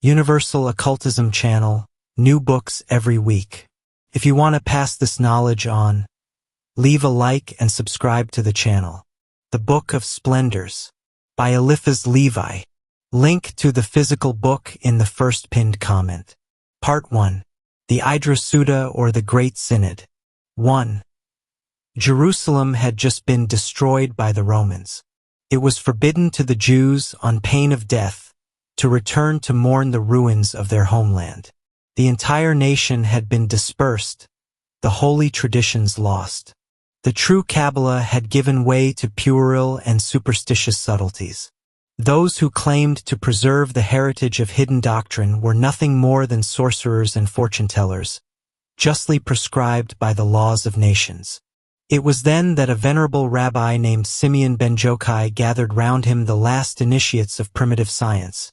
Universal Occultism channel, new books every week. If you want to pass this knowledge on, leave a like and subscribe to the channel. The Book of Splendours by Eliphas Levi. Link to the physical book in the first pinned comment. Part 1. The Idra Sutta, or the Great Synod. 1. Jerusalem had just been destroyed by the Romans. It was forbidden to the Jews, on pain of death, to return to mourn the ruins of their homeland. The entire nation had been dispersed, the holy traditions lost. The true Kabbalah had given way to puerile and superstitious subtleties. Those who claimed to preserve the heritage of hidden doctrine were nothing more than sorcerers and fortune-tellers, justly prescribed by the laws of nations. It was then that a venerable rabbi named Simeon ben Jokai gathered round him the last initiates of primitive science,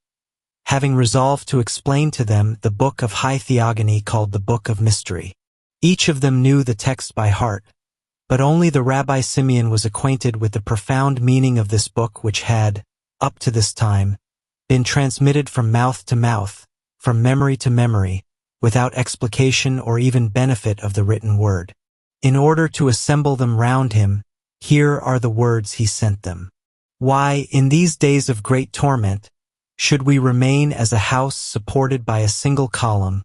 having resolved to explain to them the book of high theogony called the Book of Mystery. Each of them knew the text by heart, but only the Rabbi Simeon was acquainted with the profound meaning of this book, which had, up to this time, been transmitted from mouth to mouth, from memory to memory, without explication or even benefit of the written word. In order to assemble them round him, here are the words he sent them. Why, in these days of great torment, should we remain as a house supported by a single column,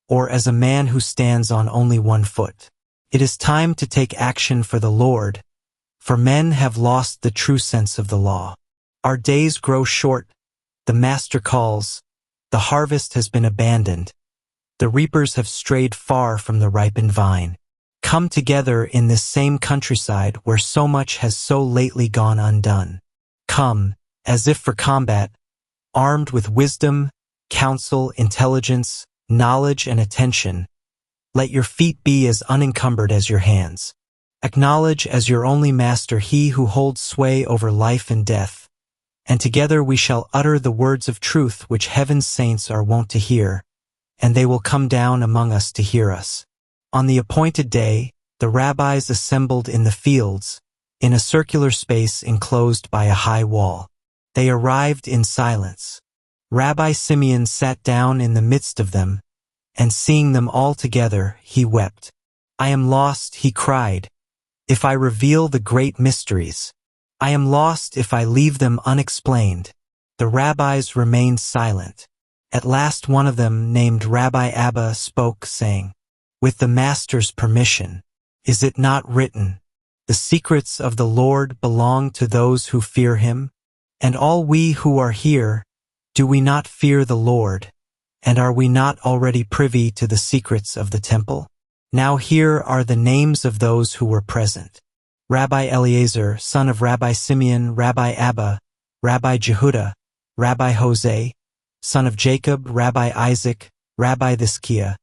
or as a man who stands on only one foot? It is time to take action for the Lord, for men have lost the true sense of the law. Our days grow short, the Master calls, the harvest has been abandoned, the reapers have strayed far from the ripened vine. Come together in this same countryside where so much has so lately gone undone. Come, as if for combat, armed with wisdom, counsel, intelligence, knowledge, and attention. Let your feet be as unencumbered as your hands. Acknowledge as your only master he who holds sway over life and death, and together we shall utter the words of truth which heaven's saints are wont to hear, and they will come down among us to hear us. On the appointed day, the rabbis assembled in the fields, in a circular space enclosed by a high wall. They arrived in silence. Rabbi Simeon sat down in the midst of them, and seeing them all together, he wept. I am lost, he cried, if I reveal the great mysteries. I am lost if I leave them unexplained. The rabbis remained silent. At last one of them, named Rabbi Abba, spoke, saying, with the Master's permission, is it not written, the secrets of the Lord belong to those who fear him? And all we who are here, do we not fear the Lord? And are we not already privy to the secrets of the temple? Now here are the names of those who were present. Rabbi Eliezer, son of Rabbi Simeon, Rabbi Abba, Rabbi Jehuda, Rabbi Jose, son of Jacob, Rabbi Isaac, Rabbi Thizkiah,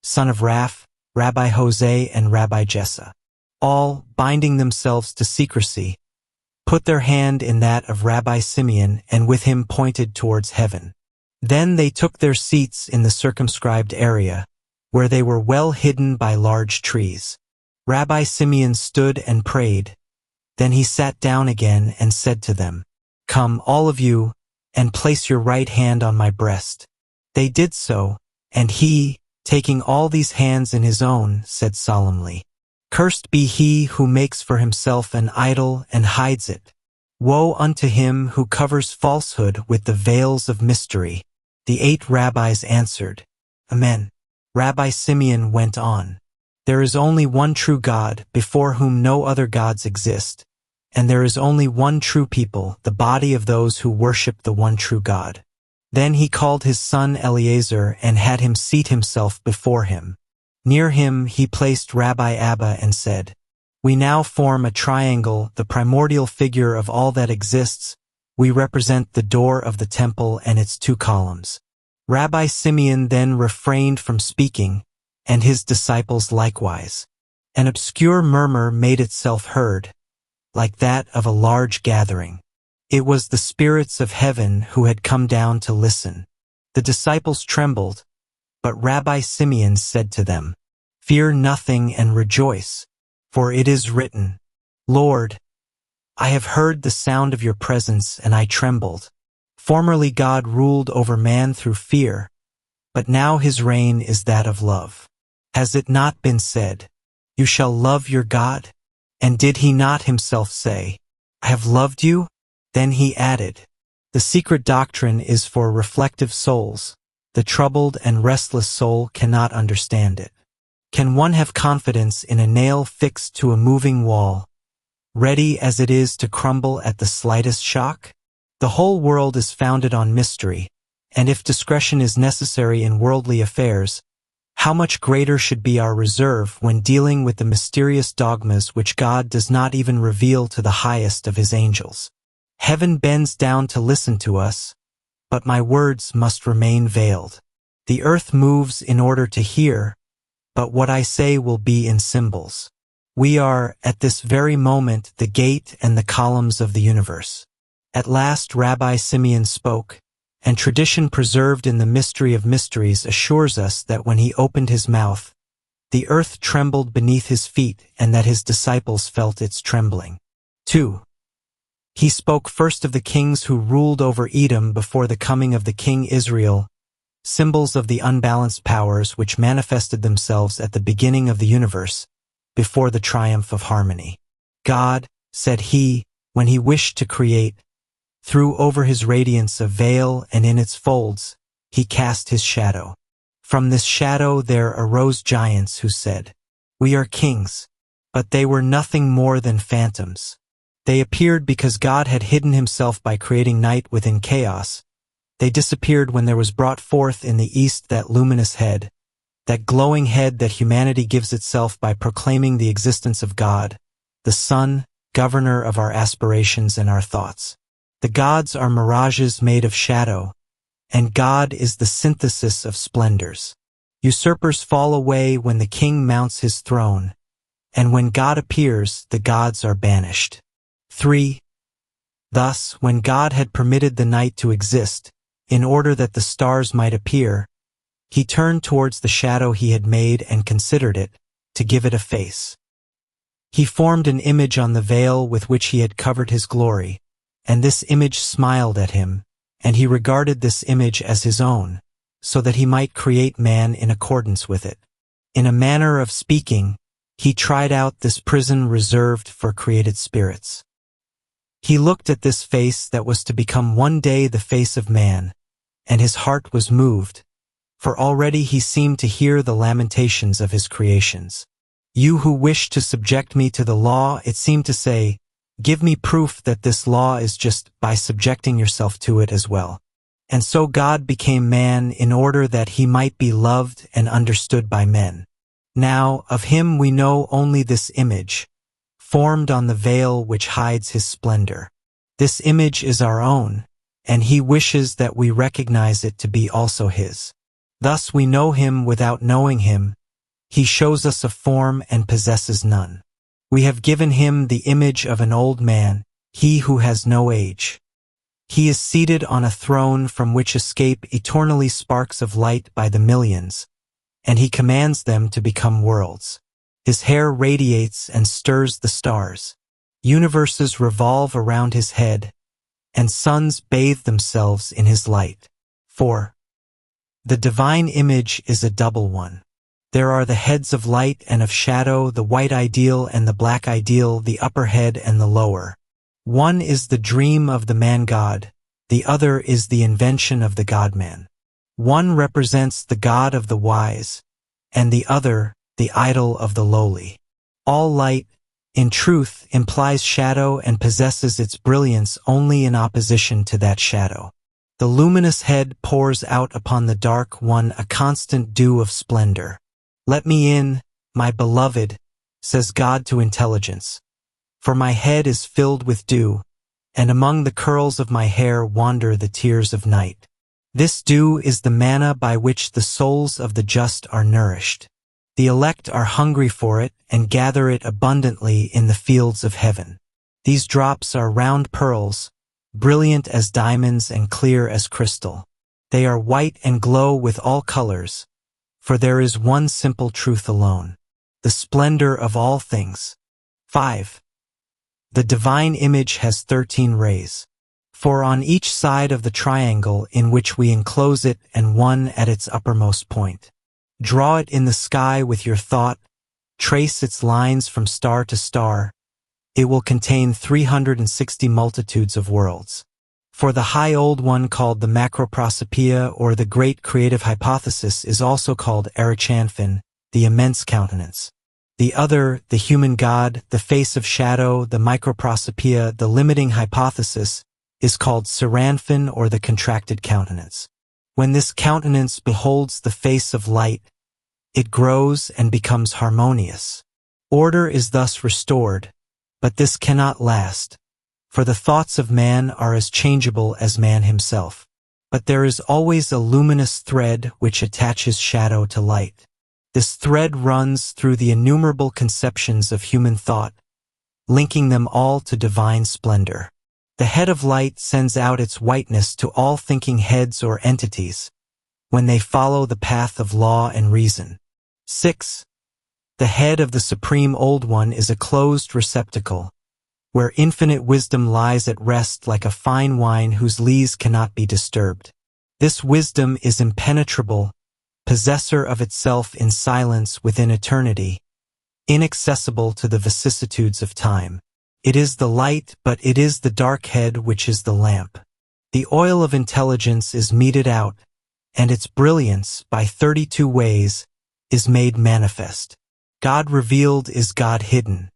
son of Raph, Rabbi Jose, and Rabbi Jessa. All, binding themselves to secrecy, put their hand in that of Rabbi Simeon and with him pointed towards heaven. Then they took their seats in the circumscribed area, where they were well hidden by large trees. Rabbi Simeon stood and prayed. Then he sat down again and said to them, come, all of you, and place your right hand on my breast. They did so, and he, taking all these hands in his own, said solemnly, cursed be he who makes for himself an idol and hides it. Woe unto him who covers falsehood with the veils of mystery. The 8 rabbis answered, Amen. Rabbi Simeon went on, there is only one true God, before whom no other gods exist, and there is only one true people, the body of those who worship the one true God. Then he called his son Eliezer and had him seat himself before him. Near him he placed Rabbi Abba and said, we now form a triangle, the primordial figure of all that exists. We represent the door of the temple and its 2 columns. Rabbi Simeon then refrained from speaking, and his disciples likewise. An obscure murmur made itself heard, like that of a large gathering. It was the spirits of heaven who had come down to listen. The disciples trembled, but Rabbi Simeon said to them, fear nothing and rejoice, for it is written, Lord, I have heard the sound of your presence and I trembled. Formerly God ruled over man through fear, but now his reign is that of love. Has it not been said, "You shall love your God"? And did he not himself say, "I have loved you"? Then he added, "The secret doctrine is for reflective souls. The troubled and restless soul cannot understand it." Can one have confidence in a nail fixed to a moving wall, ready as it is to crumble at the slightest shock? The whole world is founded on mystery, and if discretion is necessary in worldly affairs, how much greater should be our reserve when dealing with the mysterious dogmas which God does not even reveal to the highest of his angels. Heaven bends down to listen to us, but my words must remain veiled. The earth moves in order to hear, but what I say will be in symbols. We are, at this very moment, the gate and the columns of the universe. At last Rabbi Simeon spoke, and tradition preserved in the mystery of mysteries assures us that when he opened his mouth, the earth trembled beneath his feet and that his disciples felt its trembling. 2. He spoke first of the kings who ruled over Edom before the coming of the king Israel, symbols of the unbalanced powers which manifested themselves at the beginning of the universe, before the triumph of harmony. God, said he, when he wished to create, threw over his radiance a veil, and in its folds he cast his shadow. From this shadow there arose giants who said, "We are kings," but they were nothing more than phantoms. They appeared because God had hidden himself by creating night within chaos. They disappeared when there was brought forth in the east that luminous head, that glowing head that humanity gives itself by proclaiming the existence of God, the Sun, governor of our aspirations and our thoughts. The gods are mirages made of shadow, and God is the synthesis of splendors. Usurpers fall away when the king mounts his throne, and when God appears, the gods are banished. 3. Thus, when God had permitted the night to exist, in order that the stars might appear, he turned towards the shadow he had made and considered it, to give it a face. He formed an image on the veil with which he had covered his glory, and this image smiled at him, and he regarded this image as his own, so that he might create man in accordance with it. In a manner of speaking, he tried out this prison reserved for created spirits. He looked at this face that was to become one day the face of man, and his heart was moved, for already he seemed to hear the lamentations of his creations. "You who wish to subject me to the law," it seemed to say, "give me proof that this law is just by subjecting yourself to it as well." And so God became man in order that he might be loved and understood by men. Now, of him we know only this image, formed on the veil which hides his splendor. This image is our own, and he wishes that we recognize it to be also his. Thus we know him without knowing him. He shows us a form and possesses none. We have given him the image of an old man, he who has no age. He is seated on a throne from which escape eternally sparks of light by the millions, and he commands them to become worlds. His hair radiates and stirs the stars. Universes revolve around his head, and suns bathe themselves in his light. 4. The divine image is a double one. There are the heads of light and of shadow, the white ideal and the black ideal, the upper head and the lower. One is the dream of the man-god, the other is the invention of the god-man. One represents the god of the wise, and the other, the idol of the lowly. All light, in truth, implies shadow and possesses its brilliance only in opposition to that shadow. The luminous head pours out upon the dark one a constant dew of splendor. "Let me in, my beloved," says God to intelligence, "for my head is filled with dew, and among the curls of my hair wander the tears of night." This dew is the manna by which the souls of the just are nourished. The elect are hungry for it and gather it abundantly in the fields of heaven. These drops are round pearls, brilliant as diamonds and clear as crystal. They are white and glow with all colors, for there is one simple truth alone, the splendor of all things. 5. The divine image has 13 rays. 4 on each side of the triangle in which we enclose it and 1 at its uppermost point. Draw it in the sky with your thought, trace its lines from star to star. It will contain 360 multitudes of worlds. For the high old one called the Macroprosopoeia or the Great Creative Hypothesis is also called Erichanfin, the immense countenance. The other, the human God, the face of shadow, the Microprosopoeia, the limiting hypothesis, is called Saranfin or the contracted countenance. When this countenance beholds the face of light, it grows and becomes harmonious. Order is thus restored, but this cannot last, for the thoughts of man are as changeable as man himself. But there is always a luminous thread which attaches shadow to light. This thread runs through the innumerable conceptions of human thought, linking them all to divine splendor. The head of light sends out its whiteness to all thinking heads or entities, when they follow the path of law and reason. 6. The head of the Supreme Old One is a closed receptacle, where infinite wisdom lies at rest like a fine wine whose lees cannot be disturbed. This wisdom is impenetrable, possessor of itself in silence within eternity, inaccessible to the vicissitudes of time. It is the light, but it is the dark head which is the lamp. The oil of intelligence is meted out, and its brilliance, by 32 ways, is made manifest. God revealed is God hidden.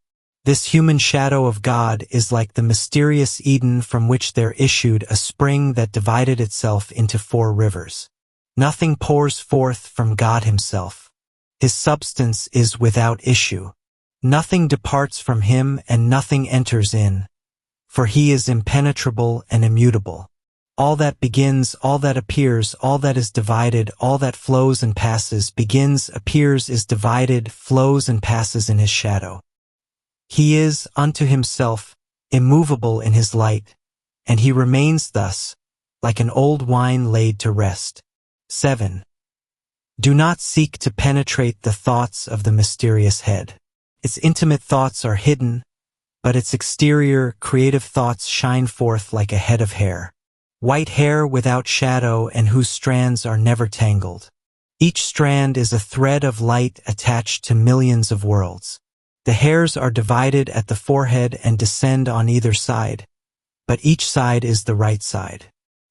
This human shadow of God is like the mysterious Eden from which there issued a spring that divided itself into 4 rivers. Nothing pours forth from God himself. His substance is without issue. Nothing departs from him and nothing enters in, for he is impenetrable and immutable. All that begins, all that appears, all that is divided, all that flows and passes, begins, appears, is divided, flows and passes in his shadow. He is, unto himself, immovable in his light, and he remains thus, like an old wine laid to rest. 7. Do not seek to penetrate the thoughts of the mysterious head. Its intimate thoughts are hidden, but its exterior, creative thoughts shine forth like a head of hair. White hair without shadow and whose strands are never tangled. Each strand is a thread of light attached to millions of worlds. The hairs are divided at the forehead and descend on either side, but each side is the right side.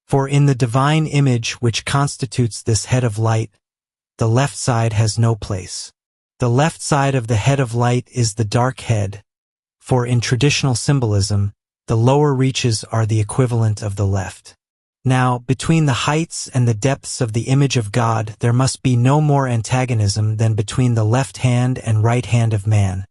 For in the divine image which constitutes this head of light, the left side has no place. The left side of the head of light is the dark head, for in traditional symbolism, the lower reaches are the equivalent of the left. Now, between the heights and the depths of the image of God, there must be no more antagonism than between the left hand and right hand of man,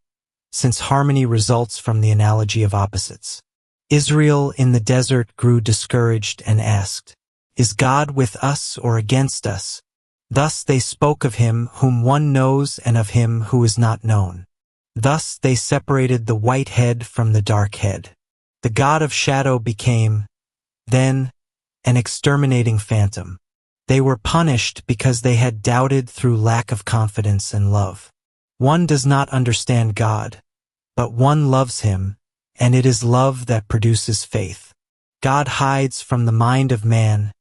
since harmony results from the analogy of opposites. Israel in the desert grew discouraged and asked, "Is God with us or against us?" Thus they spoke of him whom one knows and of him who is not known. Thus they separated the white head from the dark head. The god of shadow became, then, an exterminating phantom. They were punished because they had doubted through lack of confidence and love. One does not understand God, but one loves him, and it is love that produces faith. God hides from the mind of man,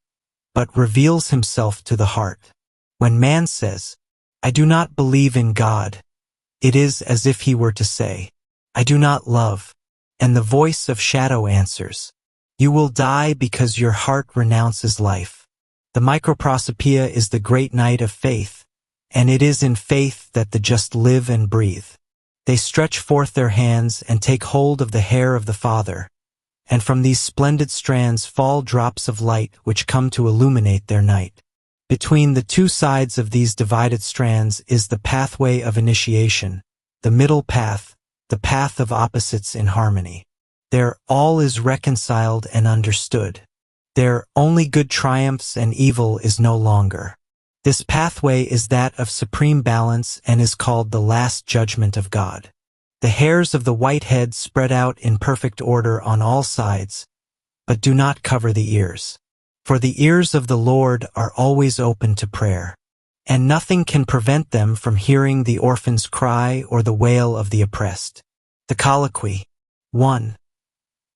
but reveals himself to the heart. When man says, "I do not believe in God," it is as if he were to say, "I do not love," and the voice of shadow answers, "You will die because your heart renounces life." The Microprosopoeia is the great night of faith, and it is in faith that the just live and breathe. They stretch forth their hands and take hold of the hair of the Father, and from these splendid strands fall drops of light which come to illuminate their night. Between the 2 sides of these divided strands is the pathway of initiation, the middle path, the path of opposites in harmony. There all is reconciled and understood. There only good triumphs and evil is no longer. This pathway is that of supreme balance and is called the last judgment of God. The hairs of the white head spread out in perfect order on all sides, but do not cover the ears. For the ears of the Lord are always open to prayer, and nothing can prevent them from hearing the orphan's cry or the wail of the oppressed. The Colloquy. 1.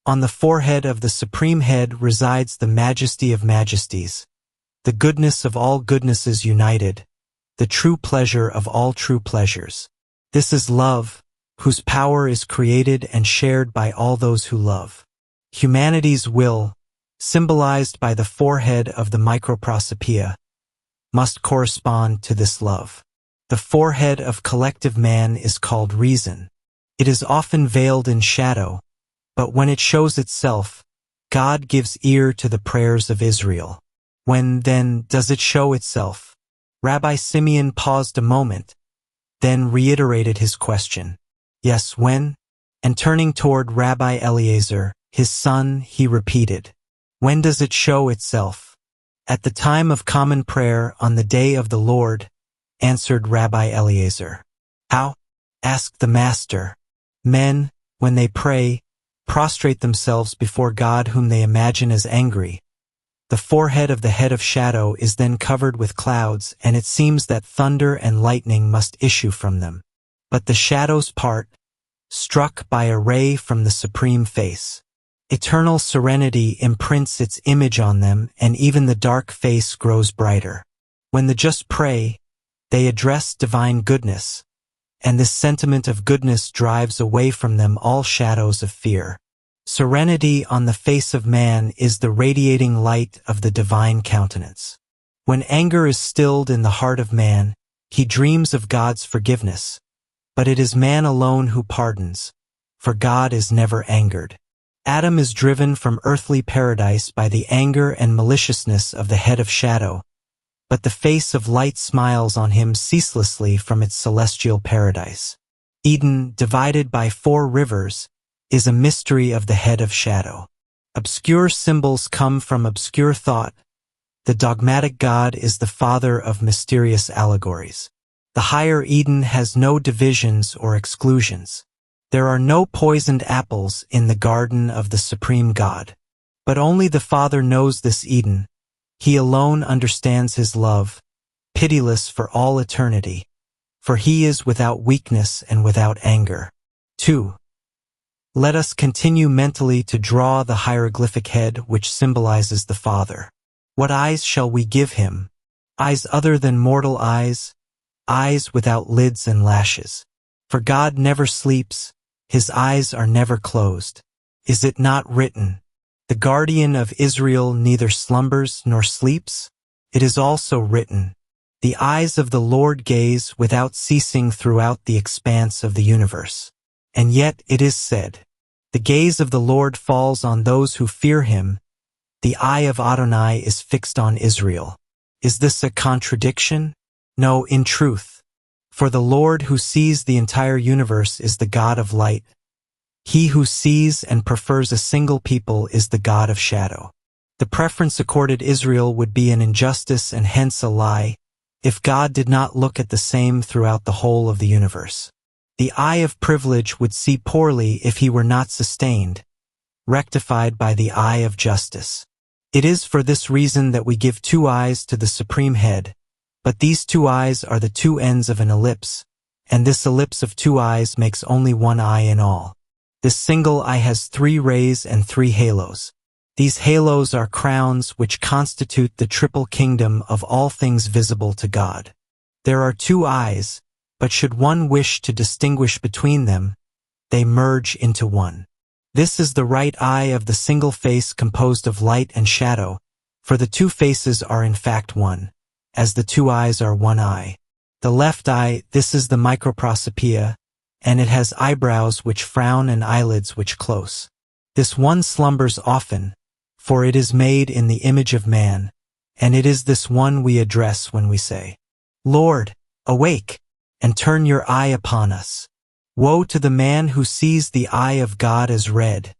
On the forehead of the Supreme Head resides the majesty of majesties, the goodness of all goodnesses united, the true pleasure of all true pleasures. This is love, whose power is created and shared by all those who love. Humanity's will, symbolized by the forehead of the microprosopoeia, must correspond to this love. The forehead of collective man is called reason. It is often veiled in shadow, but when it shows itself, God gives ear to the prayers of Israel. When, then, does it show itself? Rabbi Simeon paused a moment, then reiterated his question. Yes, when? And turning toward Rabbi Eliezer, his son, he repeated, when does it show itself? At the time of common prayer on the day of the Lord, answered Rabbi Eliezer. How? Asked the master. Men, when they pray, prostrate themselves before God whom they imagine as angry. The forehead of the head of shadow is then covered with clouds, and it seems that thunder and lightning must issue from them. But the shadows part, struck by a ray from the supreme face. Eternal serenity imprints its image on them, and even the dark face grows brighter. When the just pray, they address divine goodness, and this sentiment of goodness drives away from them all shadows of fear. Serenity on the face of man is the radiating light of the divine countenance. When anger is stilled in the heart of man, he dreams of God's forgiveness. But it is man alone who pardons, for God is never angered. Adam is driven from earthly paradise by the anger and maliciousness of the head of shadow, but the face of light smiles on him ceaselessly from its celestial paradise. Eden, divided by 4 rivers, is a mystery of the head of shadow. Obscure symbols come from obscure thought. The dogmatic God is the father of mysterious allegories. The higher Eden has no divisions or exclusions. There are no poisoned apples in the garden of the supreme God. But only the Father knows this Eden. He alone understands his love, pitiless for all eternity, for he is without weakness and without anger. 2. Let us continue mentally to draw the hieroglyphic head which symbolizes the Father. What eyes shall we give him? Eyes other than mortal eyes, eyes without lids and lashes. For God never sleeps, his eyes are never closed. Is it not written, the guardian of Israel neither slumbers nor sleeps? It is also written, the eyes of the Lord gaze without ceasing throughout the expanse of the universe. And yet it is said, the gaze of the Lord falls on those who fear him. The eye of Adonai is fixed on Israel. Is this a contradiction? No, in truth. For the Lord who sees the entire universe is the God of light. He who sees and prefers a single people is the God of shadow. The preference accorded Israel would be an injustice and hence a lie, if God did not look at the same throughout the whole of the universe. The eye of privilege would see poorly if he were not sustained, rectified by the eye of justice. It is for this reason that we give 2 eyes to the supreme head, but these 2 eyes are the 2 ends of an ellipse, and this ellipse of 2 eyes makes only 1 eye in all. This single eye has 3 rays and 3 halos. These halos are crowns which constitute the triple kingdom of all things visible to God. There are 2 eyes, but should one wish to distinguish between them, they merge into one. This is the right eye of the single face composed of light and shadow, for the 2 faces are in fact one, as the 2 eyes are 1 eye. The left eye, this is the microprosopoeia, and it has eyebrows which frown and eyelids which close. This one slumbers often, for it is made in the image of man, and it is this one we address when we say, Lord, awake, and turn your eye upon us. Woe to the man who sees the eye of God as red,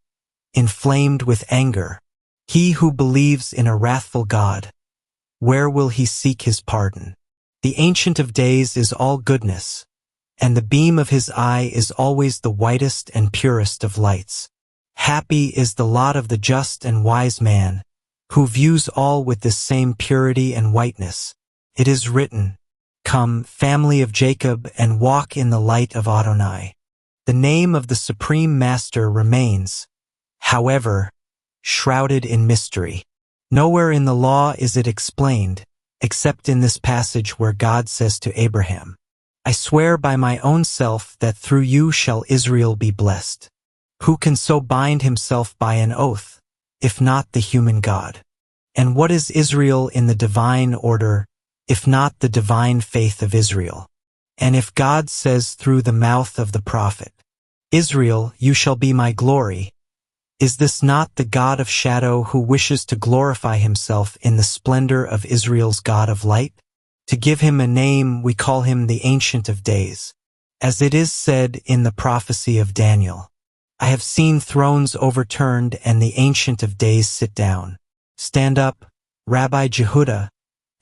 inflamed with anger. He who believes in a wrathful God, where will he seek his pardon? The Ancient of Days is all goodness, and the beam of his eye is always the whitest and purest of lights. Happy is the lot of the just and wise man, who views all with this same purity and whiteness. It is written, Come, family of Jacob, and walk in the light of Adonai. The name of the Supreme Master remains, however, shrouded in mystery. Nowhere in the law is it explained, except in this passage where God says to Abraham, I swear by my own self that through you shall Israel be blessed. Who can so bind himself by an oath, if not the human God? And what is Israel in the divine order, if not the divine faith of Israel? And if God says through the mouth of the prophet, Israel, you shall be my glory, is this not the God of shadow who wishes to glorify himself in the splendor of Israel's God of light? To give him a name, we call him the Ancient of Days. As it is said in the prophecy of Daniel, I have seen thrones overturned and the Ancient of Days sit down. Stand up, Rabbi Jehuda,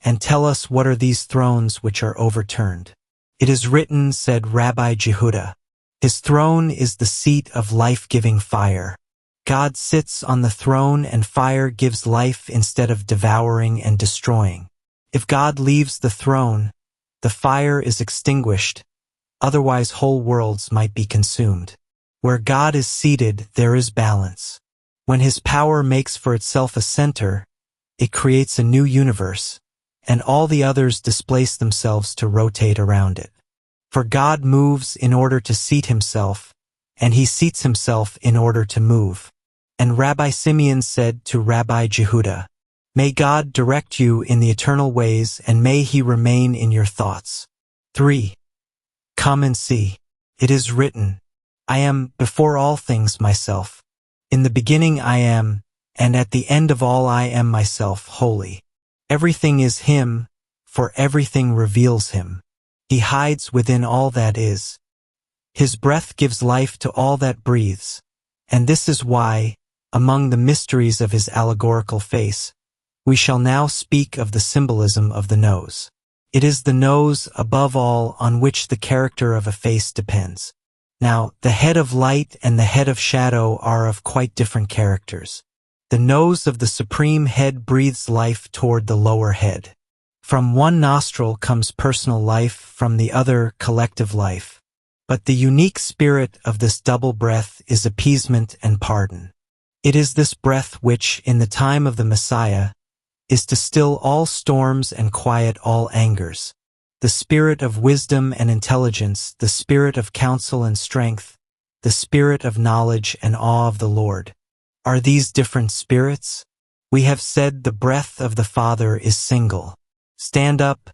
and tell us what are these thrones which are overturned. It is written, said Rabbi Jehuda, his throne is the seat of life-giving fire. God sits on the throne and fire gives life instead of devouring and destroying. If God leaves the throne, the fire is extinguished, otherwise whole worlds might be consumed. Where God is seated, there is balance. When his power makes for itself a center, it creates a new universe, and all the others displace themselves to rotate around it. For God moves in order to seat himself, and he seats himself in order to move. And Rabbi Simeon said to Rabbi Jehuda, May God direct you in the eternal ways, and may he remain in your thoughts. 3. Come and see. It is written, I am before all things myself. In the beginning I am, and at the end of all I am myself holy. Everything is him, for everything reveals him. He hides within all that is. His breath gives life to all that breathes, and this is why, among the mysteries of his allegorical face, we shall now speak of the symbolism of the nose. It is the nose, above all, on which the character of a face depends. Now, the head of light and the head of shadow are of quite different characters. The nose of the supreme head breathes life toward the lower head. From one nostril comes personal life, from the other collective life. But the unique spirit of this double breath is appeasement and pardon. It is this breath which, in the time of the Messiah, is to still all storms and quiet all angers. The spirit of wisdom and intelligence, the spirit of counsel and strength, the spirit of knowledge and awe of the Lord. Are these different spirits? We have said the breath of the Father is single. Stand up,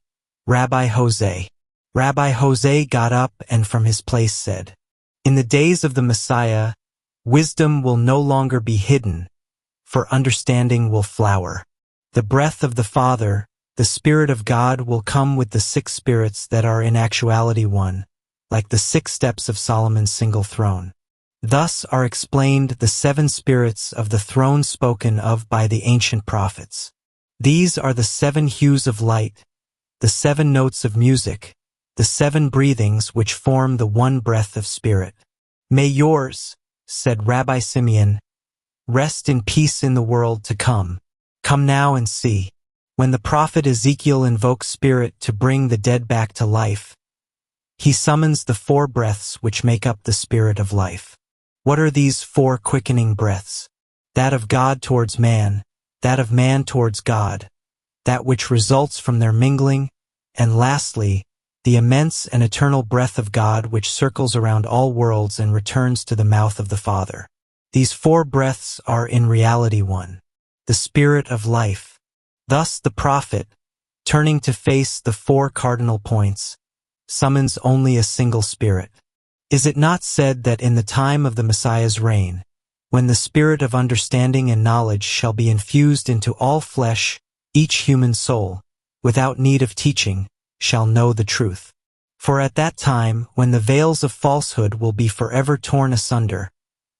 Rabbi Jose. Rabbi Jose got up and from his place said, In the days of the Messiah, wisdom will no longer be hidden, for understanding will flower. The breath of the Father, the Spirit of God, will come with the 6 spirits that are in actuality one, like the 6 steps of Solomon's single throne. Thus are explained the 7 spirits of the throne spoken of by the ancient prophets. These are the 7 hues of light, the 7 notes of music, the 7 breathings which form the one breath of spirit. May yours, said Rabbi Simeon, rest in peace in the world to come. Come now and see. When the prophet Ezekiel invokes spirit to bring the dead back to life, he summons the 4 breaths which make up the spirit of life. What are these 4 quickening breaths? That of God towards man, that of man towards God, that which results from their mingling, and lastly, the immense and eternal breath of God which circles around all worlds and returns to the mouth of the Father. These 4 breaths are in reality one, the spirit of life. Thus the prophet, turning to face the 4 cardinal points, summons only a single spirit. Is it not said that in the time of the Messiah's reign, when the spirit of understanding and knowledge shall be infused into all flesh, each human soul, without need of teaching, shall know the truth? For at that time, when the veils of falsehood will be forever torn asunder,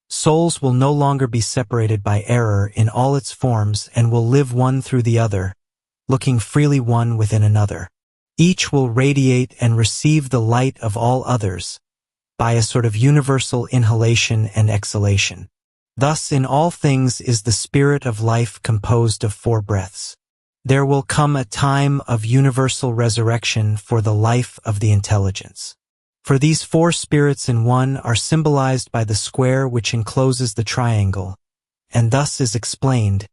souls will no longer be separated by error in all its forms and will live one through the other, looking freely one within another. Each will radiate and receive the light of all others by a sort of universal inhalation and exhalation. Thus in all things is the spirit of life composed of 4 breaths. There will come a time of universal resurrection for the life of the intelligence. For these 4 spirits in one are symbolized by the square which encloses the triangle, and thus is explained,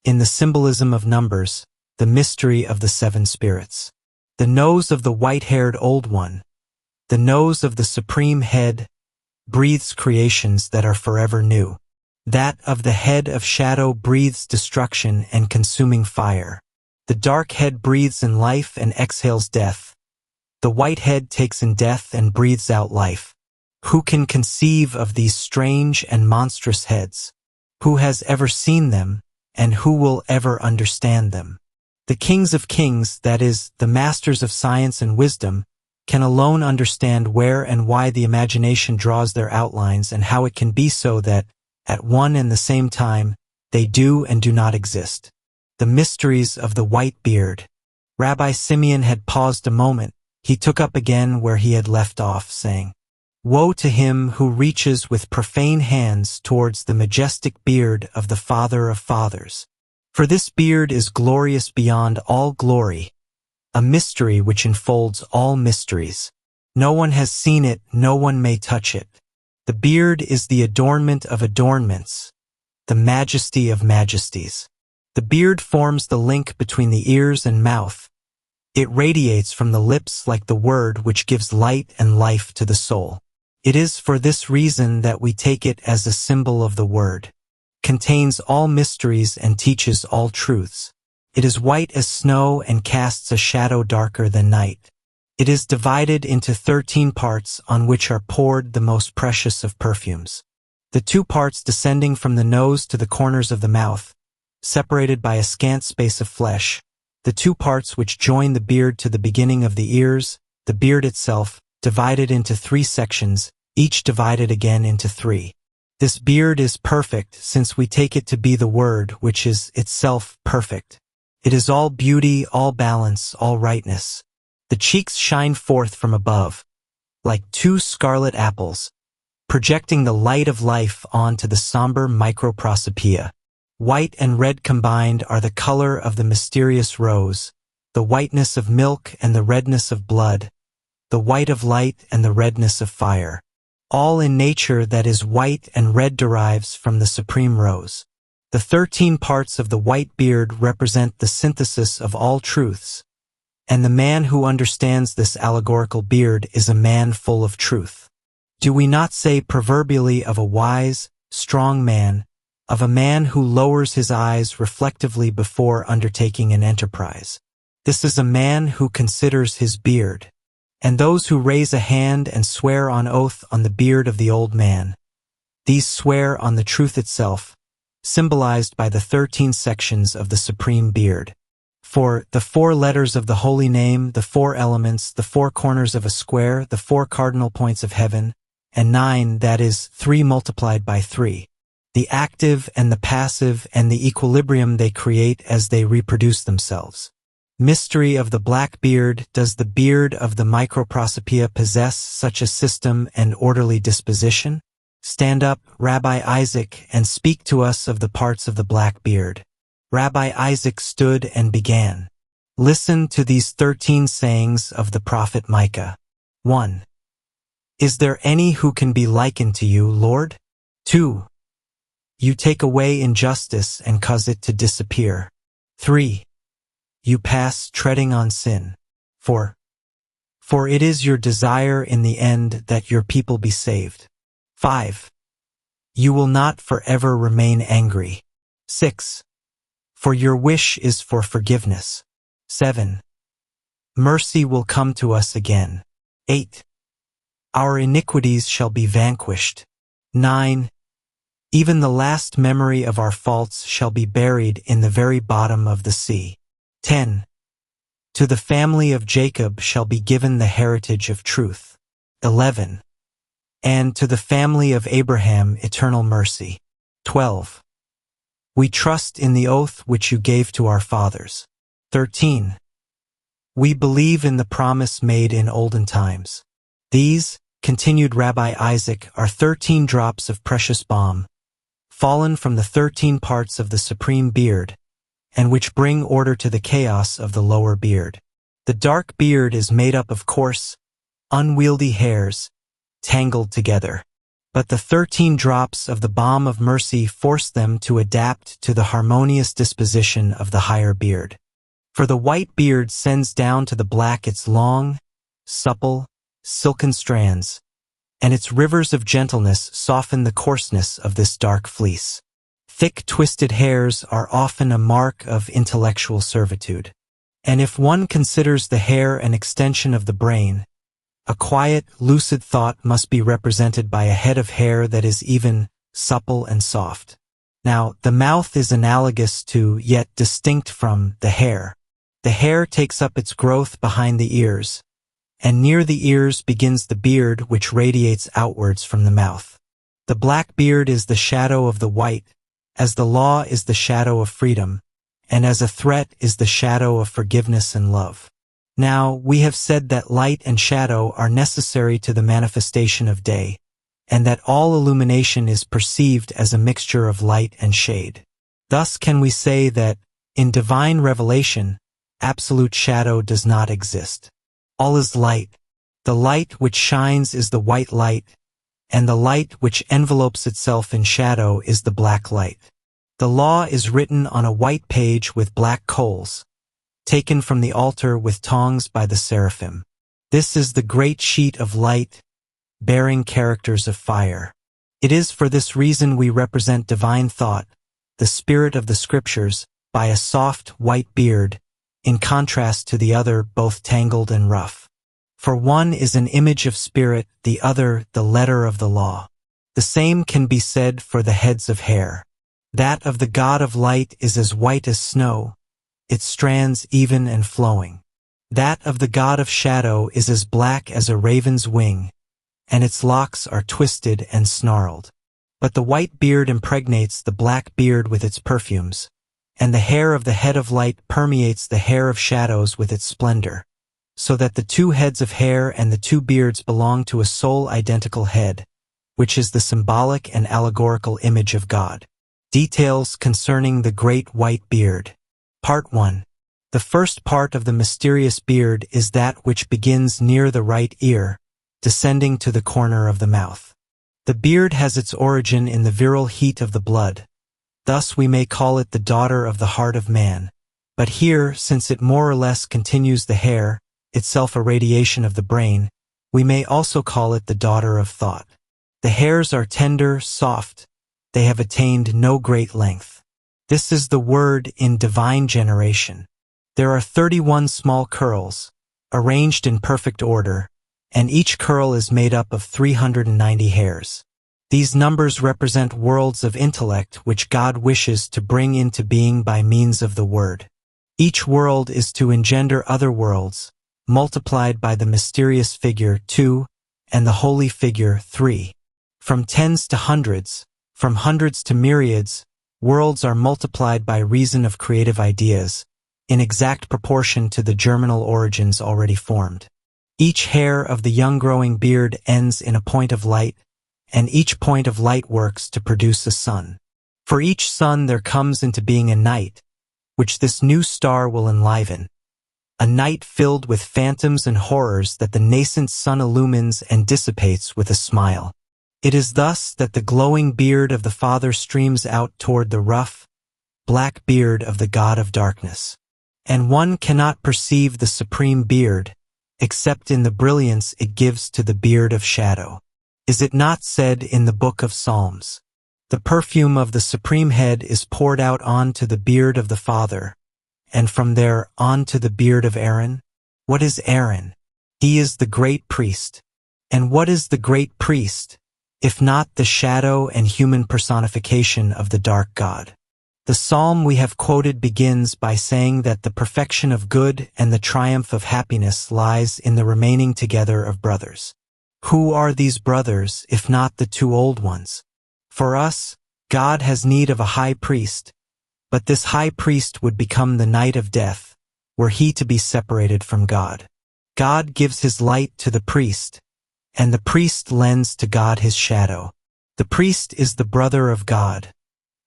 in the symbolism of numbers, the mystery of the seven spirits. The nose of the white-haired Old One, the nose of the Supreme Head, breathes creations that are forever new. That of the head of shadow breathes destruction and consuming fire. The dark head breathes in life and exhales death. The white head takes in death and breathes out life. Who can conceive of these strange and monstrous heads? Who has ever seen them, and who will ever understand them? The kings of kings, that is, the masters of science and wisdom, can alone understand where and why the imagination draws their outlines and how it can be so that, at one and the same time, they do and do not exist. The mysteries of the white beard. Rabbi Simeon had paused a moment. He took up again where he had left off, saying, "Woe to him who reaches with profane hands towards the majestic beard of the Father of Fathers. For this beard is glorious beyond all glory, a mystery which enfolds all mysteries. No one has seen it, no one may touch it. The beard is the adornment of adornments, the majesty of majesties. The beard forms the link between the ears and mouth. It radiates from the lips like the word which gives light and life to the soul. It is for this reason that we take it as a symbol of the word. Contains all mysteries and teaches all truths. It is white as snow and casts a shadow darker than night. It is divided into 13 parts on which are poured the most precious of perfumes. The 2 parts descending from the nose to the corners of the mouth, separated by a scant space of flesh, the 2 parts which join the beard to the beginning of the ears, the beard itself, divided into 3 sections, each divided again into 3. This beard is perfect since we take it to be the word which is itself perfect. It is all beauty, all balance, all rightness. The cheeks shine forth from above, like 2 scarlet apples, projecting the light of life onto the somber microprosopia. White and red combined are the color of the mysterious rose, the whiteness of milk and the redness of blood, the white of light and the redness of fire. All in nature that is white and red derives from the supreme rose. The 13 parts of the white beard represent the synthesis of all truths, and the man who understands this allegorical beard is a man full of truth. Do we not say proverbially of a wise, strong man, of a man who lowers his eyes reflectively before undertaking an enterprise? This is a man who considers his beard. And those who raise a hand and swear on oath on the beard of the old man, these swear on the truth itself, symbolized by the 13 sections of the supreme beard. For the 4 letters of the holy name, the 4 elements, the 4 corners of a square, the 4 cardinal points of heaven, and 9, that is, 3 multiplied by 3. The active and the passive and the equilibrium they create as they reproduce themselves. Mystery of the black beard. Does the beard of the microprosopia possess such a system and orderly disposition? Stand up, Rabbi Isaac, and speak to us of the parts of the black beard. Rabbi Isaac stood and began. Listen to these 13 sayings of the prophet Micah. 1. Is there any who can be likened to you, Lord? 2. You take away injustice and cause it to disappear. 3. You pass treading on sin. 4. For it is your desire in the end that your people be saved. 5. You will not forever remain angry. 6. For your wish is for forgiveness. 7. Mercy will come to us again. 8. Our iniquities shall be vanquished. 9. Even the last memory of our faults shall be buried in the very bottom of the sea. 10. To the family of Jacob shall be given the heritage of truth. 11. And to the family of Abraham eternal mercy. 12. We trust in the oath which you gave to our fathers. 13. We believe in the promise made in olden times. These, continued Rabbi Isaac, are 13 drops of precious balm, fallen from the 13 parts of the supreme beard, and which bring order to the chaos of the lower beard. The dark beard is made up of coarse, unwieldy hairs, tangled together. But the 13 drops of the balm of mercy force them to adapt to the harmonious disposition of the higher beard. For the white beard sends down to the black its long, supple, silken strands, and its rivers of gentleness soften the coarseness of this dark fleece. Thick, twisted hairs are often a mark of intellectual servitude. And if one considers the hair an extension of the brain, a quiet, lucid thought must be represented by a head of hair that is even, supple, and soft. Now, the mouth is analogous to, yet distinct from, the hair. The hair takes up its growth behind the ears, and near the ears begins the beard which radiates outwards from the mouth. The black beard is the shadow of the white, as the law is the shadow of freedom, and as a threat is the shadow of forgiveness and love. Now, we have said that light and shadow are necessary to the manifestation of day, and that all illumination is perceived as a mixture of light and shade. Thus can we say that, in divine revelation, absolute shadow does not exist. All is light. The light which shines is the white light, and the light which envelopes itself in shadow is the black light. The law is written on a white page with black coals, taken from the altar with tongs by the seraphim. This is the great sheet of light, bearing characters of fire. It is for this reason we represent divine thought, the spirit of the scriptures, by a soft white beard, in contrast to the other both tangled and rough. For one is an image of spirit, the other the letter of the law. The same can be said for the heads of hair. That of the God of light is as white as snow, its strands even and flowing. That of the God of shadow is as black as a raven's wing, and its locks are twisted and snarled. But the white beard impregnates the black beard with its perfumes, and the hair of the head of light permeates the hair of shadows with its splendor, so that the two heads of hair and the two beards belong to a sole identical head, which is the symbolic and allegorical image of God. Details concerning the great white beard. Part 1. The first part of the mysterious beard is that which begins near the right ear, descending to the corner of the mouth. The beard has its origin in the virile heat of the blood. Thus we may call it the daughter of the heart of man. But here, since it more or less continues the hair, itself a radiation of the brain, we may also call it the daughter of thought. The hairs are tender, soft. They have attained no great length. This is the word in divine generation. There are 31 small curls, arranged in perfect order, and each curl is made up of 390 hairs. These numbers represent worlds of intellect which God wishes to bring into being by means of the word. Each world is to engender other worlds, multiplied by the mysterious figure 2 and the holy figure 3. From tens to hundreds, from hundreds to myriads, worlds are multiplied by reason of creative ideas, in exact proportion to the germinal origins already formed. Each hair of the young growing beard ends in a point of light, and each point of light works to produce a sun. For each sun there comes into being a night, which this new star will enliven, a night filled with phantoms and horrors that the nascent sun illumines and dissipates with a smile. It is thus that the glowing beard of the Father streams out toward the rough, black beard of the God of darkness. And one cannot perceive the supreme beard, except in the brilliance it gives to the beard of shadow. Is it not said in the Book of Psalms, "The perfume of the supreme head is poured out onto the beard of the Father, and from there onto the beard of Aaron"? What is Aaron? He is the great priest. And what is the great priest, if not the shadow and human personification of the dark God? The psalm we have quoted begins by saying that the perfection of good and the triumph of happiness lies in the remaining together of brothers. Who are these brothers, if not the two old ones? For us, God has need of a high priest, but this high priest would become the night of death, were he to be separated from God. God gives his light to the priest, and the priest lends to God his shadow. The priest is the brother of God,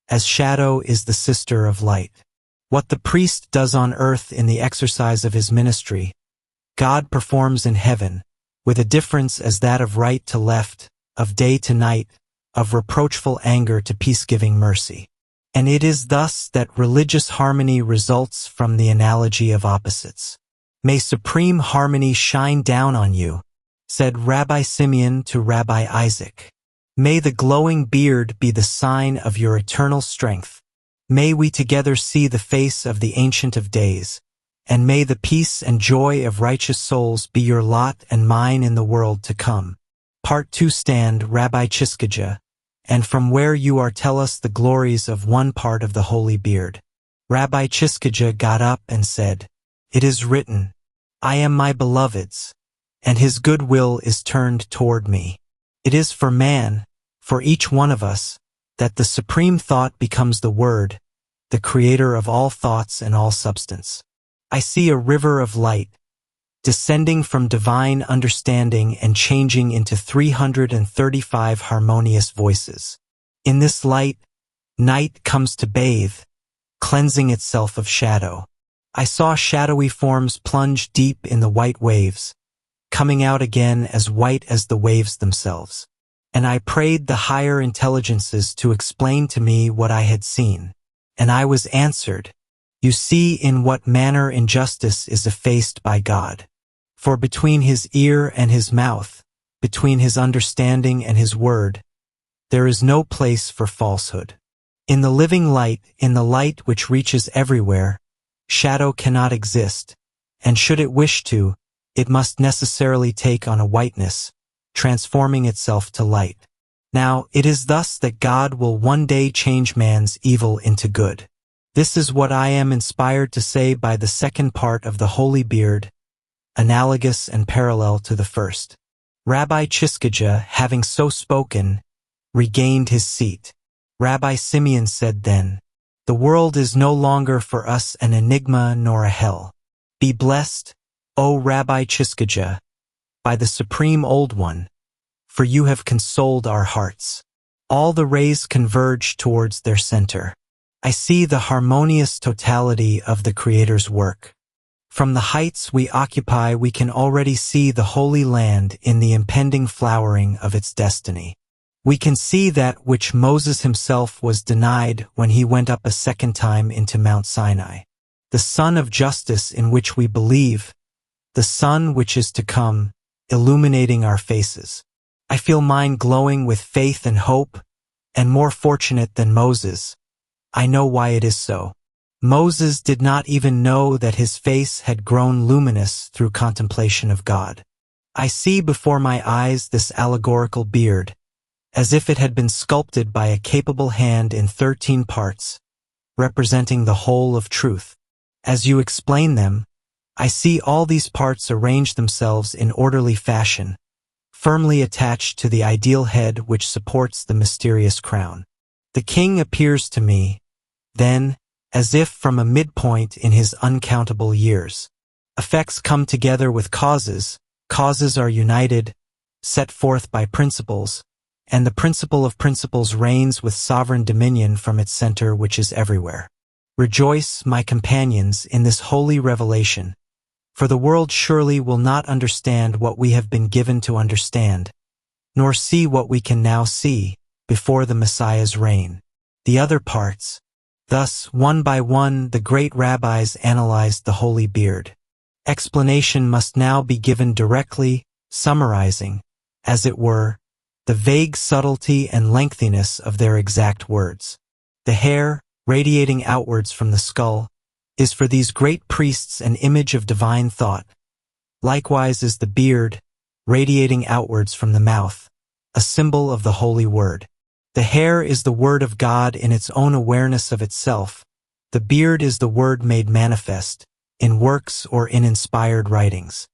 as shadow is the sister of light. What the priest does on earth in the exercise of his ministry, God performs in heaven, with a difference as that of right to left, of day to night, of reproachful anger to peace-giving mercy. And it is thus that religious harmony results from the analogy of opposites. May supreme harmony shine down on you, said Rabbi Simeon to Rabbi Isaac. May the glowing beard be the sign of your eternal strength. May we together see the face of the Ancient of Days, and may the peace and joy of righteous souls be your lot and mine in the world to come. Part 2. Stand, Rabbi Chiskaja, and from where you are tell us the glories of one part of the holy beard. Rabbi Chiskaja got up and said, It is written, I am my beloved's, and his good will is turned toward me. It is for man, for each one of us, that the supreme thought becomes the Word, the creator of all thoughts and all substance. I see a river of light, descending from divine understanding and changing into 335 harmonious voices. In this light, night comes to bathe, cleansing itself of shadow. I saw shadowy forms plunge deep in the white waves, coming out again as white as the waves themselves. And I prayed the higher intelligences to explain to me what I had seen. And I was answered, You see in what manner injustice is effaced by God. For between his ear and his mouth, between his understanding and his word, there is no place for falsehood. In the living light, in the light which reaches everywhere, shadow cannot exist, and should it wish to, it must necessarily take on a whiteness, transforming itself to light. Now, it is thus that God will one day change man's evil into good. This is what I am inspired to say by the second part of the Holy Beard, analogous and parallel to the first. Rabbi Chiskaja, having so spoken, regained his seat. Rabbi Simeon said then, The world is no longer for us an enigma nor a hell. Be blessed, O Rabbi Chiskaja, by the Supreme Old One, for you have consoled our hearts. All the rays converge towards their center. I see the harmonious totality of the Creator's work. From the heights we occupy we can already see the Holy Land in the impending flowering of its destiny. We can see that which Moses himself was denied when he went up a second time into Mount Sinai. The sun of justice in which we believe, the sun which is to come, illuminating our faces. I feel mine glowing with faith and hope, and more fortunate than Moses. I know why it is so. Moses did not even know that his face had grown luminous through contemplation of God. I see before my eyes this allegorical beard, as if it had been sculpted by a capable hand in 13 parts, representing the whole of truth. As you explain them, I see all these parts arrange themselves in orderly fashion, firmly attached to the ideal head which supports the mysterious crown. The king appears to me, then, as if from a midpoint in his uncountable years. Effects come together with causes, causes are united, set forth by principles, and the principle of principles reigns with sovereign dominion from its center which is everywhere. Rejoice, my companions, in this holy revelation, for the world surely will not understand what we have been given to understand, nor see what we can now see, before the Messiah's reign. The other parts. Thus, one by one, the great rabbis analyzed the holy beard. Explanation must now be given directly, summarizing, as it were, the vague subtlety and lengthiness of their exact words. The hair, radiating outwards from the skull, is for these great priests an image of divine thought. Likewise is the beard, radiating outwards from the mouth, a symbol of the holy word. The hair is the word of God in its own awareness of itself. The beard is the word made manifest, in works or in inspired writings.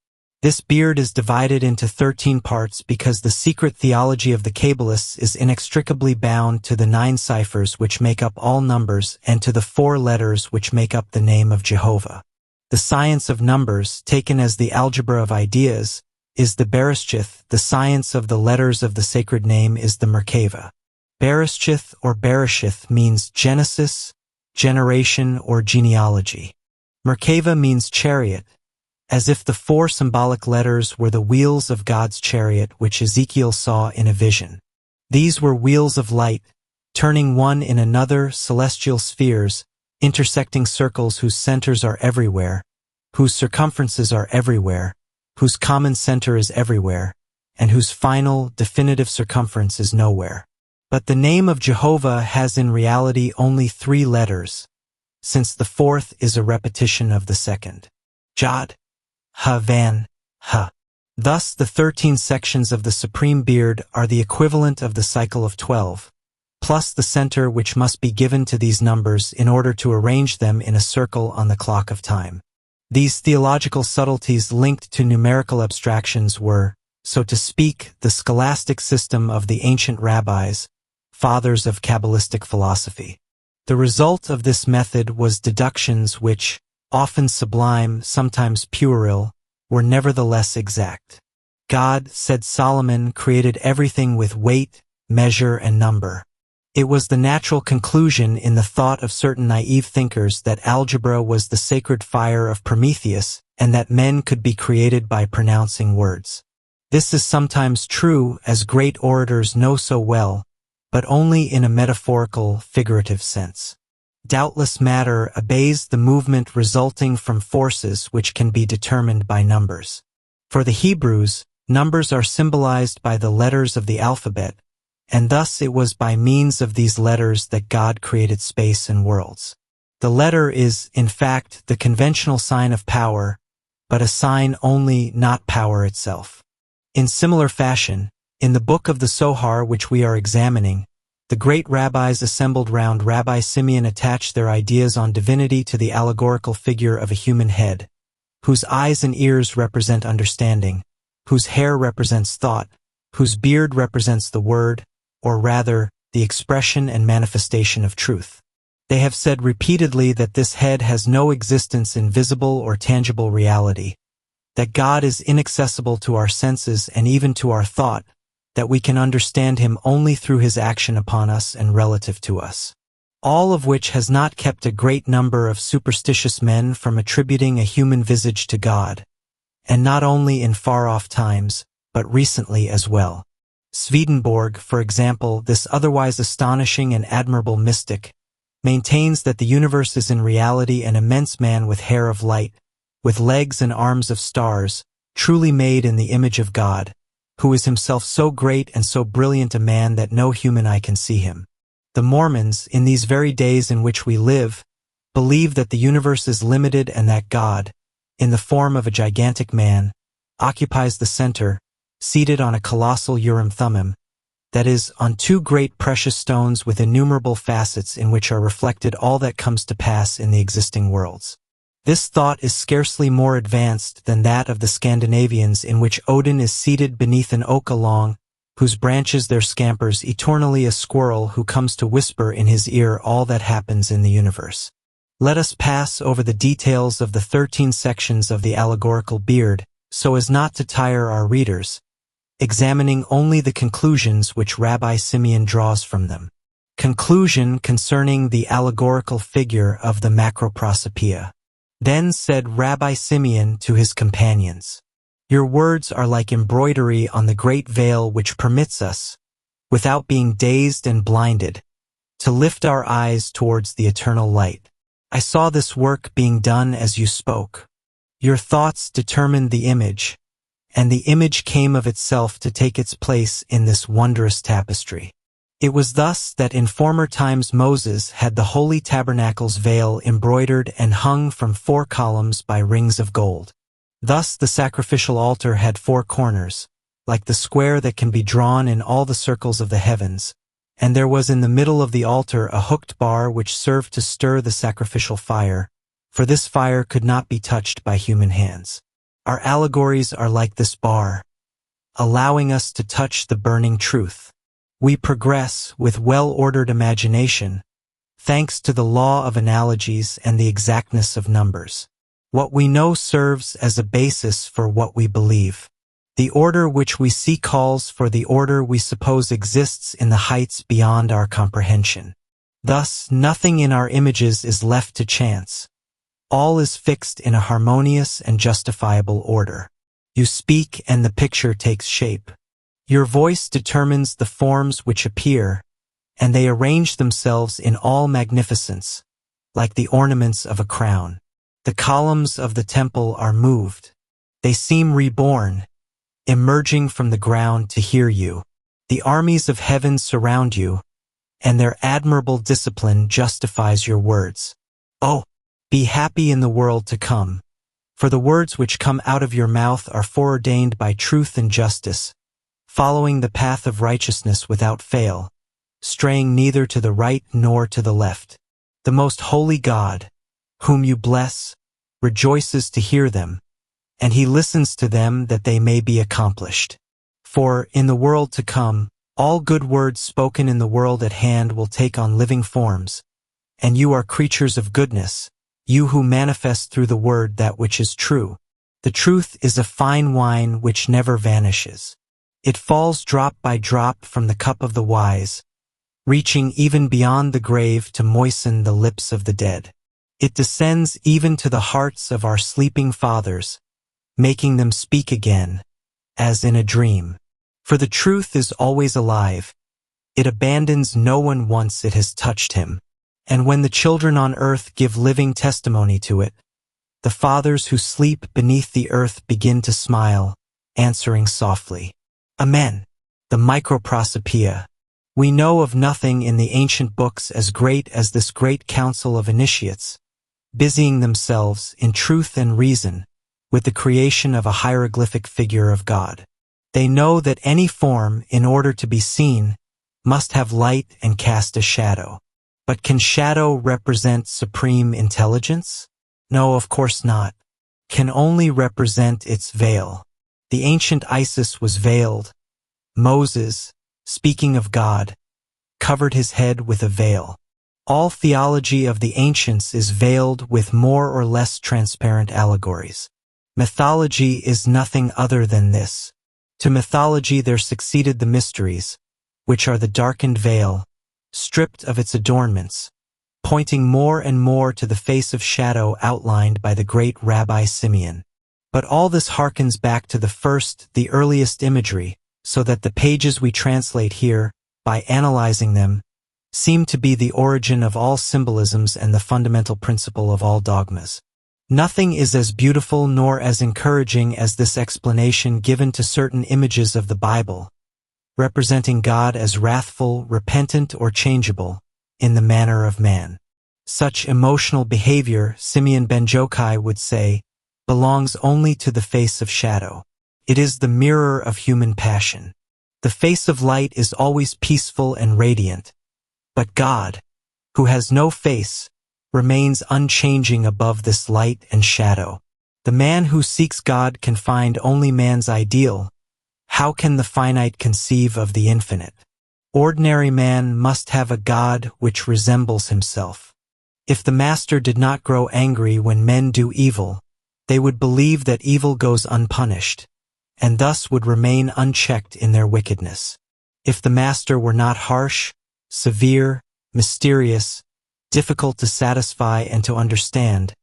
This beard is divided into 13 parts because the secret theology of the Kabbalists is inextricably bound to the 9 ciphers which make up all numbers and to the 4 letters which make up the name of Jehovah. The science of numbers, taken as the algebra of ideas, is the Bereshith. The science of the letters of the sacred name is the Merkava. Bereshith or Bereshith means Genesis, generation or genealogy. Merkava means chariot, as if the four symbolic letters were the wheels of God's chariot which Ezekiel saw in a vision. These were wheels of light, turning one in another, celestial spheres, intersecting circles whose centers are everywhere, whose circumferences are everywhere, whose common center is everywhere, and whose final, definitive circumference is nowhere. But the name of Jehovah has in reality only 3 letters, since the fourth is a repetition of the second. Jod, Ha-Van, Ha. Thus the 13 sections of the supreme beard are the equivalent of the cycle of 12, plus the center which must be given to these numbers in order to arrange them in a circle on the clock of time. These theological subtleties linked to numerical abstractions were, so to speak, the scholastic system of the ancient rabbis, fathers of Kabbalistic philosophy. The result of this method was deductions which, often sublime, sometimes puerile, were nevertheless exact. God, said Solomon, created everything with weight, measure, and number. It was the natural conclusion in the thought of certain naive thinkers that algebra was the sacred fire of Prometheus and that men could be created by pronouncing words. This is sometimes true, as great orators know so well, but only in a metaphorical, figurative sense. Doubtless matter obeys the movement resulting from forces which can be determined by numbers. For the Hebrews, numbers are symbolized by the letters of the alphabet, and thus it was by means of these letters that God created space and worlds. The letter is, in fact, the conventional sign of power, but a sign only, not power itself. In similar fashion, in the Book of the Zohar which we are examining, the great rabbis assembled round Rabbi Simeon attached their ideas on divinity to the allegorical figure of a human head, whose eyes and ears represent understanding, whose hair represents thought, whose beard represents the word, or rather, the expression and manifestation of truth. They have said repeatedly that this head has no existence in visible or tangible reality, that God is inaccessible to our senses and even to our thought, that we can understand him only through his action upon us and relative to us. All of which has not kept a great number of superstitious men from attributing a human visage to God, and not only in far-off times, but recently as well. Swedenborg, for example, this otherwise astonishing and admirable mystic, maintains that the universe is in reality an immense man with hair of light, with legs and arms of stars, truly made in the image of God, who is himself so great and so brilliant a man that no human eye can see him. The Mormons, in these very days in which we live, believe that the universe is limited and that God, in the form of a gigantic man, occupies the center, seated on a colossal Urim Thummim, that is, on 2 great precious stones with innumerable facets in which are reflected all that comes to pass in the existing worlds. This thought is scarcely more advanced than that of the Scandinavians, in which Odin is seated beneath an oak along whose branches there scampers eternally a squirrel who comes to whisper in his ear all that happens in the universe. Let us pass over the details of the 13 sections of the allegorical beard, so as not to tire our readers, examining only the conclusions which Rabbi Simeon draws from them. Conclusion concerning the allegorical figure of the macroprosopoeia. Then said Rabbi Simeon to his companions, "Your words are like embroidery on the great veil which permits us, without being dazed and blinded, to lift our eyes towards the eternal light. I saw this work being done as you spoke. Your thoughts determined the image, and the image came of itself to take its place in this wondrous tapestry. It was thus that in former times Moses had the holy tabernacle's veil embroidered and hung from 4 columns by rings of gold. Thus the sacrificial altar had 4 corners, like the square that can be drawn in all the circles of the heavens, and there was in the middle of the altar a hooked bar which served to stir the sacrificial fire, for this fire could not be touched by human hands. Our allegories are like this bar, allowing us to touch the burning truth. We progress with well-ordered imagination, thanks to the law of analogies and the exactness of numbers. What we know serves as a basis for what we believe. The order which we see calls for the order we suppose exists in the heights beyond our comprehension. Thus, nothing in our images is left to chance, All is fixed in a harmonious and justifiable order. You speak and the picture takes shape. Your voice determines the forms which appear, and they arrange themselves in all magnificence, like the ornaments of a crown. The columns of the temple are moved. They seem reborn, emerging from the ground to hear you. The armies of heaven surround you, and their admirable discipline justifies your words. Oh, be happy in the world to come, for the words which come out of your mouth are foreordained by truth and justice, following the path of righteousness without fail, straying neither to the right nor to the left. The most holy God, whom you bless, rejoices to hear them, and he listens to them that they may be accomplished. For, in the world to come, all good words spoken in the world at hand will take on living forms, and you are creatures of goodness, you who manifest through the word that which is true. The truth is a fine wine which never vanishes. It falls drop by drop from the cup of the wise, reaching even beyond the grave to moisten the lips of the dead. It descends even to the hearts of our sleeping fathers, making them speak again, as in a dream. For the truth is always alive. It abandons no one once it has touched him. And when the children on earth give living testimony to it, the fathers who sleep beneath the earth begin to smile, answering softly, Amen. The Microprosopoeia. We know of nothing in the ancient books as great as this great council of initiates, busying themselves in truth and reason with the creation of a hieroglyphic figure of God. They know that any form, in order to be seen, must have light and cast a shadow. But can shadow represent supreme intelligence? No, of course not. Can only represent its veil. The ancient Isis was veiled. Moses, speaking of God, covered his head with a veil. All theology of the ancients is veiled with more or less transparent allegories. Mythology is nothing other than this. To mythology there succeeded the mysteries, which are the darkened veil, stripped of its adornments, pointing more and more to the face of shadow outlined by the great Rabbi Simeon. But all this harkens back to the earliest imagery, so that the pages we translate here, by analyzing them, seem to be the origin of all symbolisms and the fundamental principle of all dogmas. Nothing is as beautiful nor as encouraging as this explanation given to certain images of the Bible, representing God as wrathful, repentant, or changeable, in the manner of man. Such emotional behavior, Simeon ben Jokai would say, belongs only to the face of shadow. It is the mirror of human passion. The face of light is always peaceful and radiant, but God, who has no face, remains unchanging above this light and shadow. The man who seeks God can find only man's ideal. How can the finite conceive of the infinite? Ordinary man must have a God which resembles himself. If the Master did not grow angry when men do evil, they would believe that evil goes unpunished, and thus would remain unchecked in their wickedness. If the Master were not harsh, severe, mysterious, difficult to satisfy and to understand,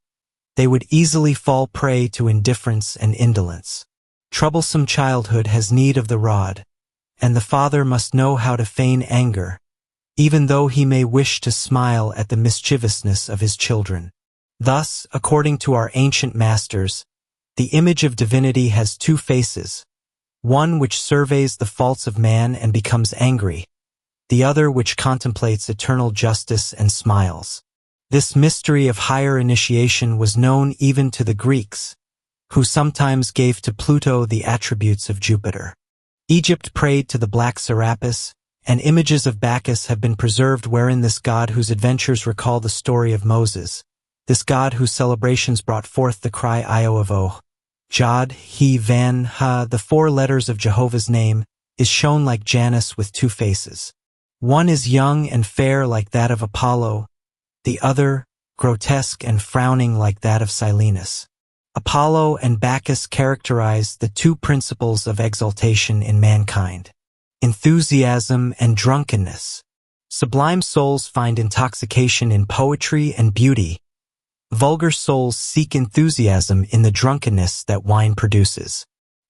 they would easily fall prey to indifference and indolence. Troublesome childhood has need of the rod, and the father must know how to feign anger, even though he may wish to smile at the mischievousness of his children. Thus, according to our ancient masters, the image of divinity has two faces, one which surveys the faults of man and becomes angry, the other which contemplates eternal justice and smiles. This mystery of higher initiation was known even to the Greeks, who sometimes gave to Pluto the attributes of Jupiter. Egypt prayed to the black Serapis, and images of Bacchus have been preserved wherein this god whose adventures recall the story of Moses, this god whose celebrations brought forth the cry Ioavo, Jod, He, Van, Ha, the 4 letters of Jehovah's name, is shown like Janus with 2 faces. One is young and fair like that of Apollo, the other, grotesque and frowning like that of Silenus. Apollo and Bacchus characterize the 2 principles of exaltation in mankind: enthusiasm and drunkenness. Sublime souls find intoxication in poetry and beauty, Vulgar souls seek enthusiasm in the drunkenness that wine produces.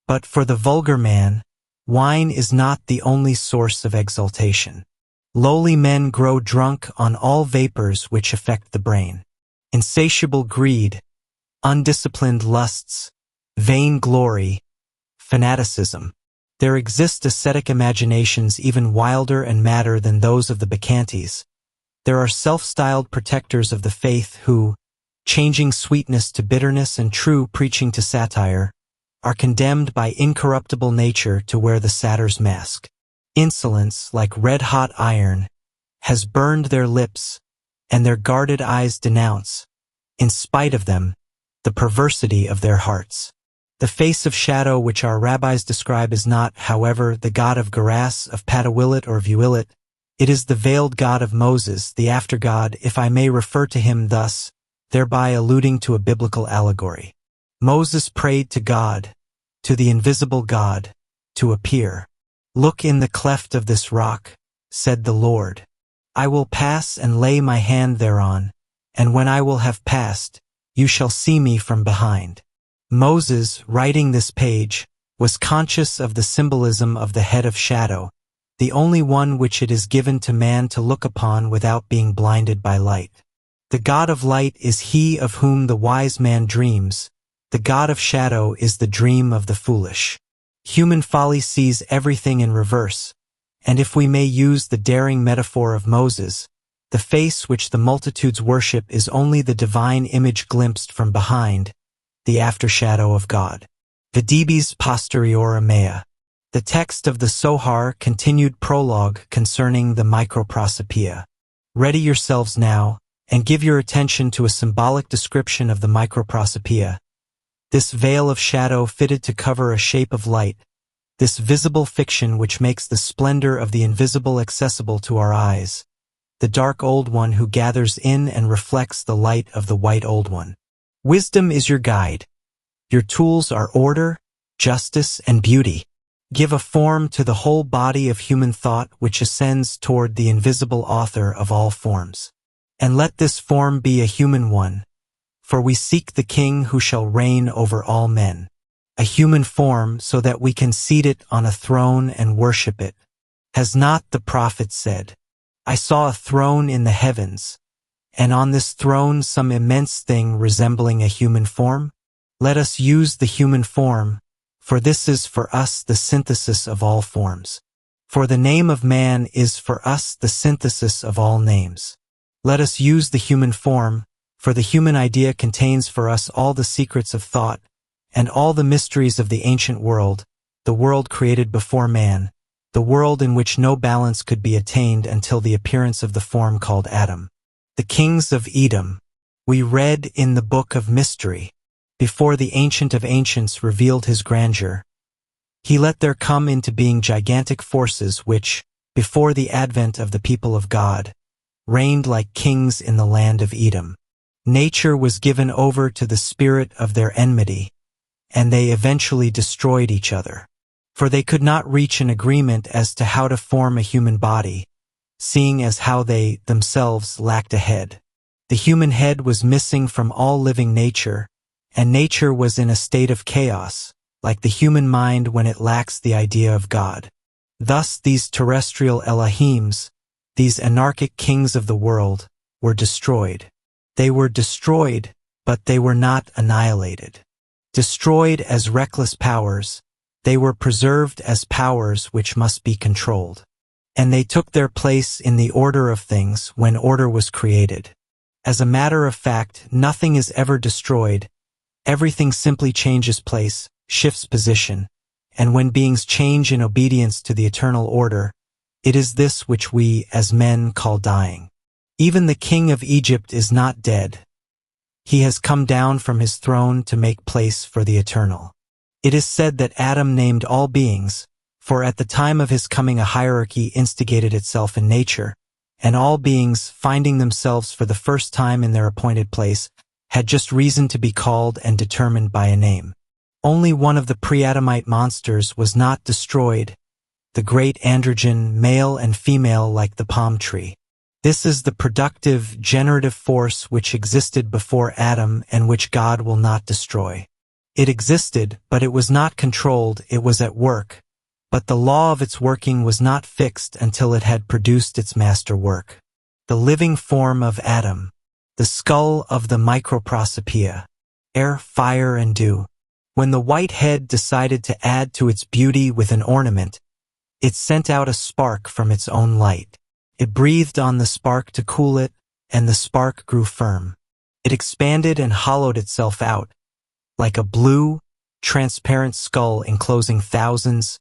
But for the vulgar man, wine is not the only source of exaltation. Lowly men grow drunk on all vapors which affect the brain. Insatiable greed, undisciplined lusts, vain glory, fanaticism. There exist ascetic imaginations even wilder and madder than those of the Bacchantes. There are self-styled protectors of the faith who, changing sweetness to bitterness and true preaching to satire, are condemned by incorruptible nature to wear the satyr's mask. Insolence, like red-hot iron, has burned their lips, and their guarded eyes denounce, in spite of them, the perversity of their hearts. The face of shadow which our rabbis describe is not, however, the god of Garas, of Patawilit or Vuilit. It is the veiled God of Moses, the after-God, if I may refer to him thus, thereby alluding to a biblical allegory. Moses prayed to God, to the invisible God, to appear. "Look in the cleft of this rock," said the Lord. "I will pass and lay my hand thereon, and when I will have passed, you shall see me from behind." Moses, writing this page, was conscious of the symbolism of the head of shadow, the only one which it is given to man to look upon without being blinded by light. The God of light is he of whom the wise man dreams. The God of shadow is the dream of the foolish. Human folly sees everything in reverse, and if we may use the daring metaphor of Moses, the face which the multitudes worship is only the divine image glimpsed from behind, the aftershadow of God. Vidibis posterior mea. The text of the Sohar continued prologue concerning the microprosopia. Ready yourselves now, and give your attention to a symbolic description of the microprosopia. This veil of shadow fitted to cover a shape of light, this visible fiction which makes the splendor of the invisible accessible to our eyes, the dark old one who gathers in and reflects the light of the white old one. Wisdom is your guide. Your tools are order, justice, and beauty. Give a form to the whole body of human thought which ascends toward the invisible author of all forms. And let this form be a human one, for we seek the King who shall reign over all men. A human form so that we can seat it on a throne and worship it. Has not the prophet said, "I saw a throne in the heavens, and on this throne some immense thing resembling a human form"? Let us use the human form, for this is for us the synthesis of all forms. For the name of man is for us the synthesis of all names. Let us use the human form, for the human idea contains for us all the secrets of thought, and all the mysteries of the ancient world, the world created before man, the world in which no balance could be attained until the appearance of the form called Adam. The kings of Edom, we read in the Book of Mystery, before the Ancient of Ancients revealed his grandeur, he let there come into being gigantic forces which, before the advent of the people of God, reigned like kings in the land of Edom. Nature was given over to the spirit of their enmity, and they eventually destroyed each other. For they could not reach an agreement as to how to form a human body, seeing as how they themselves lacked a head. The human head was missing from all living nature, and nature was in a state of chaos, like the human mind when it lacks the idea of God. Thus these terrestrial Elohims, these anarchic kings of the world, were destroyed. They were destroyed, but they were not annihilated. Destroyed as reckless powers, they were preserved as powers which must be controlled. And they took their place in the order of things when order was created. As a matter of fact, nothing is ever destroyed. Everything simply changes place, shifts position, and when beings change in obedience to the eternal order, it is this which we, as men, call dying. Even the king of Egypt is not dead. He has come down from his throne to make place for the eternal. It is said that Adam named all beings, for at the time of his coming a hierarchy instigated itself in nature, and all beings, finding themselves for the first time in their appointed place, had just reason to be called and determined by a name. Only one of the pre-Adamite monsters was not destroyed, the great androgen, male and female like the palm tree. This is the productive, generative force which existed before Adam and which God will not destroy. It existed, but it was not controlled, it was at work. But the law of its working was not fixed until it had produced its master work. The living form of Adam. The skull of the microprosopoeia. Air, fire, and dew. When the white head decided to add to its beauty with an ornament, it sent out a spark from its own light. It breathed on the spark to cool it, and the spark grew firm. It expanded and hollowed itself out, like a blue, transparent skull enclosing thousands,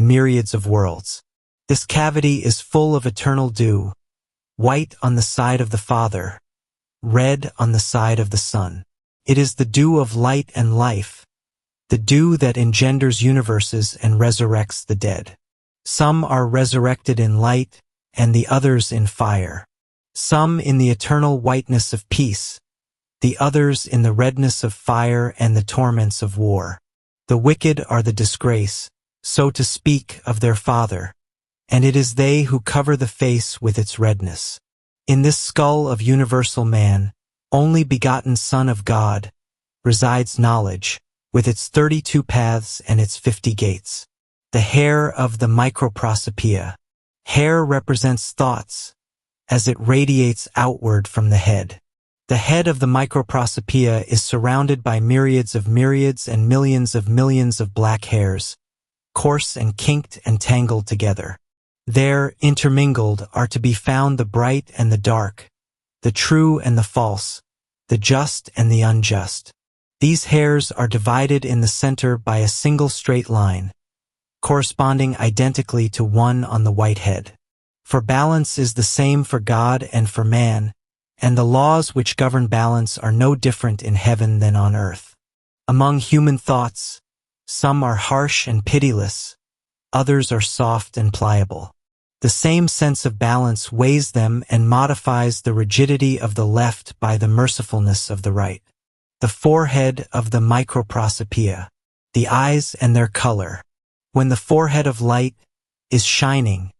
myriads of worlds. This cavity is full of eternal dew, white on the side of the Father, red on the side of the Son. It is the dew of light and life, the dew that engenders universes and resurrects the dead. Some are resurrected in light, and the others in fire. Some in the eternal whiteness of peace, the others in the redness of fire and the torments of war. The wicked are the disgrace, so to speak, of their father, and it is they who cover the face with its redness. In this skull of universal man, only begotten Son of God, resides knowledge, with its 32 paths and its 50 gates. The hair of the microprosopoeia. Hair represents thoughts, as it radiates outward from the head. The head of the microprosopoeia is surrounded by myriads and millions of black hairs, coarse and kinked and tangled together. There, intermingled, are to be found the bright and the dark, the true and the false, the just and the unjust. These hairs are divided in the center by a single straight line, corresponding identically to one on the white head. For balance is the same for God and for man, and the laws which govern balance are no different in heaven than on earth. Among human thoughts, some are harsh and pitiless, others are soft and pliable. The same sense of balance weighs them and modifies the rigidity of the left by the mercifulness of the right. The forehead of the microprosopoeia. The eyes and their color. When the forehead of light is shining,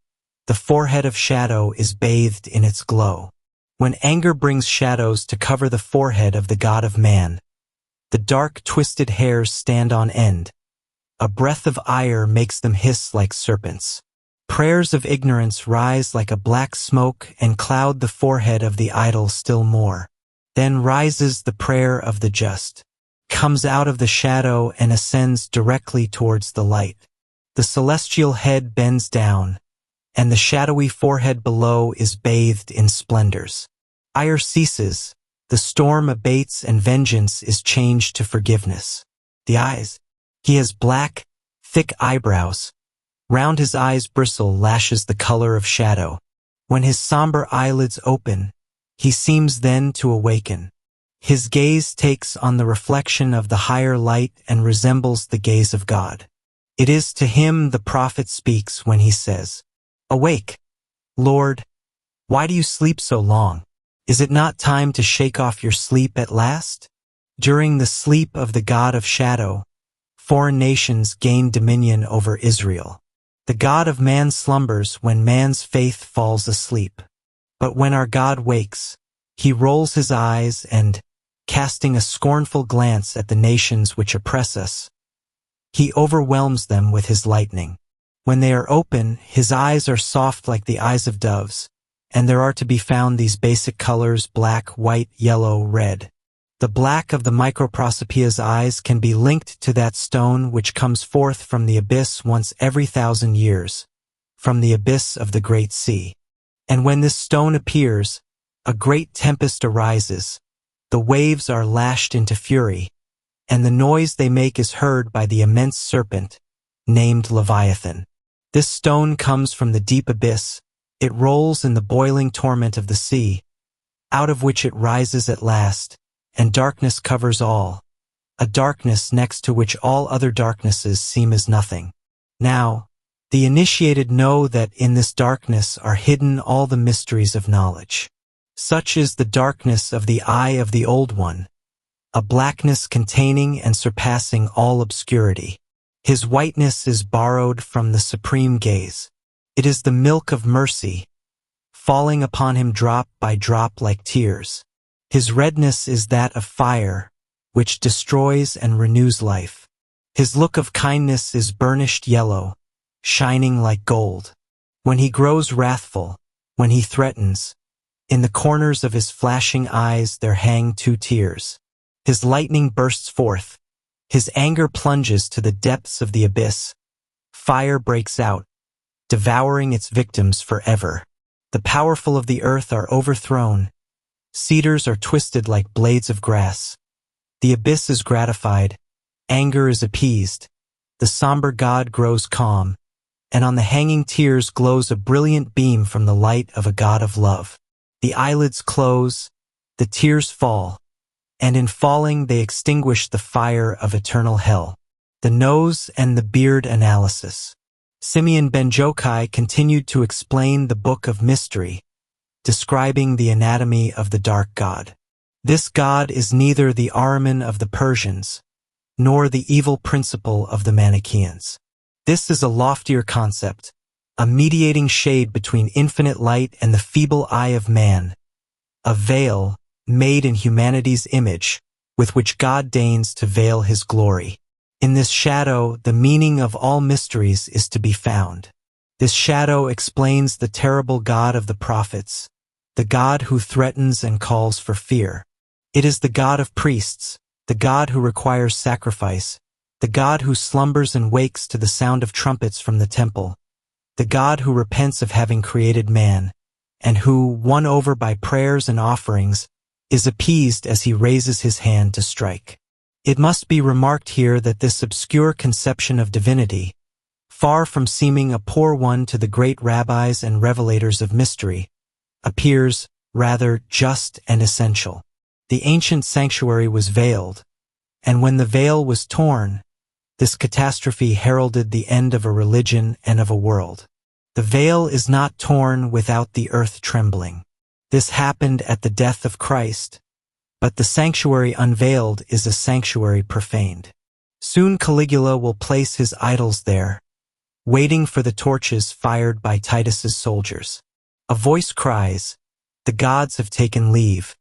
the forehead of shadow is bathed in its glow. When anger brings shadows to cover the forehead of the God of man, the dark twisted hairs stand on end. A breath of ire makes them hiss like serpents. Prayers of ignorance rise like a black smoke and cloud the forehead of the idle still more. Then rises the prayer of the just, comes out of the shadow and ascends directly towards the light. The celestial head bends down, and the shadowy forehead below is bathed in splendors. Ire ceases, the storm abates, and vengeance is changed to forgiveness. The eyes. He has black, thick eyebrows. Round his eyes bristle lashes the color of shadow. When his somber eyelids open, he seems then to awaken. His gaze takes on the reflection of the higher light and resembles the gaze of God. It is to him the prophet speaks when he says, "Awake, Lord, why do you sleep so long? Is it not time to shake off your sleep at last?" During the sleep of the God of shadow, foreign nations gain dominion over Israel. The God of man slumbers when man's faith falls asleep. But when our God wakes, he rolls his eyes and, casting a scornful glance at the nations which oppress us, he overwhelms them with his lightning. When they are open, his eyes are soft like the eyes of doves, and there are to be found these basic colors: black, white, yellow, red. The black of the microprosopoeia's eyes can be linked to that stone which comes forth from the abyss once every 1,000 years, from the abyss of the great sea. And when this stone appears, a great tempest arises, the waves are lashed into fury, and the noise they make is heard by the immense serpent, named Leviathan. This stone comes from the deep abyss, it rolls in the boiling torment of the sea, out of which it rises at last, and darkness covers all, a darkness next to which all other darknesses seem as nothing. Now, the initiated know that in this darkness are hidden all the mysteries of knowledge. Such is the darkness of the eye of the Old One, a blackness containing and surpassing all obscurity. His whiteness is borrowed from the supreme gaze. It is the milk of mercy, falling upon him drop by drop like tears. His redness is that of fire, which destroys and renews life. His look of kindness is burnished yellow, shining like gold. When he grows wrathful, when he threatens, in the corners of his flashing eyes there hang 2 tears. His lightning bursts forth. His anger plunges to the depths of the abyss. Fire breaks out, devouring its victims forever. The powerful of the earth are overthrown. Cedars are twisted like blades of grass. The abyss is gratified. Anger is appeased. The somber god grows calm, and on the hanging tears glows a brilliant beam from the light of a god of love. The eyelids close, the tears fall, and in falling they extinguish the fire of eternal hell. The nose and the beard analysis. Simeon ben Jokai continued to explain the Book of Mystery, describing the anatomy of the dark god. This god is neither the Ahriman of the Persians, nor the evil principle of the Manichaeans. This is a loftier concept, a mediating shade between infinite light and the feeble eye of man, a veil made in humanity's image, with which God deigns to veil his glory. In this shadow, the meaning of all mysteries is to be found. This shadow explains the terrible God of the prophets, the God who threatens and calls for fear. It is the God of priests, the God who requires sacrifice, the God who slumbers and wakes to the sound of trumpets from the temple, the God who repents of having created man, and who, won over by prayers and offerings, is appeased as he raises his hand to strike. It must be remarked here that this obscure conception of divinity, far from seeming a poor one to the great rabbis and revelators of mystery, appears rather just and essential. The ancient sanctuary was veiled, and when the veil was torn, this catastrophe heralded the end of a religion and of a world. The veil is not torn without the earth trembling. This happened at the death of Christ, but the sanctuary unveiled is a sanctuary profaned. Soon Caligula will place his idols there, waiting for the torches fired by Titus's soldiers. A voice cries, "The gods have taken leave,"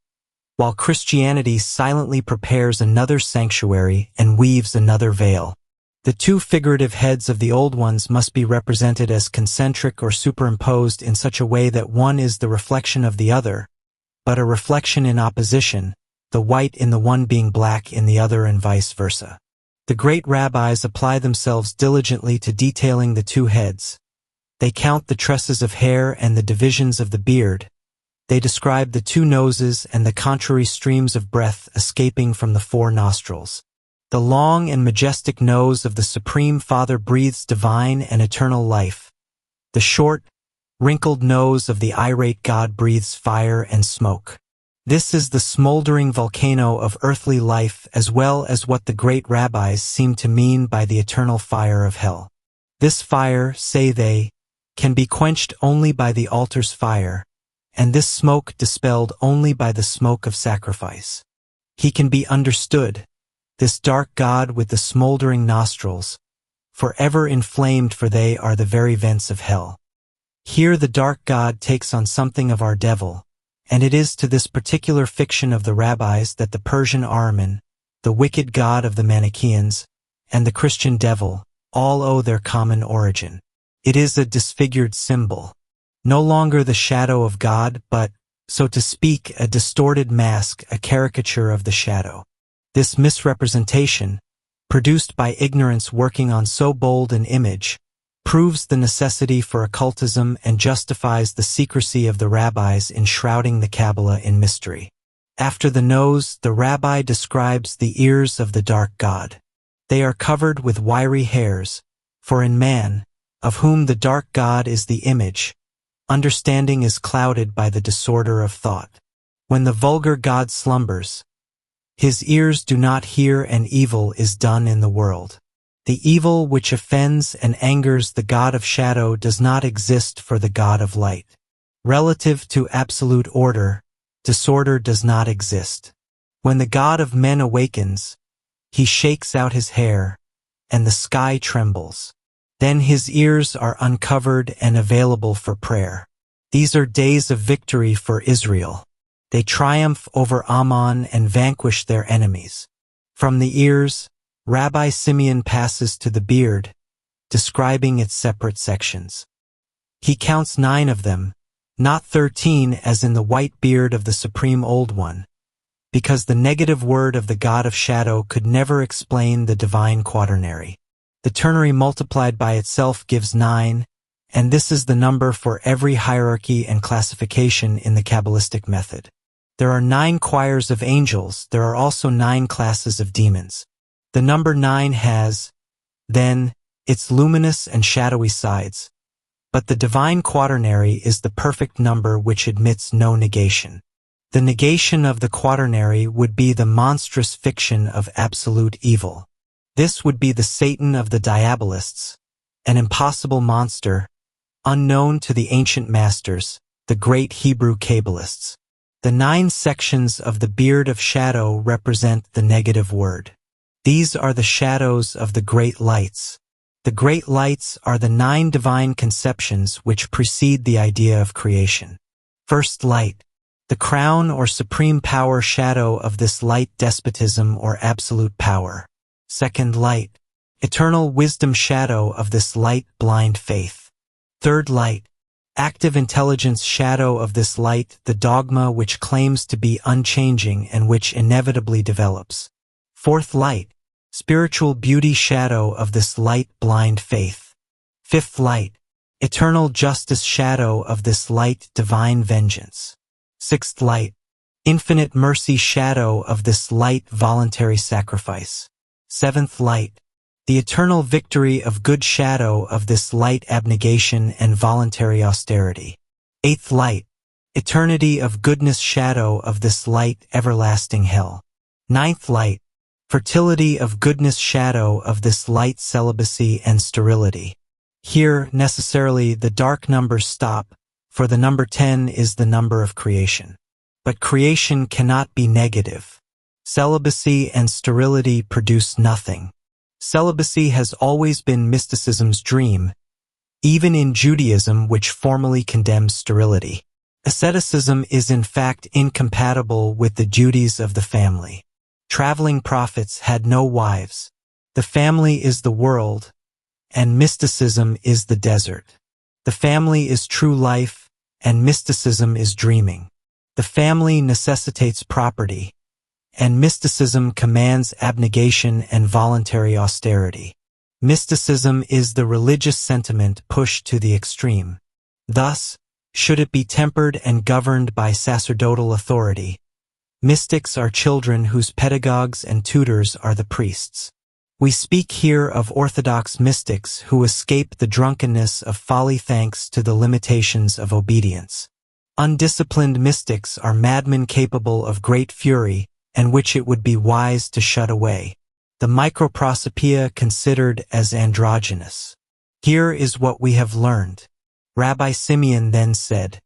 while Christianity silently prepares another sanctuary and weaves another veil. The 2 figurative heads of the old ones must be represented as concentric or superimposed in such a way that one is the reflection of the other, but a reflection in opposition, the white in the one being black in the other and vice versa. The great rabbis apply themselves diligently to detailing the 2 heads. They count the tresses of hair and the divisions of the beard. They describe the 2 noses and the contrary streams of breath escaping from the 4 nostrils. The long and majestic nose of the Supreme Father breathes divine and eternal life. The short, wrinkled nose of the irate God breathes fire and smoke. This is the smoldering volcano of earthly life as well as what the great rabbis seem to mean by the eternal fire of hell. This fire, say they, can be quenched only by the altar's fire, and this smoke dispelled only by the smoke of sacrifice. He can be understood, this dark God with the smoldering nostrils, forever inflamed, for they are the very vents of hell. Here the dark God takes on something of our devil, and it is to this particular fiction of the rabbis that the Persian Ahriman, the wicked god of the Manichaeans, and the Christian devil all owe their common origin. It is a disfigured symbol, no longer the shadow of God, but, so to speak, a distorted mask, a caricature of the shadow. This misrepresentation, produced by ignorance working on so bold an image, proves the necessity for occultism and justifies the secrecy of the rabbis in shrouding the Kabbalah in mystery. After the nose, the rabbi describes the ears of the dark god. They are covered with wiry hairs, for in man, of whom the dark god is the image, understanding is clouded by the disorder of thought. When the vulgar god slumbers, his ears do not hear, and evil is done in the world. The evil which offends and angers the God of shadow does not exist for the God of light. Relative to absolute order, disorder does not exist. When the God of men awakens, he shakes out his hair, and the sky trembles. Then his ears are uncovered and available for prayer. These are days of victory for Israel. They triumph over Ammon and vanquish their enemies. From the ears, Rabbi Simeon passes to the beard, describing its separate sections. He counts 9 of them, not 13 as in the white beard of the Supreme Old One, because the negative word of the God of Shadow could never explain the divine quaternary. The ternary multiplied by itself gives 9, and this is the number for every hierarchy and classification in the Kabbalistic method. There are 9 choirs of angels. There are also 9 classes of demons. The number 9 has, then, its luminous and shadowy sides, but the divine quaternary is the perfect number which admits no negation. The negation of the quaternary would be the monstrous fiction of absolute evil. This would be the Satan of the Diabolists, an impossible monster, unknown to the ancient masters, the great Hebrew Kabbalists. The 9 sections of the beard of shadow represent the negative word. These are the shadows of the great lights. The great lights are the 9 divine conceptions which precede the idea of creation. First light, the crown or supreme power shadow of this light despotism or absolute power. Second light, eternal wisdom shadow of this light blind faith. Third light, active intelligence shadow of this light, the dogma which claims to be unchanging and which inevitably develops. Fourth light, spiritual beauty shadow of this light blind faith. Fifth light, eternal justice shadow of this light divine vengeance. Sixth light, infinite mercy shadow of this light voluntary sacrifice. Seventh light, the eternal victory of good shadow of this light abnegation and voluntary austerity. Eighth light, eternity of goodness shadow of this light everlasting hell. Ninth light, fertility of goodness shadow of this light celibacy and sterility. Here, necessarily, the dark numbers stop, for the number 10 is the number of creation. But creation cannot be negative. Celibacy and sterility produce nothing. Celibacy has always been mysticism's dream, even in Judaism, which formally condemns sterility. Asceticism is in fact incompatible with the duties of the family. Traveling prophets had no wives. The family is the world, and mysticism is the desert. The family is true life, and mysticism is dreaming. The family necessitates property, and mysticism commands abnegation and voluntary austerity. Mysticism is the religious sentiment pushed to the extreme. Thus, should it be tempered and governed by sacerdotal authority, mystics are children whose pedagogues and tutors are the priests. We speak here of orthodox mystics who escape the drunkenness of folly thanks to the limitations of obedience. Undisciplined mystics are madmen capable of great fury, and which it would be wise to shut away. The microprosopoeia considered as androgynous. Here is what we have learned. Rabbi Simeon then said,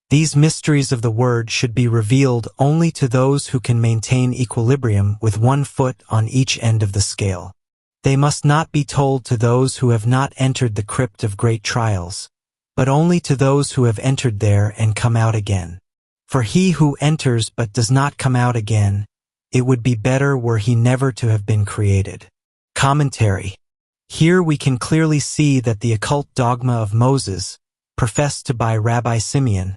"These mysteries of the word should be revealed only to those who can maintain equilibrium with one foot on each end of the scale. They must not be told to those who have not entered the crypt of great trials, but only to those who have entered there and come out again. For he who enters but does not come out again, it would be better were he never to have been created." Commentary. Here we can clearly see that the occult dogma of Moses, professed by Rabbi Simeon,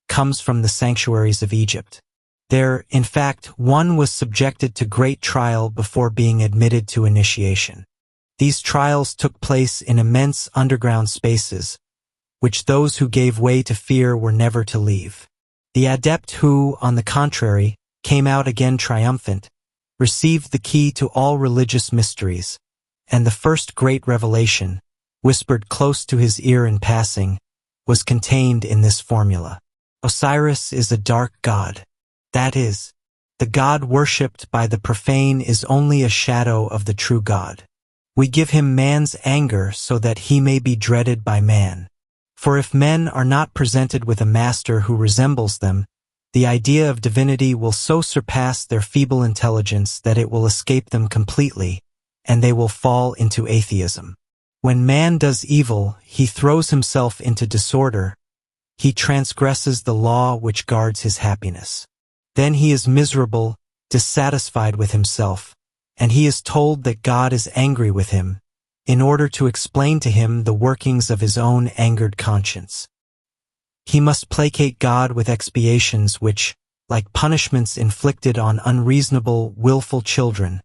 comes from the sanctuaries of Egypt. There, in fact, one was subjected to great trial before being admitted to initiation. These trials took place in immense underground spaces, which those who gave way to fear were never to leave. The adept who, on the contrary, came out again triumphant, received the key to all religious mysteries, and the first great revelation, whispered close to his ear in passing, was contained in this formula. Osiris is a dark god. That is, the god worshipped by the profane is only a shadow of the true God. We give him man's anger so that he may be dreaded by man. For if men are not presented with a master who resembles them, the idea of divinity will so surpass their feeble intelligence that it will escape them completely, and they will fall into atheism. When man does evil, he throws himself into disorder. he transgresses the law which guards his happiness. Then he is miserable, dissatisfied with himself, and he is told that God is angry with him, in order to explain to him the workings of his own angered conscience. He must placate God with expiations which, like punishments inflicted on unreasonable, willful children,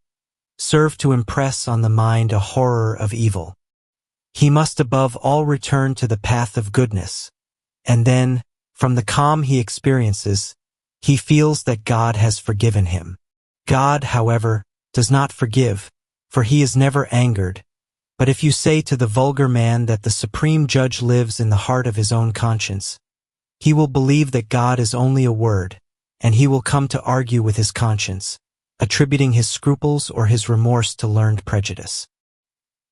serve to impress on the mind a horror of evil. He must above all return to the path of goodness, and then, from the calm he experiences, he feels that God has forgiven him. God, however, does not forgive, for he is never angered. But if you say to the vulgar man that the supreme judge lives in the heart of his own conscience, he will believe that God is only a word, and he will come to argue with his conscience, attributing his scruples or his remorse to learned prejudice.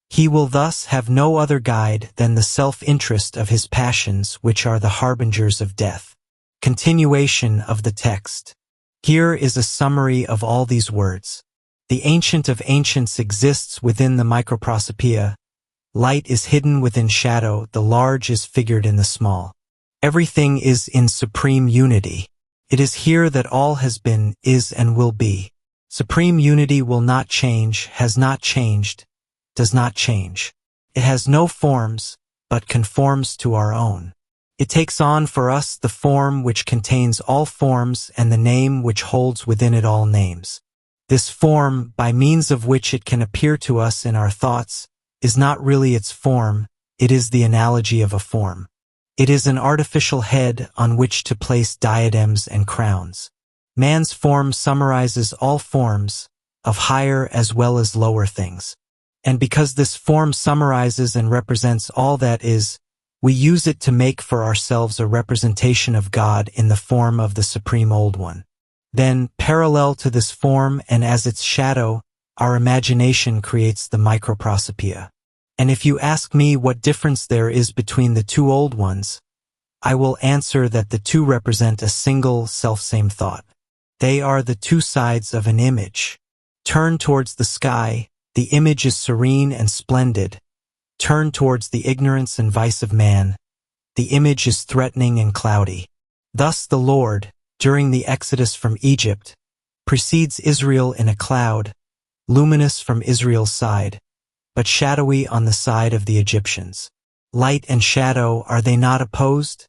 He will thus have no other guide than the self-interest of his passions, which are the harbingers of death. Continuation of the text. Here is a summary of all these words. The Ancient of Ancients exists within the microprosopoeia. Light is hidden within shadow, the large is figured in the small. Everything is in supreme unity. It is here that all has been, is, and will be. Supreme unity will not change, has not changed, does not change. It has no forms, but conforms to our own. It takes on for us the form which contains all forms and the name which holds within it all names. This form, by means of which it can appear to us in our thoughts, is not really its form, it is the analogy of a form. It is an artificial head on which to place diadems and crowns. Man's form summarizes all forms, of higher as well as lower things. And because this form summarizes and represents all that is, we use it to make for ourselves a representation of God in the form of the Supreme Old One. Then, parallel to this form and as its shadow, our imagination creates the microprosopoeia. And if you ask me what difference there is between the two old ones, I will answer that the two represent a single selfsame thought. They are the two sides of an image. Turn towards the sky, the image is serene and splendid. Turn towards the ignorance and vice of man, the image is threatening and cloudy. Thus the Lord, during the exodus from Egypt, precedes Israel in a cloud, luminous from Israel's side, but shadowy on the side of the Egyptians. Light and shadow, are they not opposed?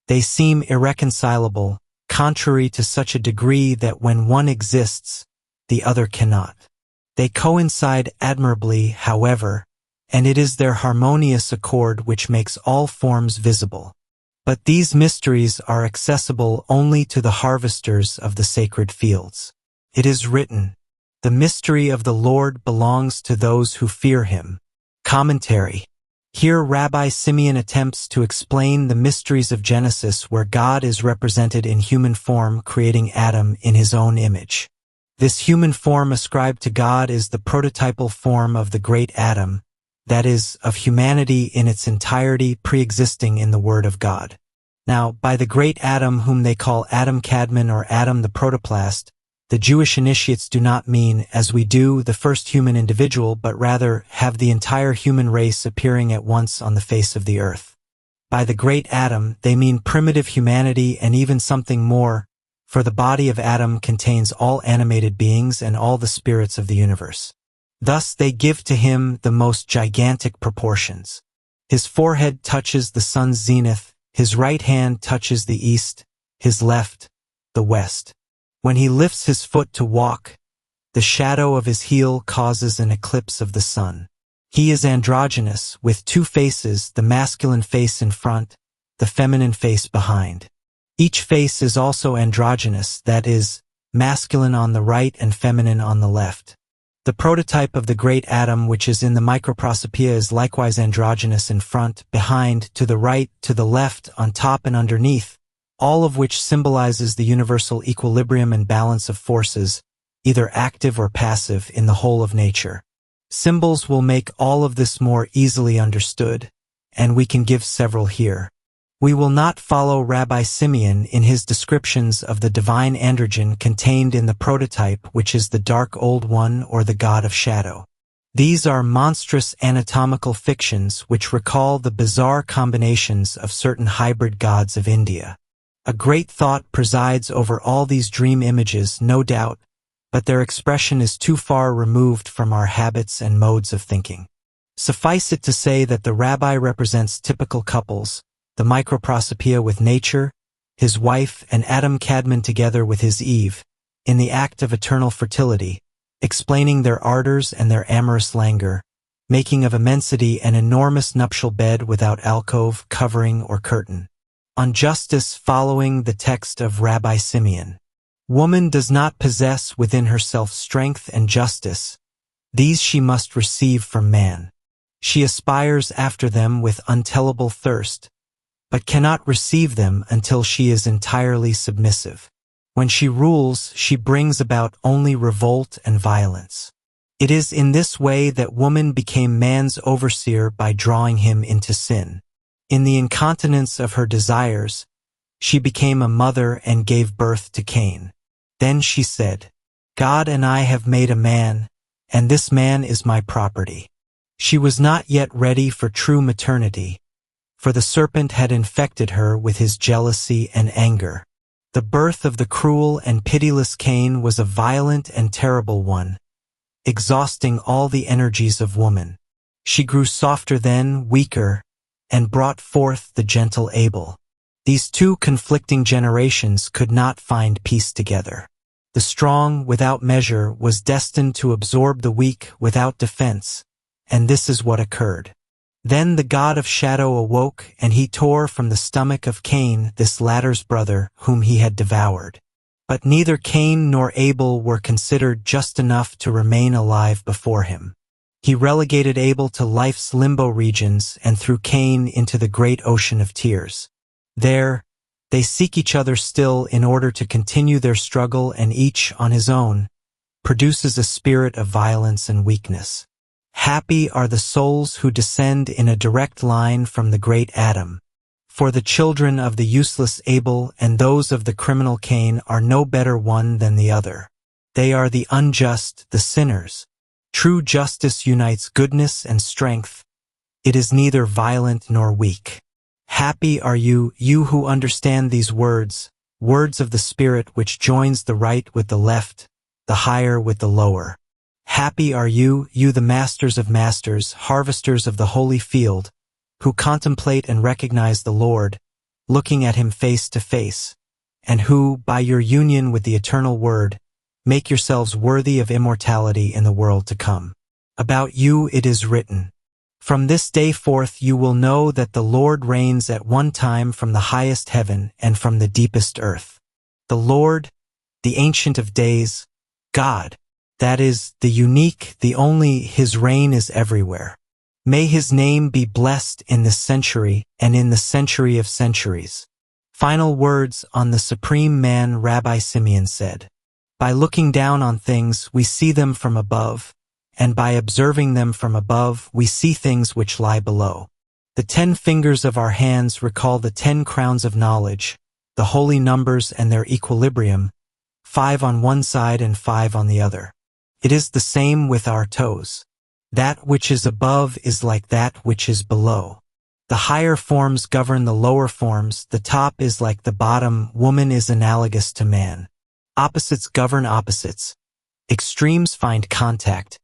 They seem irreconcilable, contrary to such a degree that when one exists, the other cannot. They coincide admirably, however, and it is their harmonious accord which makes all forms visible. But these mysteries are accessible only to the harvesters of the sacred fields. It is written, "The mystery of the Lord belongs to those who fear him." Commentary. Here Rabbi Simeon attempts to explain the mysteries of Genesis, where God is represented in human form, creating Adam in his own image. This human form ascribed to God is the prototypal form of the great Adam, that is, of humanity in its entirety pre-existing in the Word of God. Now, by the great Adam, whom they call Adam Kadmon or Adam the protoplast, the Jewish initiates do not mean, as we do, the first human individual, but rather have the entire human race appearing at once on the face of the earth. By the great Adam, they mean primitive humanity and even something more, for the body of Adam contains all animated beings and all the spirits of the universe. Thus they give to him the most gigantic proportions. His forehead touches the sun's zenith, his right hand touches the east, his left, the west. When he lifts his foot to walk, the shadow of his heel causes an eclipse of the sun. He is androgynous, with two faces, the masculine face in front, the feminine face behind. Each face is also androgynous, that is, masculine on the right and feminine on the left. The prototype of the great Adam, which is in the microprosopoeia, is likewise androgynous in front, behind, to the right, to the left, on top and underneath, all of which symbolizes the universal equilibrium and balance of forces, either active or passive, in the whole of nature. Symbols will make all of this more easily understood, and we can give several here. We will not follow Rabbi Simeon in his descriptions of the divine androgen contained in the prototype, which is the dark old one or the god of shadow. These are monstrous anatomical fictions which recall the bizarre combinations of certain hybrid gods of India. A great thought presides over all these dream images, no doubt, but their expression is too far removed from our habits and modes of thinking. Suffice it to say that the rabbi represents typical couples, the microprosopia with nature, his wife, and Adam Kadmon together with his Eve, in the act of eternal fertility, explaining their ardors and their amorous languor, making of immensity an enormous nuptial bed without alcove, covering, or curtain. On justice, following the text of Rabbi Simeon. Woman does not possess within herself strength and justice. These she must receive from man. She aspires after them with untellable thirst, but cannot receive them until she is entirely submissive. When she rules, she brings about only revolt and violence. It is in this way that woman became man's overseer by drawing him into sin. In the incontinence of her desires, she became a mother and gave birth to Cain. Then she said, God and I have made a man, and this man is my property. She was not yet ready for true maternity, for the serpent had infected her with his jealousy and anger. The birth of the cruel and pitiless Cain was a violent and terrible one, exhausting all the energies of woman. She grew softer then, weaker, and brought forth the gentle Abel. These two conflicting generations could not find peace together. The strong, without measure, was destined to absorb the weak without defense, and this is what occurred. Then the god of shadow awoke, and he tore from the stomach of Cain, this latter's brother, whom he had devoured. But neither Cain nor Abel were considered just enough to remain alive before him. He relegated Abel to life's limbo regions and threw Cain into the great ocean of tears. There, they seek each other still in order to continue their struggle, and each, on his own, produces a spirit of violence and weakness. Happy are the souls who descend in a direct line from the great Adam. For the children of the useless Abel and those of the criminal Cain are no better one than the other. They are the unjust, the sinners. True justice unites goodness and strength. It is neither violent nor weak. Happy are you, you who understand these words, words of the Spirit which joins the right with the left, the higher with the lower. Happy are you, you the masters of masters, harvesters of the holy field, who contemplate and recognize the Lord, looking at him face to face, and who, by your union with the eternal Word, make yourselves worthy of immortality in the world to come. About you it is written, from this day forth you will know that the Lord reigns at one time from the highest heaven and from the deepest earth. The Lord, the Ancient of Days, God, that is, the unique, the only, his reign is everywhere. May his name be blessed in this century and in the century of centuries. Final words on the supreme man Rabbi Simeon said. By looking down on things, we see them from above, and by observing them from above, we see things which lie below. The 10 fingers of our hands recall the 10 crowns of knowledge, the holy numbers and their equilibrium, 5 on one side and 5 on the other. It is the same with our toes. That which is above is like that which is below. The higher forms govern the lower forms, the top is like the bottom, woman is analogous to man. Opposites govern opposites. Extremes find contact,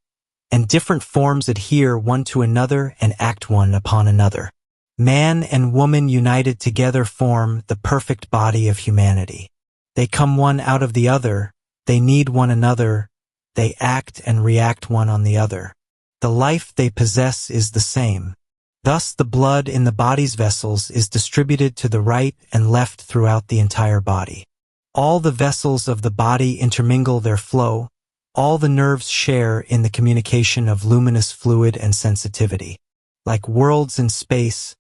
and different forms adhere one to another and act one upon another. Man and woman united together form the perfect body of humanity. They come one out of the other, they need one another, they act and react one on the other. The life they possess is the same. Thus the blood in the body's vessels is distributed to the right and left throughout the entire body. All the vessels of the body intermingle their flow, all the nerves share in the communication of luminous fluid and sensitivity. Like worlds in space,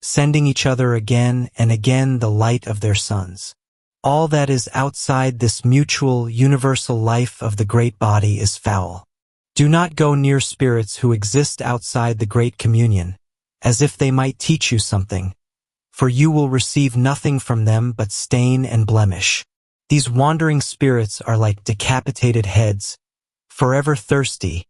sending each other again and again the light of their suns. All that is outside this mutual, universal life of the great body is foul. Do not go near spirits who exist outside the great communion, as if they might teach you something, for you will receive nothing from them but stain and blemish. These wandering spirits are like decapitated heads, forever thirsty,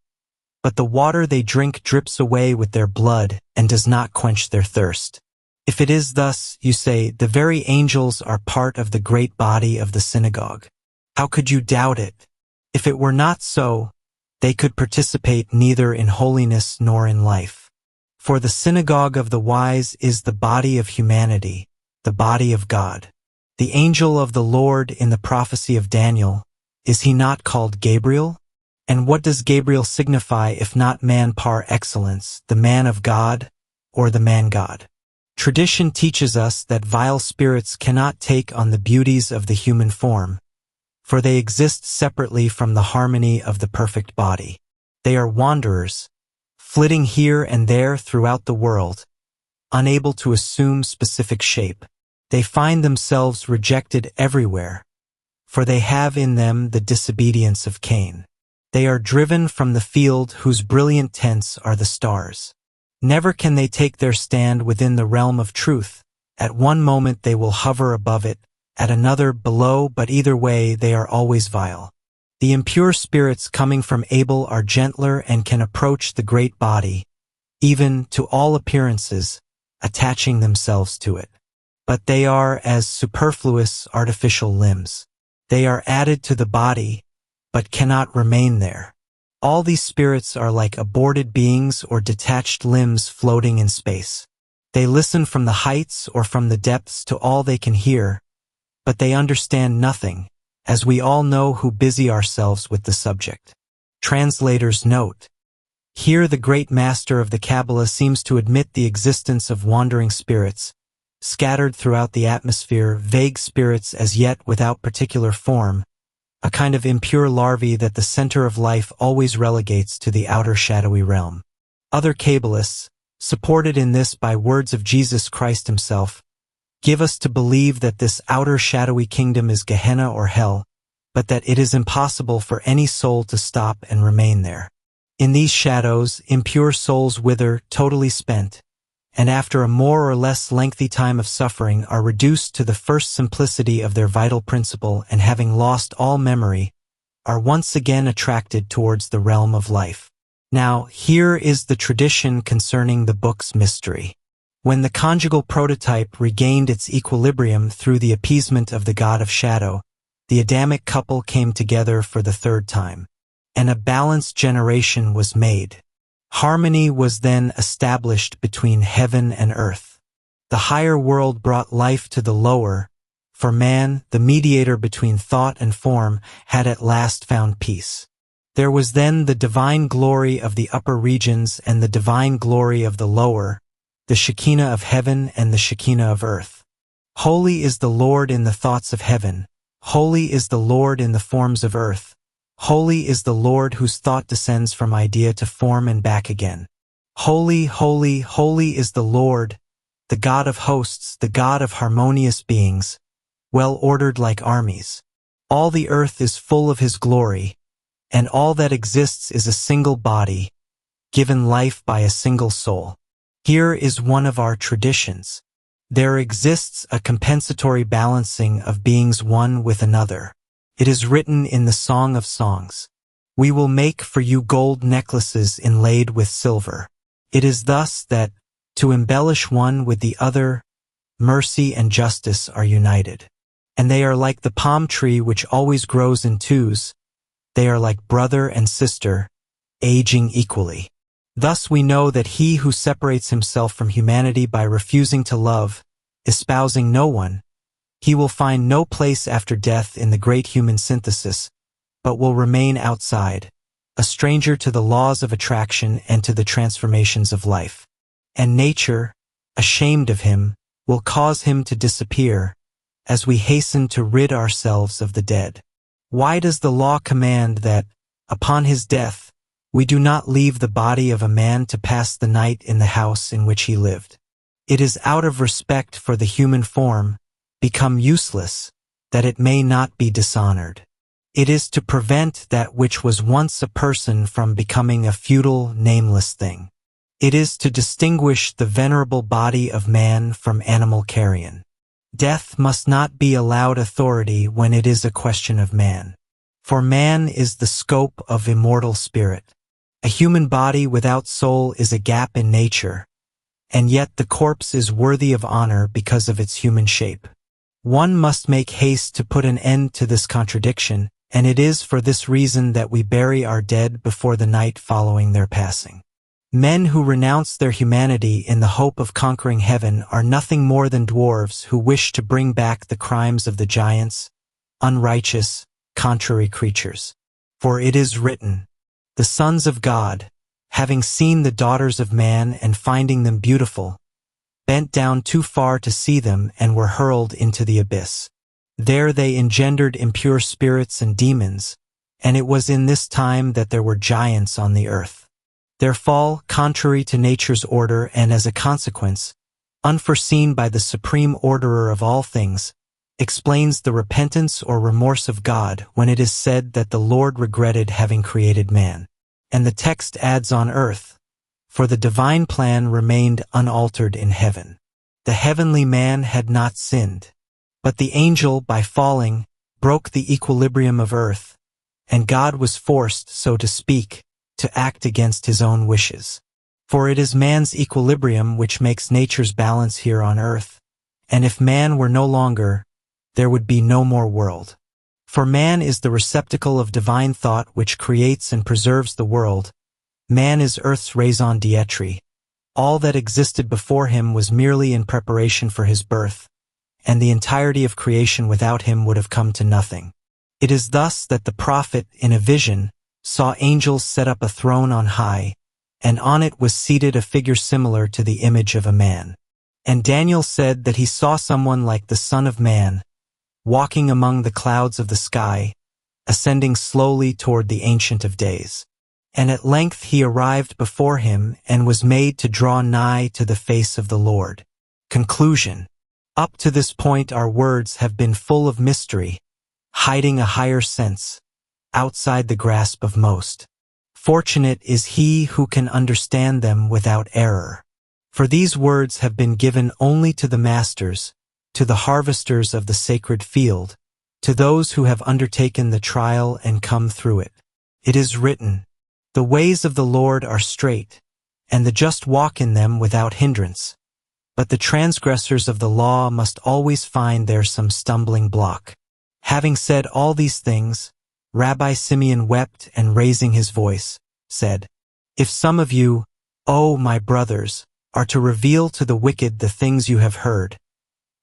but the water they drink drips away with their blood and does not quench their thirst. If it is thus, you say, the very angels are part of the great body of the synagogue. How could you doubt it? If it were not so, they could participate neither in holiness nor in life. For the synagogue of the wise is the body of humanity, the body of God. The angel of the Lord in the prophecy of Daniel, is he not called Gabriel? And what does Gabriel signify if not man par excellence, the man of God, or the man God? Tradition teaches us that vile spirits cannot take on the beauties of the human form, for they exist separately from the harmony of the perfect body. They are wanderers, flitting here and there throughout the world, unable to assume specific shape. They find themselves rejected everywhere, for they have in them the disobedience of Cain. They are driven from the field whose brilliant tents are the stars. Never can they take their stand within the realm of truth. At one moment they will hover above it, at another below, but either way they are always vile. The impure spirits coming from Abel are gentler and can approach the great body, even, to all appearances, attaching themselves to it. But they are as superfluous artificial limbs. They are added to the body, but cannot remain there. All these spirits are like aborted beings or detached limbs floating in space. They listen from the heights or from the depths to all they can hear, but they understand nothing, as we all know who busy ourselves with the subject. Translator's note. Here the great master of the Kabbalah seems to admit the existence of wandering spirits, scattered throughout the atmosphere, vague spirits as yet without particular form, a kind of impure larvae that the center of life always relegates to the outer shadowy realm. Other Kabbalists, supported in this by words of Jesus Christ himself, give us to believe that this outer shadowy kingdom is Gehenna or hell, but that it is impossible for any soul to stop and remain there. In these shadows, impure souls wither, totally spent, and after a more or less lengthy time of suffering are reduced to the first simplicity of their vital principle and having lost all memory, are once again attracted towards the realm of life. Now, here is the tradition concerning the book's mystery. When the conjugal prototype regained its equilibrium through the appeasement of the god of shadow, the Adamic couple came together for the third time, and a balanced generation was made. Harmony was then established between heaven and earth. The higher world brought life to the lower, for man, the mediator between thought and form, had at last found peace. There was then the divine glory of the upper regions and the divine glory of the lower, the Shekinah of heaven and the Shekinah of earth. Holy is the Lord in the thoughts of heaven, holy is the Lord in the forms of earth. Holy is the Lord whose thought descends from idea to form and back again. Holy, holy, holy is the Lord, the God of hosts, the God of harmonious beings, well ordered like armies. All the earth is full of his glory, and all that exists is a single body, given life by a single soul. Here is one of our traditions. There exists a compensatory balancing of beings one with another. It is written in the Song of Songs. We will make for you gold necklaces inlaid with silver. It is thus that, to embellish one with the other, mercy and justice are united. And they are like the palm tree which always grows in twos. They are like brother and sister, aging equally. Thus we know that he who separates himself from humanity by refusing to love, espousing no one, he will find no place after death in the great human synthesis, but will remain outside, a stranger to the laws of attraction and to the transformations of life. And nature, ashamed of him, will cause him to disappear, as we hasten to rid ourselves of the dead. Why does the law command that, upon his death, we do not leave the body of a man to pass the night in the house in which he lived? It is out of respect for the human form, become useless, that it may not be dishonored. It is to prevent that which was once a person from becoming a futile, nameless thing. It is to distinguish the venerable body of man from animal carrion. Death must not be allowed authority when it is a question of man. For man is the scope of immortal spirit. A human body without soul is a gap in nature, and yet the corpse is worthy of honor because of its human shape. One must make haste to put an end to this contradiction, and it is for this reason that we bury our dead before the night following their passing. Men who renounce their humanity in the hope of conquering heaven are nothing more than dwarves who wish to bring back the crimes of the giants, unrighteous, contrary creatures. For it is written, "The sons of God, having seen the daughters of man and finding them beautiful, bent down too far to see them and were hurled into the abyss. There they engendered impure spirits and demons, and it was in this time that there were giants on the earth." Their fall, contrary to nature's order and as a consequence, unforeseen by the supreme orderer of all things, explains the repentance or remorse of God when it is said that the Lord regretted having created man. And the text adds on earth, for the divine plan remained unaltered in heaven. The heavenly man had not sinned, but the angel, by falling, broke the equilibrium of earth, and God was forced, so to speak, to act against his own wishes. For it is man's equilibrium which makes nature's balance here on earth, and if man were no longer, there would be no more world. For man is the receptacle of divine thought which creates and preserves the world. Man is earth's raison d'etre. All that existed before him was merely in preparation for his birth, and the entirety of creation without him would have come to nothing. It is thus that the prophet, in a vision, saw angels set up a throne on high, and on it was seated a figure similar to the image of a man. And Daniel said that he saw someone like the Son of Man, walking among the clouds of the sky, ascending slowly toward the Ancient of Days. And at length he arrived before him and was made to draw nigh to the face of the Lord. Conclusion. Up to this point our words have been full of mystery, hiding a higher sense, outside the grasp of most. Fortunate is he who can understand them without error. For these words have been given only to the masters, to the harvesters of the sacred field, to those who have undertaken the trial and come through it. It is written, "The ways of the Lord are straight, and the just walk in them without hindrance. But the transgressors of the law must always find there some stumbling block." Having said all these things, Rabbi Simeon wept and raising his voice, said, "If some of you, O my brothers, are to reveal to the wicked the things you have heard,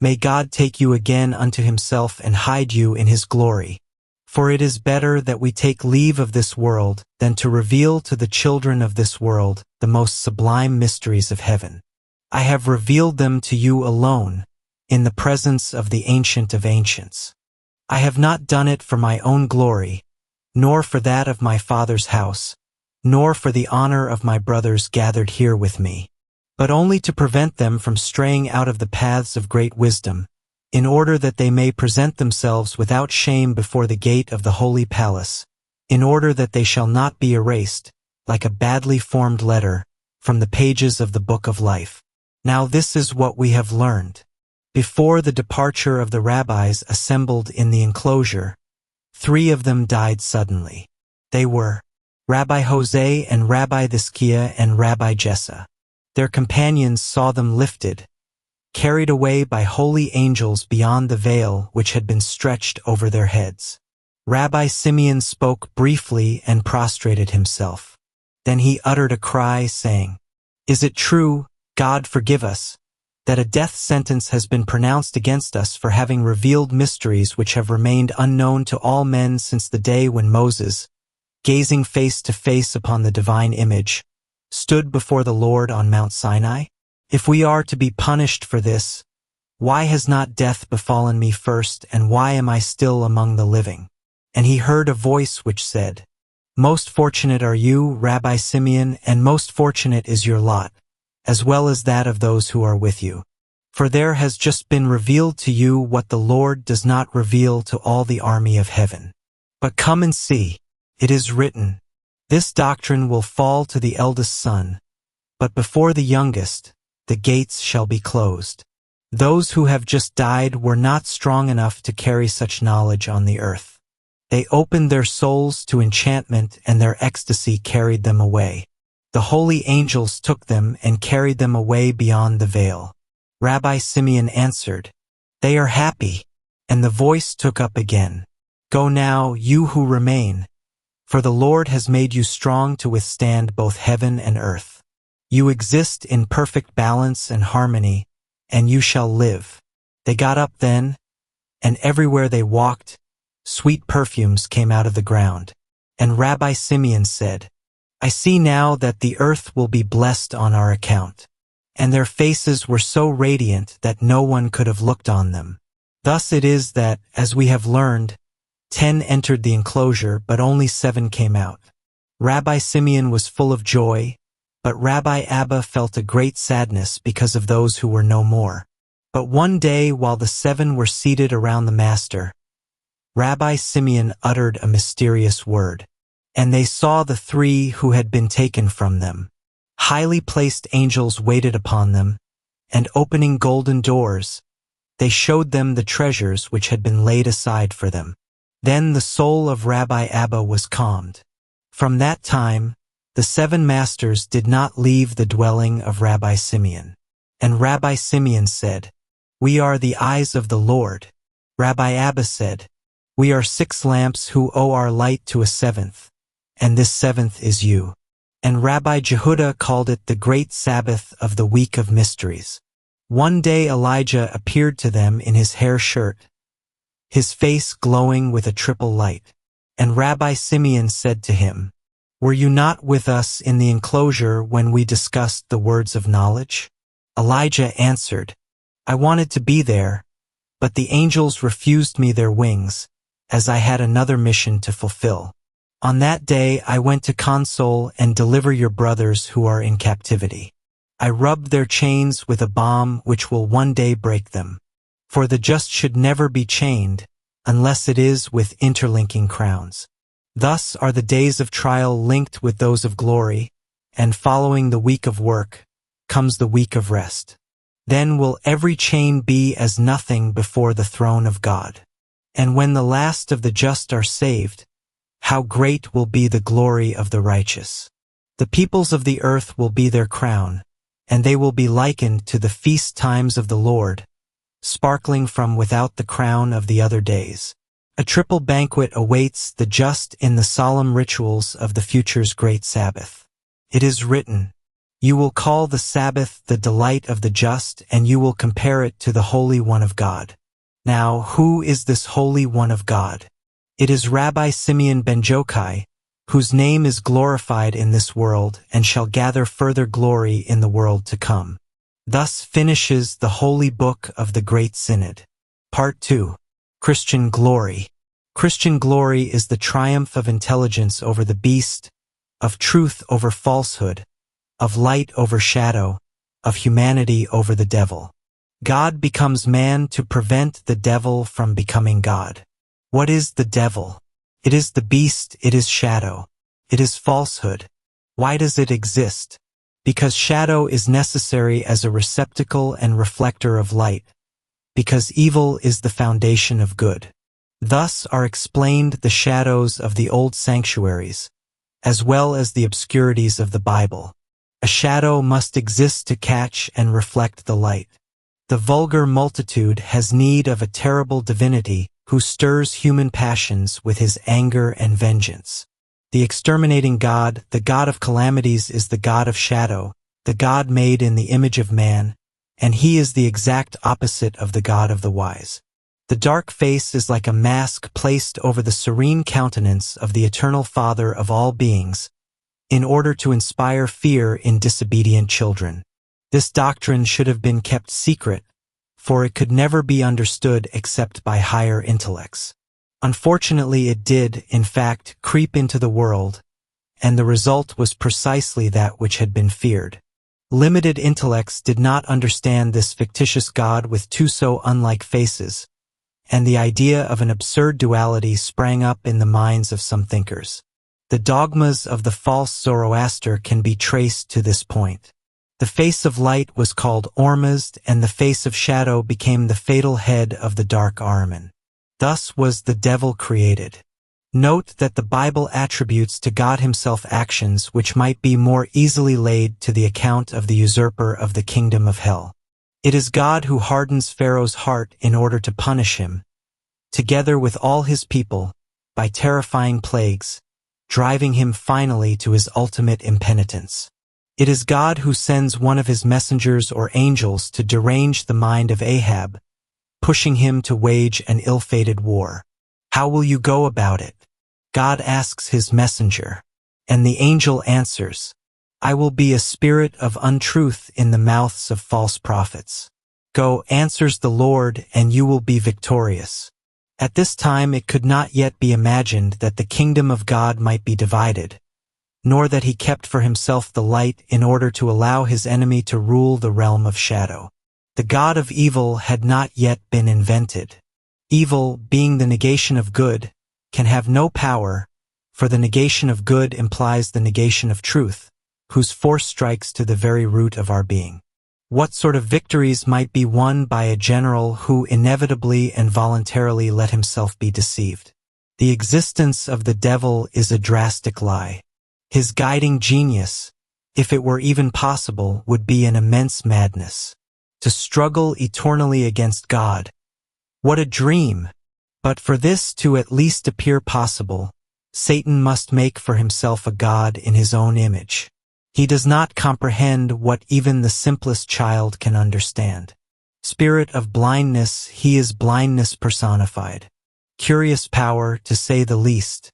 may God take you again unto himself and hide you in his glory. For it is better that we take leave of this world than to reveal to the children of this world the most sublime mysteries of heaven. I have revealed them to you alone, in the presence of the Ancient of Ancients. I have not done it for my own glory, nor for that of my Father's house, nor for the honor of my brothers gathered here with me, but only to prevent them from straying out of the paths of great wisdom, in order that they may present themselves without shame before the gate of the holy palace, in order that they shall not be erased, like a badly formed letter, from the pages of the book of life. Now this is what we have learned. Before the departure of the rabbis assembled in the enclosure, 3 of them died suddenly. They were Rabbi Jose and Rabbi Thizkiah and Rabbi Jessa. Their companions saw them lifted, carried away by holy angels beyond the veil which had been stretched over their heads. Rabbi Simeon spoke briefly and prostrated himself. Then he uttered a cry, saying, "Is it true, God forgive us, that a death sentence has been pronounced against us for having revealed mysteries which have remained unknown to all men since the day when Moses, gazing face to face upon the divine image, stood before the Lord on Mount Sinai? If we are to be punished for this, why has not death befallen me first, and why am I still among the living?" And he heard a voice which said, "Most fortunate are you, Rabbi Simeon, and most fortunate is your lot, as well as that of those who are with you. For there has just been revealed to you what the Lord does not reveal to all the army of heaven. But come and see, it is written, this doctrine will fall to the eldest son, but before the youngest, the gates shall be closed." Those who have just died were not strong enough to carry such knowledge on the earth. They opened their souls to enchantment, and their ecstasy carried them away. The holy angels took them and carried them away beyond the veil. Rabbi Simeon answered, "They are happy." And the voice took up again, "Go now, you who remain, for the Lord has made you strong to withstand both heaven and earth. You exist in perfect balance and harmony, and you shall live." They got up then, and everywhere they walked, sweet perfumes came out of the ground. And Rabbi Simeon said, "I see now that the earth will be blessed on our account." And their faces were so radiant that no one could have looked on them. Thus it is that, as we have learned, 10 entered the enclosure, but only 7 came out. Rabbi Simeon was full of joy, but Rabbi Abba felt a great sadness because of those who were no more. But one day, while the 7 were seated around the Master, Rabbi Simeon uttered a mysterious word, and they saw the 3 who had been taken from them. Highly placed angels waited upon them, and opening golden doors, they showed them the treasures which had been laid aside for them. Then the soul of Rabbi Abba was calmed. From that time, the 7 masters did not leave the dwelling of Rabbi Simeon. And Rabbi Simeon said, "We are the eyes of the Lord." Rabbi Abba said, "We are 6 lamps who owe our light to a 7th, and this 7th is you." And Rabbi Jehuda called it the great Sabbath of the week of mysteries. One day Elijah appeared to them in his hair shirt, his face glowing with a triple light. And Rabbi Simeon said to him, "Were you not with us in the enclosure when we discussed the words of knowledge?" Elijah answered, "I wanted to be there, but the angels refused me their wings, as I had another mission to fulfill. On that day I went to console and deliver your brothers who are in captivity. I rubbed their chains with a balm which will one day break them. For the just should never be chained, unless it is with interlinking crowns. Thus are the days of trial linked with those of glory, and following the week of work, comes the week of rest. Then will every chain be as nothing before the throne of God. And when the last of the just are saved, how great will be the glory of the righteous. The peoples of the earth will be their crown, and they will be likened to the feast times of the Lord, sparkling from without the crown of the other days. A triple banquet awaits the just in the solemn rituals of the future's great Sabbath. It is written, "You will call the Sabbath the delight of the just, and you will compare it to the Holy One of God." Now, who is this Holy One of God? It is Rabbi Simeon ben Jochai, whose name is glorified in this world and shall gather further glory in the world to come. Thus finishes the Holy Book of the Great Synod. Part 2. Christian Glory. Christian glory is the triumph of intelligence over the beast, of truth over falsehood, of light over shadow, of humanity over the devil. God becomes man to prevent the devil from becoming God. What is the devil? It is the beast, it is shadow. It is falsehood. Why does it exist? Because shadow is necessary as a receptacle and reflector of light. Because evil is the foundation of good. Thus are explained the shadows of the old sanctuaries, as well as the obscurities of the Bible. A shadow must exist to catch and reflect the light. The vulgar multitude has need of a terrible divinity who stirs human passions with his anger and vengeance. The exterminating God, the God of calamities, is the God of shadow, the God made in the image of man, and he is the exact opposite of the God of the wise. The dark face is like a mask placed over the serene countenance of the eternal Father of all beings, in order to inspire fear in disobedient children. This doctrine should have been kept secret, for it could never be understood except by higher intellects. Unfortunately, it did, in fact, creep into the world, and the result was precisely that which had been feared. Limited intellects did not understand this fictitious God with 2 so unlike faces, and the idea of an absurd duality sprang up in the minds of some thinkers. The dogmas of the false Zoroaster can be traced to this point. The face of light was called Ormuzd, and the face of shadow became the fatal head of the dark Ahriman. Thus was the devil created. Note that the Bible attributes to God himself actions which might be more easily laid to the account of the usurper of the kingdom of hell. It is God who hardens Pharaoh's heart in order to punish him, together with all his people, by terrifying plagues, driving him finally to his ultimate impenitence. It is God who sends one of his messengers or angels to derange the mind of Ahab, pushing him to wage an ill-fated war. How will you go about it? God asks his messenger, and the angel answers, I will be a spirit of untruth in the mouths of false prophets. Go, answers the Lord, and you will be victorious. At this time it could not yet be imagined that the kingdom of God might be divided, nor that he kept for himself the light in order to allow his enemy to rule the realm of shadow. The god of evil had not yet been invented. Evil, being the negation of good, can have no power, for the negation of good implies the negation of truth, whose force strikes to the very root of our being. What sort of victories might be won by a general who inevitably and voluntarily let himself be deceived? The existence of the devil is a drastic lie. His guiding genius, if it were even possible, would be an immense madness. To struggle eternally against God. What a dream! But for this to at least appear possible, Satan must make for himself a god in his own image. He does not comprehend what even the simplest child can understand. Spirit of blindness, he is blindness personified. Curious power, to say the least.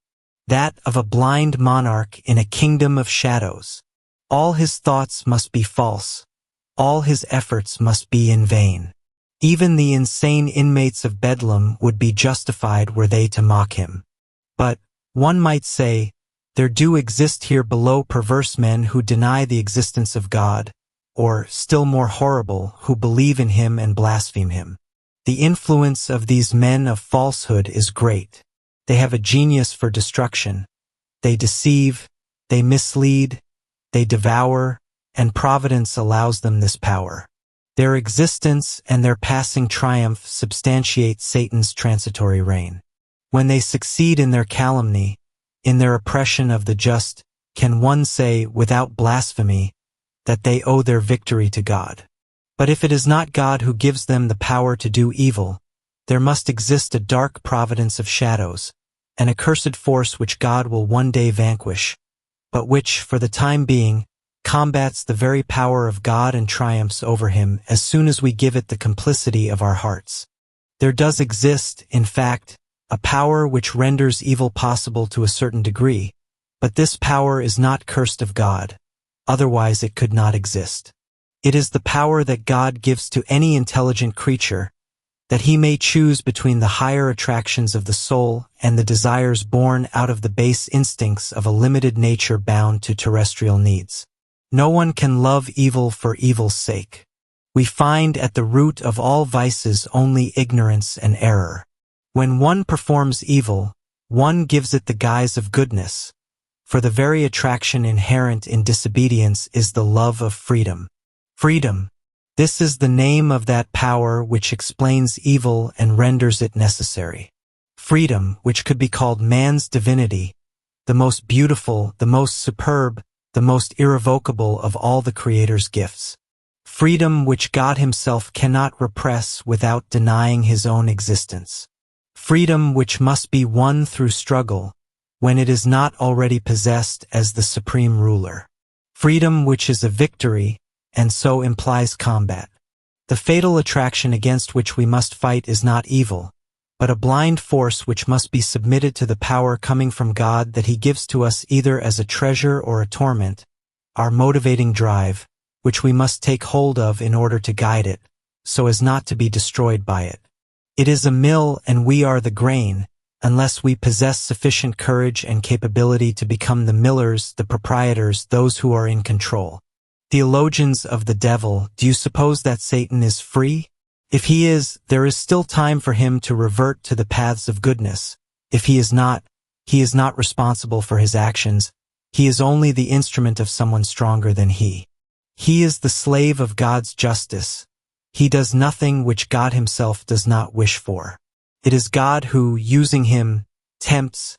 That of a blind monarch in a kingdom of shadows. All his thoughts must be false. All his efforts must be in vain. Even the insane inmates of Bedlam would be justified were they to mock him. But, one might say, there do exist here below perverse men who deny the existence of God, or, still more horrible, who believe in him and blaspheme him. The influence of these men of falsehood is great. They have a genius for destruction. They deceive, they mislead, they devour, and providence allows them this power. Their existence and their passing triumph substantiate Satan's transitory reign. When they succeed in their calumny, in their oppression of the just, can one say, without blasphemy, that they owe their victory to God? But if it is not God who gives them the power to do evil, there must exist a dark providence of shadows, an accursed force which God will one day vanquish, but which, for the time being, combats the very power of God and triumphs over him as soon as we give it the complicity of our hearts. There does exist, in fact, a power which renders evil possible to a certain degree, but this power is not cursed of God, otherwise it could not exist. It is the power that God gives to any intelligent creature, that he may choose between the higher attractions of the soul and the desires born out of the base instincts of a limited nature bound to terrestrial needs. No one can love evil for evil's sake. We find at the root of all vices only ignorance and error. When one performs evil, one gives it the guise of goodness, for the very attraction inherent in disobedience is the love of freedom. Freedom. This is the name of that power which explains evil and renders it necessary. Freedom, which could be called man's divinity, the most beautiful, the most superb, the most irrevocable of all the Creator's gifts. Freedom which God himself cannot repress without denying his own existence. Freedom which must be won through struggle, when it is not already possessed as the supreme ruler. Freedom which is a victory, and so implies combat. The fatal attraction against which we must fight is not evil, but a blind force which must be submitted to the power coming from God that he gives to us either as a treasure or a torment, our motivating drive, which we must take hold of in order to guide it, so as not to be destroyed by it. It is a mill and we are the grain, unless we possess sufficient courage and capability to become the millers, the proprietors, those who are in control. Theologians of the devil, do you suppose that Satan is free? If he is, there is still time for him to revert to the paths of goodness. If he is not responsible for his actions. He is only the instrument of someone stronger than he. He is the slave of God's justice. He does nothing which God himself does not wish for. It is God who, using him, tempts,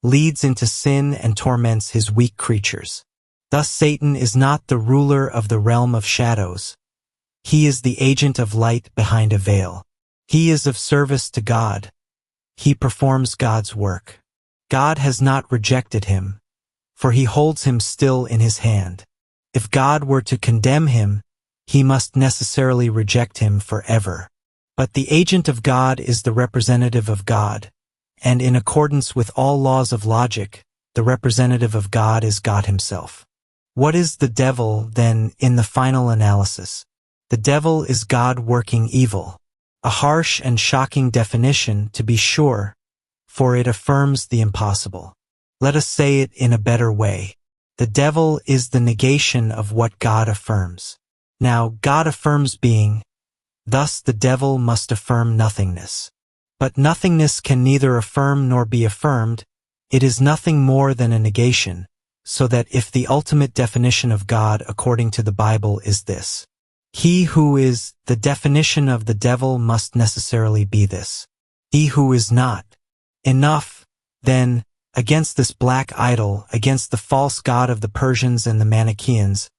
leads into sin and torments his weak creatures. Thus Satan is not the ruler of the realm of shadows. He is the agent of light behind a veil. He is of service to God. He performs God's work. God has not rejected him, for he holds him still in his hand. If God were to condemn him, he must necessarily reject him forever. But the agent of God is the representative of God, and in accordance with all laws of logic, the representative of God is God himself. What is the devil, then, in the final analysis? The devil is God working evil. A harsh and shocking definition, to be sure, for it affirms the impossible. Let us say it in a better way. The devil is the negation of what God affirms. Now, God affirms being, thus the devil must affirm nothingness. But nothingness can neither affirm nor be affirmed. It is nothing more than a negation, so that if the ultimate definition of God according to the Bible is this, he who is, the definition of the devil must necessarily be this, he who is not. Enough, then, against this black idol, against the false god of the Persians and the Manichaeans,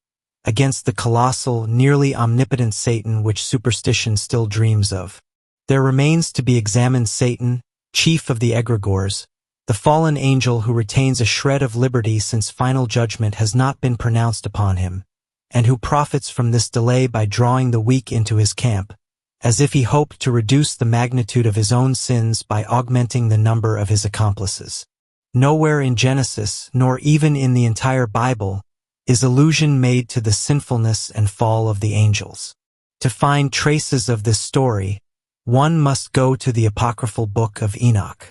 against the colossal, nearly omnipotent Satan which superstition still dreams of. There remains to be examined Satan, chief of the egregores, the fallen angel who retains a shred of liberty since final judgment has not been pronounced upon him, and who profits from this delay by drawing the weak into his camp, as if he hoped to reduce the magnitude of his own sins by augmenting the number of his accomplices. Nowhere in Genesis, nor even in the entire Bible, is allusion made to the sinfulness and fall of the angels. To find traces of this story, one must go to the apocryphal Book of Enoch.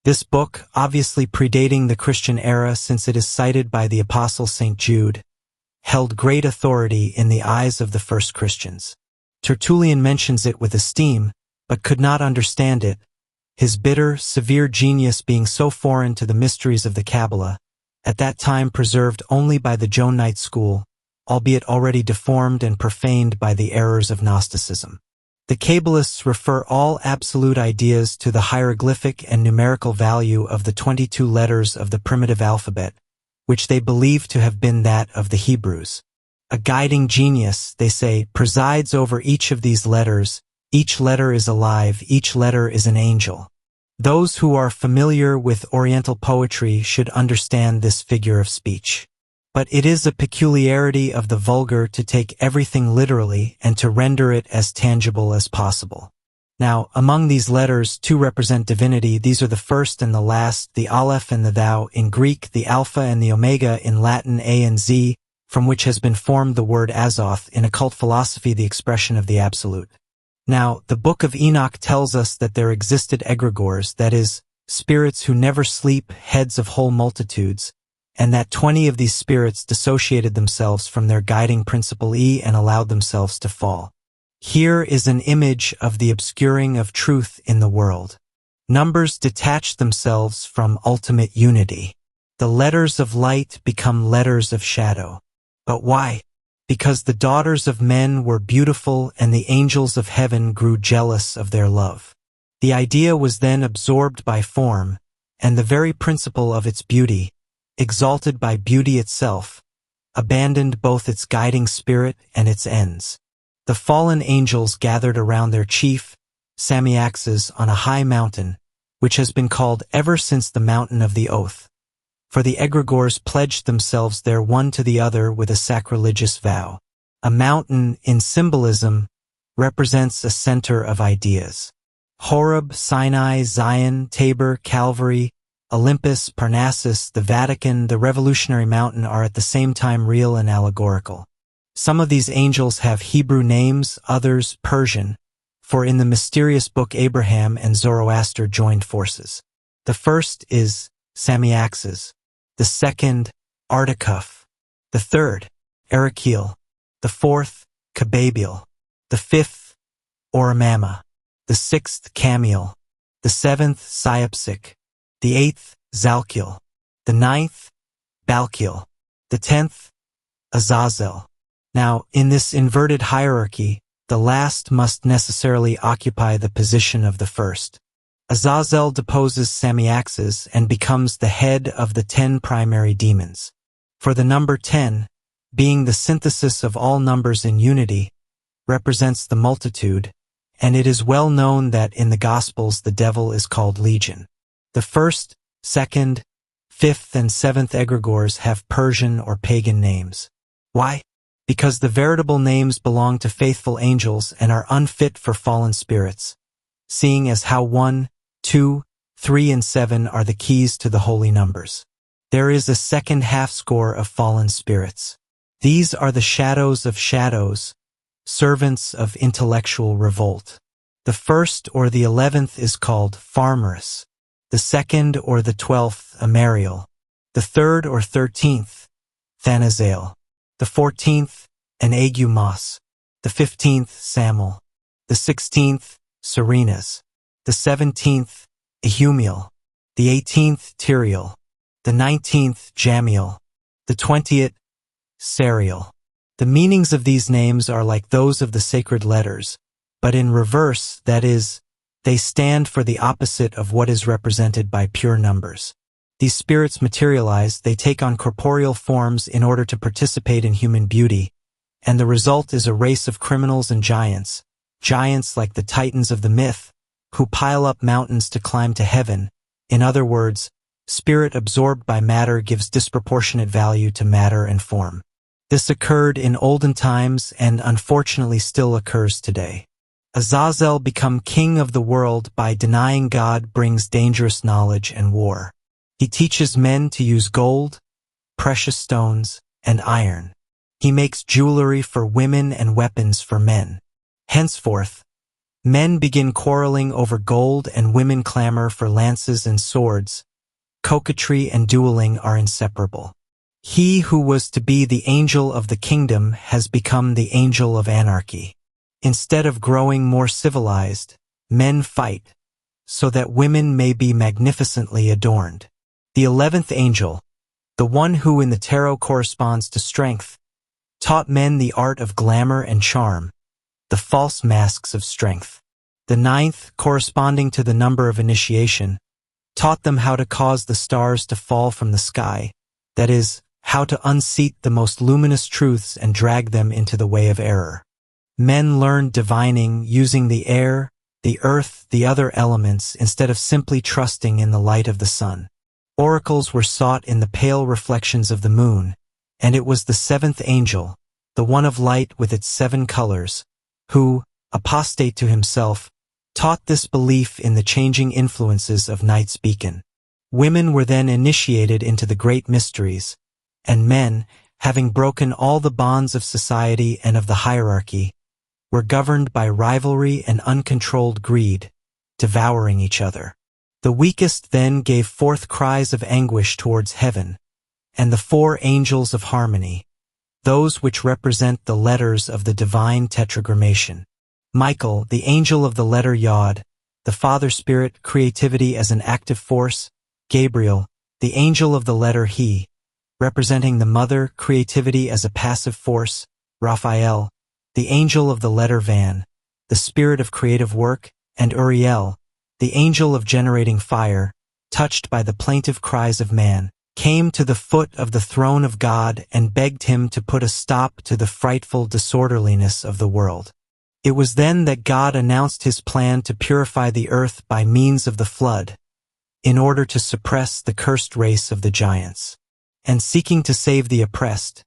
This book, obviously predating the Christian era since it is cited by the Apostle St. Jude, held great authority in the eyes of the first Christians. Tertullian mentions it with esteem, but could not understand it, his bitter, severe genius being so foreign to the mysteries of the Kabbalah, at that time preserved only by the Joannite school, albeit already deformed and profaned by the errors of Gnosticism. The Kabbalists refer all absolute ideas to the hieroglyphic and numerical value of the 22 letters of the primitive alphabet, which they believe to have been that of the Hebrews. A guiding genius, they say, presides over each of these letters. Each letter is alive, each letter is an angel. Those who are familiar with Oriental poetry should understand this figure of speech. But it is a peculiarity of the vulgar to take everything literally and to render it as tangible as possible. Now, among these letters, two represent divinity. These are the first and the last, the Aleph and the Thou in Greek, the Alpha and the Omega in Latin, A and Z, from which has been formed the word Azoth, in occult philosophy the expression of the Absolute. Now, the Book of Enoch tells us that there existed egregores, that is, spirits who never sleep, heads of whole multitudes, and that 20 of these spirits dissociated themselves from their guiding principle E and allowed themselves to fall. Here is an image of the obscuring of truth in the world. Numbers detach themselves from ultimate unity. The letters of light become letters of shadow. But why? Because the daughters of men were beautiful and the angels of heaven grew jealous of their love. The idea was then absorbed by form, and the very principle of its beauty, exalted by beauty itself, abandoned both its guiding spirit and its ends. The fallen angels gathered around their chief, Samiaxes, on a high mountain, which has been called ever since the mountain of the oath. For the egregores pledged themselves there one to the other with a sacrilegious vow. A mountain, in symbolism, represents a center of ideas. Horeb, Sinai, Zion, Tabor, Calvary, Olympus, Parnassus, the Vatican, the Revolutionary Mountain are at the same time real and allegorical. Some of these angels have Hebrew names, others Persian, for in the mysterious book Abraham and Zoroaster joined forces. The first is Samiaxes, the second, Artakuf, the third, Erekil, the fourth, Kababil, the fifth, Oramama, the sixth, Camiel, the seventh, Siapsik, the eighth, Zalkiel, the ninth, Balkiel, the 10th, Azazel. Now, in this inverted hierarchy, the last must necessarily occupy the position of the first. Azazel deposes Samiaxes and becomes the head of the 10 primary demons. For the number 10, being the synthesis of all numbers in unity, represents the multitude, and it is well known that in the Gospels the devil is called Legion. The first, second, fifth, and seventh egregores have Persian or pagan names. Why? Because the veritable names belong to faithful angels and are unfit for fallen spirits, seeing as how 1, 2, 3, and 7 are the keys to the holy numbers. There is a second half-score of fallen spirits. These are the shadows of shadows, servants of intellectual revolt. The first or the 11th is called Pharmerus, the second or the 12th Amariel, the third or 13th Thanazael, the 14th Anagumas, the 15th Samuel, the 16th Serenas, the 17th Ehumiel, the 18th Tiriel, the 19th Jamiel, the 20th Sariel. The meanings of these names are like those of the sacred letters, but in reverse, that is, they stand for the opposite of what is represented by pure numbers. These spirits materialize, they take on corporeal forms in order to participate in human beauty, and the result is a race of criminals and giants like the titans of the myth, who pile up mountains to climb to heaven. In other words, spirit absorbed by matter gives disproportionate value to matter and form. This occurred in olden times and unfortunately still occurs today. Azazel become king of the world by denying God brings dangerous knowledge and war. He teaches men to use gold, precious stones, and iron. He makes jewelry for women and weapons for men. Henceforth, men begin quarreling over gold and women clamor for lances and swords. Coquetry and dueling are inseparable. He who was to be the angel of the kingdom has become the angel of anarchy. Instead of growing more civilized, men fight, so that women may be magnificently adorned. The 11th angel, the one who in the tarot corresponds to strength, taught men the art of glamour and charm, the false masks of strength. The 9th, corresponding to the number of initiation, taught them how to cause the stars to fall from the sky, that is, how to unseat the most luminous truths and drag them into the way of error. Men learned divining using the air, the earth, the other elements instead of simply trusting in the light of the sun. Oracles were sought in the pale reflections of the moon, and it was the 7th angel, the one of light with its 7 colors, who, apostate to himself, taught this belief in the changing influences of night's beacon. Women were then initiated into the great mysteries, and men, having broken all the bonds of society and of the hierarchy, were governed by rivalry and uncontrolled greed, devouring each other. The weakest then gave forth cries of anguish towards heaven, and the 4 angels of harmony, those which represent the letters of the divine tetragrammation. Michael, the angel of the letter Yod, the Father Spirit, creativity as an active force. Gabriel, the angel of the letter He, representing the mother, creativity as a passive force. Raphael, the angel of the letter Van, the spirit of creative work. And Uriel, the angel of generating fire, touched by the plaintive cries of man, came to the foot of the throne of God and begged him to put a stop to the frightful disorderliness of the world. It was then that God announced his plan to purify the earth by means of the flood, in order to suppress the cursed race of the giants. And seeking to save the oppressed,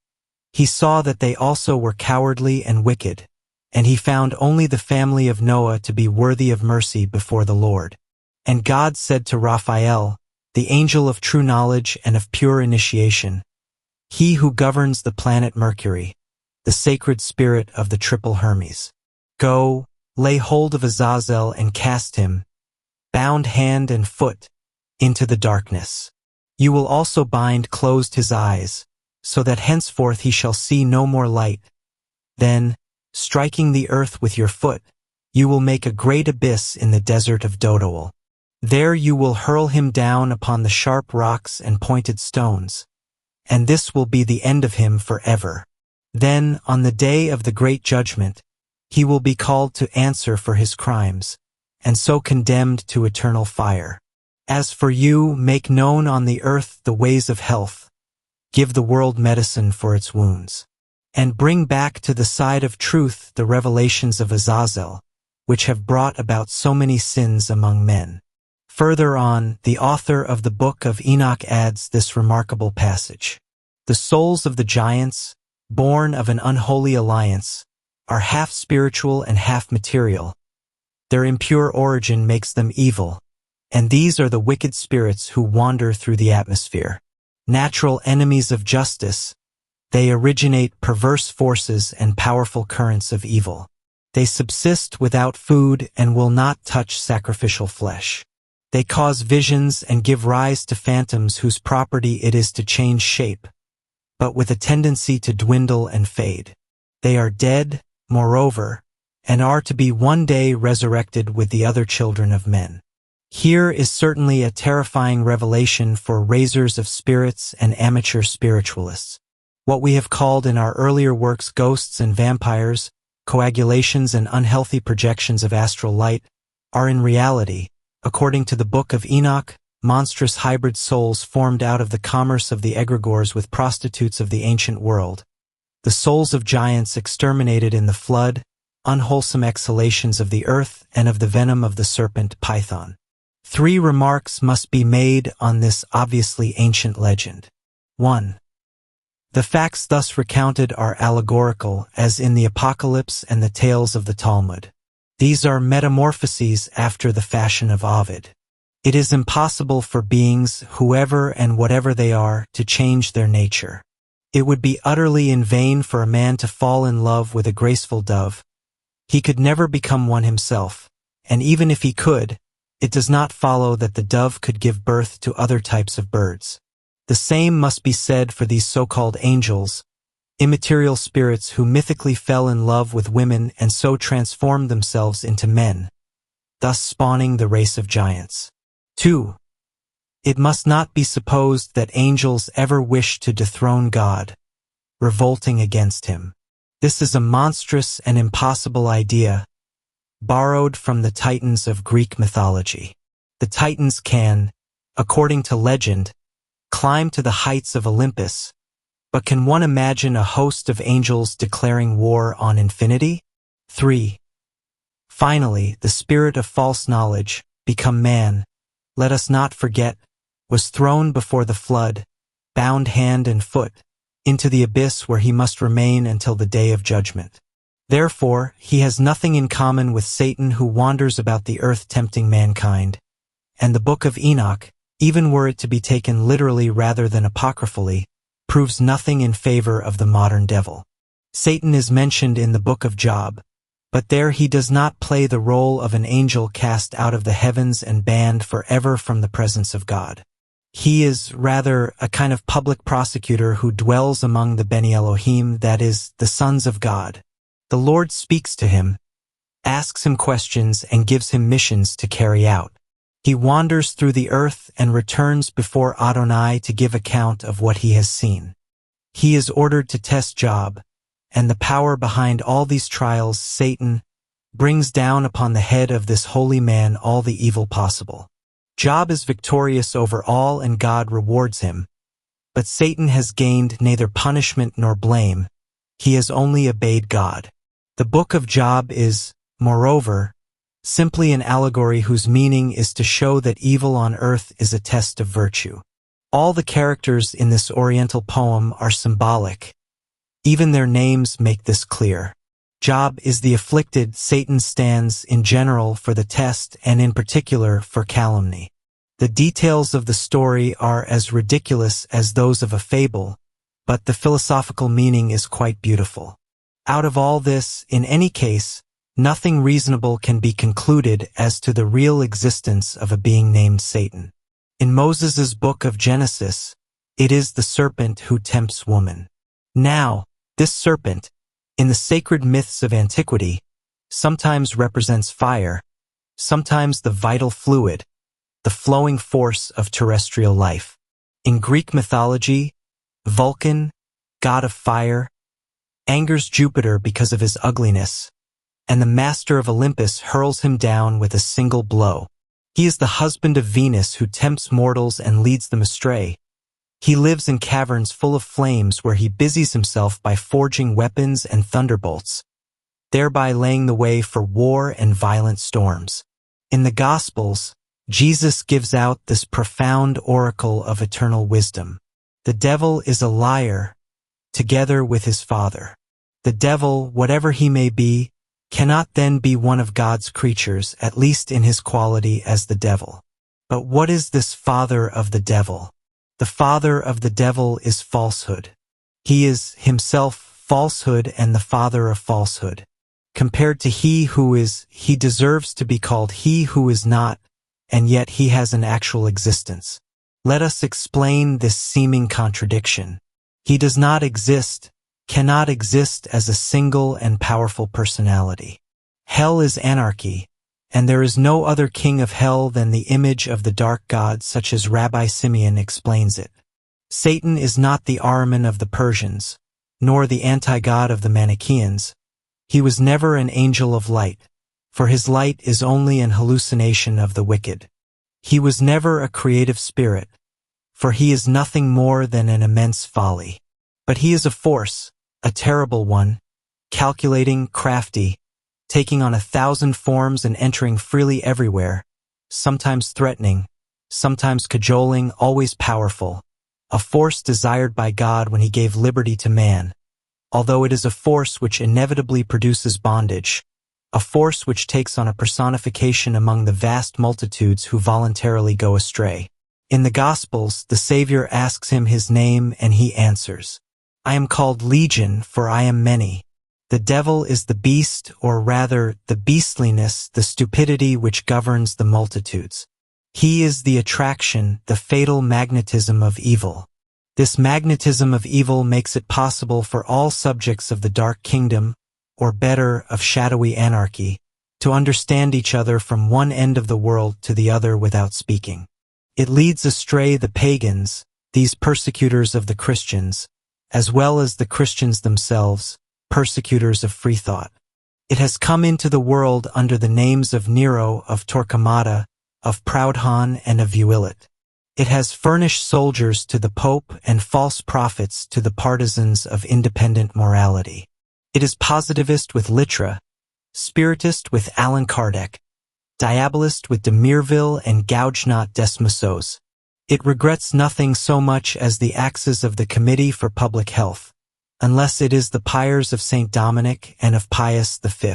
he saw that they also were cowardly and wicked, and he found only the family of Noah to be worthy of mercy before the Lord. And God said to Raphael, the angel of true knowledge and of pure initiation, he who governs the planet Mercury, the sacred spirit of the triple Hermes, go, lay hold of Azazel and cast him, bound hand and foot, into the darkness. You will also bind closed his eyes, so that henceforth he shall see no more light. Then, striking the earth with your foot, you will make a great abyss in the desert of Dodoel. There you will hurl him down upon the sharp rocks and pointed stones, and this will be the end of him forever. Then, on the day of the great judgment, he will be called to answer for his crimes, and so condemned to eternal fire. As for you, make known on the earth the ways of health, give the world medicine for its wounds, and bring back to the side of truth the revelations of Azazel, which have brought about so many sins among men. Further on, the author of the Book of Enoch adds this remarkable passage. The souls of the giants, born of an unholy alliance, are half spiritual and half material. Their impure origin makes them evil, and these are the wicked spirits who wander through the atmosphere. Natural enemies of justice, they originate perverse forces and powerful currents of evil. They subsist without food and will not touch sacrificial flesh. They cause visions and give rise to phantoms whose property it is to change shape, but with a tendency to dwindle and fade. They are dead, moreover, and are to be one day resurrected with the other children of men. Here is certainly a terrifying revelation for raisers of spirits and amateur spiritualists. What we have called in our earlier works ghosts and vampires, coagulations and unhealthy projections of astral light, are in reality, according to the Book of Enoch, monstrous hybrid souls formed out of the commerce of the egregores with prostitutes of the ancient world, the souls of giants exterminated in the flood, unwholesome exhalations of the earth and of the venom of the serpent Python. 3 remarks must be made on this obviously ancient legend. 1. The facts thus recounted are allegorical, as in the Apocalypse and the tales of the Talmud. These are metamorphoses after the fashion of Ovid. It is impossible for beings, whoever and whatever they are, to change their nature. It would be utterly in vain for a man to fall in love with a graceful dove. He could never become one himself, and even if he could, it does not follow that the dove could give birth to other types of birds. The same must be said for these so-called angels, immaterial spirits who mythically fell in love with women and so transformed themselves into men, thus spawning the race of giants. 2. It must not be supposed that angels ever wished to dethrone God, revolting against him. This is a monstrous and impossible idea, borrowed from the Titans of Greek mythology. The Titans can, according to legend, climb to the heights of Olympus, but can one imagine a host of angels declaring war on infinity? 3. Finally, the spirit of false knowledge, become man, let us not forget, was thrown before the flood, bound hand and foot, into the abyss where he must remain until the day of judgment. Therefore, he has nothing in common with Satan who wanders about the earth tempting mankind, and the Book of Enoch, even were it to be taken literally rather than apocryphally, proves nothing in favor of the modern devil. Satan is mentioned in the Book of Job, but there he does not play the role of an angel cast out of the heavens and banned forever from the presence of God. He is, rather, a kind of public prosecutor who dwells among the Beni Elohim, that is, the sons of God. The Lord speaks to him, asks him questions, and gives him missions to carry out. He wanders through the earth and returns before Adonai to give account of what he has seen. He is ordered to test Job, and the power behind all these trials, Satan, brings down upon the head of this holy man all the evil possible. Job is victorious over all and God rewards him, but Satan has gained neither punishment nor blame. He has only obeyed God. The Book of Job is, moreover, simply an allegory whose meaning is to show that evil on earth is a test of virtue. All the characters in this Oriental poem are symbolic. Even their names make this clear. Job is the afflicted, Satan stands in general for the test and in particular for calumny. The details of the story are as ridiculous as those of a fable, but the philosophical meaning is quite beautiful. Out of all this, in any case, nothing reasonable can be concluded as to the real existence of a being named Satan. In Moses's book of Genesis, it is the serpent who tempts woman. Now, this serpent, in the sacred myths of antiquity, sometimes represents fire, sometimes the vital fluid, the flowing force of terrestrial life. In Greek mythology, Vulcan, god of fire, angers Jupiter because of his ugliness, and the master of Olympus hurls him down with a single blow. He is the husband of Venus who tempts mortals and leads them astray. He lives in caverns full of flames where he busies himself by forging weapons and thunderbolts, thereby laying the way for war and violent storms. In the Gospels, Jesus gives out this profound oracle of eternal wisdom. The devil is a liar, together with his father. The devil, whatever he may be, cannot then be one of God's creatures, at least in his quality as the devil. But what is this father of the devil? The father of the devil is falsehood. He is himself falsehood and the father of falsehood. Compared to he who is, he deserves to be called he who is not, and yet he has an actual existence. Let us explain this seeming contradiction. He does not exist, cannot exist as a single and powerful personality. Hell is anarchy, and there is no other king of hell than the image of the dark god, such as Rabbi Simeon explains it. Satan is not the Ahriman of the Persians, nor the anti-god of the Manichaeans. He was never an angel of light, for his light is only an hallucination of the wicked. He was never a creative spirit, for he is nothing more than an immense folly. But he is a force, a terrible one, calculating, crafty, taking on 1,000 forms and entering freely everywhere, sometimes threatening, sometimes cajoling, always powerful, a force desired by God when he gave liberty to man, although it is a force which inevitably produces bondage, a force which takes on a personification among the vast multitudes who voluntarily go astray. In the Gospels, the Savior asks him his name and he answers, "I am called Legion, for I am many." The devil is the beast, or rather, the beastliness, the stupidity which governs the multitudes. He is the attraction, the fatal magnetism of evil. This magnetism of evil makes it possible for all subjects of the dark kingdom, or better, of shadowy anarchy, to understand each other from one end of the world to the other without speaking. It leads astray the pagans, these persecutors of the Christians, as well as the Christians themselves, persecutors of free thought. It has come into the world under the names of Nero, of Torquemada, of Proudhon, and of Vuillet. It has furnished soldiers to the Pope and false prophets to the partisans of independent morality. It is positivist with Littre, spiritist with Allan Kardec, diabolist with de Mirville and Gougenot Desmossos. It regrets nothing so much as the axes of the Committee for Public Health, unless it is the pyres of St. Dominic and of Pius V.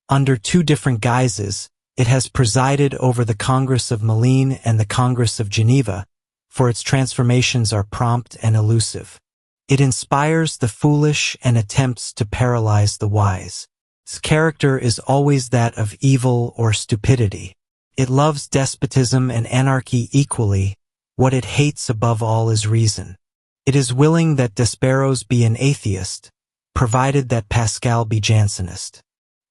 Under two different guises, it has presided over the Congress of Malines and the Congress of Geneva, for its transformations are prompt and elusive. It inspires the foolish and attempts to paralyze the wise. Its character is always that of evil or stupidity. It loves despotism and anarchy equally. What it hates above all is reason. It is willing that Desperos be an atheist, provided that Pascal be Jansenist.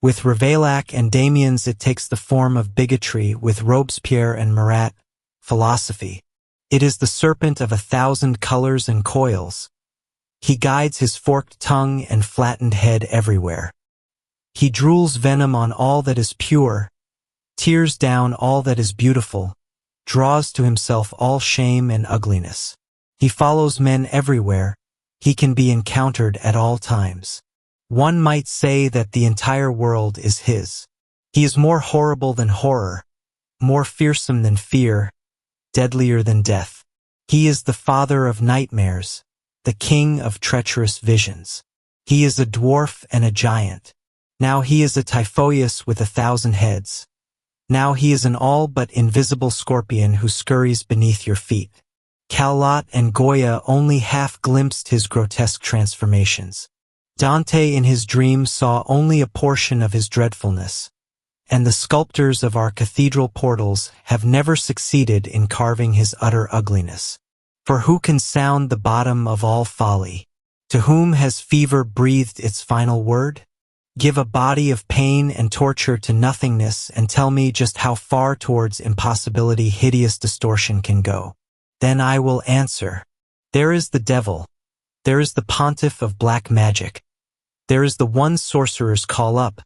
With Ravaillac and Damiens it takes the form of bigotry, with Robespierre and Marat, philosophy. It is the serpent of 1,000 colors and coils. He guides his forked tongue and flattened head everywhere. He drools venom on all that is pure, tears down all that is beautiful, draws to himself all shame and ugliness. He follows men everywhere. He can be encountered at all times. One might say that the entire world is his. He is more horrible than horror, more fearsome than fear, deadlier than death. He is the father of nightmares, the king of treacherous visions. He is a dwarf and a giant. Now he is a Typhoeus with 1,000 heads. Now he is an all but invisible scorpion who scurries beneath your feet. Callot and Goya only half glimpsed his grotesque transformations. Dante in his dream saw only a portion of his dreadfulness, and the sculptors of our cathedral portals have never succeeded in carving his utter ugliness. For who can sound the bottom of all folly? To whom has fever breathed its final word? Give a body of pain and torture to nothingness and tell me just how far towards impossibility hideous distortion can go. Then I will answer. There is the devil. There is the pontiff of black magic. There is the one sorcerers call up,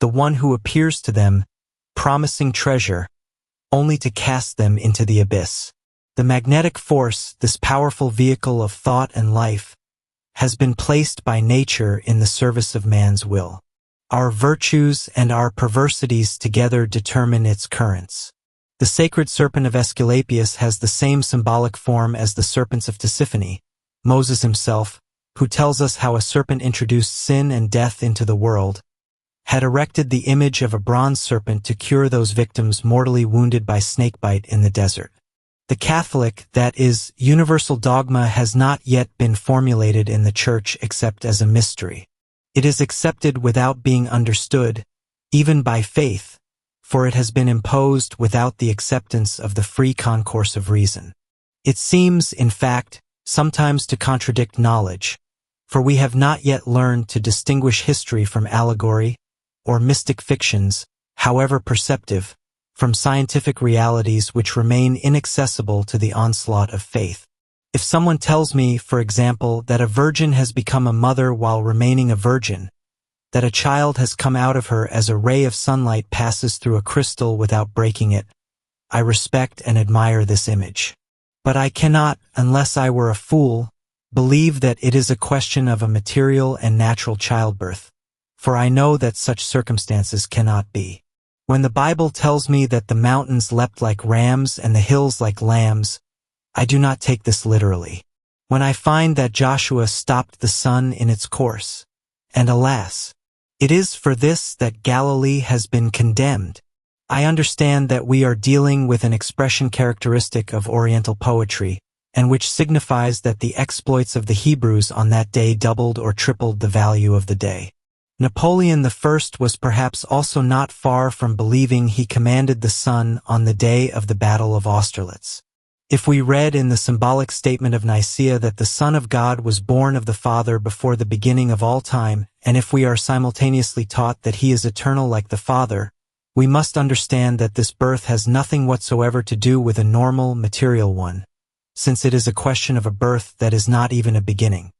the one who appears to them, promising treasure, only to cast them into the abyss. The magnetic force, this powerful vehicle of thought and life, has been placed by nature in the service of man's will. Our virtues and our perversities together determine its currents. The sacred serpent of Aesculapius has the same symbolic form as the serpents of Tisiphone, Moses himself, who tells us how a serpent introduced sin and death into the world, had erected the image of a bronze serpent to cure those victims mortally wounded by snakebite in the desert. The Catholic, that is, universal dogma has not yet been formulated in the Church except as a mystery. It is accepted without being understood, even by faith, for it has been imposed without the acceptance of the free concourse of reason. It seems, in fact, sometimes to contradict knowledge, for we have not yet learned to distinguish history from allegory, or mystic fictions, however perceptive, from scientific realities which remain inaccessible to the onslaught of faith. If someone tells me, for example, that a virgin has become a mother while remaining a virgin, that a child has come out of her as a ray of sunlight passes through a crystal without breaking it, I respect and admire this image. But I cannot, unless I were a fool, believe that it is a question of a material and natural childbirth, for I know that such circumstances cannot be. When the Bible tells me that the mountains leapt like rams and the hills like lambs, I do not take this literally. When I find that Joshua stopped the sun in its course, and alas, it is for this that Galilee has been condemned, I understand that we are dealing with an expression characteristic of Oriental poetry, and which signifies that the exploits of the Hebrews on that day doubled or tripled the value of the day. Napoleon I was perhaps also not far from believing he commanded the sun on the day of the Battle of Austerlitz. If we read in the symbolic statement of Nicaea that the Son of God was born of the Father before the beginning of all time, and if we are simultaneously taught that he is eternal like the Father, we must understand that this birth has nothing whatsoever to do with a normal, material one, since it is a question of a birth that is not even a beginning.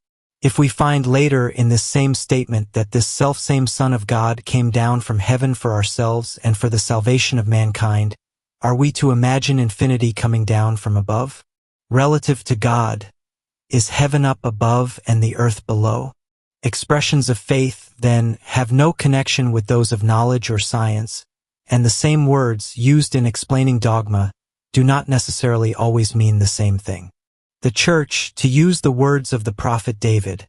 If we find later in this same statement that this selfsame Son of God came down from heaven for ourselves and for the salvation of mankind, are we to imagine infinity coming down from above? Relative to God, is heaven up above and the earth below? Expressions of faith, then, have no connection with those of knowledge or science, and the same words used in explaining dogma do not necessarily always mean the same thing. The Church, to use the words of the prophet David,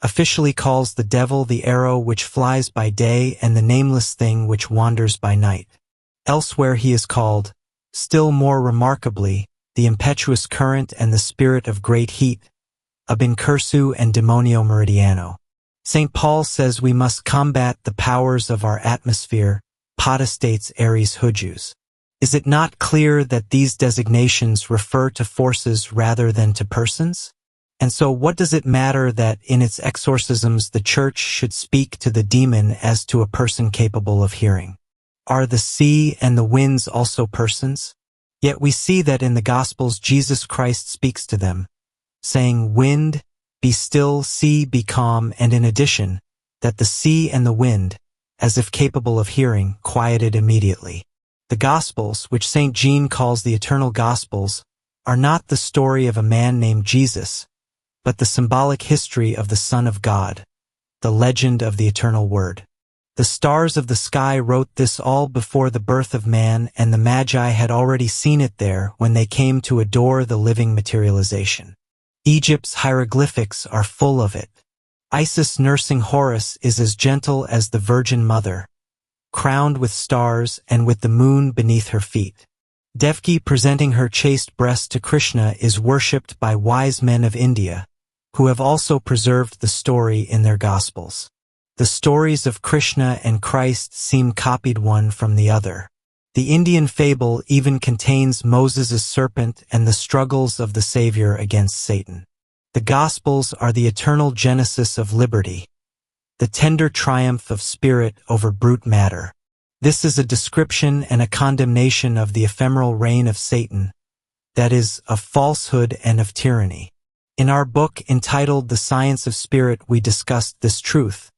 officially calls the devil the arrow which flies by day and the nameless thing which wanders by night. Elsewhere he is called, still more remarkably, the impetuous current and the spirit of great heat, ab incursu and demonio meridiano. St. Paul says we must combat the powers of our atmosphere, potestates aries hujus. Is it not clear that these designations refer to forces rather than to persons? And so what does it matter that in its exorcisms the Church should speak to the demon as to a person capable of hearing? Are the sea and the winds also persons? Yet we see that in the Gospels Jesus Christ speaks to them, saying, "Wind, be still, sea, be calm," and in addition, that the sea and the wind, as if capable of hearing, quieted immediately. The Gospels, which St. Jean calls the eternal Gospels, are not the story of a man named Jesus, but the symbolic history of the Son of God, the legend of the eternal Word. The stars of the sky wrote this all before the birth of man, and the Magi had already seen it there when they came to adore the living materialization. Egypt's hieroglyphics are full of it. Isis nursing Horus is as gentle as the Virgin Mother, crowned with stars and with the moon beneath her feet. Devki presenting her chaste breast to Krishna is worshipped by wise men of India, who have also preserved the story in their Gospels. The stories of Krishna and Christ seem copied one from the other. The Indian fable even contains Moses' serpent and the struggles of the Savior against Satan. The Gospels are the eternal genesis of liberty, the tender triumph of spirit over brute matter. This is a description and a condemnation of the ephemeral reign of Satan, that is, of falsehood and of tyranny. In our book entitled The Science of Spirit we discussed this truth,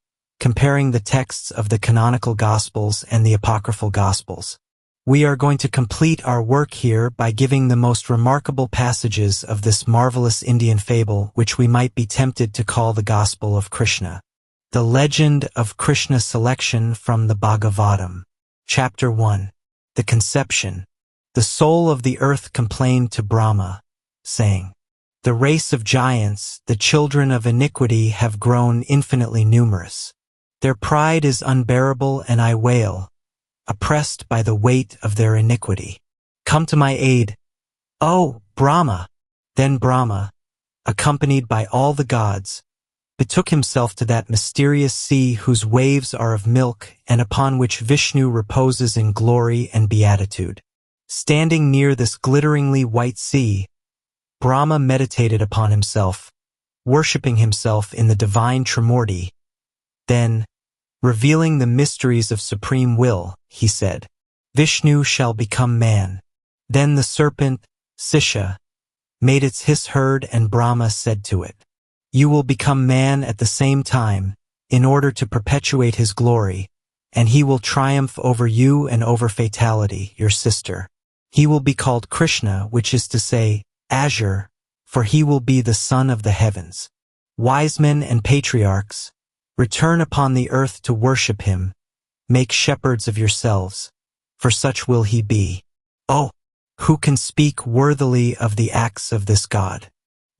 comparing the texts of the canonical Gospels and the apocryphal Gospels. We are going to complete our work here by giving the most remarkable passages of this marvelous Indian fable, which we might be tempted to call the Gospel of Krishna. The Legend of Krishna selection from the Bhagavatam. Chapter 1. The Conception. The soul of the earth complained to Brahma, saying, "The race of giants, the children of iniquity, have grown infinitely numerous. Their pride is unbearable, and I wail, oppressed by the weight of their iniquity. Come to my aid, O Brahma." Then Brahma, accompanied by all the gods, betook himself to that mysterious sea whose waves are of milk and upon which Vishnu reposes in glory and beatitude. Standing near this glitteringly white sea, Brahma meditated upon himself, worshipping himself in the divine Trimurti. Then, revealing the mysteries of supreme will, he said, "Vishnu shall become man." Then the serpent, Sisha, made its hiss heard, and Brahma said to it, "You will become man at the same time, in order to perpetuate his glory, and he will triumph over you and over fatality, your sister. He will be called Krishna, which is to say, Azure, for he will be the son of the heavens. Wise men and patriarchs, return upon the earth to worship him. Make shepherds of yourselves, for such will he be. Oh, who can speak worthily of the acts of this God?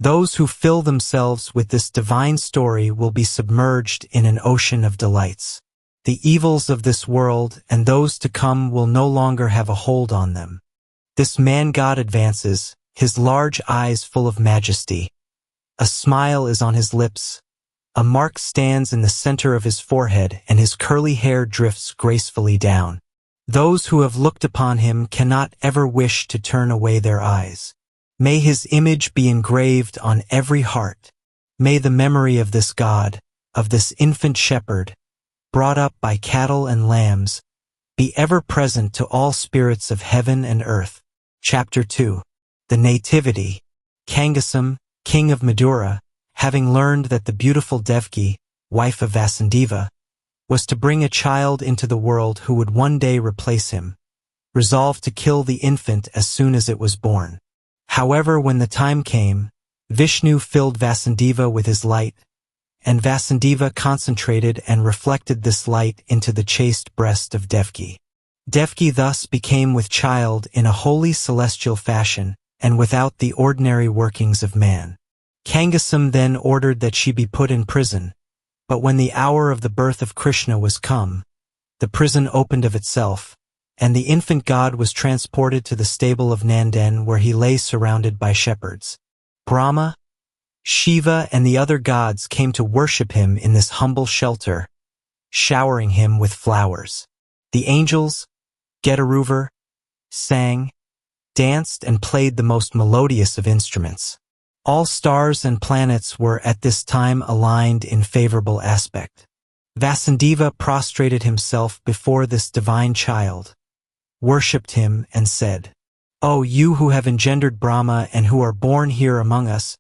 Those who fill themselves with this divine story will be submerged in an ocean of delights. The evils of this world and those to come will no longer have a hold on them. This man-god advances, his large eyes full of majesty. A smile is on his lips. A mark stands in the center of his forehead, and his curly hair drifts gracefully down. Those who have looked upon him cannot ever wish to turn away their eyes. May his image be engraved on every heart. May the memory of this God, of this infant shepherd, brought up by cattle and lambs, be ever present to all spirits of heaven and earth. Chapter 2. The Nativity. Kangasam, king of Madura, having learned that the beautiful Devki, wife of Vasudeva, was to bring a child into the world who would one day replace him, resolved to kill the infant as soon as it was born. However, when the time came, Vishnu filled Vasudeva with his light, and Vasudeva concentrated and reflected this light into the chaste breast of Devki. Devki thus became with child in a holy celestial fashion, and without the ordinary workings of man. Kangasam then ordered that she be put in prison, but when the hour of the birth of Krishna was come, the prison opened of itself, and the infant god was transported to the stable of Nandan, where he lay surrounded by shepherds. Brahma, Shiva, and the other gods came to worship him in this humble shelter, showering him with flowers. The angels, Getaruvar, sang, danced, and played the most melodious of instruments. All stars and planets were at this time aligned in favorable aspect. Vasudeva prostrated himself before this divine child, worshipped him, and said, "O you who have engendered Brahma and who are born here among us,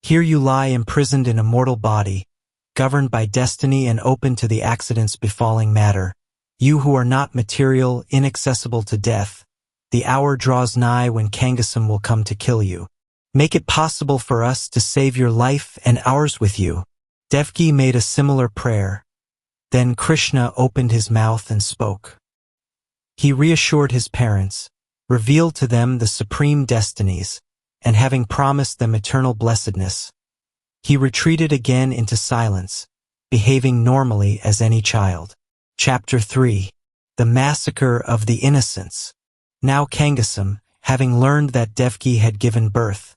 here you lie imprisoned in a mortal body, governed by destiny and open to the accidents befalling matter. You who are not material, inaccessible to death, the hour draws nigh when Kangasam will come to kill you. Make it possible for us to save your life and ours with you." Devki made a similar prayer. Then Krishna opened his mouth and spoke. He reassured his parents, revealed to them the supreme destinies, and having promised them eternal blessedness, he retreated again into silence, behaving normally as any child. Chapter 3. The Massacre of the Innocents. Now Kangasam, having learned that Devki had given birth,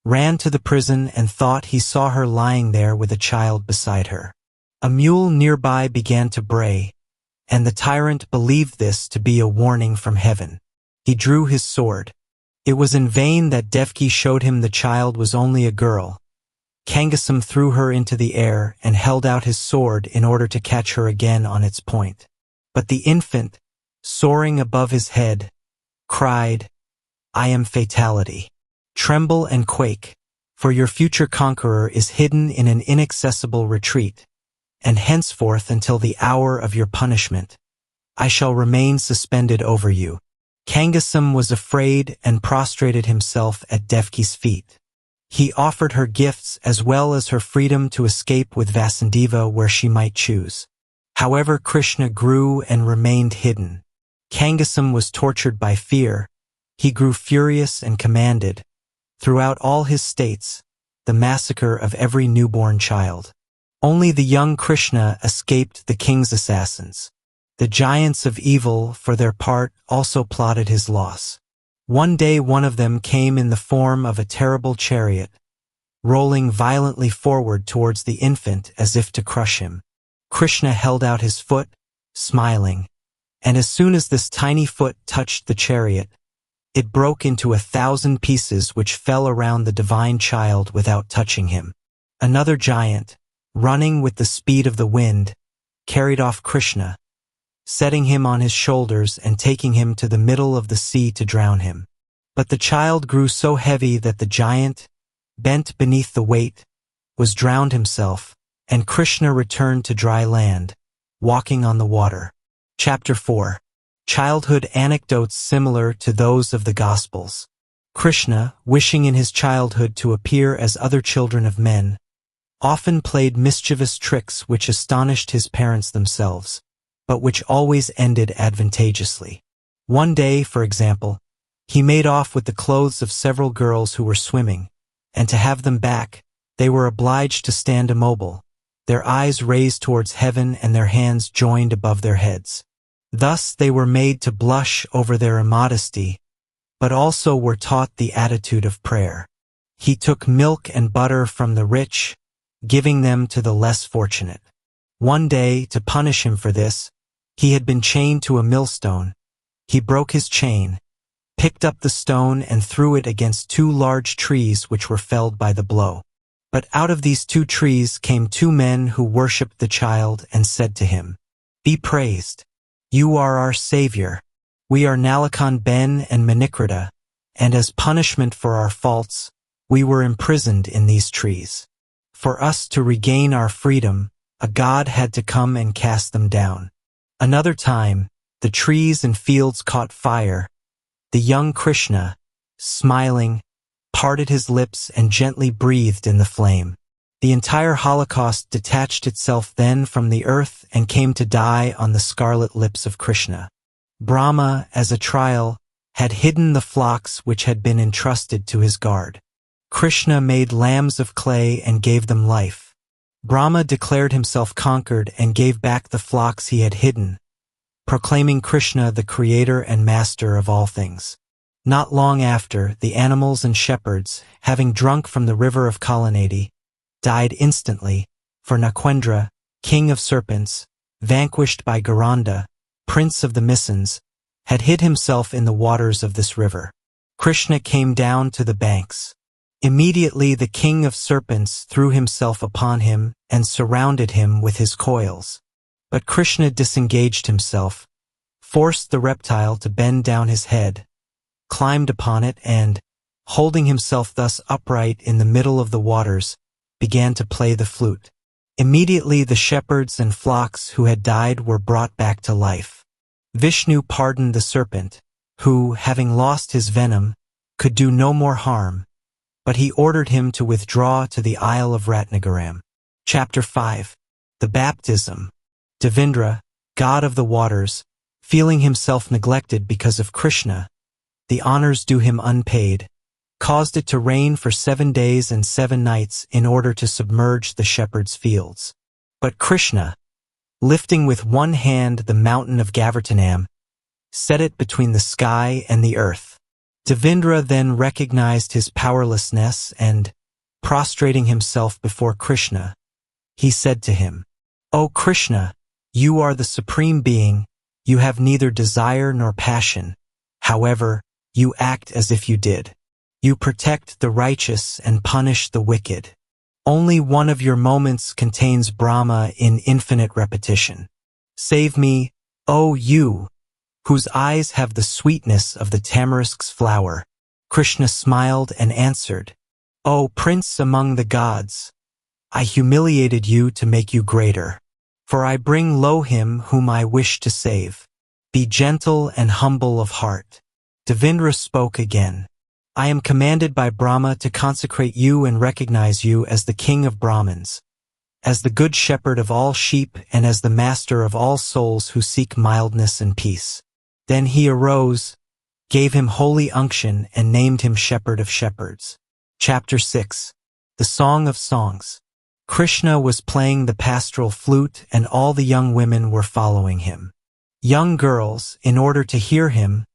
ran to the prison and thought he saw her lying there with a child beside her. A mule nearby began to bray, and the tyrant believed this to be a warning from heaven. He drew his sword. It was in vain that Devki showed him the child was only a girl. Kangasam threw her into the air and held out his sword in order to catch her again on its point. But the infant, soaring above his head, cried, "I am fatality. Tremble and quake, for your future conqueror is hidden in an inaccessible retreat. and henceforth until the hour of your punishment, I shall remain suspended over you." Kangasum was afraid and prostrated himself at Devki's feet. He offered her gifts as well as her freedom to escape with Vasudeva where she might choose. However, Krishna grew and remained hidden. Kangasum was tortured by fear. He grew furious and commanded, throughout all his states, the massacre of every newborn child. Only the young Krishna escaped the king's assassins. The giants of evil, for their part, also plotted his loss. One day one of them came in the form of a terrible chariot, rolling violently forward towards the infant as if to crush him. Krishna held out his foot, smiling, and as soon as this tiny foot touched the chariot, it broke into 1,000 pieces which fell around the divine child without touching him. Another giant, running with the speed of the wind, carried off Krishna, setting him on his shoulders and taking him to the middle of the sea to drown him. But the child grew so heavy that the giant, bent beneath the weight, was drowned himself, and Krishna returned to dry land, walking on the water. Chapter 4. Childhood anecdotes similar to those of the Gospels. Krishna, wishing in his childhood to appear as other children of men, often played mischievous tricks which astonished his parents themselves, but which always ended advantageously. One day, for example, he made off with the clothes of several girls who were swimming, and to have them back, they were obliged to stand immobile, their eyes raised towards heaven and their hands joined above their heads. Thus they were made to blush over their immodesty, but also were taught the attitude of prayer. He took milk and butter from the rich, giving them to the less fortunate. One day, to punish him for this, he had been chained to a millstone. He broke his chain, picked up the stone and threw it against 2 large trees which were felled by the blow. But out of these 2 trees came 2 men who worshipped the child and said to him, "Be praised. You are our savior. We are Nalakan Ben and Manikrita, and as punishment for our faults, we were imprisoned in these trees. For us to regain our freedom, a god had to come and cast them down." Another time, the trees and fields caught fire. The young Krishna, smiling, parted his lips and gently breathed in the flame. The entire Holocaust detached itself then from the earth and came to die on the scarlet lips of Krishna. Brahma, as a trial, had hidden the flocks which had been entrusted to his guard. Krishna made lambs of clay and gave them life. Brahma declared himself conquered and gave back the flocks he had hidden, proclaiming Krishna the creator and master of all things. Not long after, the animals and shepherds, having drunk from the river of Kalanadi, died instantly, for Nakwendra, king of serpents, vanquished by Garanda, prince of the Misans, had hid himself in the waters of this river. Krishna came down to the banks. Immediately the king of serpents threw himself upon him and surrounded him with his coils. But Krishna disengaged himself, forced the reptile to bend down his head, climbed upon it and, holding himself thus upright in the middle of the waters, began to play the flute. Immediately the shepherds and flocks who had died were brought back to life. Vishnu pardoned the serpent, who, having lost his venom, could do no more harm, but he ordered him to withdraw to the Isle of Ratnagaram. Chapter 5. The Baptism. Devendra, god of the waters, feeling himself neglected because of Krishna, the honors due him unpaid, caused it to rain for 7 days and 7 nights in order to submerge the shepherds' fields. But Krishna, lifting with one hand the mountain of Gavartanam, set it between the sky and the earth. Devendra then recognized his powerlessness and, prostrating himself before Krishna, he said to him, "O Krishna, you are the supreme being, you have neither desire nor passion. However, you act as if you did. You protect the righteous and punish the wicked. Only one of your moments contains Brahma in infinite repetition. Save me, O you, whose eyes have the sweetness of the tamarisk's flower." Krishna smiled and answered, "O prince among the gods, I humiliated you to make you greater. For I bring low him whom I wish to save. Be gentle and humble of heart. Devendra spoke again. I am commanded by Brahma to consecrate you and recognize you as the king of Brahmins, as the good shepherd of all sheep and as the master of all souls who seek mildness and peace. Then he arose, gave him holy unction and named him Shepherd of Shepherds. Chapter 6. The Song of Songs. Krishna was playing the pastoral flute and all the young women were following him. Young girls, in order to hear him,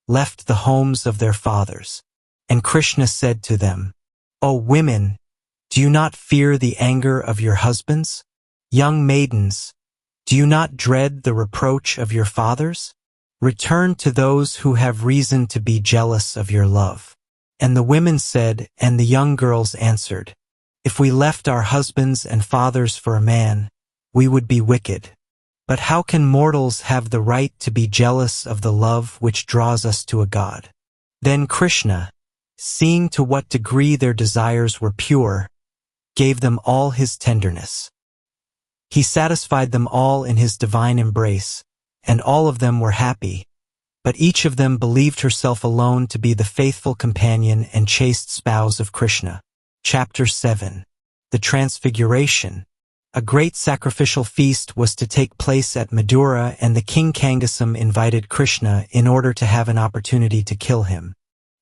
left the homes of their fathers. And Krishna said to them, O women, do you not fear the anger of your husbands? Young maidens, do you not dread the reproach of your fathers? Return to those who have reason to be jealous of your love. And the women said, and the young girls answered, If we left our husbands and fathers for a man, we would be wicked. But how can mortals have the right to be jealous of the love which draws us to a god? Then Krishna, seeing to what degree their desires were pure, gave them all his tenderness. He satisfied them all in his divine embrace, and all of them were happy, but each of them believed herself alone to be the faithful companion and chaste spouse of Krishna. Chapter 7. The Transfiguration. A great sacrificial feast was to take place at Madura, and the king Kangasam invited Krishna in order to have an opportunity to kill him.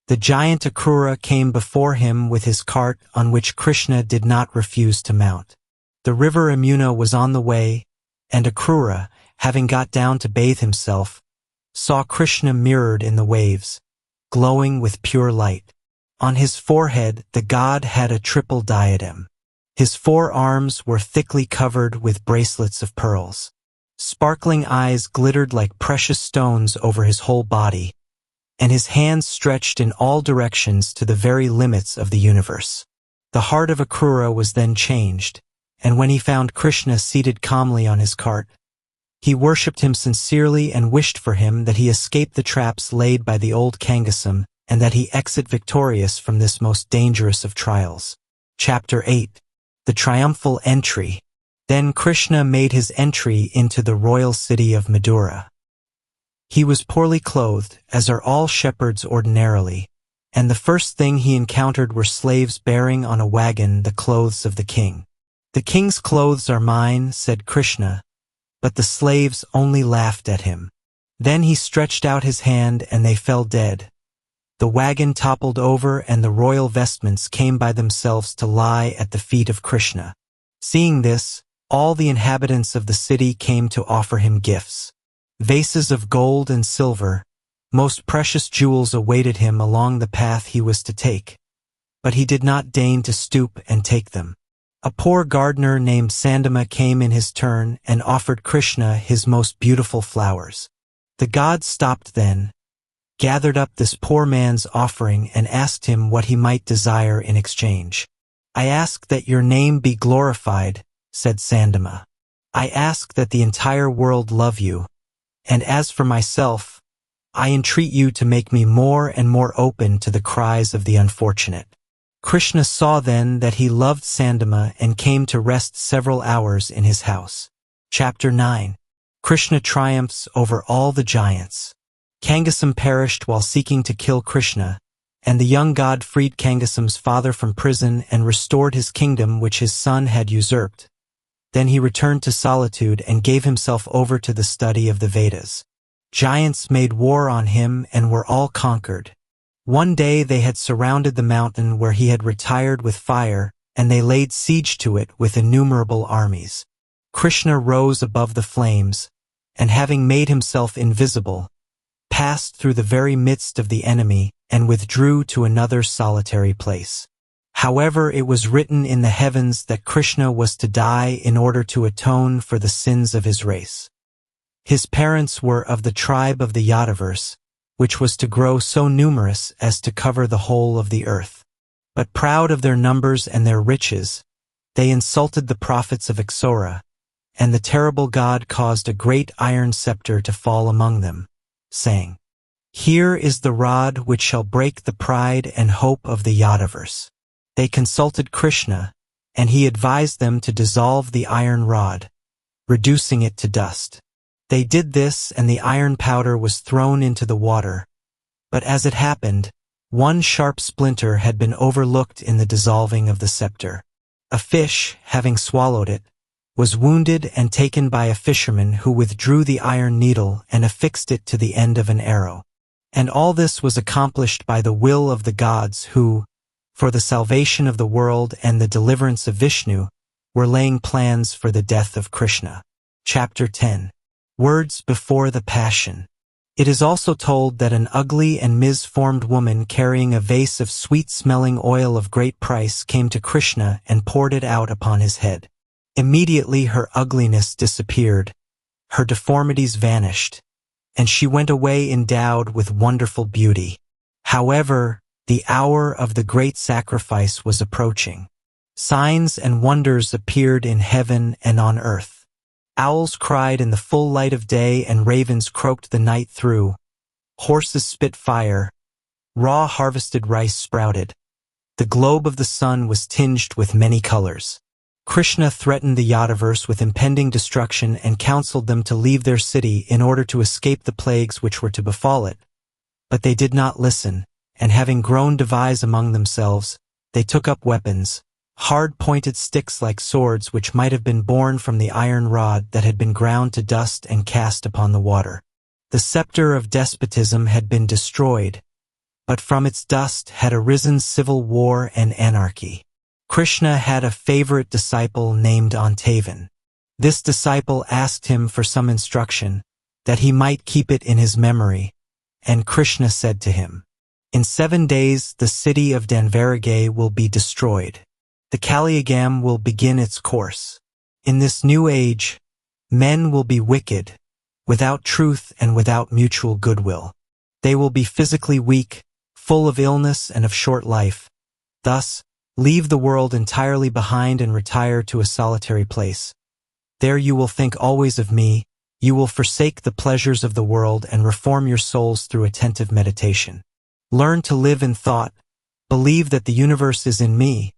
The giant Akrura came before him with his cart on which Krishna did not refuse to mount. The river Yamuna was on the way, and Akrura, having got down to bathe himself, saw Krishna mirrored in the waves, glowing with pure light. On his forehead the god had a triple diadem. His forearms were thickly covered with bracelets of pearls. Sparkling eyes glittered like precious stones over his whole body, and his hands stretched in all directions to the very limits of the universe. The heart of Akrura was then changed, and when he found Krishna seated calmly on his cart, he worshipped him sincerely and wished for him that he escape the traps laid by the old Kangasam and that he exit victorious from this most dangerous of trials. Chapter 8. The Triumphal Entry. Then Krishna made his entry into the royal city of Madura. He was poorly clothed, as are all shepherds ordinarily, and the first thing he encountered were slaves bearing on a wagon the clothes of the king. The king's clothes are mine, said Krishna, but the slaves only laughed at him. Then he stretched out his hand and they fell dead. The wagon toppled over and the royal vestments came by themselves to lie at the feet of Krishna. Seeing this, all the inhabitants of the city came to offer him gifts. Vases of gold and silver, most precious jewels awaited him along the path he was to take, but he did not deign to stoop and take them. A poor gardener named Sandama came in his turn and offered Krishna his most beautiful flowers. The god stopped then, gathered up this poor man's offering and asked him what he might desire in exchange. I ask that your name be glorified, said Sandama. I ask that the entire world love you, and as for myself, I entreat you to make me more and more open to the cries of the unfortunate. Krishna saw then that he loved Sandama and came to rest several hours in his house. Chapter 9. Krishna triumphs over all the giants. Kangasam perished while seeking to kill Krishna, and the young god freed Kangasam's father from prison and restored his kingdom which his son had usurped. Then he returned to solitude and gave himself over to the study of the Vedas. Giants made war on him and were all conquered. One day they had surrounded the mountain where he had retired with fire, and they laid siege to it with innumerable armies. Krishna rose above the flames, and having made himself invisible, passed through the very midst of the enemy and withdrew to another solitary place. However, it was written in the heavens that Krishna was to die in order to atone for the sins of his race. His parents were of the tribe of the Yadaverse, which was to grow so numerous as to cover the whole of the earth. But proud of their numbers and their riches, they insulted the prophets of Ixora, and the terrible god caused a great iron scepter to fall among them, saying, Here is the rod which shall break the pride and hope of the Yadaverse. They consulted Krishna, and he advised them to dissolve the iron rod, reducing it to dust. They did this, and the iron powder was thrown into the water. But as it happened, one sharp splinter had been overlooked in the dissolving of the scepter. A fish, having swallowed it, was wounded and taken by a fisherman who withdrew the iron needle and affixed it to the end of an arrow. And all this was accomplished by the will of the gods who, for the salvation of the world and the deliverance of Vishnu, were laying plans for the death of Krishna. Chapter 10. Words before the Passion. It is also told that an ugly and misformed woman carrying a vase of sweet-smelling oil of great price came to Krishna and poured it out upon his head. Immediately her ugliness disappeared, her deformities vanished, and she went away endowed with wonderful beauty. However, the hour of the great sacrifice was approaching. Signs and wonders appeared in heaven and on earth. Owls cried in the full light of day and ravens croaked the night through. Horses spit fire. Raw harvested rice sprouted. The globe of the sun was tinged with many colors. Krishna threatened the Yadaverse with impending destruction and counseled them to leave their city in order to escape the plagues which were to befall it. But they did not listen, and having grown devise among themselves, they took up weapons, hard-pointed sticks like swords which might have been born from the iron rod that had been ground to dust and cast upon the water. The scepter of despotism had been destroyed, but from its dust had arisen civil war and anarchy. Krishna had a favorite disciple named Antavan. This disciple asked him for some instruction, that he might keep it in his memory, and Krishna said to him, "In 7 days the city of Danvaragay will be destroyed. The Kaliyugam will begin its course. In this new age, men will be wicked, without truth and without mutual goodwill. They will be physically weak, full of illness and of short life. Thus, leave the world entirely behind and retire to a solitary place. There you will think always of me, you will forsake the pleasures of the world and reform your souls through attentive meditation. Learn to live in thought, believe that the universe is in me,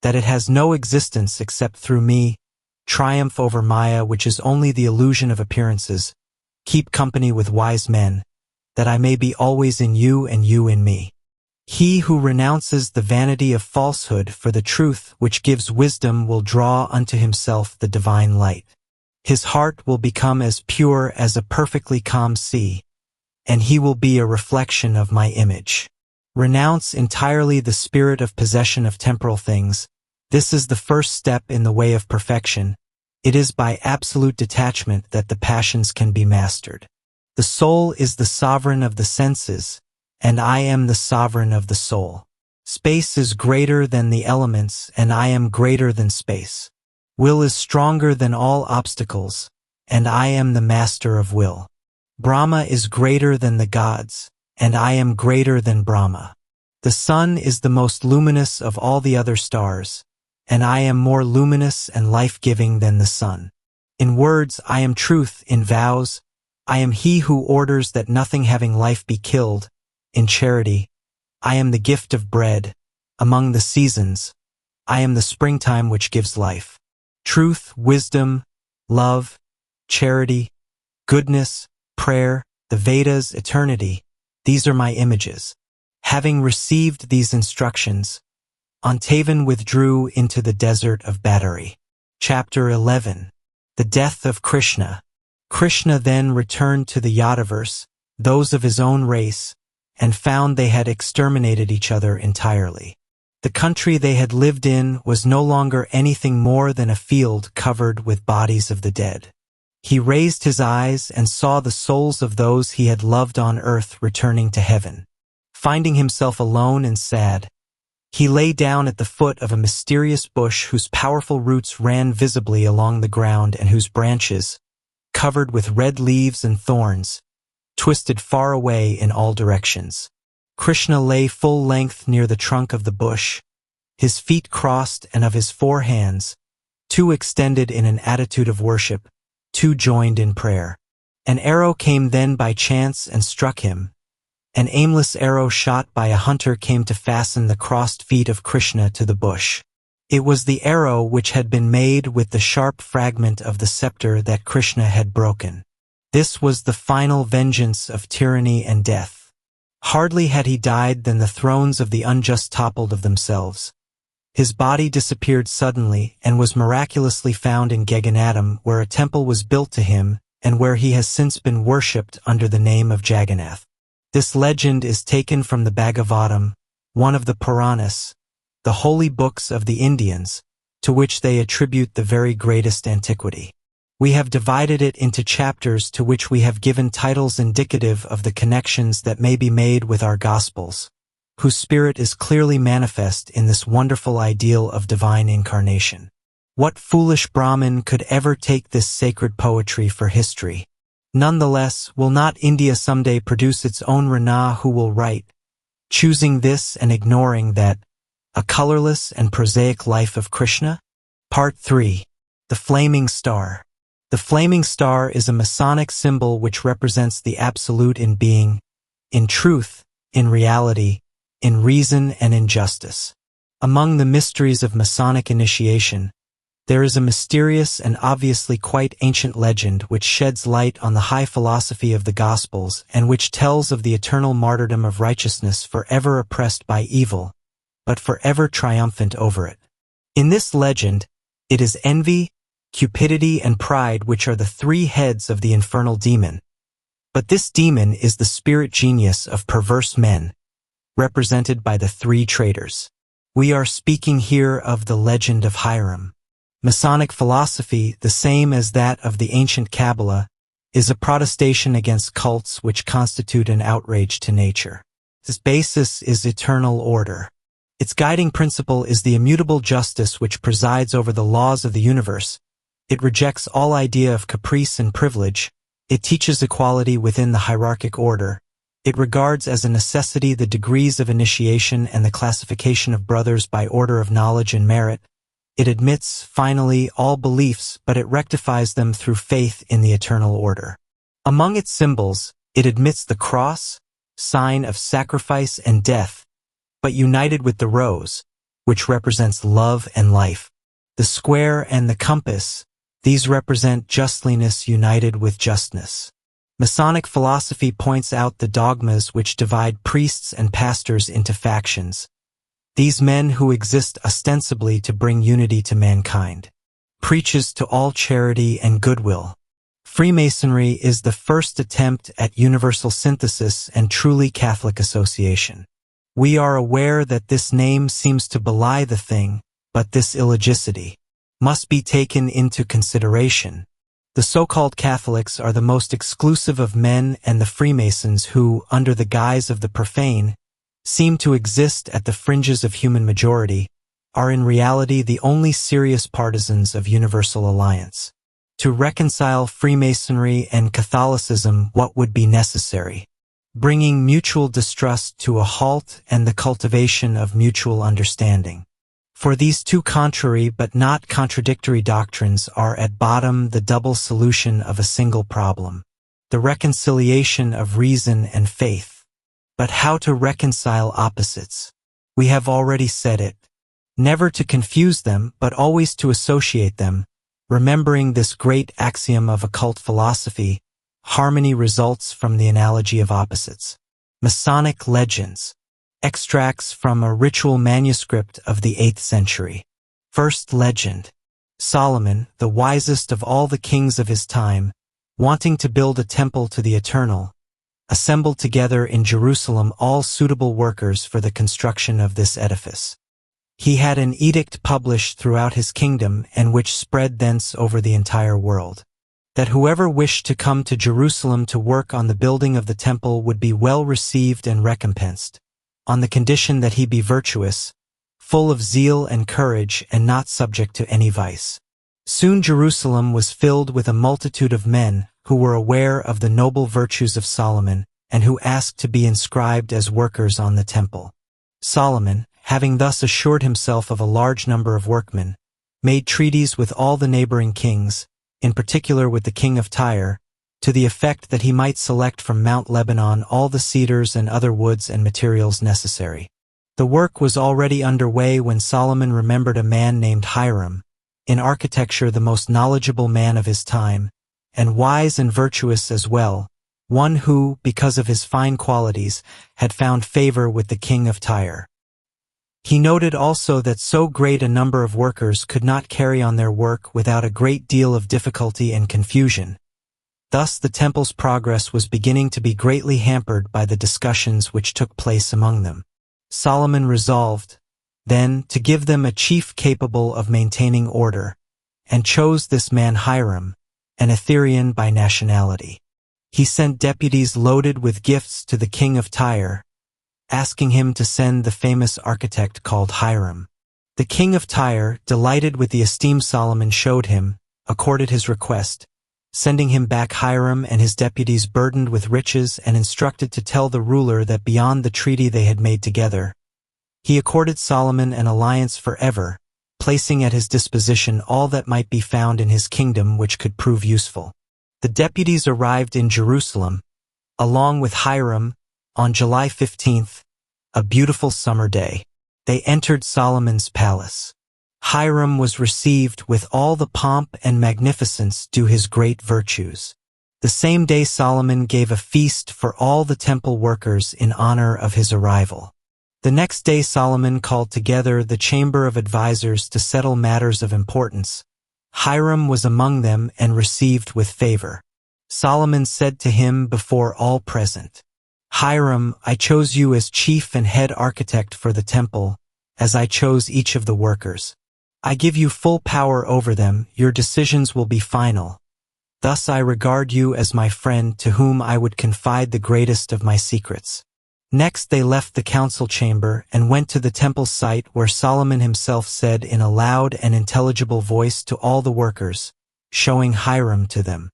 that it has no existence except through me, triumph over Maya, which is only the illusion of appearances, keep company with wise men, that I may be always in you and you in me. He who renounces the vanity of falsehood for the truth which gives wisdom will draw unto himself the divine light. His heart will become as pure as a perfectly calm sea, and he will be a reflection of my image. Renounce entirely the spirit of possession of temporal things. This is the first step in the way of perfection. It is by absolute detachment that the passions can be mastered. The soul is the sovereign of the senses, and I am the sovereign of the soul. Space is greater than the elements, and I am greater than space. Will is stronger than all obstacles, and I am the master of will. Brahma is greater than the gods, and I am greater than Brahma. The sun is the most luminous of all the other stars, and I am more luminous and life-giving than the sun. In words, I am truth. In vows, I am he who orders that nothing having life be killed. In charity, I am the gift of bread. Among the seasons, I am the springtime which gives life. Truth, wisdom, love, charity, goodness, prayer, the Vedas, eternity, these are my images. Having received these instructions, Antavan withdrew into the desert of Batari. Chapter 11. The Death of Krishna. Krishna then returned to the Yadaverse, those of his own race, and found they had exterminated each other entirely. The country they had lived in was no longer anything more than a field covered with bodies of the dead. He raised his eyes and saw the souls of those he had loved on earth returning to heaven. Finding himself alone and sad, he lay down at the foot of a mysterious bush whose powerful roots ran visibly along the ground and whose branches, covered with red leaves and thorns, twisted far away in all directions. Krishna lay full length near the trunk of the bush, his feet crossed, and of his 4 hands, 2 extended in an attitude of worship, 2 joined in prayer. An arrow came then by chance and struck him. An aimless arrow shot by a hunter came to fasten the crossed feet of Krishna to the bush. It was the arrow which had been made with the sharp fragment of the scepter that Krishna had broken. This was the final vengeance of tyranny and death. Hardly had he died than the thrones of the unjust toppled of themselves. His body disappeared suddenly and was miraculously found in Geganatham, where a temple was built to him and where he has since been worshipped under the name of Jagannath. This legend is taken from the Bhagavatam, one of the Puranas, the holy books of the Indians, to which they attribute the very greatest antiquity. We have divided it into chapters to which we have given titles indicative of the connections that may be made with our Gospels, whose spirit is clearly manifest in this wonderful ideal of divine incarnation. What foolish Brahmin could ever take this sacred poetry for history? Nonetheless, will not India someday produce its own Rana who will write, choosing this and ignoring that, a colorless and prosaic life of Krishna? Part 3. The Flaming Star. The flaming star is a Masonic symbol which represents the absolute in being, in truth, in reality, in reason and in justice. Among the mysteries of Masonic initiation, there is a mysterious and obviously quite ancient legend which sheds light on the high philosophy of the Gospels and which tells of the eternal martyrdom of righteousness forever oppressed by evil, but forever triumphant over it. In this legend, it is envy, cupidity, and pride which are the three heads of the infernal demon. But this demon is the spirit genius of perverse men, represented by the three traitors. We are speaking here of the legend of Hiram. Masonic philosophy, the same as that of the ancient Kabbalah, is a protestation against cults which constitute an outrage to nature. Its basis is eternal order. Its guiding principle is the immutable justice which presides over the laws of the universe. It rejects all idea of caprice and privilege. It teaches equality within the hierarchic order. It regards as a necessity the degrees of initiation and the classification of brothers by order of knowledge and merit. It admits, finally, all beliefs, but it rectifies them through faith in the eternal order. Among its symbols, it admits the cross, sign of sacrifice and death, but united with the rose, which represents love and life. The square and the compass, these represent justliness united with justness. Masonic philosophy points out the dogmas which divide priests and pastors into factions. These men who exist ostensibly to bring unity to mankind. Preaches to all charity and goodwill. Freemasonry is the first attempt at universal synthesis and truly Catholic association. We are aware that this name seems to belie the thing, but this illogicity must be taken into consideration. The so-called Catholics are the most exclusive of men, and the Freemasons who, under the guise of the profane, seem to exist at the fringes of human majority, are in reality the only serious partisans of universal alliance. To reconcile Freemasonry and Catholicism, what would be necessary? Bringing mutual distrust to a halt and the cultivation of mutual understanding. For these two contrary but not contradictory doctrines are at bottom the double solution of a single problem, the reconciliation of reason and faith. But how to reconcile opposites? We have already said it. Never to confuse them, but always to associate them, remembering this great axiom of occult philosophy: harmony results from the analogy of opposites. Masonic legends. Extracts from a ritual manuscript of the 8th century. First legend. Solomon, the wisest of all the kings of his time, wanting to build a temple to the Eternal, assembled together in Jerusalem all suitable workers for the construction of this edifice. He had an edict published throughout his kingdom and which spread thence over the entire world, that whoever wished to come to Jerusalem to work on the building of the temple would be well received and recompensed, on the condition that he be virtuous, full of zeal and courage, and not subject to any vice. Soon Jerusalem was filled with a multitude of men who were aware of the noble virtues of Solomon and who asked to be inscribed as workers on the temple. Solomon, having thus assured himself of a large number of workmen, made treaties with all the neighboring kings, in particular with the king of Tyre, to the effect that he might select from Mount Lebanon all the cedars and other woods and materials necessary. The work was already underway when Solomon remembered a man named Hiram, in architecture the most knowledgeable man of his time, and wise and virtuous as well, one who, because of his fine qualities, had found favor with the king of Tyre. He noted also that so great a number of workers could not carry on their work without a great deal of difficulty and confusion. Thus the temple's progress was beginning to be greatly hampered by the discussions which took place among them. Solomon resolved, then, to give them a chief capable of maintaining order, and chose this man Hiram, an Ethiopian by nationality. He sent deputies loaded with gifts to the king of Tyre, asking him to send the famous architect called Hiram. The king of Tyre, delighted with the esteem Solomon showed him, accorded his request, sending him back Hiram and his deputies burdened with riches and instructed to tell the ruler that beyond the treaty they had made together, he accorded Solomon an alliance forever, placing at his disposition all that might be found in his kingdom which could prove useful. The deputies arrived in Jerusalem, along with Hiram, on July 15th, a beautiful summer day. They entered Solomon's palace. Hiram was received with all the pomp and magnificence due his great virtues. The same day Solomon gave a feast for all the temple workers in honor of his arrival. The next day Solomon called together the chamber of advisers to settle matters of importance. Hiram was among them and received with favor. Solomon said to him before all present, "Hiram, I chose you as chief and head architect for the temple, as I chose each of the workers. I give you full power over them, your decisions will be final. Thus I regard you as my friend to whom I would confide the greatest of my secrets." Next they left the council chamber and went to the temple site where Solomon himself said in a loud and intelligible voice to all the workers, showing Hiram to them,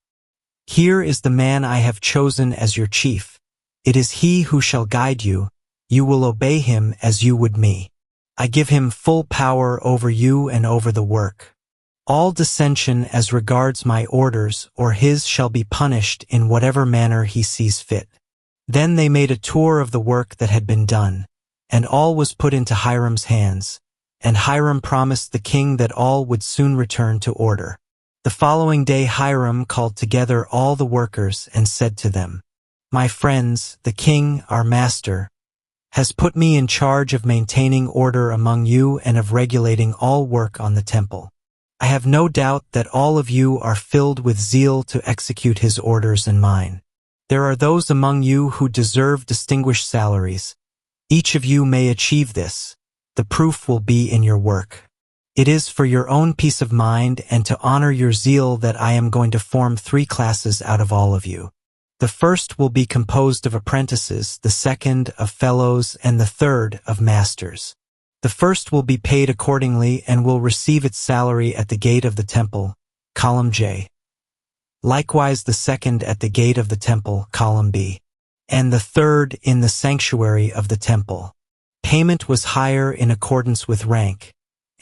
"Here is the man I have chosen as your chief. It is he who shall guide you. You will obey him as you would me. I give him full power over you and over the work. All dissension as regards my orders or his shall be punished in whatever manner he sees fit." Then they made a tour of the work that had been done, and all was put into Hiram's hands, and Hiram promised the king that all would soon return to order. The following day Hiram called together all the workers and said to them, "My friends, the king, our master, has put me in charge of maintaining order among you and of regulating all work on the temple. I have no doubt that all of you are filled with zeal to execute his orders and mine. There are those among you who deserve distinguished salaries. Each of you may achieve this. The proof will be in your work. It is for your own peace of mind and to honor your zeal that I am going to form 3 classes out of all of you. The first will be composed of apprentices, the second of fellows, and the third of masters. The first will be paid accordingly and will receive its salary at the gate of the temple, column J. Likewise the second at the gate of the temple, column B. And the third in the sanctuary of the temple. Payment was higher in accordance with rank,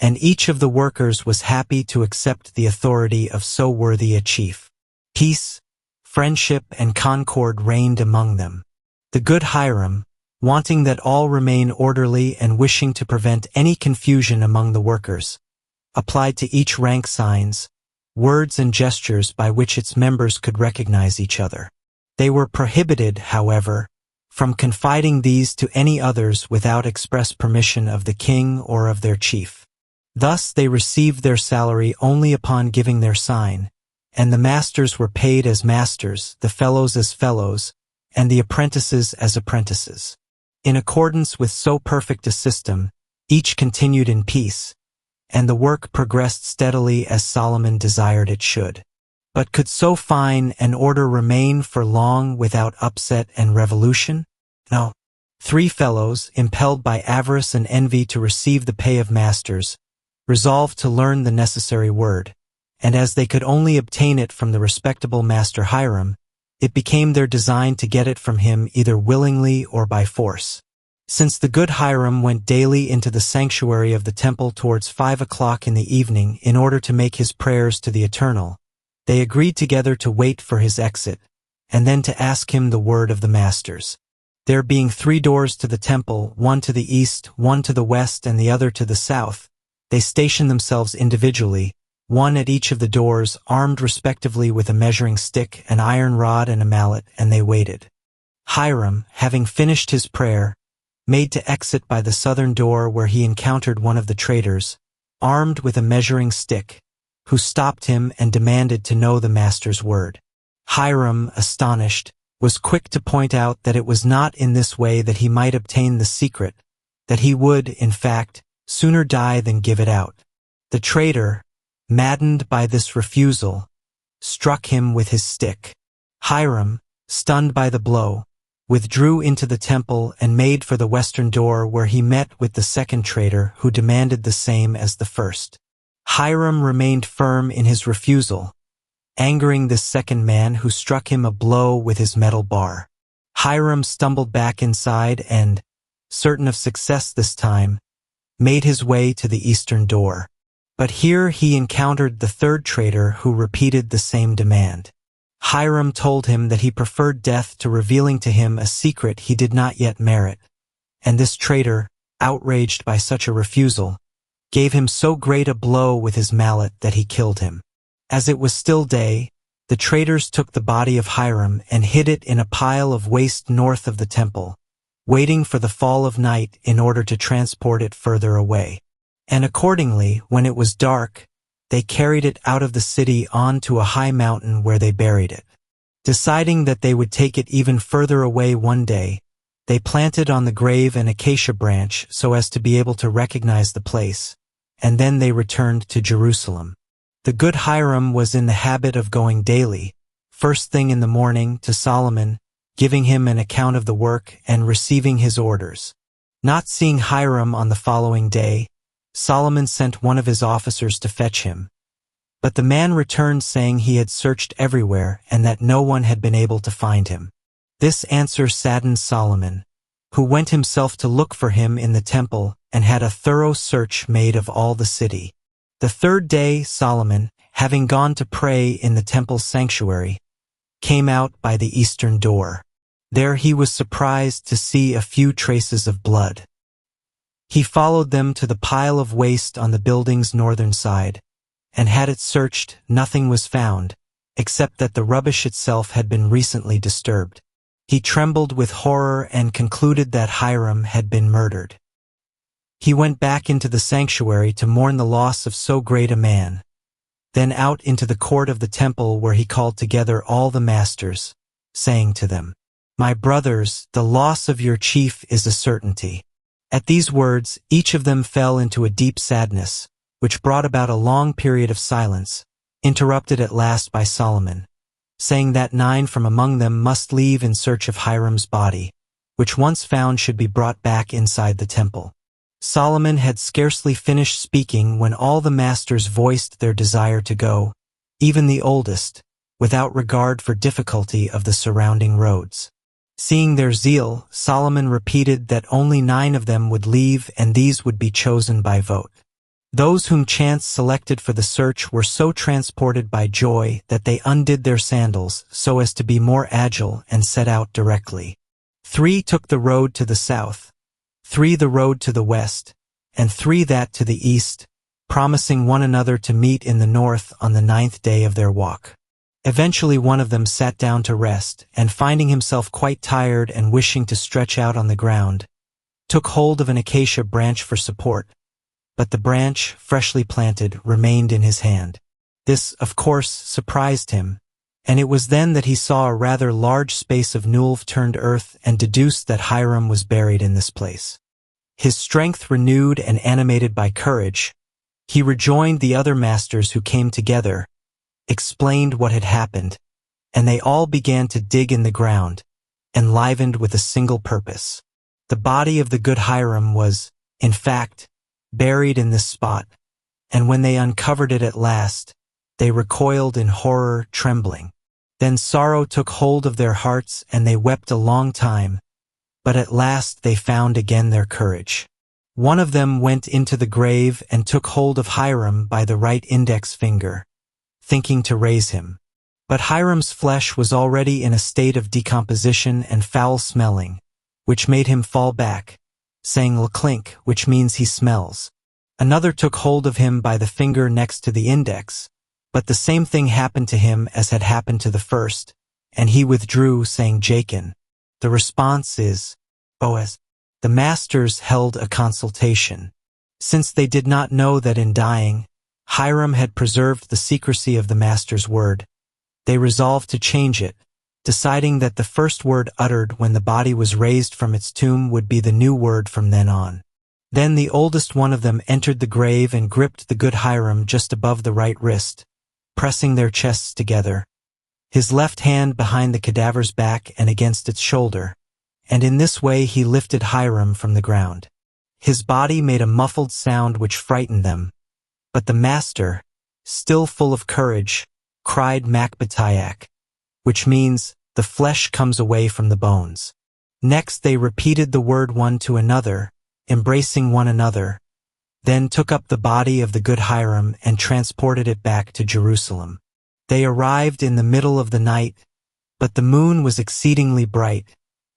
and each of the workers was happy to accept the authority of so worthy a chief. Peace, friendship, and concord reigned among them. The good Hiram, wanting that all remain orderly and wishing to prevent any confusion among the workers, applied to each rank signs, words and gestures by which its members could recognize each other. They were prohibited, however, from confiding these to any others without express permission of the king or of their chief. Thus they received their salary only upon giving their sign, and the masters were paid as masters, the fellows as fellows, and the apprentices as apprentices. In accordance with so perfect a system, each continued in peace, and the work progressed steadily as Solomon desired it should. But could so fine an order remain for long without upset and revolution? No. 3 fellows, impelled by avarice and envy to receive the pay of masters, resolved to learn the necessary word, and as they could only obtain it from the respectable master Hiram, it became their design to get it from him either willingly or by force. Since the good Hiram went daily into the sanctuary of the temple towards 5 o'clock in the evening in order to make his prayers to the Eternal, they agreed together to wait for his exit, and then to ask him the word of the masters. There being 3 doors to the temple, one to the east, one to the west, and the other to the south, they stationed themselves individually, one at each of the doors, armed respectively with a measuring stick, an iron rod, and a mallet, and they waited. Hiram, having finished his prayer, made to exit by the southern door, where he encountered one of the traders, armed with a measuring stick, who stopped him and demanded to know the master's word. Hiram, astonished, was quick to point out that it was not in this way that he might obtain the secret, that he would, in fact, sooner die than give it out. The trader, maddened by this refusal, struck him with his stick. Hiram, stunned by the blow, withdrew into the temple and made for the western door, where he met with the second trader, who demanded the same as the first. Hiram remained firm in his refusal, angering this second man, who struck him a blow with his metal bar. Hiram stumbled back inside and, certain of success this time, made his way to the eastern door. But here he encountered the third trader, who repeated the same demand. Hiram told him that he preferred death to revealing to him a secret he did not yet merit, and this trader, outraged by such a refusal, gave him so great a blow with his mallet that he killed him. As it was still day, the traders took the body of Hiram and hid it in a pile of waste north of the temple, waiting for the fall of night in order to transport it further away. And accordingly, when it was dark, they carried it out of the city on to a high mountain, where they buried it. Deciding that they would take it even further away one day, they planted on the grave an acacia branch so as to be able to recognize the place, and then they returned to Jerusalem. The good Hiram was in the habit of going daily, first thing in the morning, to Solomon, giving him an account of the work and receiving his orders. Not seeing Hiram on the following day, Solomon sent one of his officers to fetch him. But the man returned, saying he had searched everywhere and that no one had been able to find him. This answer saddened Solomon, who went himself to look for him in the temple and had a thorough search made of all the city. The third day Solomon, having gone to pray in the temple's sanctuary, came out by the eastern door. There he was surprised to see a few traces of blood. He followed them to the pile of waste on the building's northern side, and had it searched, nothing was found, except that the rubbish itself had been recently disturbed. He trembled with horror and concluded that Hiram had been murdered. He went back into the sanctuary to mourn the loss of so great a man, then out into the court of the temple, where he called together all the masters, saying to them, "My brothers, the loss of your chief is a certainty." At these words, each of them fell into a deep sadness, which brought about a long period of silence, interrupted at last by Solomon, saying that 9 from among them must leave in search of Hiram's body, which once found should be brought back inside the temple. Solomon had scarcely finished speaking when all the masters voiced their desire to go, even the oldest, without regard for difficulty of the surrounding roads. Seeing their zeal, Solomon repeated that only 9 of them would leave, and these would be chosen by vote. Those whom chance selected for the search were so transported by joy that they undid their sandals so as to be more agile and set out directly. 3 took the road to the south, 3 the road to the west, and 3 that to the east, promising one another to meet in the north on the 9th day of their walk. Eventually one of them sat down to rest, and finding himself quite tired and wishing to stretch out on the ground, took hold of an acacia branch for support, but the branch, freshly planted, remained in his hand. This, of course, surprised him, and it was then that he saw a rather large space of nulv-turned earth and deduced that Hiram was buried in this place. His strength renewed and animated by courage, he rejoined the other masters who came together, explained what had happened, and they all began to dig in the ground, enlivened with a single purpose. The body of the good Hiram was, in fact, buried in this spot, and when they uncovered it at last, they recoiled in horror, trembling. Then sorrow took hold of their hearts, and they wept a long time, but at last they found again their courage. One of them went into the grave and took hold of Hiram by the right index finger, thinking to raise him. But Hiram's flesh was already in a state of decomposition and foul-smelling, which made him fall back, saying "L'clink," which means he smells. Another took hold of him by the finger next to the index, but the same thing happened to him as had happened to the first, and he withdrew, saying "Jachin." The response is, "Os." The masters held a consultation. Since they did not know that in dying, Hiram had preserved the secrecy of the master's word, they resolved to change it, deciding that the first word uttered when the body was raised from its tomb would be the new word from then on. Then the oldest one of them entered the grave and gripped the good Hiram just above the right wrist, pressing their chests together, his left hand behind the cadaver's back and against its shoulder, and in this way he lifted Hiram from the ground. His body made a muffled sound which frightened them, but the master, still full of courage, cried Makbatayak, which means, "The flesh comes away from the bones." Next they repeated the word one to another, embracing one another, then took up the body of the good Hiram and transported it back to Jerusalem. They arrived in the middle of the night, but the moon was exceedingly bright,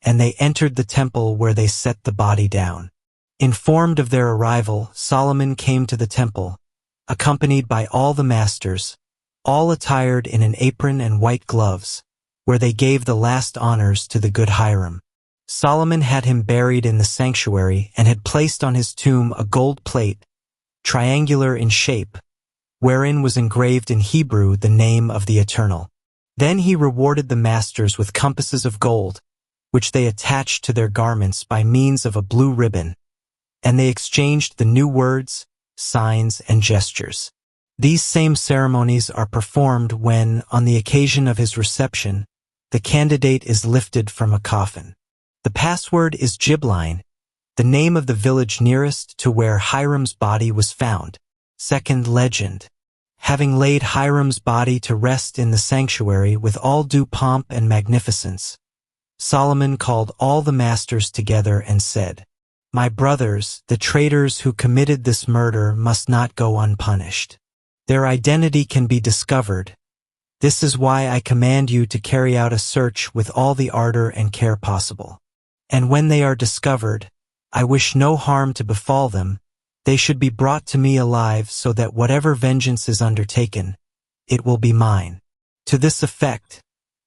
and they entered the temple where they set the body down. Informed of their arrival, Solomon came to the temple, accompanied by all the masters, all attired in an apron and white gloves, where they gave the last honors to the good Hiram. Solomon had him buried in the sanctuary and had placed on his tomb a gold plate, triangular in shape, wherein was engraved in Hebrew the name of the Eternal. Then he rewarded the masters with compasses of gold, which they attached to their garments by means of a blue ribbon, and they exchanged the new words, signs, and gestures. These same ceremonies are performed when, on the occasion of his reception, the candidate is lifted from a coffin. The password is Gibline, the name of the village nearest to where Hiram's body was found. Second legend. Having laid Hiram's body to rest in the sanctuary with all due pomp and magnificence, Solomon called all the masters together and said, "My brothers, the traitors who committed this murder must not go unpunished. Their identity can be discovered. This is why I command you to carry out a search with all the ardor and care possible. And when they are discovered, I wish no harm to befall them. They should be brought to me alive so that whatever vengeance is undertaken, it will be mine. To this effect,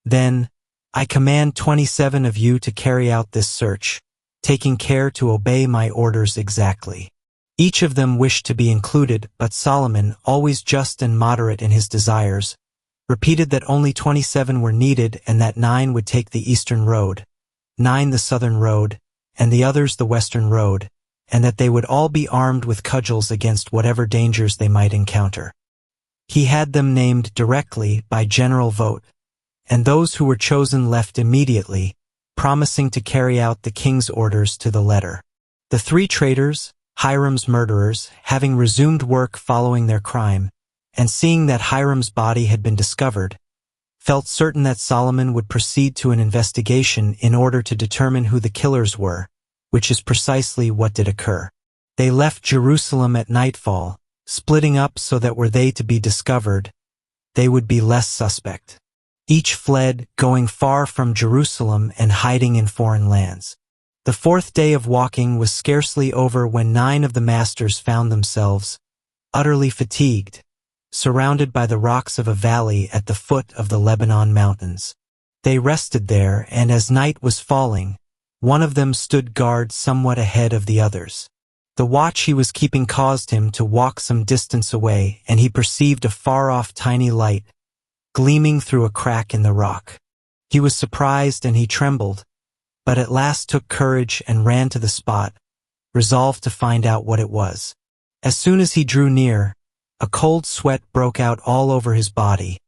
then, I command 27 of you to carry out this search, taking care to obey my orders exactly." Each of them wished to be included, but Solomon, always just and moderate in his desires, repeated that only 27 were needed and that 9 would take the eastern road, 9 the southern road, and the others the western road, and that they would all be armed with cudgels against whatever dangers they might encounter. He had them named directly by general vote, and those who were chosen left immediately, promising to carry out the king's orders to the letter. The 3 traitors, Hiram's murderers, having resumed work following their crime, and seeing that Hiram's body had been discovered, felt certain that Solomon would proceed to an investigation in order to determine who the killers were, which is precisely what did occur. They left Jerusalem at nightfall, splitting up so that were they to be discovered, they would be less suspect. Each fled, going far from Jerusalem and hiding in foreign lands. The 4th day of walking was scarcely over when 9 of the masters found themselves, utterly fatigued, surrounded by the rocks of a valley at the foot of the Lebanon mountains. They rested there, and as night was falling, one of them stood guard somewhat ahead of the others. The watch he was keeping caused him to walk some distance away, and he perceived a far-off tiny light, gleaming through a crack in the rock. He was surprised and he trembled, but at last took courage and ran to the spot, resolved to find out what it was. As soon as he drew near, a cold sweat broke out all over his body,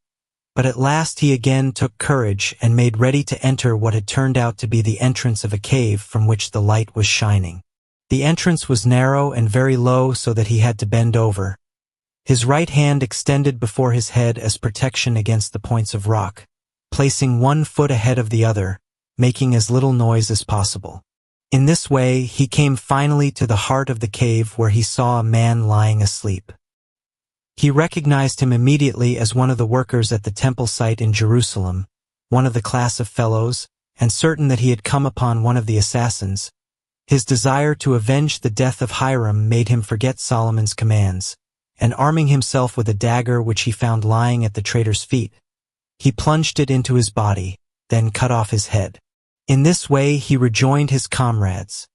but at last he again took courage and made ready to enter what had turned out to be the entrance of a cave from which the light was shining. The entrance was narrow and very low so that he had to bend over, his right hand extended before his head as protection against the points of rock, placing one foot ahead of the other, making as little noise as possible. In this way, he came finally to the heart of the cave where he saw a man lying asleep. He recognized him immediately as one of the workers at the temple site in Jerusalem, one of the class of fellows, and certain that he had come upon one of the assassins, his desire to avenge the death of Hiram made him forget Solomon's commands, and arming himself with a dagger which he found lying at the traitor's feet, he plunged it into his body, then cut off his head. In this way he rejoined his comrades,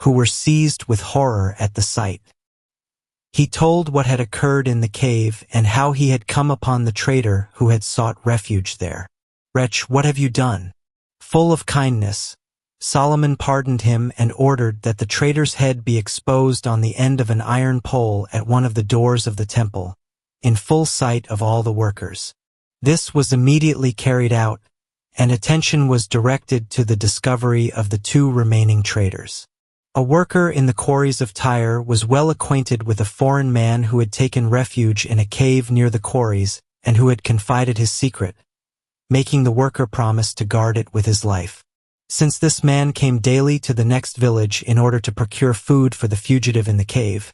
who were seized with horror at the sight. He told what had occurred in the cave and how he had come upon the traitor who had sought refuge there. "Wretch, what have you done?" Full of kindness, Solomon pardoned him and ordered that the traitor's head be exposed on the end of an iron pole at one of the doors of the temple, in full sight of all the workers. This was immediately carried out, and attention was directed to the discovery of the two remaining traitors. A worker in the quarries of Tyre was well acquainted with a foreign man who had taken refuge in a cave near the quarries and who had confided his secret, making the worker promise to guard it with his life. Since this man came daily to the next village in order to procure food for the fugitive in the cave,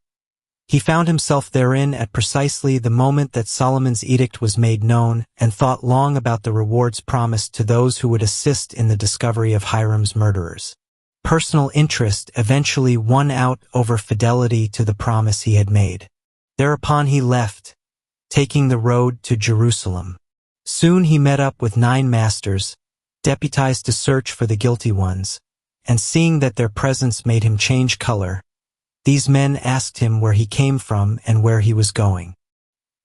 he found himself therein at precisely the moment that Solomon's edict was made known, and thought long about the rewards promised to those who would assist in the discovery of Hiram's murderers. Personal interest eventually won out over fidelity to the promise he had made. Thereupon he left, taking the road to Jerusalem. Soon he met up with 9 masters, deputized to search for the guilty ones, and seeing that their presence made him change color, these men asked him where he came from and where he was going.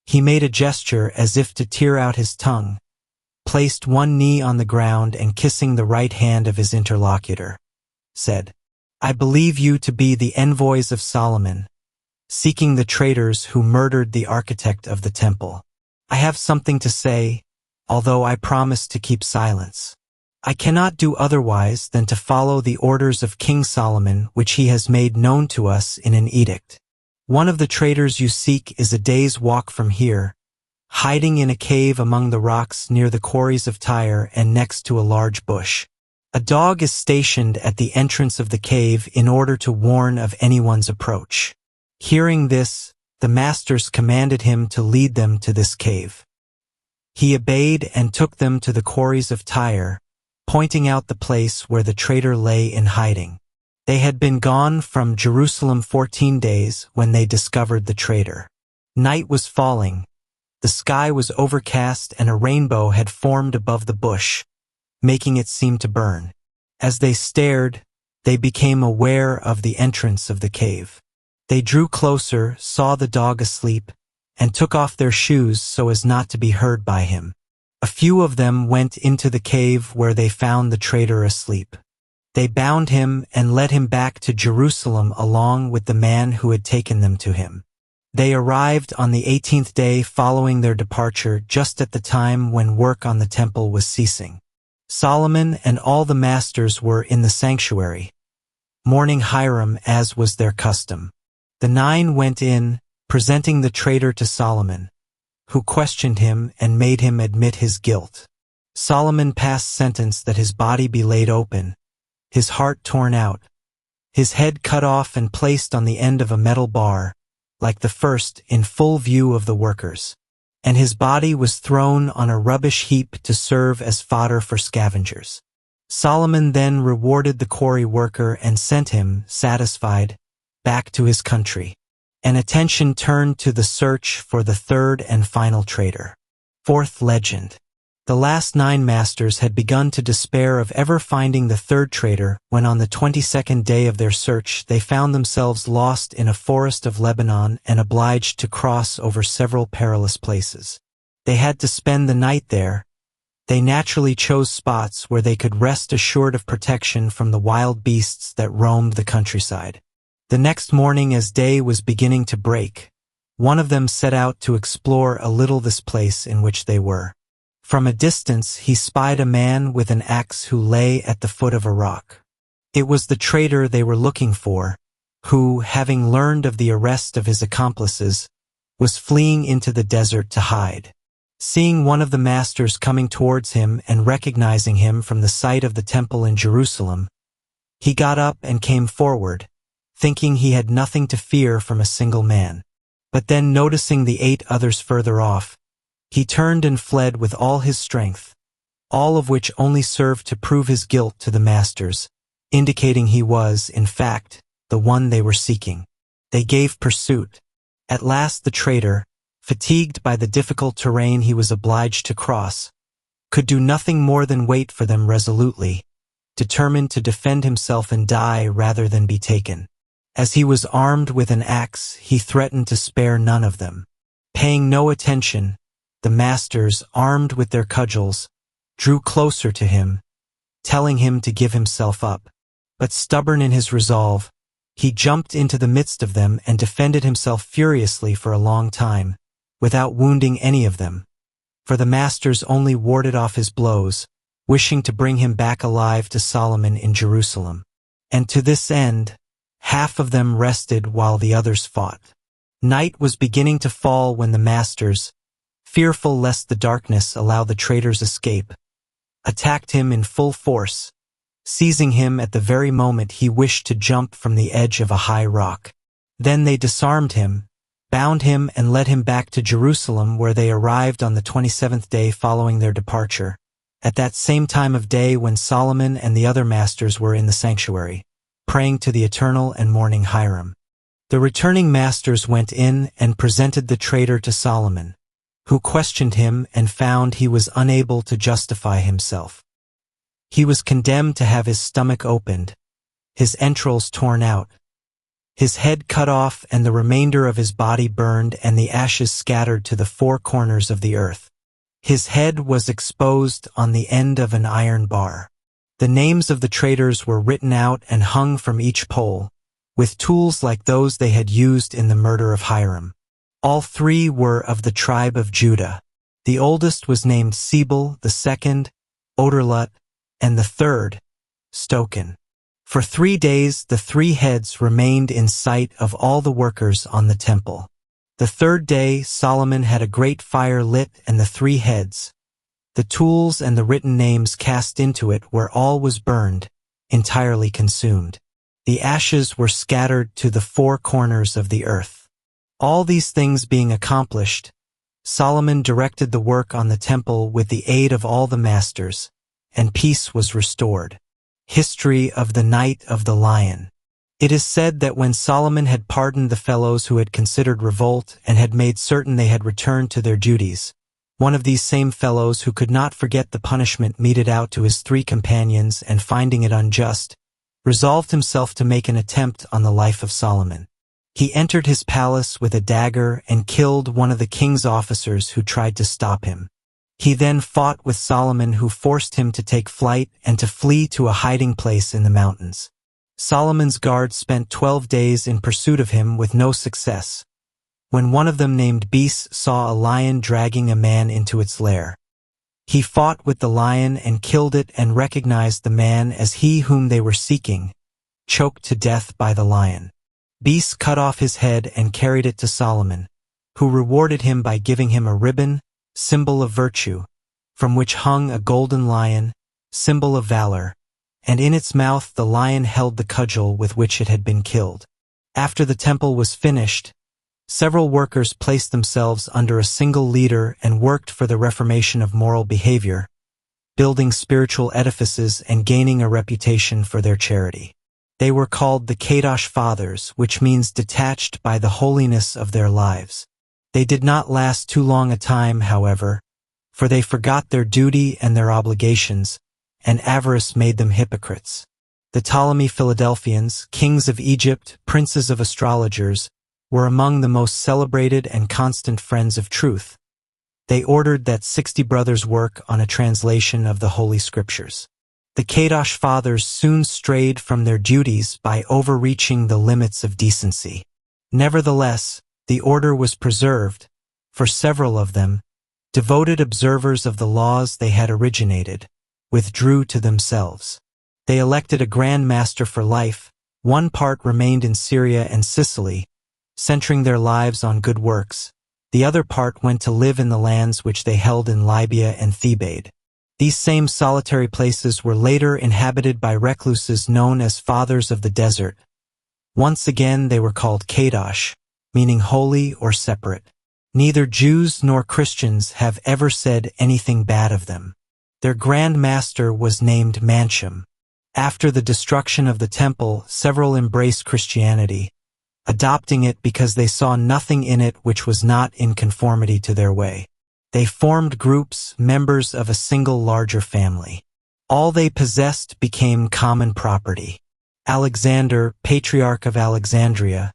He made a gesture as if to tear out his tongue, placed one knee on the ground and kissing the right hand of his interlocutor, said, "I believe you to be the envoys of Solomon, seeking the traitors who murdered the architect of the temple. I have something to say, although I promise to keep silence. I cannot do otherwise than to follow the orders of King Solomon which he has made known to us in an edict. One of the traitors you seek is a day's walk from here, hiding in a cave among the rocks near the quarries of Tyre and next to a large bush. A dog is stationed at the entrance of the cave in order to warn of anyone's approach." Hearing this, the masters commanded him to lead them to this cave. He obeyed and took them to the quarries of Tyre, pointing out the place where the traitor lay in hiding. They had been gone from Jerusalem 14 days when they discovered the traitor. Night was falling, the sky was overcast, and a rainbow had formed above the bush, making it seem to burn. As they stared, they became aware of the entrance of the cave. They drew closer, saw the dog asleep, and took off their shoes so as not to be heard by him. A few of them went into the cave where they found the traitor asleep. They bound him and led him back to Jerusalem along with the man who had taken them to him. They arrived on the 18th day following their departure, just at the time when work on the temple was ceasing. Solomon and all the masters were in the sanctuary, mourning Hiram as was their custom. The 9 went in, presenting the traitor to Solomon, who questioned him and made him admit his guilt. Solomon passed sentence that his body be laid open, his heart torn out, his head cut off and placed on the end of a metal bar, like the first, in full view of the workers, and his body was thrown on a rubbish heap to serve as fodder for scavengers. Solomon then rewarded the quarry worker and sent him, satisfied, back to his country, and attention turned to the search for the third and final traitor. Fourth legend. The last 9 masters had begun to despair of ever finding the third traitor when on the 22nd day of their search they found themselves lost in a forest of Lebanon and obliged to cross over several perilous places. They had to spend the night there. They naturally chose spots where they could rest assured of protection from the wild beasts that roamed the countryside. The next morning, as day was beginning to break, one of them set out to explore a little this place in which they were. From a distance he spied a man with an axe who lay at the foot of a rock. It was the traitor they were looking for, who, having learned of the arrest of his accomplices, was fleeing into the desert to hide. Seeing one of the masters coming towards him and recognizing him from the site of the temple in Jerusalem, he got up and came forward, thinking he had nothing to fear from a single man. But then, noticing the 8 others further off, he turned and fled with all his strength, all of which only served to prove his guilt to the masters, indicating he was, in fact, the one they were seeking. They gave pursuit. At last the traitor, fatigued by the difficult terrain he was obliged to cross, could do nothing more than wait for them resolutely, determined to defend himself and die rather than be taken. As he was armed with an axe, he threatened to spare none of them. Paying no attention, the masters, armed with their cudgels, drew closer to him, telling him to give himself up. But stubborn in his resolve, he jumped into the midst of them and defended himself furiously for a long time, without wounding any of them, for the masters only warded off his blows, wishing to bring him back alive to Solomon in Jerusalem. And to this end, half of them rested while the others fought. Night was beginning to fall when the masters, fearful lest the darkness allow the traitor's escape, attacked him in full force, seizing him at the very moment he wished to jump from the edge of a high rock. Then they disarmed him, bound him and led him back to Jerusalem, where they arrived on the 27th day following their departure, at that same time of day when Solomon and the other masters were in the sanctuary, praying to the Eternal and mourning Hiram. The returning masters went in and presented the traitor to Solomon, who questioned him and found he was unable to justify himself. He was condemned to have his stomach opened, his entrails torn out, his head cut off and the remainder of his body burned and the ashes scattered to the four corners of the earth. His head was exposed on the end of an iron bar. The names of the traitors were written out and hung from each pole, with tools like those they had used in the murder of Hiram. All three were of the tribe of Judah. The oldest was named Sebel, the second, Oderlut, and the third, Stoken. For 3 days the three heads remained in sight of all the workers on the temple. The third day Solomon had a great fire lit and the three heads, the tools and the written names cast into it where all was burned, entirely consumed. The ashes were scattered to the four corners of the earth. All these things being accomplished, Solomon directed the work on the temple with the aid of all the masters, and peace was restored. History of the Night of the Lion. It is said that when Solomon had pardoned the fellows who had considered revolt and had made certain they had returned to their duties, one of these same fellows who could not forget the punishment meted out to his three companions and finding it unjust, resolved himself to make an attempt on the life of Solomon. He entered his palace with a dagger and killed one of the king's officers who tried to stop him. He then fought with Solomon, who forced him to take flight and to flee to a hiding place in the mountains. Solomon's guards spent 12 days in pursuit of him with no success, when one of them named Beas saw a lion dragging a man into its lair. He fought with the lion and killed it and recognized the man as he whom they were seeking, choked to death by the lion. Beas cut off his head and carried it to Solomon, who rewarded him by giving him a ribbon, symbol of virtue, from which hung a golden lion, symbol of valor, and in its mouth the lion held the cudgel with which it had been killed. After the temple was finished, several workers placed themselves under a single leader and worked for the reformation of moral behavior, building spiritual edifices and gaining a reputation for their charity. They were called the Kadosh Fathers, which means detached by the holiness of their lives. They did not last too long a time, however, for they forgot their duty and their obligations, and avarice made them hypocrites. The Ptolemy Philadelphians, kings of Egypt, princes of astrologers, were among the most celebrated and constant friends of truth. They ordered that 60 brothers work on a translation of the Holy Scriptures. The Kadosh Fathers soon strayed from their duties by overreaching the limits of decency. Nevertheless, the order was preserved, for several of them, devoted observers of the laws they had originated, withdrew to themselves. They elected a grand master for life. One part remained in Syria and Sicily, centering their lives on good works. The other part went to live in the lands which they held in Libya and Thebaid. These same solitary places were later inhabited by recluses known as Fathers of the Desert. Once again they were called Kadosh, meaning holy or separate. Neither Jews nor Christians have ever said anything bad of them. Their Grand Master was named Mansham. After the destruction of the temple, several embraced Christianity, adopting it because they saw nothing in it which was not in conformity to their way. They formed groups, members of a single larger family. All they possessed became common property. Alexander, Patriarch of Alexandria,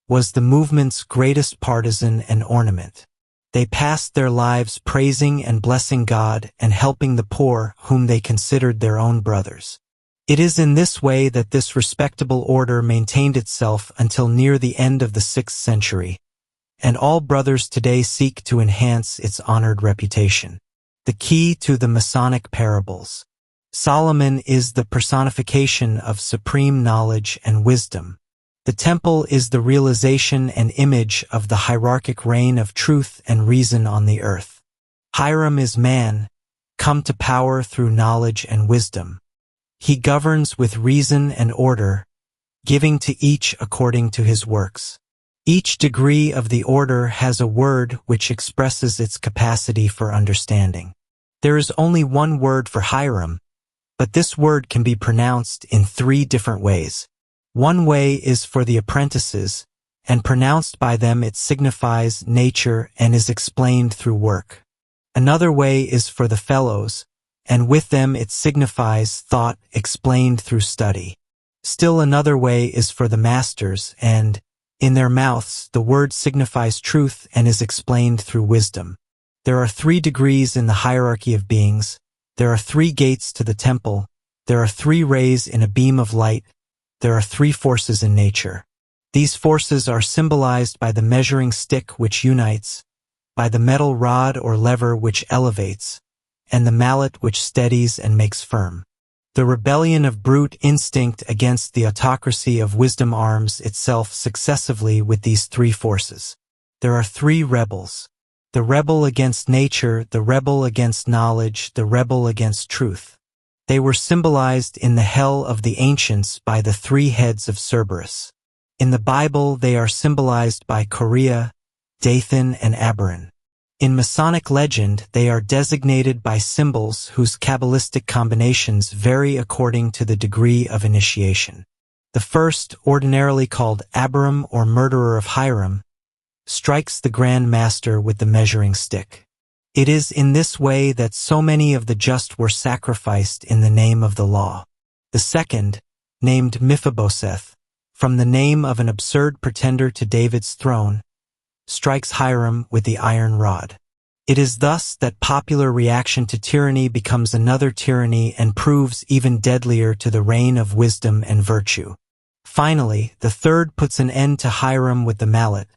was the movement's greatest partisan and ornament. They passed their lives praising and blessing God and helping the poor whom they considered their own brothers. It is in this way that this respectable order maintained itself until near the end of the 6th century, and all brothers today seek to enhance its honored reputation. The key to the Masonic parables. Solomon is the personification of supreme knowledge and wisdom. The temple is the realization and image of the hierarchic reign of truth and reason on the earth. Hiram is man, come to power through knowledge and wisdom. He governs with reason and order, giving to each according to his works. Each degree of the order has a word which expresses its capacity for understanding. There is only one word for Hiram, but this word can be pronounced in 3 different ways. One way is for the apprentices, and pronounced by them it signifies nature and is explained through work. Another way is for the fellows, and with them it signifies thought explained through study. Still another way is for the masters, and, in their mouths, the word signifies truth and is explained through wisdom. There are 3 degrees in the hierarchy of beings. There are 3 gates to the temple. There are 3 rays in a beam of light. There are 3 forces in nature. These forces are symbolized by the measuring stick which unites, by the metal rod or lever which elevates, and the mallet which steadies and makes firm. The rebellion of brute instinct against the autocracy of wisdom arms itself successively with these 3 forces. There are 3 rebels. The rebel against nature, the rebel against knowledge, the rebel against truth. They were symbolized in the hell of the ancients by the 3 heads of Cerberus. In the Bible they are symbolized by Korea, Dathan, and Abiram. In Masonic legend they are designated by symbols whose Kabbalistic combinations vary according to the degree of initiation. The first, ordinarily called Abiram or murderer of Hiram, strikes the Grand Master with the measuring stick. It is in this way that so many of the just were sacrificed in the name of the law. The second, named Mephibosheth, from the name of an absurd pretender to David's throne, strikes Hiram with the iron rod. It is thus that popular reaction to tyranny becomes another tyranny and proves even deadlier to the reign of wisdom and virtue. Finally, the third puts an end to Hiram with the mallet,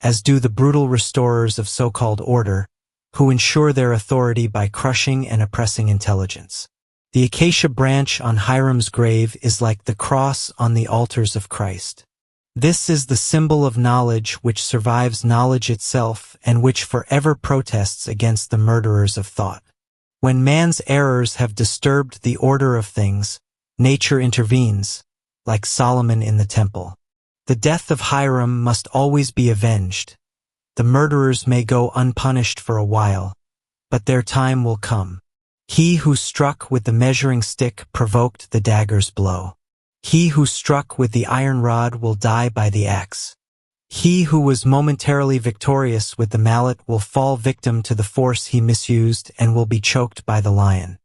as do the brutal restorers of so-called order, who ensure their authority by crushing and oppressing intelligence. The acacia branch on Hiram's grave is like the cross on the altars of Christ. This is the symbol of knowledge which survives knowledge itself and which forever protests against the murderers of thought. When man's errors have disturbed the order of things, nature intervenes, like Solomon in the temple. The death of Hiram must always be avenged. The murderers may go unpunished for a while, but their time will come. He who struck with the measuring stick provoked the dagger's blow. He who struck with the iron rod will die by the axe. He who was momentarily victorious with the mallet will fall victim to the force he misused and will be choked by the lion.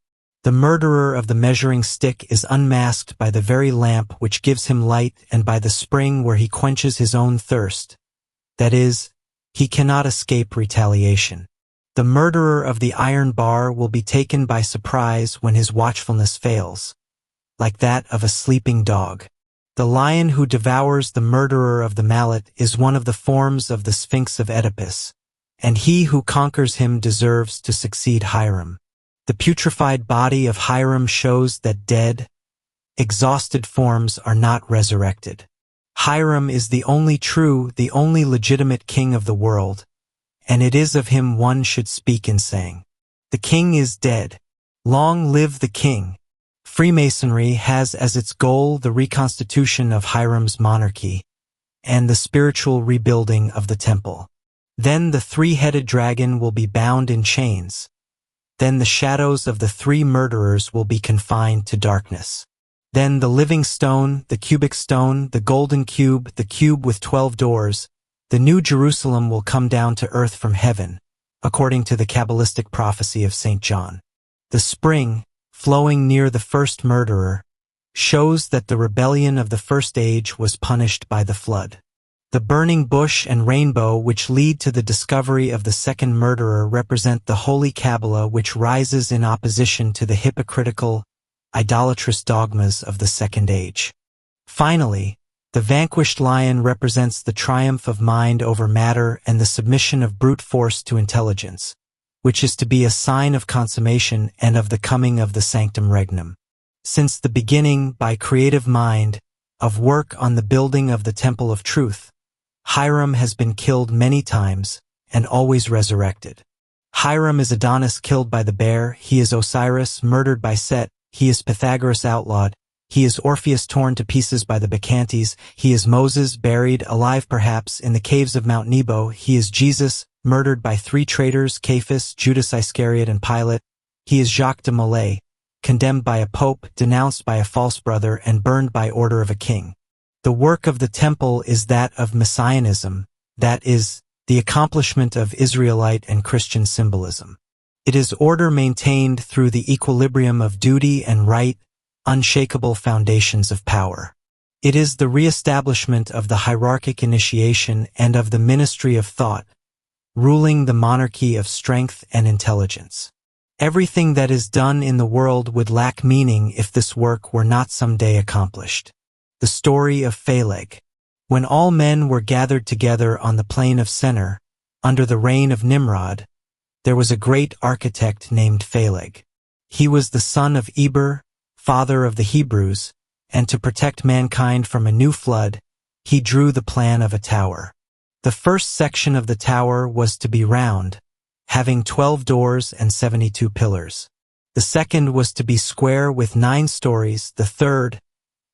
The murderer of the measuring stick is unmasked by the very lamp which gives him light and by the spring where he quenches his own thirst. That is, he cannot escape retaliation. The murderer of the iron bar will be taken by surprise when his watchfulness fails, like that of a sleeping dog. The lion who devours the murderer of the mallet is one of the forms of the Sphinx of Oedipus, and he who conquers him deserves to succeed Hiram. The putrefied body of Hiram shows that dead, exhausted forms are not resurrected. Hiram is the only true, the only legitimate king of the world, and it is of him one should speak in saying, "The king is dead. Long live the king." Freemasonry has as its goal the reconstitution of Hiram's monarchy and the spiritual rebuilding of the temple. Then the 3-headed dragon will be bound in chains, Then the shadows of the 3 murderers will be confined to darkness. Then the living stone, the cubic stone, the golden cube, the cube with 12 doors, the New Jerusalem will come down to earth from heaven, according to the Kabbalistic prophecy of St. John. The spring, flowing near the first murderer, shows that the rebellion of the first age was punished by the flood. The burning bush and rainbow which lead to the discovery of the second murderer represent the holy Kabbalah which rises in opposition to the hypocritical, idolatrous dogmas of the second age. Finally, the vanquished lion represents the triumph of mind over matter and the submission of brute force to intelligence, which is to be a sign of consummation and of the coming of the sanctum regnum. Since the beginning, by creative mind, of work on the building of the temple of truth, Hiram has been killed many times and always resurrected. Hiram is Adonis killed by the bear, he is Osiris murdered by Set, he is Pythagoras outlawed, he is Orpheus torn to pieces by the Bacchantes, he is Moses buried alive perhaps in the caves of Mount Nebo, he is Jesus murdered by 3 traitors, Caiaphas, Judas Iscariot and Pilate, he is Jacques de Molay, condemned by a pope, denounced by a false brother and burned by order of a king. The work of the temple is that of Messianism, that is, the accomplishment of Israelite and Christian symbolism. It is order maintained through the equilibrium of duty and right, unshakable foundations of power. It is the re-establishment of the hierarchic initiation and of the ministry of thought, ruling the monarchy of strength and intelligence. Everything that is done in the world would lack meaning if this work were not someday accomplished. The story of Phaleg. When all men were gathered together on the plain of Senir, under the reign of Nimrod, there was a great architect named Phaleg. He was the son of Eber, father of the Hebrews, and to protect mankind from a new flood, he drew the plan of a tower. The first section of the tower was to be round, having 12 doors and 72 pillars. The second was to be square with 9 stories, the third,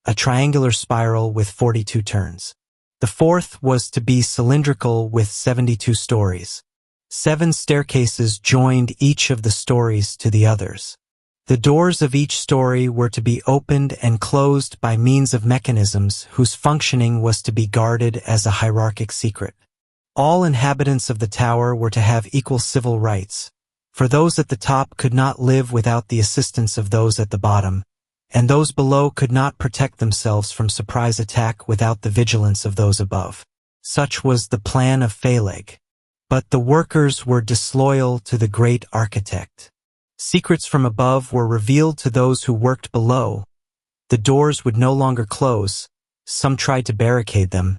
a triangular spiral with 42 turns. The fourth was to be cylindrical with 72 stories. 7 staircases joined each of the stories to the others. The doors of each story were to be opened and closed by means of mechanisms whose functioning was to be guarded as a hierarchic secret. All inhabitants of the tower were to have equal civil rights, for those at the top could not live without the assistance of those at the bottom, and those below could not protect themselves from surprise attack without the vigilance of those above. Such was the plan of Phaleg. But the workers were disloyal to the great architect. Secrets from above were revealed to those who worked below. The doors would no longer close. Some tried to barricade them.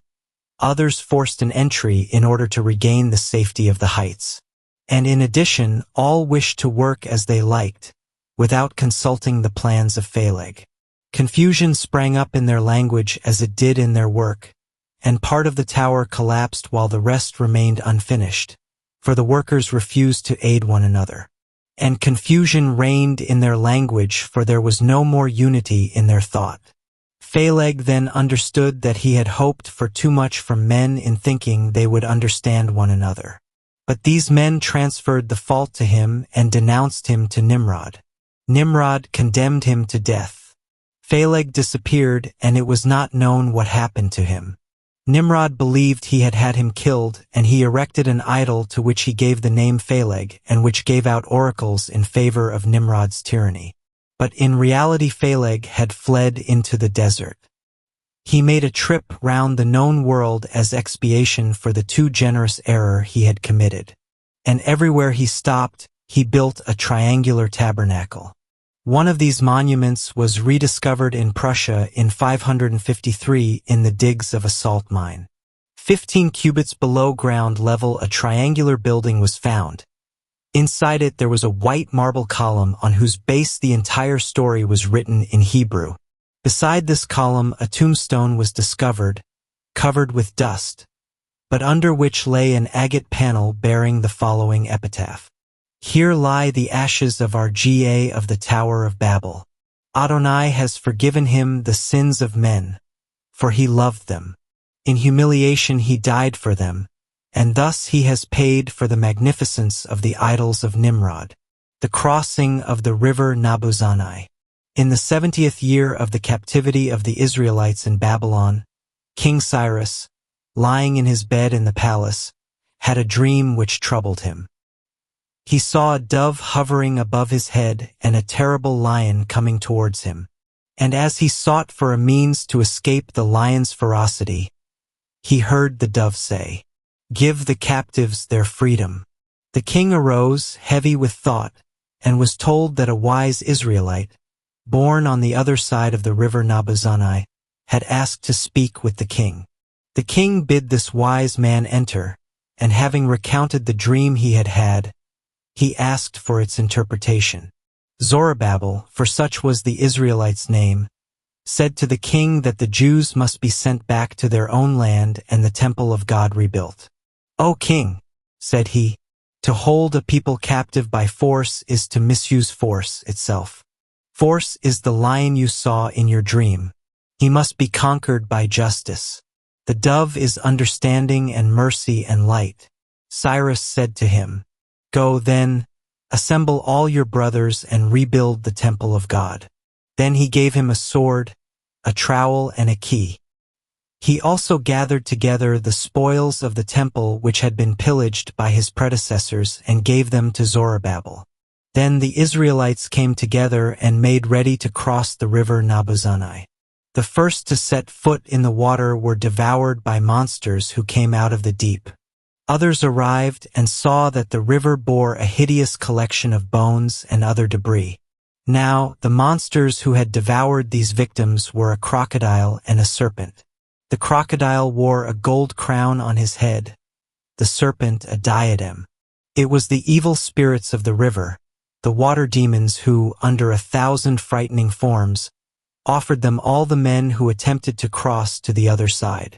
Others forced an entry in order to regain the safety of the heights. And in addition, all wished to work as they liked, without consulting the plans of Phaleg. Confusion sprang up in their language as it did in their work, and part of the tower collapsed while the rest remained unfinished, for the workers refused to aid one another. And confusion reigned in their language, for there was no more unity in their thought. Phaleg then understood that he had hoped for too much from men in thinking they would understand one another. But these men transferred the fault to him and denounced him to Nimrod. Nimrod condemned him to death. Phaleg disappeared, and it was not known what happened to him. Nimrod believed he had him killed, and he erected an idol to which he gave the name Phaleg, and which gave out oracles in favor of Nimrod's tyranny. But in reality Phaleg had fled into the desert. He made a trip round the known world as expiation for the too generous error he had committed. And everywhere he stopped, he built a triangular tabernacle. One of these monuments was rediscovered in Prussia in 553 in the digs of a salt mine. 15 cubits below ground level, a triangular building was found. Inside it there was a white marble column on whose base the entire story was written in Hebrew. Beside this column a tombstone was discovered, covered with dust, but under which lay an agate panel bearing the following epitaph. Here lie the ashes of Arga of the Tower of Babel. Adonai has forgiven him the sins of men, for he loved them. In humiliation he died for them, and thus he has paid for the magnificence of the idols of Nimrod. the crossing of the river Nabuzani. In the 70th year of the captivity of the Israelites in Babylon, King Cyrus, lying in his bed in the palace, had a dream which troubled him. He saw a dove hovering above his head and a terrible lion coming towards him. And as he sought for a means to escape the lion's ferocity, he heard the dove say, "Give the captives their freedom." The king arose, heavy with thought, and was told that a wise Israelite, born on the other side of the river Nabuzani, had asked to speak with the king. The king bid this wise man enter, and having recounted the dream he had had, he asked for its interpretation. Zorobabel, for such was the Israelite's name, said to the king that the Jews must be sent back to their own land and the temple of God rebuilt. "O king," said he, "to hold a people captive by force is to misuse force itself. Force is the lion you saw in your dream. He must be conquered by justice. The dove is understanding and mercy and light." Cyrus said to him, "Go, then, assemble all your brothers and rebuild the temple of God." Then he gave him a sword, a trowel, and a key. He also gathered together the spoils of the temple which had been pillaged by his predecessors and gave them to Zorobabel. Then the Israelites came together and made ready to cross the river Nabuzani. The first to set foot in the water were devoured by monsters who came out of the deep. Others arrived and saw that the river bore a hideous collection of bones and other debris. Now, the monsters who had devoured these victims were a crocodile and a serpent. The crocodile wore a gold crown on his head, the serpent a diadem. It was the evil spirits of the river, the water demons who, under 1,000 frightening forms, offered them all the men who attempted to cross to the other side.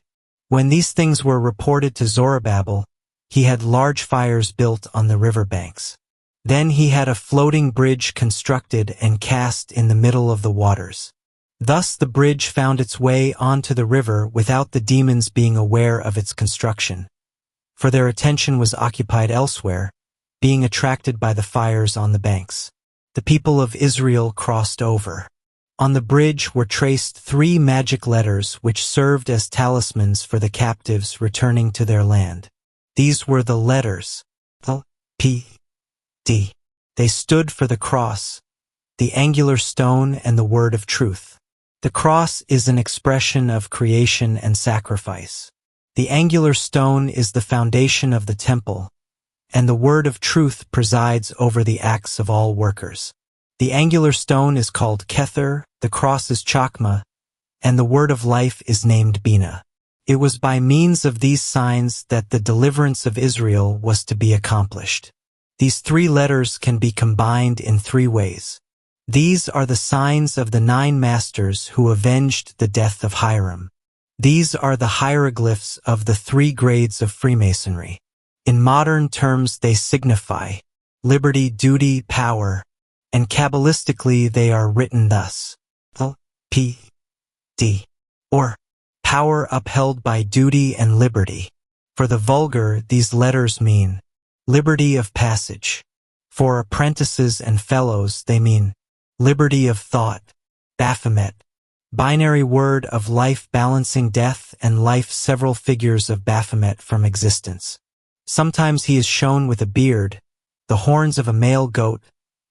When these things were reported to Zorobabel, he had large fires built on the river banks. Then he had a floating bridge constructed and cast in the middle of the waters. Thus the bridge found its way onto the river without the demons being aware of its construction, for their attention was occupied elsewhere, being attracted by the fires on the banks. The people of Israel crossed over. On the bridge were traced 3 magic letters which served as talismans for the captives returning to their land. These were the letters L, P, D. They stood for the cross, the angular stone, and the word of truth. The cross is an expression of creation and sacrifice. The angular stone is the foundation of the temple, and the word of truth presides over the acts of all workers. The angular stone is called Kether, the cross is Chakma, and the word of life is named Bina. It was by means of these signs that the deliverance of Israel was to be accomplished. These 3 letters can be combined in 3 ways. These are the signs of the 9 masters who avenged the death of Hiram. These are the hieroglyphs of the 3 grades of Freemasonry. In modern terms, they signify liberty, duty, power, and Kabbalistically they are written thus: L, P, D, or power upheld by duty and liberty. For the vulgar, these letters mean liberty of passage. For apprentices and fellows, they mean liberty of thought, Baphomet, binary word of life balancing death and life, several figures of Baphomet from existence. Sometimes he is shown with a beard, the horns of a male goat,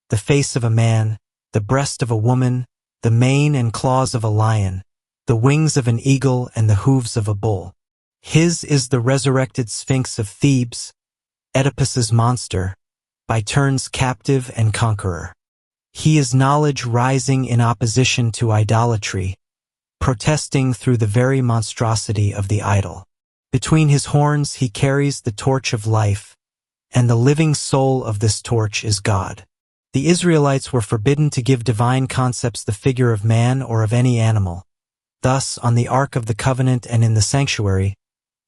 the face of a man, the breast of a woman, the mane and claws of a lion, the wings of an eagle and the hooves of a bull. His is the resurrected Sphinx of Thebes, Oedipus's monster, by turns captive and conqueror. He is knowledge rising in opposition to idolatry, protesting through the very monstrosity of the idol. Between his horns he carries the torch of life, and the living soul of this torch is God. The Israelites were forbidden to give divine concepts the figure of man or of any animal. Thus, on the Ark of the Covenant and in the sanctuary,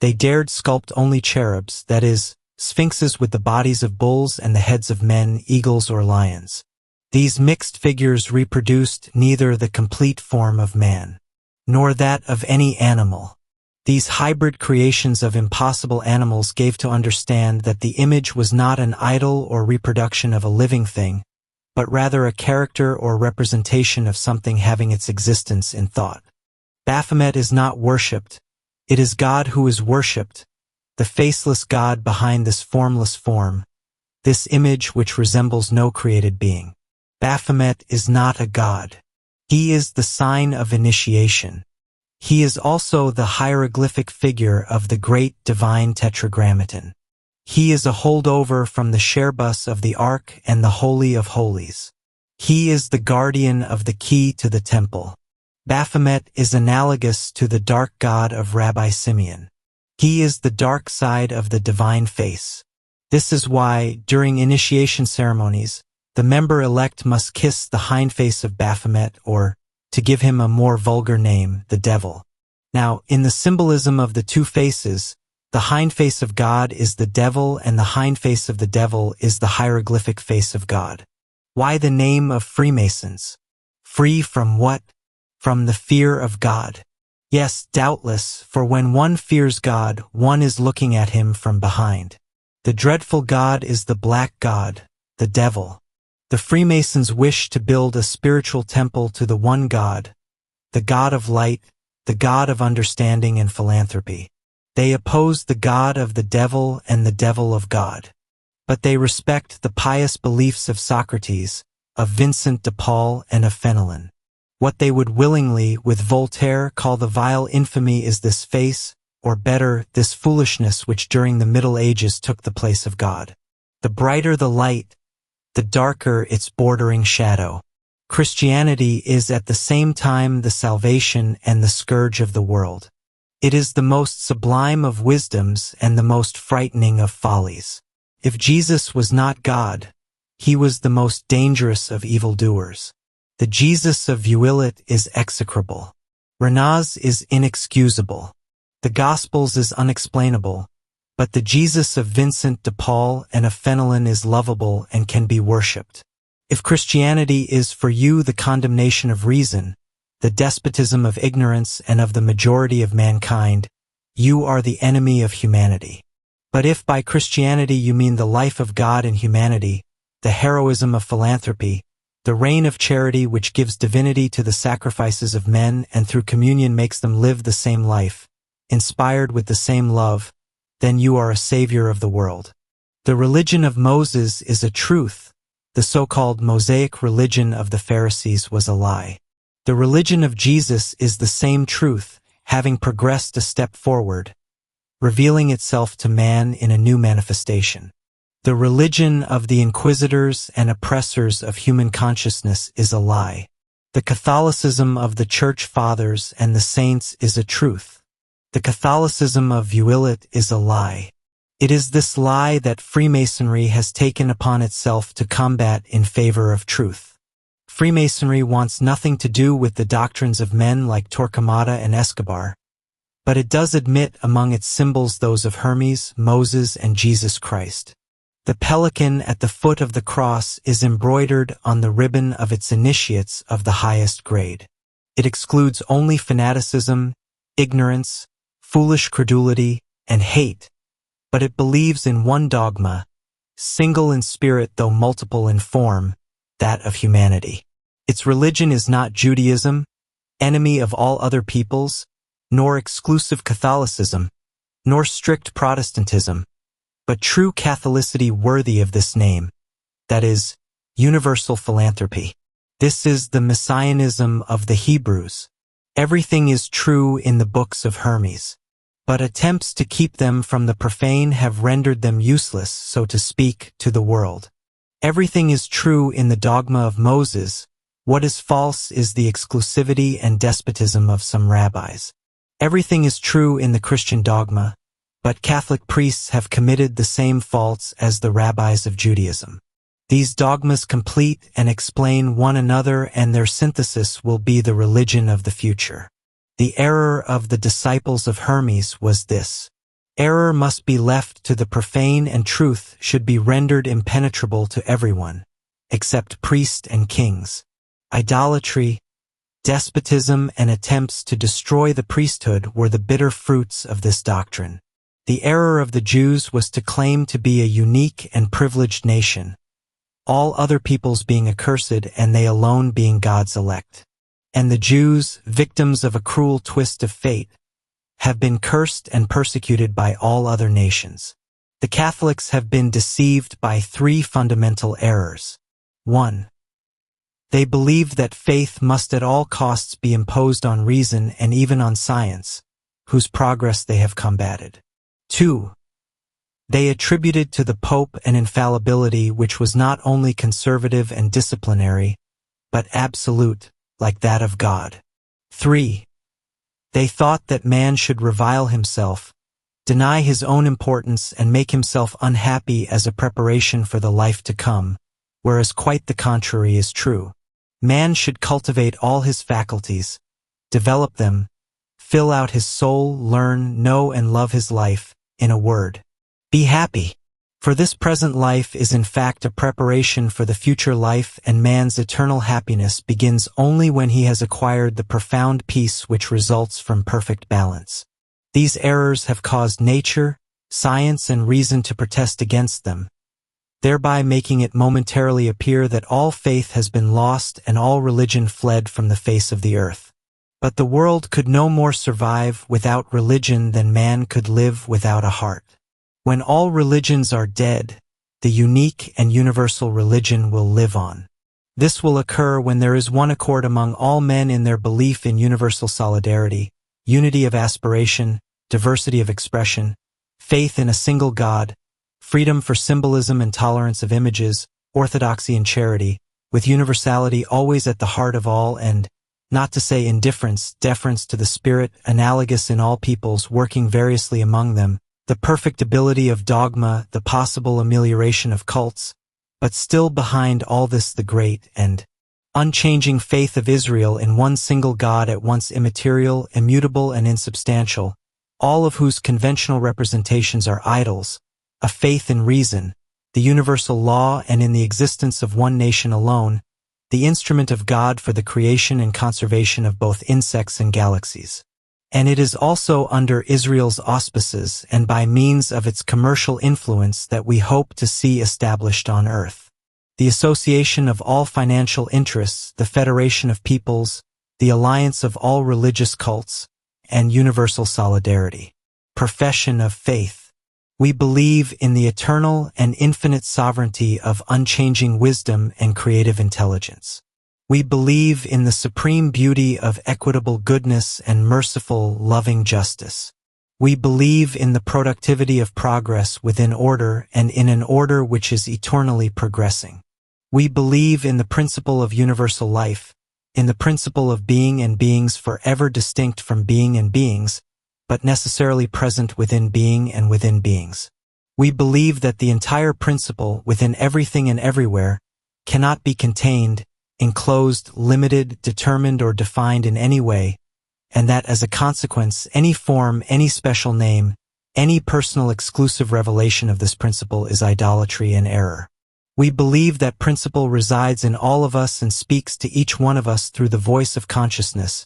they dared sculpt only cherubs, that is, sphinxes with the bodies of bulls and the heads of men, eagles, or lions. These mixed figures reproduced neither the complete form of man, nor that of any animal. These hybrid creations of impossible animals gave to understand that the image was not an idol or reproduction of a living thing, but rather a character or representation of something having its existence in thought. Baphomet is not worshipped. It is God who is worshipped, the faceless God behind this formless form, this image which resembles no created being. Baphomet is not a god. He is the sign of initiation. He is also the hieroglyphic figure of the great divine tetragrammaton. He is a holdover from the Sherbus of the Ark and the Holy of Holies. He is the guardian of the key to the temple. Baphomet is analogous to the dark god of Rabbi Simeon. He is the dark side of the divine face. This is why, during initiation ceremonies, the member-elect must kiss the hindface of Baphomet, or, to give him a more vulgar name, the devil. Now, in the symbolism of the two faces, the hindface of God is the devil and the hindface of the devil is the hieroglyphic face of God. Why the name of Freemasons? Free from what? From the fear of God. Yes, doubtless, for when one fears God, one is looking at him from behind. The dreadful God is the black god, the devil. The Freemasons wish to build a spiritual temple to the one God, the God of light, the God of understanding and philanthropy. They oppose the God of the devil and the devil of God. But they respect the pious beliefs of Socrates, of Vincent de Paul, and of Fenelon. What they would willingly, with Voltaire, call the vile infamy is this face, or better, this foolishness which during the Middle Ages took the place of God. The brighter the light, the darker its bordering shadow. Christianity is at the same time the salvation and the scourge of the world. It is the most sublime of wisdoms and the most frightening of follies. If Jesus was not God, he was the most dangerous of evildoers. The Jesus of Vuillet is execrable. Renan's is inexcusable. The Gospels is unexplainable, but the Jesus of Vincent de Paul and of Fenelon is lovable and can be worshipped. If Christianity is for you the condemnation of reason, the despotism of ignorance and of the majority of mankind, you are the enemy of humanity. But if by Christianity you mean the life of God in humanity, the heroism of philanthropy, the reign of charity which gives divinity to the sacrifices of men and through communion makes them live the same life, inspired with the same love, then you are a savior of the world. The religion of Moses is a truth. The so-called Mosaic religion of the Pharisees was a lie. The religion of Jesus is the same truth, having progressed a step forward, revealing itself to man in a new manifestation. The religion of the inquisitors and oppressors of human consciousness is a lie. The Catholicism of the Church Fathers and the saints is a truth. The Catholicism of Vuillet is a lie. It is this lie that Freemasonry has taken upon itself to combat in favor of truth. Freemasonry wants nothing to do with the doctrines of men like Torquemada and Escobar, but it does admit among its symbols those of Hermes, Moses, and Jesus Christ. The pelican at the foot of the cross is embroidered on the ribbon of its initiates of the highest grade. It excludes only fanaticism, ignorance, foolish credulity, and hate, but it believes in one dogma, single in spirit though multiple in form, that of humanity. Its religion is not Judaism, enemy of all other peoples, nor exclusive Catholicism, nor strict Protestantism, but true Catholicity worthy of this name, that is, universal philanthropy. This is the messianism of the Hebrews. Everything is true in the books of Hermes, but attempts to keep them from the profane have rendered them useless, so to speak, to the world. Everything is true in the dogma of Moses. What is false is the exclusivity and despotism of some rabbis. Everything is true in the Christian dogma, but Catholic priests have committed the same faults as the rabbis of Judaism. These dogmas complete and explain one another, and their synthesis will be the religion of the future. The error of the disciples of Hermes was this. Error must be left to the profane and truth should be rendered impenetrable to everyone, except priests and kings. Idolatry, despotism, and attempts to destroy the priesthood were the bitter fruits of this doctrine. The error of the Jews was to claim to be a unique and privileged nation, all other peoples being accursed and they alone being God's elect. And the Jews, victims of a cruel twist of fate, have been cursed and persecuted by all other nations. The Catholics have been deceived by three fundamental errors. 1. They believed that faith must at all costs be imposed on reason and even on science, whose progress they have combated. 2. They attributed to the Pope an infallibility which was not only conservative and disciplinary, but absolute, like that of God. 3. They thought that man should revile himself, deny his own importance and make himself unhappy as a preparation for the life to come, whereas quite the contrary is true. Man should cultivate all his faculties, develop them, fill out his soul, learn, know and love his life, in a word, be happy. For this present life is in fact a preparation for the future life, and man's eternal happiness begins only when he has acquired the profound peace which results from perfect balance. These errors have caused nature, science and reason to protest against them, thereby making it momentarily appear that all faith has been lost and all religion fled from the face of the earth. But the world could no more survive without religion than man could live without a heart. When all religions are dead, the unique and universal religion will live on. This will occur when there is one accord among all men in their belief in universal solidarity, unity of aspiration, diversity of expression, faith in a single God, freedom for symbolism and tolerance of images, orthodoxy and charity, with universality always at the heart of all and, not to say indifference, deference to the spirit, analogous in all peoples working variously among them, the perfect ability of dogma, the possible amelioration of cults, but still behind all this the great and unchanging faith of Israel in one single God at once immaterial, immutable and insubstantial, all of whose conventional representations are idols, a faith in reason, the universal law and in the existence of one nation alone, the instrument of God for the creation and conservation of both insects and galaxies. And it is also under Israel's auspices and by means of its commercial influence that we hope to see established on earth the association of all financial interests, the federation of peoples, the alliance of all religious cults, and universal solidarity. Profession of faith. We believe in the eternal and infinite sovereignty of unchanging wisdom and creative intelligence. We believe in the supreme beauty of equitable goodness and merciful, loving justice. We believe in the productivity of progress within order and in an order which is eternally progressing. We believe in the principle of universal life, in the principle of being and beings forever distinct from being and beings, but necessarily present within being and within beings. We believe that the entire principle within everything and everywhere cannot be contained, enclosed, limited, determined, or defined in any way, and that as a consequence, any form, any special name, any personal exclusive revelation of this principle is idolatry and error. We believe that principle resides in all of us and speaks to each one of us through the voice of consciousness,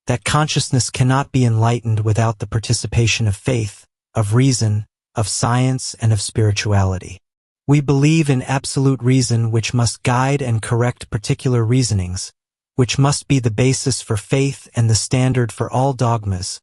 that consciousness cannot be enlightened without the participation of faith, of reason, of science, and of spirituality. We believe in absolute reason which must guide and correct particular reasonings, which must be the basis for faith and the standard for all dogmas,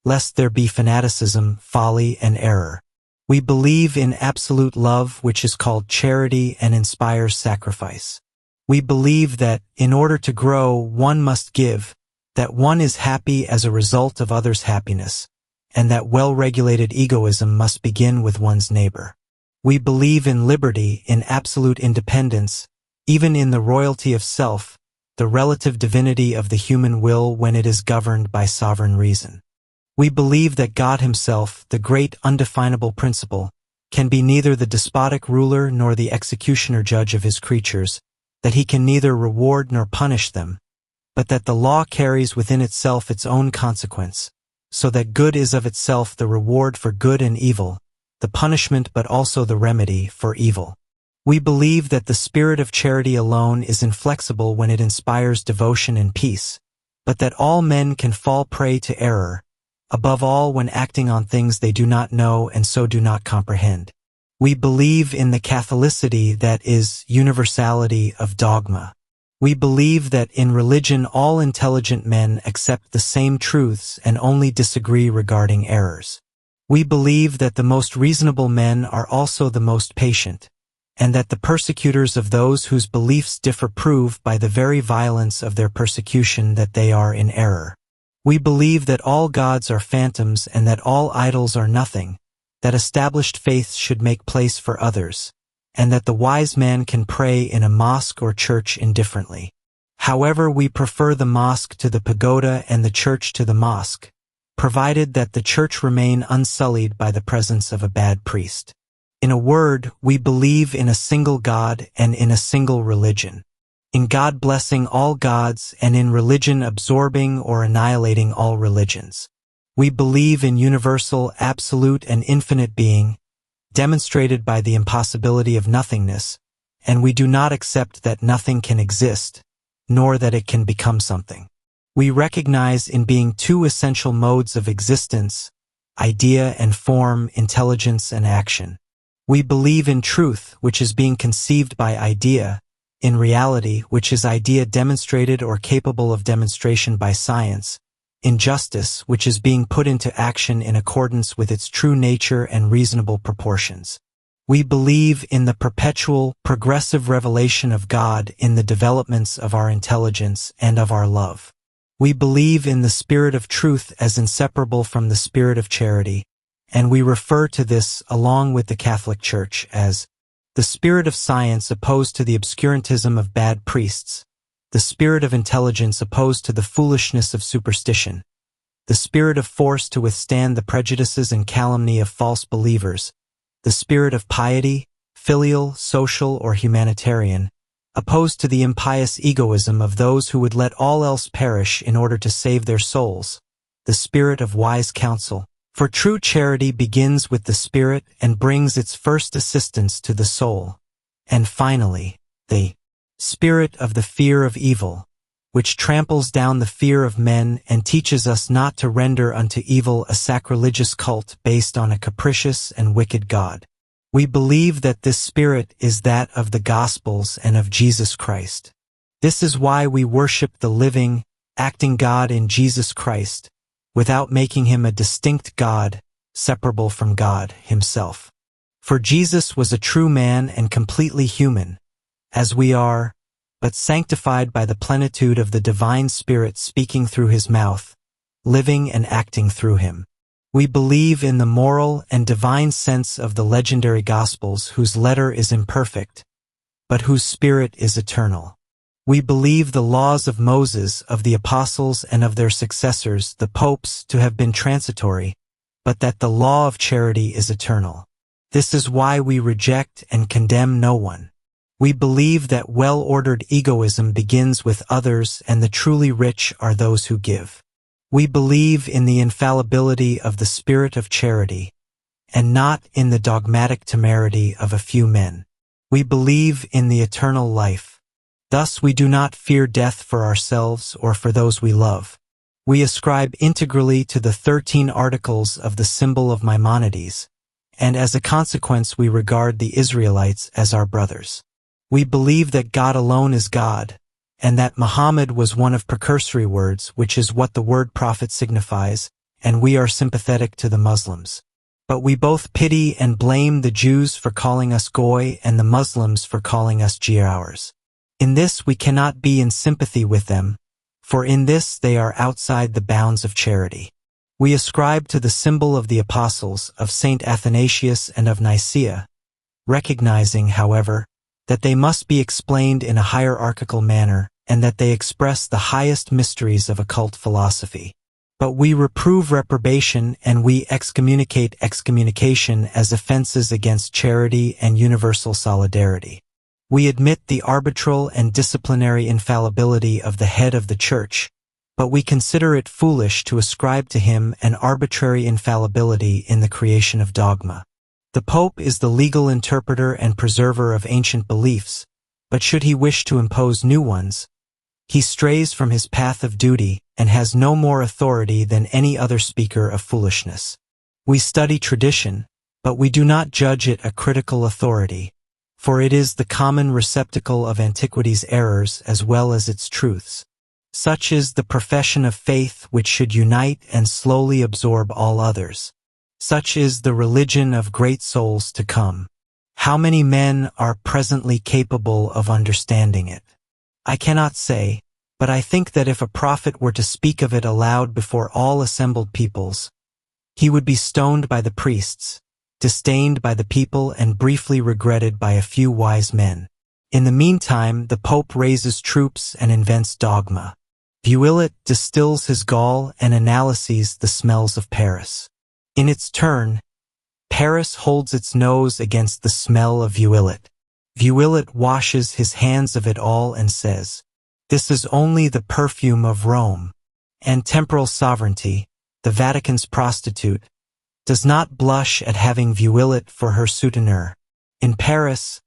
lest there be fanaticism, folly, and error. We believe in absolute love which is called charity and inspires sacrifice. We believe that, in order to grow, one must give, that one is happy as a result of others' happiness, and that well-regulated egoism must begin with one's neighbor. We believe in liberty, in absolute independence, even in the royalty of self, the relative divinity of the human will when it is governed by sovereign reason. We believe that God himself, the great undefinable principle, can be neither the despotic ruler nor the executioner judge of his creatures, that he can neither reward nor punish them, but that the law carries within itself its own consequence, so that good is of itself the reward for good and evil, the punishment but also the remedy for evil. We believe that the spirit of charity alone is inflexible when it inspires devotion and peace, but that all men can fall prey to error, above all when acting on things they do not know and so do not comprehend. We believe in the Catholicity that is universality of dogma. We believe that in religion all intelligent men accept the same truths and only disagree regarding errors. We believe that the most reasonable men are also the most patient, and that the persecutors of those whose beliefs differ prove by the very violence of their persecution that they are in error. We believe that all gods are phantoms and that all idols are nothing, that established faiths should make place for others, and that the wise man can pray in a mosque or church indifferently. However, we prefer the mosque to the pagoda and the church to the mosque, provided that the church remain unsullied by the presence of a bad priest. In a word, we believe in a single God and in a single religion, in God blessing all gods and in religion absorbing or annihilating all religions. We believe in universal, absolute, and infinite being, demonstrated by the impossibility of nothingness, and we do not accept that nothing can exist, nor that it can become something. We recognize in being two essential modes of existence, idea and form, intelligence and action. We believe in truth, which is being conceived by idea, in reality, which is idea demonstrated or capable of demonstration by science, in justice, which is being put into action in accordance with its true nature and reasonable proportions. We believe in the perpetual, progressive revelation of God in the developments of our intelligence and of our love. We believe in the spirit of truth as inseparable from the spirit of charity, and we refer to this, along with the Catholic Church, as the spirit of science opposed to the obscurantism of bad priests, the spirit of intelligence opposed to the foolishness of superstition, the spirit of force to withstand the prejudices and calumny of false believers, the spirit of piety, filial, social, or humanitarian, opposed to the impious egoism of those who would let all else perish in order to save their souls, the spirit of wise counsel. For true charity begins with the spirit and brings its first assistance to the soul. And finally, the spirit of the fear of evil, which tramples down the fear of men and teaches us not to render unto evil a sacrilegious cult based on a capricious and wicked God. We believe that this spirit is that of the Gospels and of Jesus Christ. This is why we worship the living, acting God in Jesus Christ, without making him a distinct God, separable from God himself. For Jesus was a true man and completely human, as we are, but sanctified by the plenitude of the divine Spirit speaking through his mouth, living and acting through him. We believe in the moral and divine sense of the legendary Gospels whose letter is imperfect, but whose spirit is eternal. We believe the laws of Moses, of the apostles, and of their successors, the popes, to have been transitory, but that the law of charity is eternal. This is why we reject and condemn no one. We believe that well-ordered egoism begins with others and the truly rich are those who give. We believe in the infallibility of the spirit of charity, and not in the dogmatic temerity of a few men. We believe in the eternal life. Thus we do not fear death for ourselves or for those we love. We ascribe integrally to the 13 articles of the symbol of Maimonides, and as a consequence we regard the Israelites as our brothers. We believe that God alone is God, and that Muhammad was one of precursory words, which is what the word prophet signifies, and we are sympathetic to the Muslims. But we both pity and blame the Jews for calling us Goy and the Muslims for calling us Giaours. In this we cannot be in sympathy with them, for in this they are outside the bounds of charity. We ascribe to the symbol of the apostles, of Saint Athanasius and of Nicaea, recognizing, however, that they must be explained in a hierarchical manner and that they express the highest mysteries of occult philosophy. But we reprove reprobation and we excommunicate excommunication as offenses against charity and universal solidarity. We admit the arbitral and disciplinary infallibility of the head of the Church, but we consider it foolish to ascribe to him an arbitrary infallibility in the creation of dogma. The Pope is the legal interpreter and preserver of ancient beliefs, but should he wish to impose new ones, he strays from his path of duty and has no more authority than any other speaker of foolishness. We study tradition, but we do not judge it a critical authority, for it is the common receptacle of antiquity's errors as well as its truths. Such is the profession of faith which should unite and slowly absorb all others. Such is the religion of great souls to come. How many men are presently capable of understanding it? I cannot say, but I think that if a prophet were to speak of it aloud before all assembled peoples, he would be stoned by the priests, disdained by the people, and briefly regretted by a few wise men. In the meantime, the Pope raises troops and invents dogma. Vuillet distills his gall and analyses the smells of Paris. In its turn, Paris holds its nose against the smell of Vuillet. Vuillet washes his hands of it all and says, "This is only the perfume of Rome." And temporal sovereignty, the Vatican's prostitute, does not blush at having Vuillet for her souteneur. In Paris,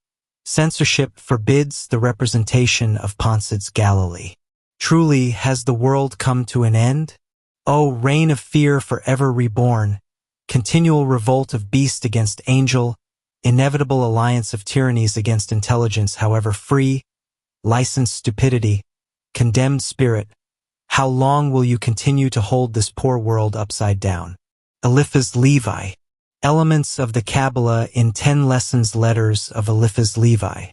censorship forbids the representation of Ponce's Galilee. Truly, has the world come to an end? O reign of fear forever reborn, continual revolt of beast against angel, inevitable alliance of tyrannies against intelligence, however free, licensed stupidity, condemned spirit, how long will you continue to hold this poor world upside down? Eliphas Levi. Elements of the Kabbalah in 10 Lessons. Letters of Eliphas Levi.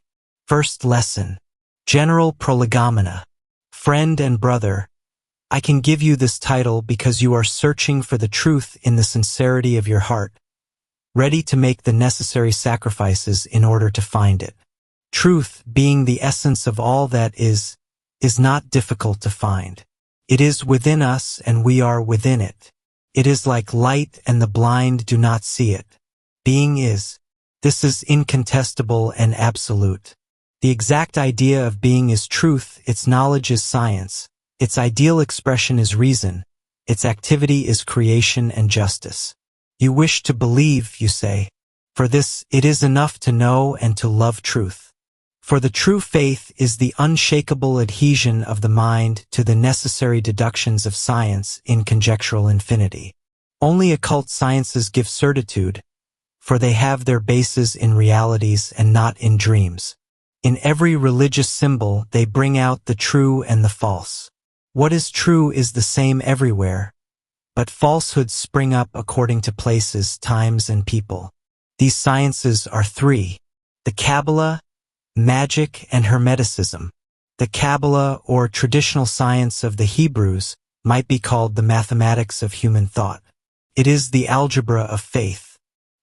First lesson. General Prolegomena. Friend and brother, I can give you this title because you are searching for the truth in the sincerity of your heart, ready to make the necessary sacrifices in order to find it. Truth, being the essence of all that is not difficult to find. It is within us and we are within it. It is like light and the blind do not see it. Being is. This is incontestable and absolute. The exact idea of being is truth, its knowledge is science, its ideal expression is reason, its activity is creation and justice. You wish to believe, you say. For this, it is enough to know and to love truth. For the true faith is the unshakable adhesion of the mind to the necessary deductions of science in conjectural infinity. Only occult sciences give certitude, for they have their bases in realities and not in dreams. In every religious symbol, they bring out the true and the false. What is true is the same everywhere, but falsehoods spring up according to places, times, and people. These sciences are 3: the Kabbalah, magic, and Hermeticism. The Kabbalah, or traditional science of the Hebrews, might be called the mathematics of human thought. It is the algebra of faith.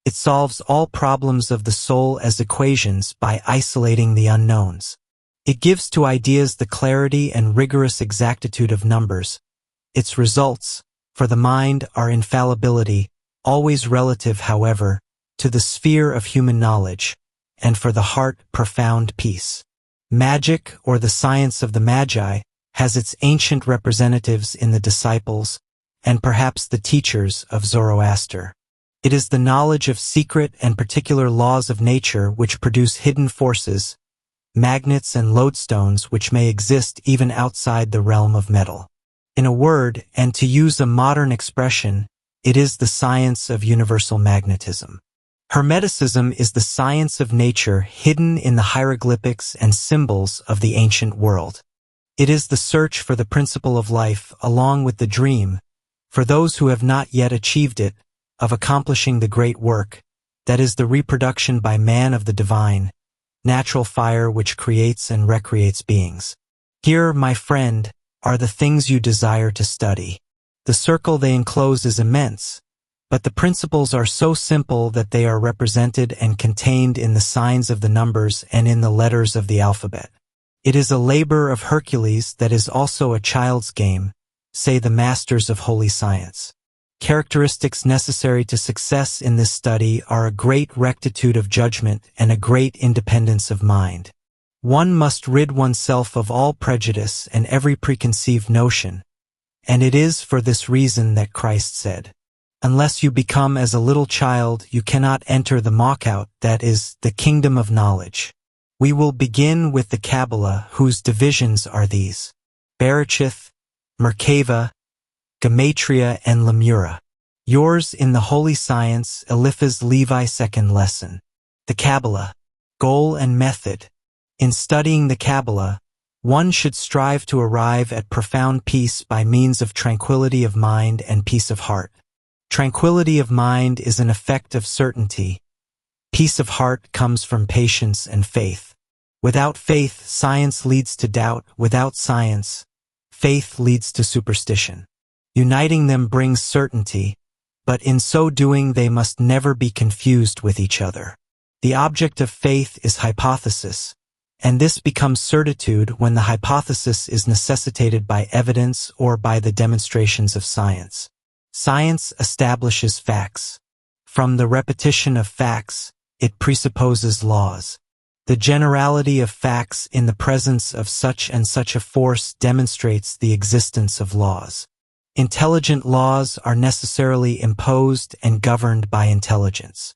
It solves all problems of the soul as equations by isolating the unknowns. It gives to ideas the clarity and rigorous exactitude of numbers. Its results, for the mind, are infallibility, always relative, however, to the sphere of human knowledge, and for the heart, profound peace. Magic, or the science of the Magi, has its ancient representatives in the disciples, and perhaps the teachers of Zoroaster. It is the knowledge of secret and particular laws of nature which produce hidden forces, magnets and lodestones which may exist even outside the realm of metal. In a word, and to use a modern expression, it is the science of universal magnetism. Hermeticism is the science of nature hidden in the hieroglyphics and symbols of the ancient world. It is the search for the principle of life along with the dream, for those who have not yet achieved it, of accomplishing the great work, that is the reproduction by man of the divine, natural fire which creates and recreates beings. Here, my friend, are the things you desire to study. The circle they enclose is immense, but the principles are so simple that they are represented and contained in the signs of the numbers and in the letters of the alphabet. It is a labor of Hercules that is also a child's game, say the masters of holy science. Characteristics necessary to success in this study are a great rectitude of judgment and a great independence of mind. One must rid oneself of all prejudice and every preconceived notion, and it is for this reason that Christ said, "Unless you become as a little child, you cannot enter the mock-out, that is, the kingdom of knowledge." We will begin with the Kabbalah, whose divisions are these: Bereshith, Merkava, Gematria, and Lemura. Yours in the Holy Science, Eliphas Levi. Second lesson. The Kabbalah. Goal and method. In studying the Kabbalah, one should strive to arrive at profound peace by means of tranquility of mind and peace of heart. Tranquility of mind is an effect of certainty. Peace of heart comes from patience and faith. Without faith, science leads to doubt. Without science, faith leads to superstition. Uniting them brings certainty, but in so doing they must never be confused with each other. The object of faith is hypothesis, and this becomes certitude when the hypothesis is necessitated by evidence or by the demonstrations of science. Science establishes facts. From the repetition of facts, it presupposes laws. The generality of facts in the presence of such and such a force demonstrates the existence of laws. Intelligent laws are necessarily imposed and governed by intelligence.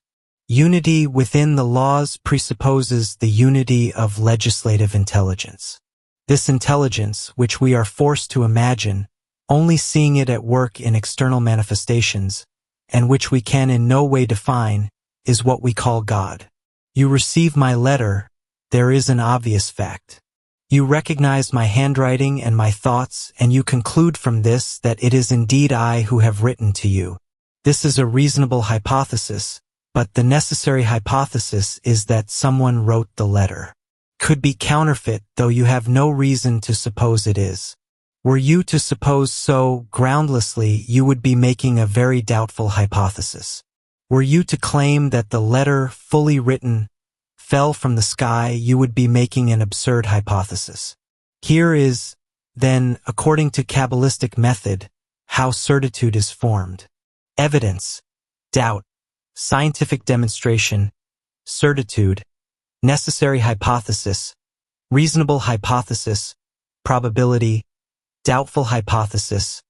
Unity within the laws presupposes the unity of legislative intelligence. This intelligence, which we are forced to imagine, only seeing it at work in external manifestations, and which we can in no way define, is what we call God. You receive my letter, there is an obvious fact. You recognize my handwriting and my thoughts, and you conclude from this that it is indeed I who have written to you. This is a reasonable hypothesis, but the necessary hypothesis is that someone wrote the letter. Could be counterfeit, though you have no reason to suppose it is. Were you to suppose so groundlessly, you would be making a very doubtful hypothesis. Were you to claim that the letter, fully written, fell from the sky, you would be making an absurd hypothesis. Here is, then, according to Kabbalistic method, how certitude is formed. Evidence, doubt, scientific demonstration, certitude, necessary hypothesis, reasonable hypothesis, probability, doubtful hypothesis,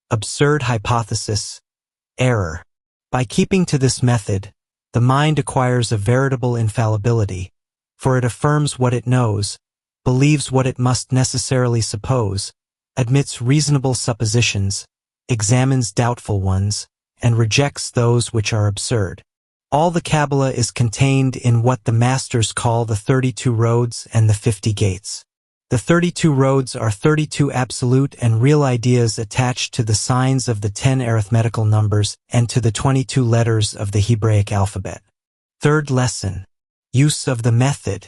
absurd hypothesis, error. By keeping to this method, the mind acquires a veritable infallibility, for it affirms what it knows, believes what it must necessarily suppose, admits reasonable suppositions, examines doubtful ones, and rejects those which are absurd. All the Kabbalah is contained in what the masters call the 32 roads and the 50 gates. The 32 roads are 32 absolute and real ideas attached to the signs of the 10 arithmetical numbers and to the 22 letters of the Hebraic alphabet. Third lesson. Use of the method.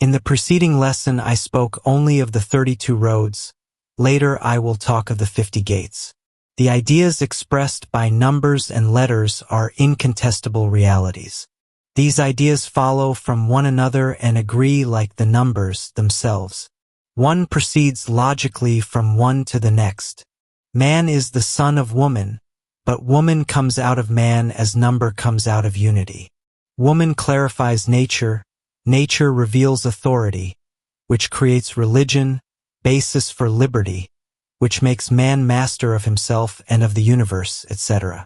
In the preceding lesson I spoke only of the 32 roads. Later I will talk of the 50 gates. The ideas expressed by numbers and letters are incontestable realities. These ideas follow from one another and agree like the numbers themselves. One proceeds logically from one to the next. Man is the son of woman, but woman comes out of man as number comes out of unity. Woman clarifies nature, nature reveals authority, which creates religion, basis for liberty, which makes man master of himself and of the universe, etc.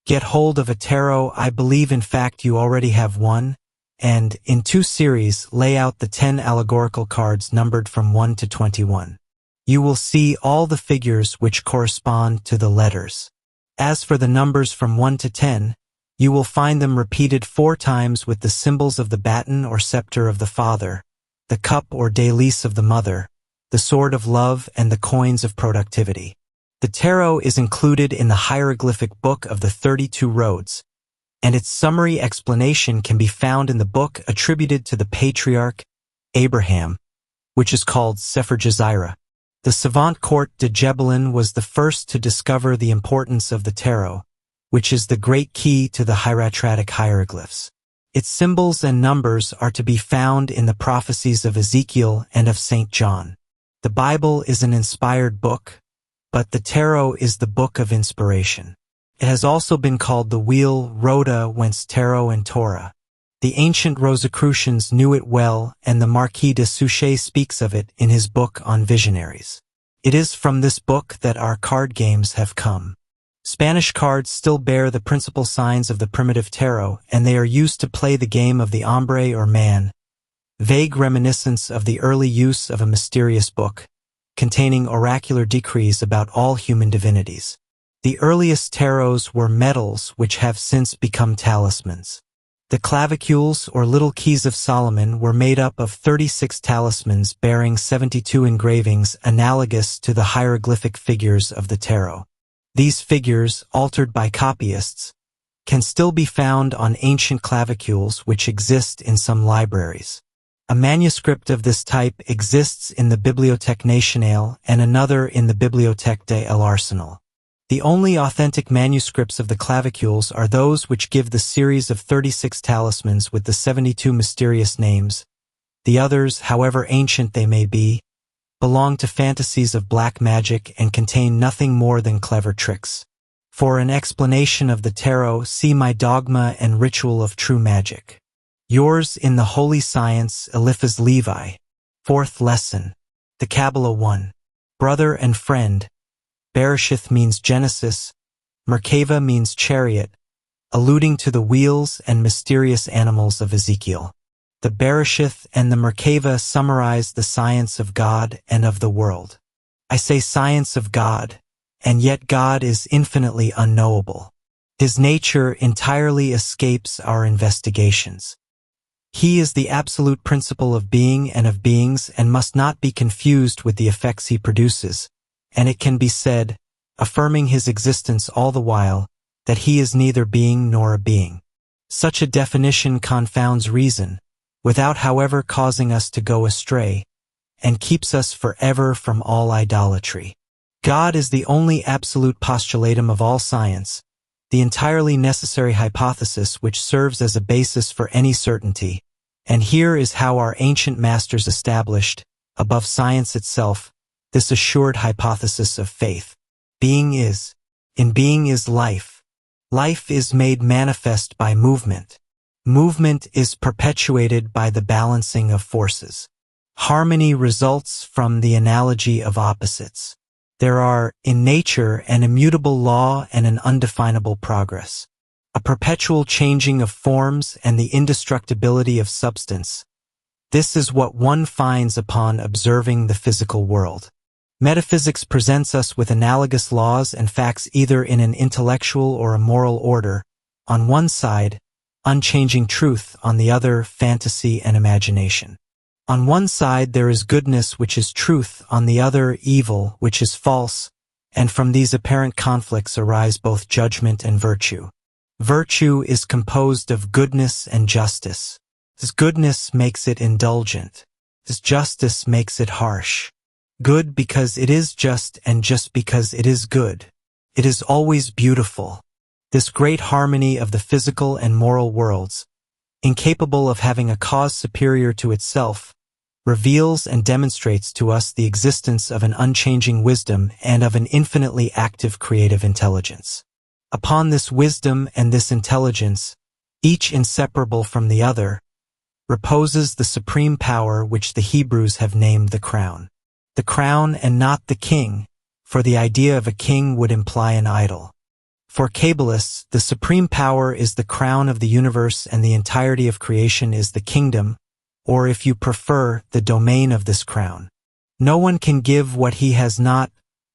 Get hold of a tarot. I believe in fact you already have one, and, in 2 series, lay out the 10 allegorical cards numbered from 1 to 21. You will see all the figures which correspond to the letters. As for the numbers from 1 to 10, you will find them repeated 4 times with the symbols of the baton or scepter of the father, the cup or délice of the mother, the sword of love, and the coins of productivity. The tarot is included in the hieroglyphic book of the 32 roads, and its summary explanation can be found in the book attributed to the patriarch Abraham, which is called Sefer Jezira. The savant Court de Gebelin was the first to discover the importance of the tarot, which is the great key to the hieratic hieroglyphs. Its symbols and numbers are to be found in the prophecies of Ezekiel and of St. John. The Bible is an inspired book, but the tarot is the book of inspiration. It has also been called the wheel, rota, whence tarot and Torah. The ancient Rosicrucians knew it well, and the Marquis de Souchet speaks of it in his book on visionaries. It is from this book that our card games have come. Spanish cards still bear the principal signs of the primitive tarot, and they are used to play the game of the hombre or man, vague reminiscence of the early use of a mysterious book, containing oracular decrees about all human divinities. The earliest tarots were medals which have since become talismans. The clavicules or little keys of Solomon were made up of 36 talismans bearing 72 engravings analogous to the hieroglyphic figures of the tarot. These figures, altered by copyists, can still be found on ancient clavicules which exist in some libraries. A manuscript of this type exists in the Bibliothèque Nationale and another in the Bibliothèque de l'Arsenal. The only authentic manuscripts of the clavicules are those which give the series of 36 talismans with the 72 mysterious names. The others, however ancient they may be, belong to fantasies of black magic and contain nothing more than clever tricks. For an explanation of the tarot, see my Dogma and Ritual of True Magic. Yours in the Holy Science, Eliphas Levi. 4th Lesson. The Kabbalah 1. Brother and friend. Bereshith means Genesis. Merkava means chariot, alluding to the wheels and mysterious animals of Ezekiel. The Bereshith and the Merkava summarize the science of God and of the world. I say science of God, and yet God is infinitely unknowable. His nature entirely escapes our investigations. He is the absolute principle of being and of beings and must not be confused with the effects he produces, and it can be said, affirming his existence all the while, that he is neither being nor a being. Such a definition confounds reason, without however causing us to go astray, and keeps us forever from all idolatry. God is the only absolute postulatum of all science, the entirely necessary hypothesis which serves as a basis for any certainty, and here is how our ancient masters established, above science itself, this assured hypothesis of faith. Being is. In being is life. Life is made manifest by movement. Movement is perpetuated by the balancing of forces. Harmony results from the analogy of opposites. There are, in nature, an immutable law and an undefinable progress. A perpetual changing of forms and the indestructibility of substance. This is what one finds upon observing the physical world. Metaphysics presents us with analogous laws and facts either in an intellectual or a moral order, on one side, unchanging truth, on the other, fantasy and imagination. On one side there is goodness which is truth, on the other, evil which is false, and from these apparent conflicts arise both judgment and virtue. Virtue is composed of goodness and justice. This goodness makes it indulgent. This justice makes it harsh. Good because it is just and just because it is good. It is always beautiful. This great harmony of the physical and moral worlds, incapable of having a cause superior to itself, reveals and demonstrates to us the existence of an unchanging wisdom and of an infinitely active creative intelligence. Upon this wisdom and this intelligence, each inseparable from the other, reposes the supreme power which the Hebrews have named the crown. The crown and not the king, for the idea of a king would imply an idol. For Kabbalists, the supreme power is the crown of the universe and the entirety of creation is the kingdom, or if you prefer, the domain of this crown. No one can give what he has not,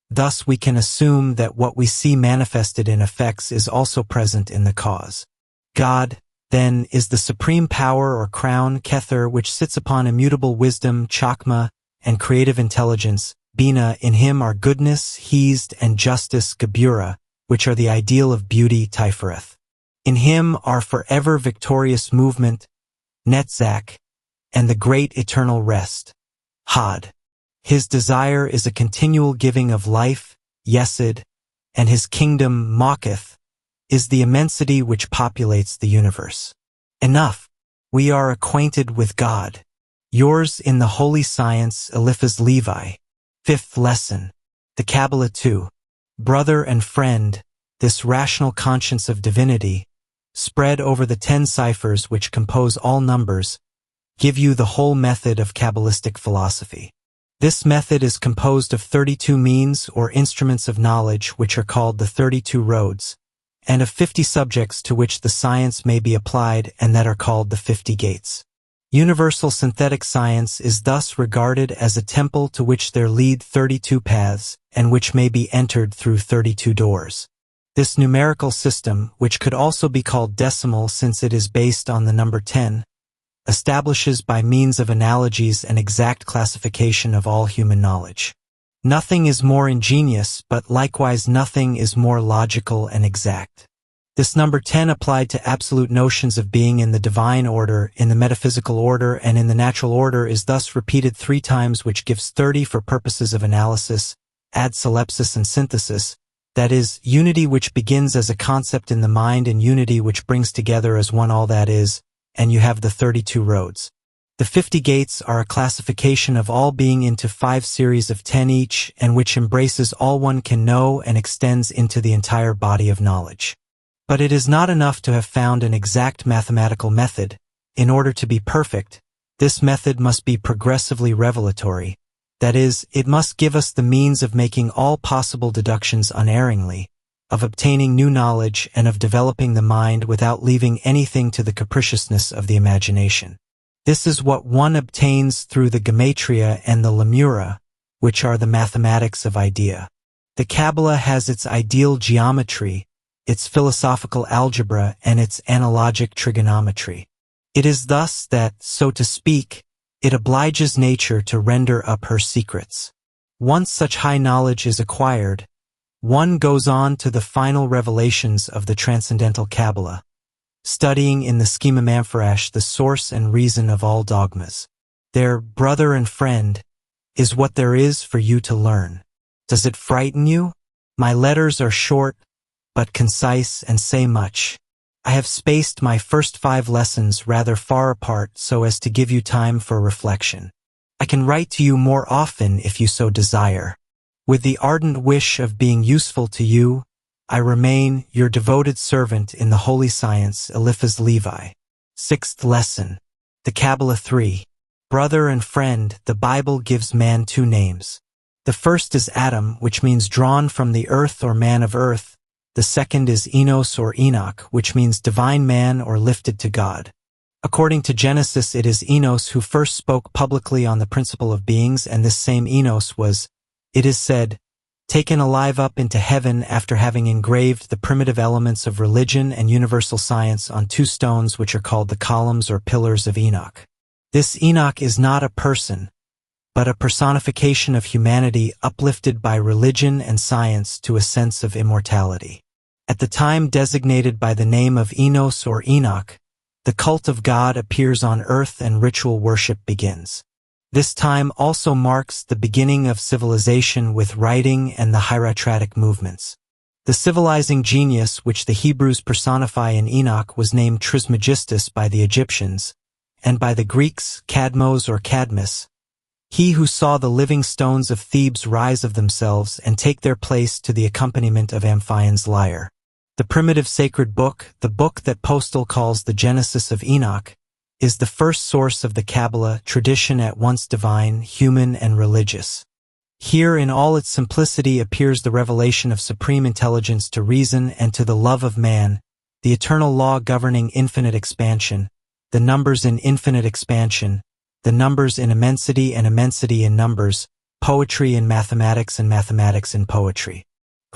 thus we can assume that what we see manifested in effects is also present in the cause. God, then, is the supreme power or crown, Kether, which sits upon immutable wisdom, Chakma, and creative intelligence, Bina. In him are goodness, Hesed, and justice, Gebura, which are the ideal of beauty, Tifereth. In him are forever victorious movement, Netzach, and the great eternal rest, Had. His desire is a continual giving of life, Yesed, and his kingdom, Maketh, is the immensity which populates the universe. Enough. We are acquainted with God. Yours in the Holy Science, Eliphas Levi. 5th Lesson. The Kabbalah 2. Brother and friend, this rational conscience of divinity, spread over the 10 ciphers which compose all numbers, give you the whole method of Kabbalistic philosophy. This method is composed of 32 means or instruments of knowledge which are called the 32 roads, and of 50 subjects to which the science may be applied and that are called the 50 gates. Universal synthetic science is thus regarded as a temple to which there lead 32 paths, and which may be entered through 32 doors. This numerical system, which could also be called decimal since it is based on the number 10, establishes by means of analogies an exact classification of all human knowledge. Nothing is more ingenious, but likewise nothing is more logical and exact. This number 10 applied to absolute notions of being in the divine order, in the metaphysical order, and in the natural order is thus repeated 3 times, which gives 30 for purposes of analysis, ad solipsis and synthesis, that is, unity which begins as a concept in the mind and unity which brings together as one all that is, and you have the 32 roads. The 50 gates are a classification of all being into 5 series of 10 each, and which embraces all one can know and extends into the entire body of knowledge. But it is not enough to have found an exact mathematical method. In order to be perfect, this method must be progressively revelatory. That is, it must give us the means of making all possible deductions unerringly, of obtaining new knowledge, and of developing the mind without leaving anything to the capriciousness of the imagination. This is what one obtains through the Gematria and the Lemura, which are the mathematics of idea. The Kabbalah has its ideal geometry, its philosophical algebra, and its analogic trigonometry. It is thus that, so to speak, it obliges nature to render up her secrets. Once such high knowledge is acquired, one goes on to the final revelations of the transcendental Kabbalah, studying in the Schema Mampharash the source and reason of all dogmas. Their brother and friend is what there is for you to learn. Does it frighten you? My letters are short, but concise and say much. I have spaced my first 5 lessons rather far apart so as to give you time for reflection. I can write to you more often if you so desire. With the ardent wish of being useful to you, I remain your devoted servant in the holy science, Eliphas Levi. 6th lesson. The Kabbalah 3. Brother and friend, the Bible gives man 2 names. The first is Adam, which means drawn from the earth or man of earth. The second is Enos or Enoch, which means divine man or lifted to God. According to Genesis, it is Enos who first spoke publicly on the principle of beings, and this same Enos was, it is said, taken alive up into heaven after having engraved the primitive elements of religion and universal science on 2 stones which are called the columns or pillars of Enoch. This Enoch is not a person, but a personification of humanity uplifted by religion and science to a sense of immortality. At the time designated by the name of Enos or Enoch, the cult of God appears on earth and ritual worship begins. This time also marks the beginning of civilization with writing and the hieratic movements. The civilizing genius which the Hebrews personify in Enoch was named Trismegistus by the Egyptians, and by the Greeks Cadmos or Cadmus, he who saw the living stones of Thebes rise of themselves and take their place to the accompaniment of Amphion's lyre. The primitive sacred book, the book that Postel calls the Genesis of Enoch, is the first source of the Kabbalah tradition at once divine, human, and religious. Here in all its simplicity appears the revelation of supreme intelligence to reason and to the love of man, the eternal law governing infinite expansion, the numbers in infinite expansion, the numbers in immensity and immensity in numbers, poetry in mathematics and mathematics in poetry.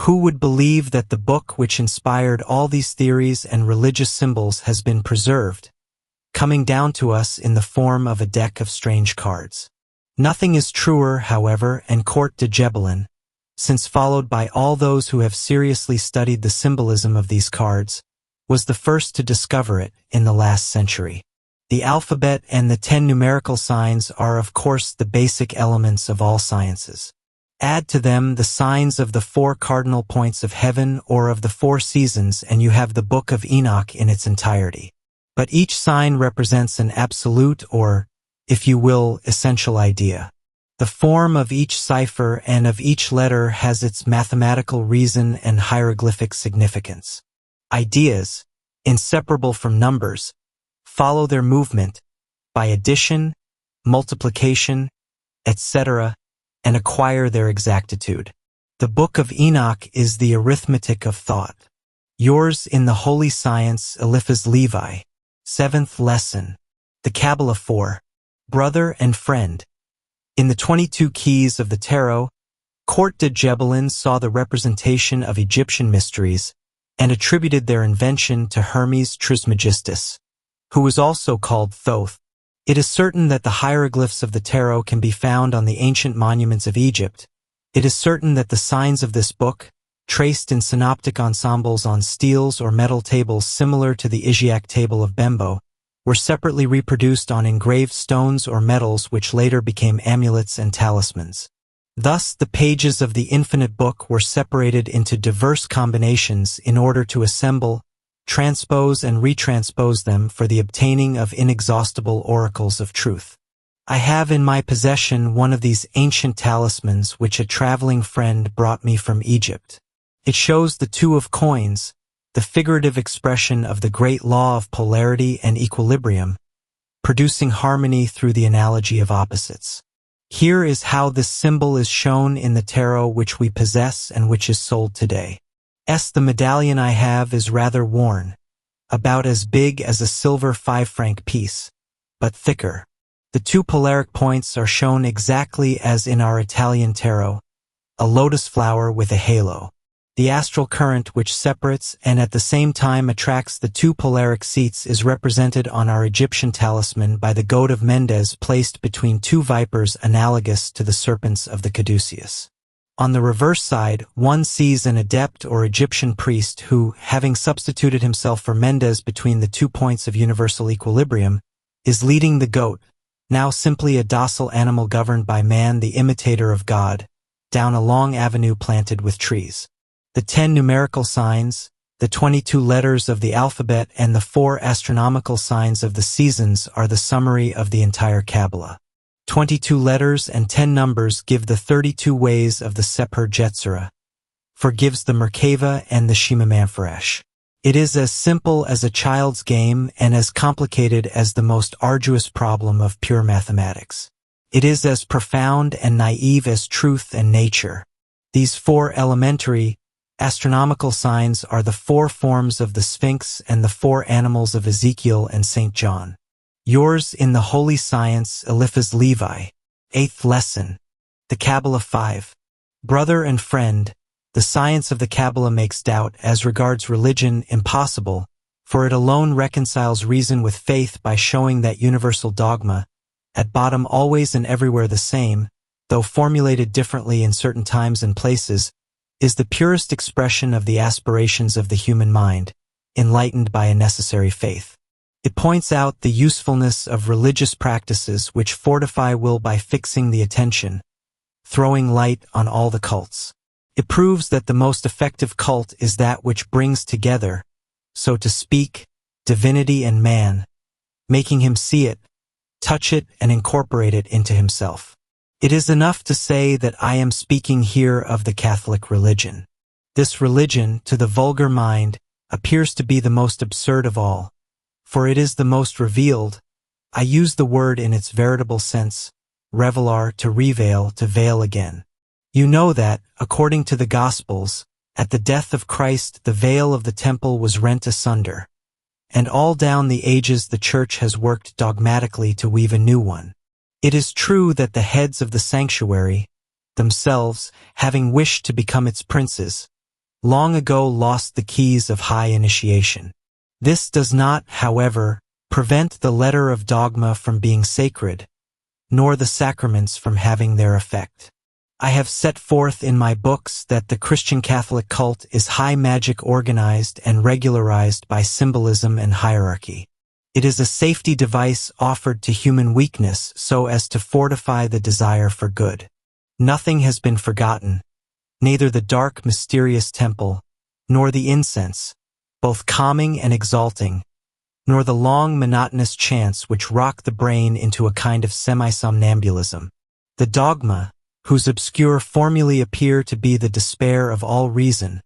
Who would believe that the book which inspired all these theories and religious symbols has been preserved, coming down to us in the form of a deck of strange cards? Nothing is truer, however, and Court de Gebelin, since followed by all those who have seriously studied the symbolism of these cards, was the first to discover it in the last century. The alphabet and the 10 numerical signs are of course the basic elements of all sciences. Add to them the signs of the 4 cardinal points of heaven or of the 4 seasons and you have the Book of Enoch in its entirety. But each sign represents an absolute or, if you will, essential idea. The form of each cipher and of each letter has its mathematical reason and hieroglyphic significance. Ideas, inseparable from numbers, follow their movement by addition, multiplication, etc., and acquire their exactitude. The Book of Enoch is the arithmetic of thought. Yours in the holy science, Eliphas Levi. 7th lesson. The Kabbalah 4. Brother and friend. In the 22 keys of the tarot, Court de Gebelin saw the representation of Egyptian mysteries, and attributed their invention to Hermes Trismegistus, who was also called Thoth. It is certain that the hieroglyphs of the tarot can be found on the ancient monuments of Egypt. It is certain that the signs of this book, traced in synoptic ensembles on steels or metal tables similar to the Isiac table of Bembo, were separately reproduced on engraved stones or metals which later became amulets and talismans. Thus, the pages of the infinite book were separated into diverse combinations in order to assemble, transpose and retranspose them for the obtaining of inexhaustible oracles of truth. I have in my possession one of these ancient talismans which a traveling friend brought me from Egypt. It shows the two of coins, the figurative expression of the great law of polarity and equilibrium, producing harmony through the analogy of opposites. Here is how this symbol is shown in the tarot which we possess and which is sold today. The medallion I have is rather worn, about as big as a silver 5-franc piece, but thicker. The two polaric points are shown exactly as in our Italian tarot, a lotus flower with a halo. The astral current which separates and at the same time attracts the two polaric seats is represented on our Egyptian talisman by the goat of Mendes placed between two vipers analogous to the serpents of the caduceus. On the reverse side, one sees an adept or Egyptian priest who, having substituted himself for Mendes between the 2 points of universal equilibrium, is leading the goat, now simply a docile animal governed by man, the imitator of God, down a long avenue planted with trees. The 10 numerical signs, the 22 letters of the alphabet, and the 4 astronomical signs of the seasons are the summary of the entire Kabbalah. 22 letters and 10 numbers give the 32 ways of the Seper Yetzirah, forgives the Merkava and the Shema Manfaresh. It is as simple as a child's game and as complicated as the most arduous problem of pure mathematics. It is as profound and naive as truth and nature. These 4 elementary, astronomical signs are the 4 forms of the Sphinx and the 4 animals of Ezekiel and St. John. Yours in the Holy Science, Eliphas Levi. 8th Lesson. The Kabbalah 5. Brother and friend, the science of the Kabbalah makes doubt as regards religion impossible, for it alone reconciles reason with faith by showing that universal dogma, at bottom always and everywhere the same, though formulated differently in certain times and places, is the purest expression of the aspirations of the human mind, enlightened by a necessary faith. It points out the usefulness of religious practices which fortify will by fixing the attention, throwing light on all the cults. It proves that the most effective cult is that which brings together, so to speak, divinity and man, making him see it, touch it, and incorporate it into himself. It is enough to say that I am speaking here of the Catholic religion. This religion, to the vulgar mind, appears to be the most absurd of all, for it is the most revealed. I use the word in its veritable sense, revelar, to reveal, to veil again. You know that, according to the Gospels, at the death of Christ the veil of the temple was rent asunder, and all down the ages the Church has worked dogmatically to weave a new one. It is true that the heads of the sanctuary, themselves, having wished to become its princes, long ago lost the keys of high initiation. This does not, however, prevent the letter of dogma from being sacred, nor the sacraments from having their effect. I have set forth in my books that the Christian Catholic cult is high magic organized and regularized by symbolism and hierarchy. It is a safety device offered to human weakness so as to fortify the desire for good. Nothing has been forgotten, neither the dark, mysterious temple, nor the incense, both calming and exalting, nor the long, monotonous chants which rock the brain into a kind of semi-somnambulism. The dogma, whose obscure formulae appear to be the despair of all reason,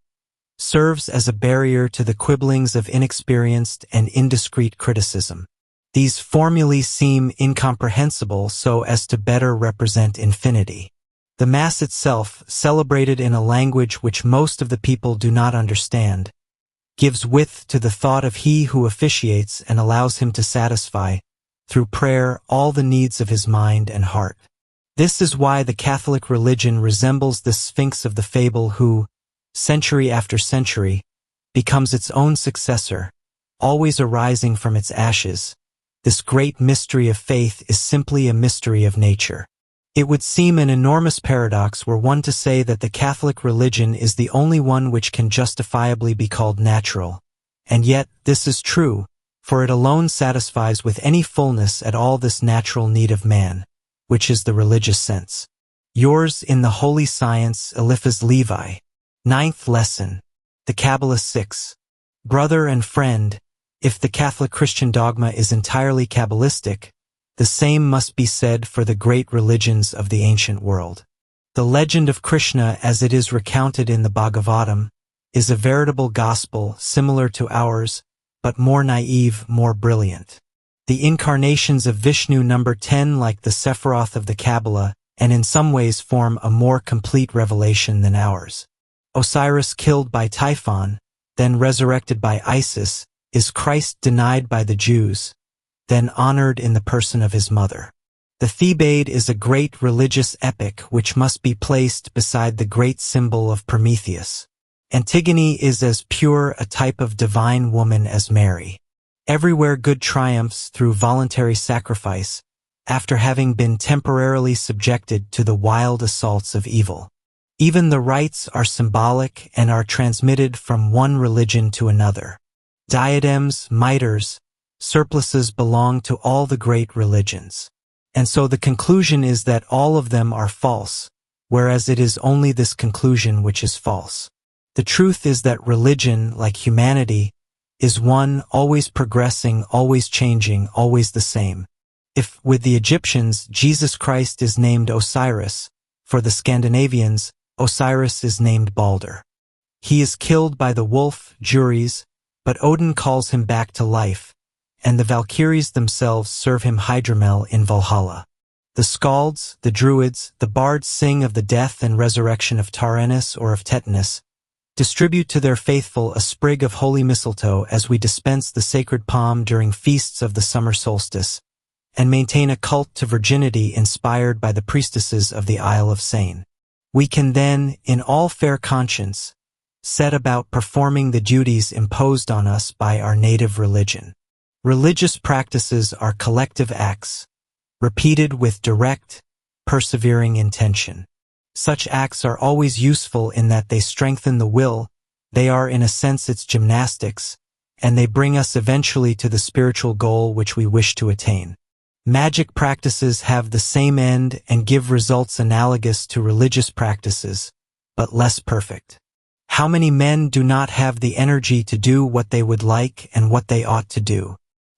serves as a barrier to the quibblings of inexperienced and indiscreet criticism. These formulae seem incomprehensible so as to better represent infinity. The Mass itself, celebrated in a language which most of the people do not understand, gives width to the thought of he who officiates and allows him to satisfy, through prayer, all the needs of his mind and heart. This is why the Catholic religion resembles the Sphinx of the fable who, century after century, becomes its own successor, always arising from its ashes. This great mystery of faith is simply a mystery of nature. It would seem an enormous paradox were one to say that the Catholic religion is the only one which can justifiably be called natural. And yet, this is true, for it alone satisfies with any fullness at all this natural need of man, which is the religious sense. Yours in the Holy Science, Eliphas Levi. 9th Lesson. The Kabbalah 6. Brother and friend, if the Catholic Christian dogma is entirely Kabbalistic, the same must be said for the great religions of the ancient world. The legend of Krishna as it is recounted in the Bhagavatam is a veritable gospel similar to ours, but more naive, more brilliant. The incarnations of Vishnu number 10 like the Sephiroth of the Kabbalah, and in some ways form a more complete revelation than ours. Osiris killed by Typhon, then resurrected by Isis, is Christ denied by the Jews, then honored in the person of his mother. The Thebaid is a great religious epic which must be placed beside the great symbol of Prometheus. Antigone is as pure a type of divine woman as Mary. Everywhere good triumphs through voluntary sacrifice, after having been temporarily subjected to the wild assaults of evil. Even the rites are symbolic and are transmitted from one religion to another. Diadems, mitres, surplices belong to all the great religions. And so the conclusion is that all of them are false, whereas it is only this conclusion which is false. The truth is that religion, like humanity, is one, always progressing, always changing, always the same. If, with the Egyptians, Jesus Christ is named Osiris, for the Scandinavians, Osiris is named Balder. He is killed by the wolf, Juries, but Odin calls him back to life, and the Valkyries themselves serve him hydromel in Valhalla. The Skalds, the Druids, the bards sing of the death and resurrection of Taranis or of Tetanus, distribute to their faithful a sprig of holy mistletoe as we dispense the sacred palm during feasts of the summer solstice, and maintain a cult to virginity inspired by the priestesses of the Isle of Seine. We can then, in all fair conscience, set about performing the duties imposed on us by our native religion. Religious practices are collective acts, repeated with direct, persevering intention. Such acts are always useful in that they strengthen the will, they are in a sense its gymnastics, and they bring us eventually to the spiritual goal which we wish to attain. Magic practices have the same end and give results analogous to religious practices, but less perfect. How many men do not have the energy to do what they would like and what they ought to do?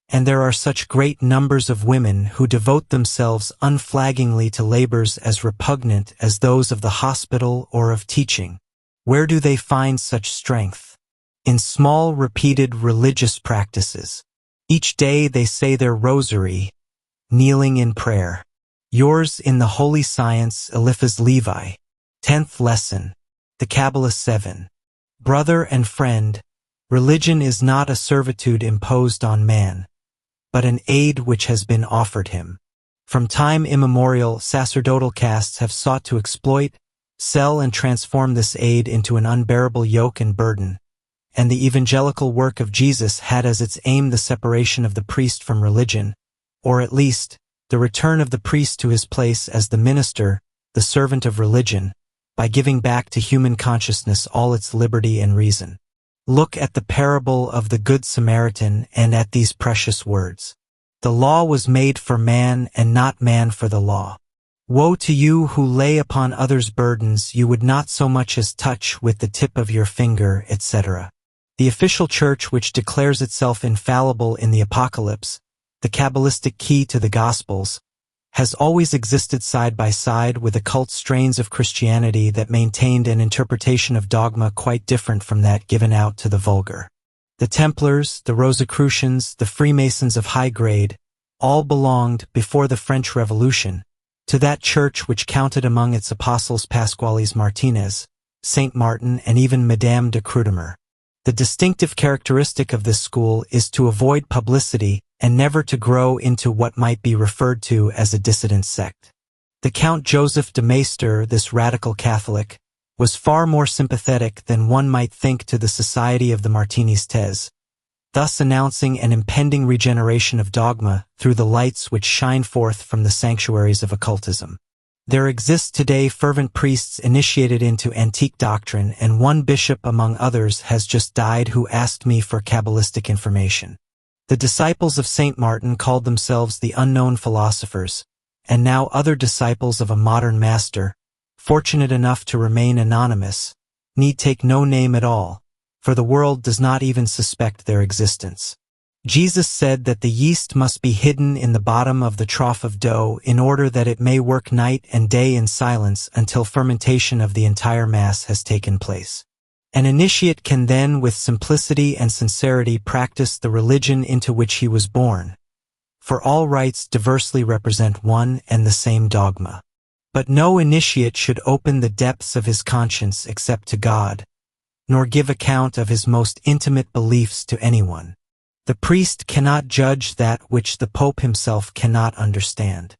And there are such great numbers of women who devote themselves unflaggingly to labors as repugnant as those of the hospital or of teaching. Where do they find such strength? In small, repeated religious practices. Each day they say their rosary, kneeling in prayer. Yours in the Holy Science, Eliphas Levi. 10th Lesson. The Kabbalah 7. Brother and friend, religion is not a servitude imposed on man, but an aid which has been offered him. From time immemorial, sacerdotal castes have sought to exploit, sell and transform this aid into an unbearable yoke and burden, and the evangelical work of Jesus had as its aim the separation of the priest from religion, or at least, the return of the priest to his place as the minister, the servant of religion, by giving back to human consciousness all its liberty and reason. Look at the parable of the Good Samaritan and at these precious words. The law was made for man and not man for the law. Woe to you who lay upon others burdens you would not so much as touch with the tip of your finger, etc. The official church which declares itself infallible in the Apocalypse, the Kabbalistic key to the Gospels, has always existed side by side with occult strains of Christianity that maintained an interpretation of dogma quite different from that given out to the vulgar. The Templars, the Rosicrucians, the Freemasons of high grade, all belonged, before the French Revolution, to that church which counted among its apostles Pasquales Martinez, Saint Martin, and even Madame de Crudemar. The distinctive characteristic of this school is to avoid publicity and never to grow into what might be referred to as a dissident sect. The Count Joseph de Maistre, this radical Catholic, was far more sympathetic than one might think to the Society of the Martinistes, thus announcing an impending regeneration of dogma through the lights which shine forth from the sanctuaries of occultism. There exist today fervent priests initiated into antique doctrine, and one bishop among others has just died who asked me for Kabbalistic information. The disciples of Saint Martin called themselves the unknown philosophers, and now other disciples of a modern master, fortunate enough to remain anonymous, need take no name at all, for the world does not even suspect their existence. Jesus said that the yeast must be hidden in the bottom of the trough of dough in order that it may work night and day in silence until fermentation of the entire mass has taken place. An initiate can then with simplicity and sincerity practice the religion into which he was born, for all rites diversely represent one and the same dogma. But no initiate should open the depths of his conscience except to God, nor give account of his most intimate beliefs to anyone. The priest cannot judge that which the Pope himself cannot understand.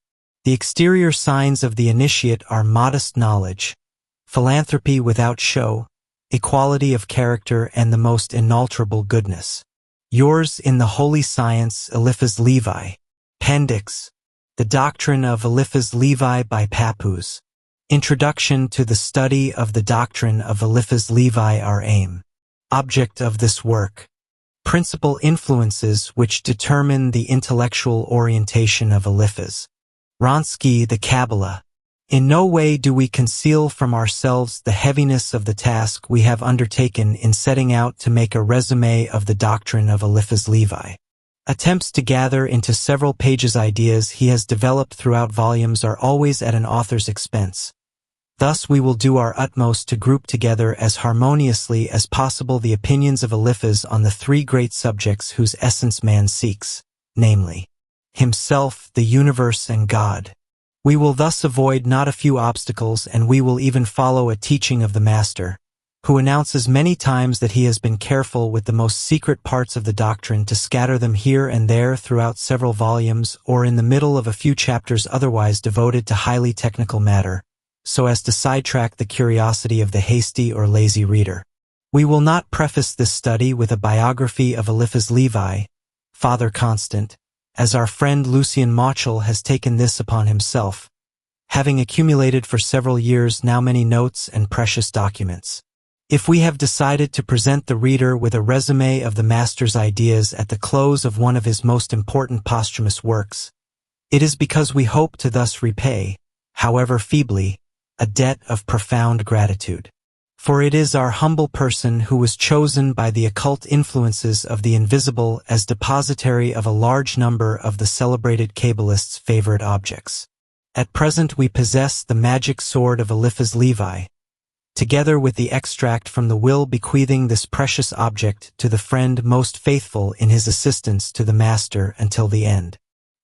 The exterior signs of the initiate are modest knowledge, philanthropy without show, equality of character, and the most inalterable goodness. Yours in the holy science, Eliphas Levi. Appendix. The Doctrine of Eliphas Levi by Pappus. Introduction to the study of the doctrine of Eliphas Levi. Our aim. Object of this work. Principal influences which determine the intellectual orientation of Eliphas. Wronski, the Kabbalah. In no way do we conceal from ourselves the heaviness of the task we have undertaken in setting out to make a resume of the doctrine of Eliphas Levi. Attempts to gather into several pages ideas he has developed throughout volumes are always at an author's expense. Thus we will do our utmost to group together as harmoniously as possible the opinions of Eliphas on the three great subjects whose essence man seeks, namely, himself, the universe, and God. We will thus avoid not a few obstacles, and we will even follow a teaching of the Master, who announces many times that he has been careful with the most secret parts of the doctrine to scatter them here and there throughout several volumes or in the middle of a few chapters otherwise devoted to highly technical matter, so as to sidetrack the curiosity of the hasty or lazy reader. We will not preface this study with a biography of Eliphas Levi, Father Constant, as our friend Lucien Mochel has taken this upon himself, having accumulated for several years now many notes and precious documents. If we have decided to present the reader with a resume of the Master's ideas at the close of one of his most important posthumous works, it is because we hope to thus repay, however feebly, a debt of profound gratitude. For it is our humble person who was chosen by the occult influences of the invisible as depositary of a large number of the celebrated Kabbalists' favorite objects. At present we possess the magic sword of Eliphas Levi, together with the extract from the will bequeathing this precious object to the friend most faithful in his assistance to the Master until the end.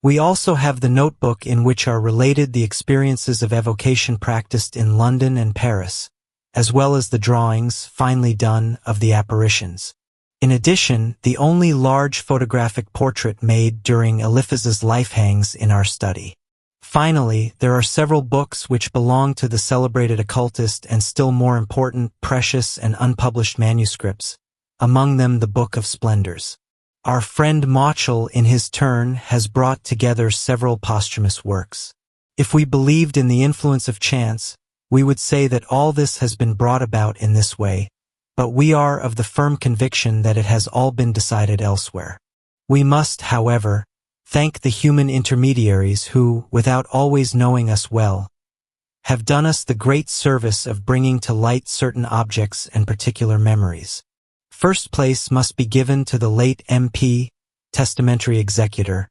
We also have the notebook in which are related the experiences of evocation practiced in London and Paris, as well as the drawings, finely done, of the apparitions. In addition, the only large photographic portrait made during Eliphas's life hangs in our study. Finally, there are several books which belong to the celebrated occultist and still more important, precious and unpublished manuscripts, among them the Book of Splendours. Our friend Mochel, in his turn, has brought together several posthumous works. If we believed in the influence of chance, we would say that all this has been brought about in this way, but we are of the firm conviction that it has all been decided elsewhere. We must, however, thank the human intermediaries who, without always knowing us well, have done us the great service of bringing to light certain objects and particular memories. First place must be given to the late M.P., testamentary executor,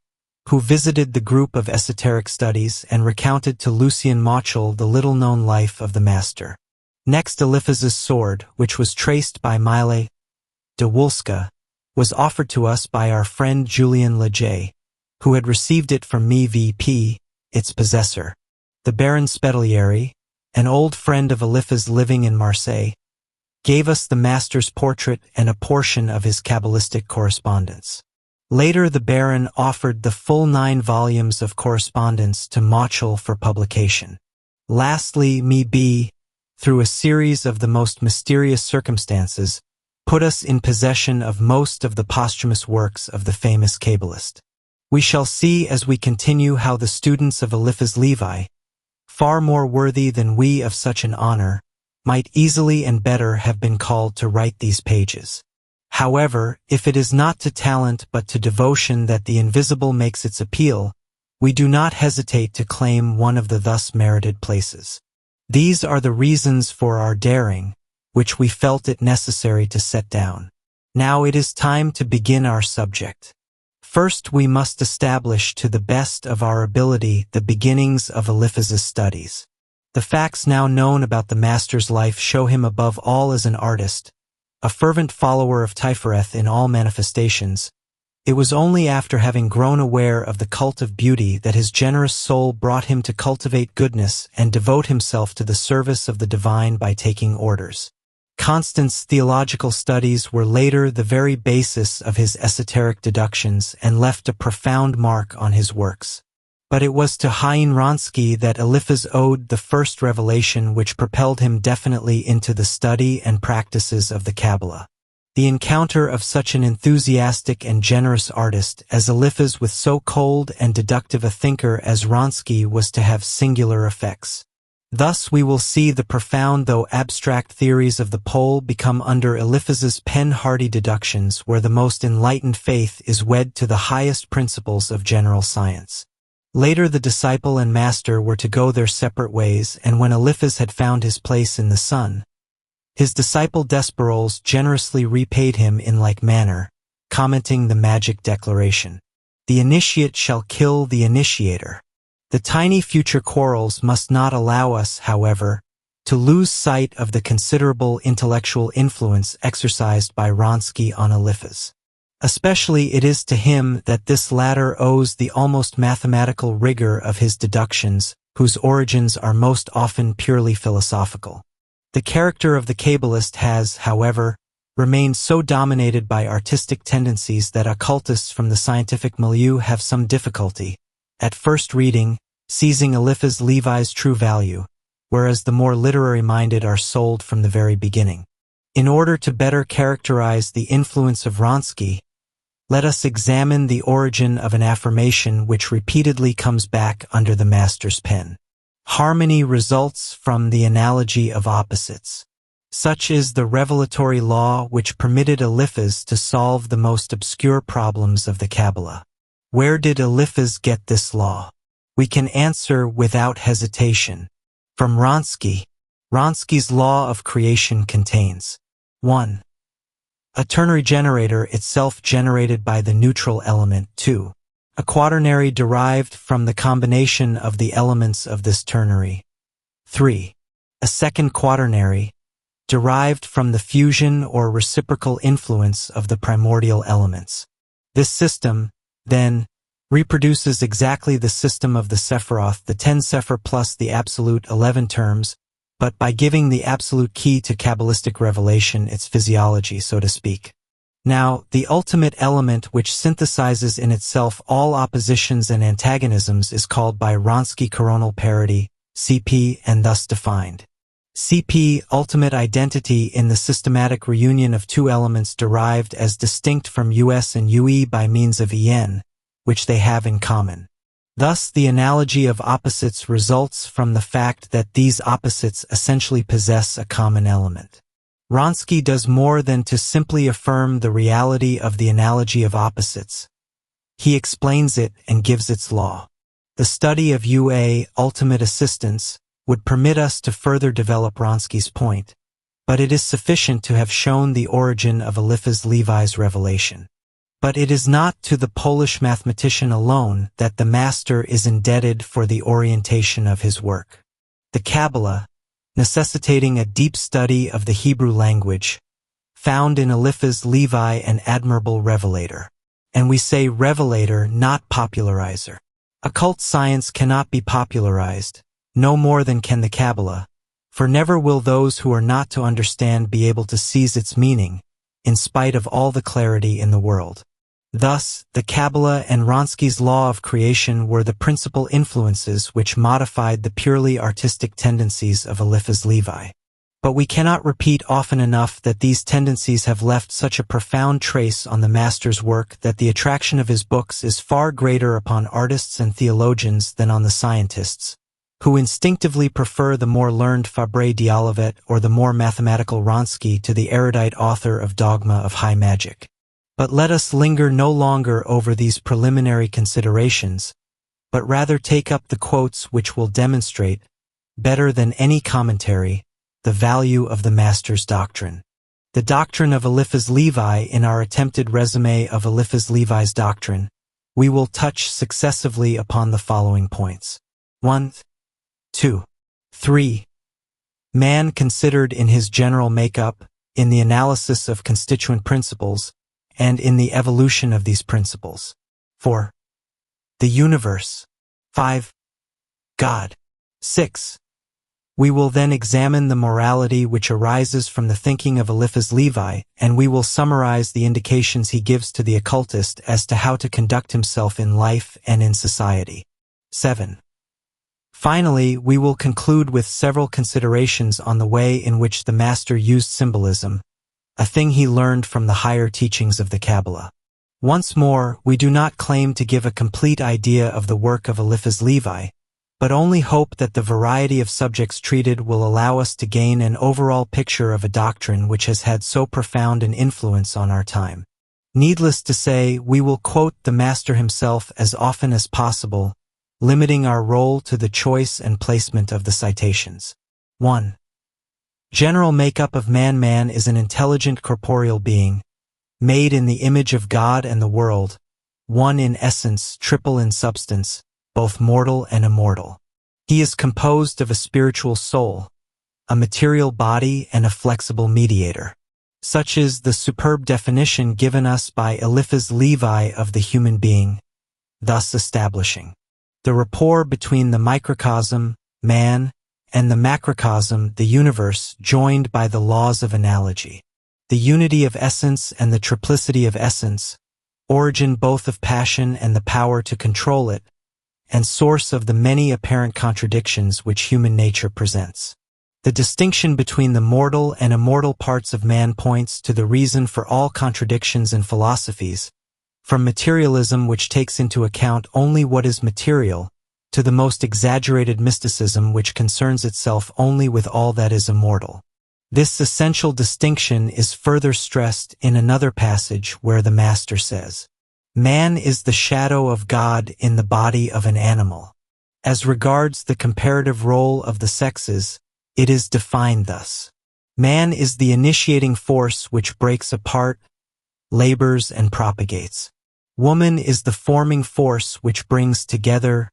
who visited the group of esoteric studies and recounted to Lucien Mochel the little-known life of the Master. Next, Eliphas's sword, which was traced by Mile de Wolska, was offered to us by our friend Julien Leger, who had received it from me v.p., its possessor. The Baron Spedalieri, an old friend of Eliphas living in Marseille, gave us the Master's portrait and a portion of his Kabbalistic correspondence. Later the Baron offered the full 9 volumes of correspondence to Mochel for publication. Lastly, me b. through a series of the most mysterious circumstances, put us in possession of most of the posthumous works of the famous Kabbalist. We shall see as we continue how the students of Eliphas Levi, far more worthy than we of such an honor, might easily and better have been called to write these pages. However, if it is not to talent but to devotion that the invisible makes its appeal, we do not hesitate to claim one of the thus merited places. These are the reasons for our daring, which we felt it necessary to set down. Now it is time to begin our subject. First, we must establish to the best of our ability the beginnings of Eliphas's studies. The facts now known about the master's life show him above all as an artist, a fervent follower of Tifereth in all manifestations. It was only after having grown aware of the cult of beauty that his generous soul brought him to cultivate goodness and devote himself to the service of the divine by taking orders. Constance's theological studies were later the very basis of his esoteric deductions and left a profound mark on his works. But it was to Chaim Wronski that Eliphas owed the first revelation which propelled him definitely into the study and practices of the Kabbalah. The encounter of such an enthusiastic and generous artist as Eliphas with so cold and deductive a thinker as Wronski was to have singular effects. Thus we will see the profound though abstract theories of the Pole become under Eliphas's pen hearty deductions where the most enlightened faith is wed to the highest principles of general science. Later the disciple and master were to go their separate ways, and when Eliphas had found his place in the sun, his disciple Desperoles generously repaid him in like manner, commenting the magic declaration, "The initiate shall kill the initiator." The tiny future quarrels must not allow us, however, to lose sight of the considerable intellectual influence exercised by Wronski on Eliphas. Especially it is to him that this latter owes the almost mathematical rigor of his deductions, whose origins are most often purely philosophical. The character of the Kabbalist has, however, remained so dominated by artistic tendencies that occultists from the scientific milieu have some difficulty, at first reading, seizing Eliphas Levi's true value, whereas the more literary-minded are sold from the very beginning. In order to better characterize the influence of Wronski, let us examine the origin of an affirmation which repeatedly comes back under the master's pen. Harmony results from the analogy of opposites. Such is the revelatory law which permitted Eliphas to solve the most obscure problems of the Kabbalah. Where did Eliphas get this law? We can answer without hesitation. From Wronski. Wronski's law of creation contains 1. A ternary generator itself generated by the neutral element. 2. A quaternary derived from the combination of the elements of this ternary. 3. A second quaternary, derived from the fusion or reciprocal influence of the primordial elements. This system, then, reproduces exactly the system of the Sephiroth, the 10 Sephir plus the absolute 11 terms, but by giving the absolute key to Kabbalistic revelation its physiology, so to speak. Now, the ultimate element which synthesizes in itself all oppositions and antagonisms is called by Wronski coronal parity, CP, and thus defined. CP, ultimate identity in the systematic reunion of two elements derived as distinct from US and UE by means of EN, which they have in common. Thus, the analogy of opposites results from the fact that these opposites essentially possess a common element. Wronski does more than to simply affirm the reality of the analogy of opposites. He explains it and gives its law. The study of UA, ultimate assistance, would permit us to further develop Wronski's point, but it is sufficient to have shown the origin of Eliphas Levi's revelation. But it is not to the Polish mathematician alone that the master is indebted for the orientation of his work. The Kabbalah, necessitating a deep study of the Hebrew language, found in Eliphas Levi an admirable revelator. And we say revelator, not popularizer. Occult science cannot be popularized, no more than can the Kabbalah, for never will those who are not to understand be able to seize its meaning, in spite of all the clarity in the world. Thus, the Kabbalah and Wronski's law of creation were the principal influences which modified the purely artistic tendencies of Eliphas Levi. But we cannot repeat often enough that these tendencies have left such a profound trace on the master's work that the attraction of his books is far greater upon artists and theologians than on the scientists, who instinctively prefer the more learned Fabre d'Olivet or the more mathematical Wronski to the erudite author of Dogma of High Magic. But let us linger no longer over these preliminary considerations, but rather take up the quotes which will demonstrate, better than any commentary, the value of the master's doctrine. The doctrine of Eliphas Levi. In our attempted resume of Eliphas Levi's doctrine, we will touch successively upon the following points. 1, 2, 3. Man considered in his general makeup, in the analysis of constituent principles, and in the evolution of these principles. 4. The universe. 5. God. 6. We will then examine the morality which arises from the thinking of Eliphas Levi, and we will summarize the indications he gives to the occultist as to how to conduct himself in life and in society. 7. Finally, we will conclude with several considerations on the way in which the master used symbolism, a thing he learned from the higher teachings of the Kabbalah. Once more, we do not claim to give a complete idea of the work of Eliphas Levi, but only hope that the variety of subjects treated will allow us to gain an overall picture of a doctrine which has had so profound an influence on our time. Needless to say, we will quote the master himself as often as possible, limiting our role to the choice and placement of the citations. 1. General makeup of man. Man is an intelligent corporeal being, made in the image of God and the world, one in essence, triple in substance, both mortal and immortal. He is composed of a spiritual soul, a material body, and a flexible mediator. Such is the superb definition given us by Eliphas Levi of the human being, thus establishing the rapport between the microcosm, man, and the macrocosm, the universe, joined by the laws of analogy. The unity of essence and the triplicity of essence, origin both of passion and the power to control it, and source of the many apparent contradictions which human nature presents. The distinction between the mortal and immortal parts of man points to the reason for all contradictions in philosophies, from materialism which takes into account only what is material, to the most exaggerated mysticism which concerns itself only with all that is immortal. This essential distinction is further stressed in another passage where the master says, "Man is the shadow of God in the body of an animal. As regards the comparative role of the sexes, it is defined thus. Man is the initiating force which breaks apart, labors, and propagates. Woman is the forming force which brings together,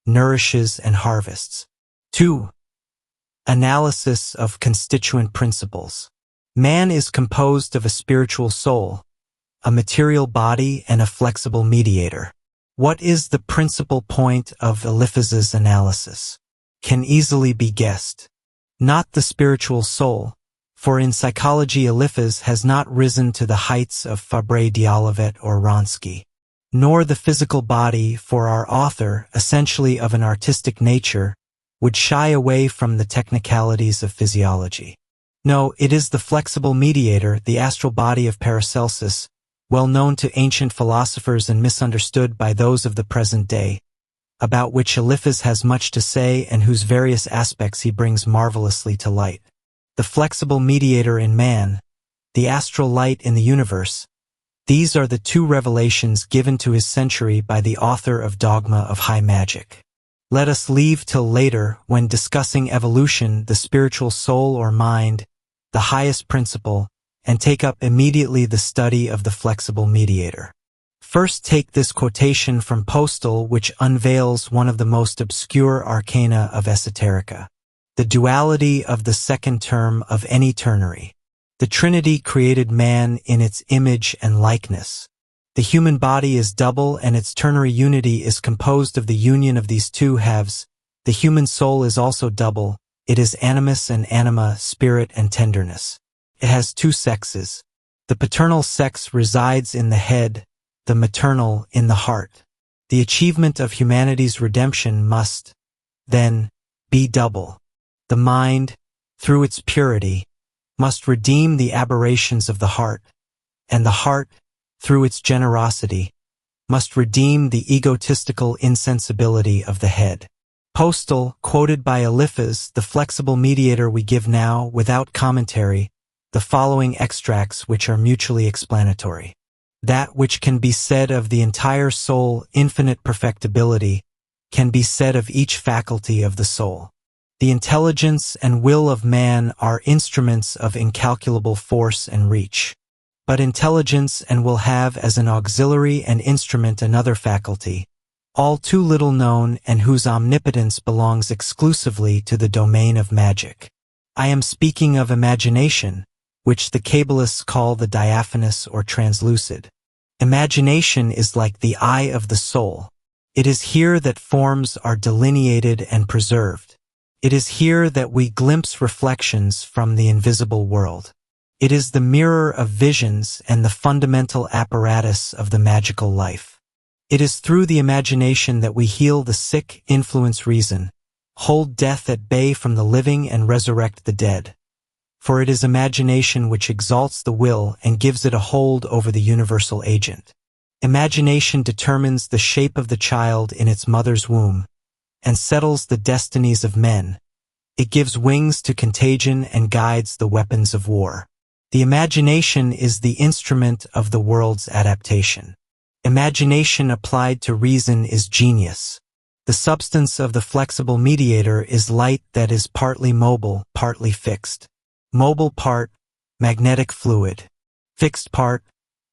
nourishes, and harvests." 2. Analysis of constituent principles. Man is composed of a spiritual soul, a material body, and a flexible mediator. What is the principal point of Eliphas's analysis? Can easily be guessed. Not the spiritual soul, for in psychology Eliphas has not risen to the heights of Fabre d'Olivet or Wronski. Nor the physical body, for our author, essentially of an artistic nature, would shy away from the technicalities of physiology. No, it is the flexible mediator, the astral body of Paracelsus, well known to ancient philosophers and misunderstood by those of the present day, about which Eliphas has much to say and whose various aspects he brings marvelously to light. The flexible mediator in man, the astral light in the universe, these are the two revelations given to his century by the author of Dogma of High Magic. Let us leave till later, when discussing evolution, the spiritual soul or mind, the highest principle, and take up immediately the study of the flexible mediator. First take this quotation from Postel which unveils one of the most obscure arcana of Esoterica, the duality of the second term of any ternary. The Trinity created man in its image and likeness. The human body is double and its ternary unity is composed of the union of these two halves. The human soul is also double. It is animus and anima, spirit and tenderness. It has two sexes. The paternal sex resides in the head, the maternal in the heart. The achievement of humanity's redemption must, then, be double. The mind, through its purity, must redeem the aberrations of the heart, and the heart, through its generosity, must redeem the egotistical insensibility of the head. Postal, quoted by Eliphas, the flexible mediator we give now, without commentary, the following extracts which are mutually explanatory. That which can be said of the entire soul, infinite perfectibility, can be said of each faculty of the soul. The intelligence and will of man are instruments of incalculable force and reach. But intelligence and will have as an auxiliary and instrument another faculty, all too little known and whose omnipotence belongs exclusively to the domain of magic. I am speaking of imagination, which the Kabbalists call the diaphanous or translucid. Imagination is like the eye of the soul. It is here that forms are delineated and preserved. It is here that we glimpse reflections from the invisible world. It is the mirror of visions and the fundamental apparatus of the magical life. It is through the imagination that we heal the sick, influence reason, hold death at bay from the living and resurrect the dead. For it is imagination which exalts the will and gives it a hold over the universal agent. Imagination determines the shape of the child in its mother's womb and settles the destinies of men. It gives wings to contagion and guides the weapons of war. The imagination is the instrument of the world's adaptation. Imagination applied to reason is genius. The substance of the flexible mediator is light that is partly mobile, partly fixed. Mobile part, magnetic fluid. Fixed part,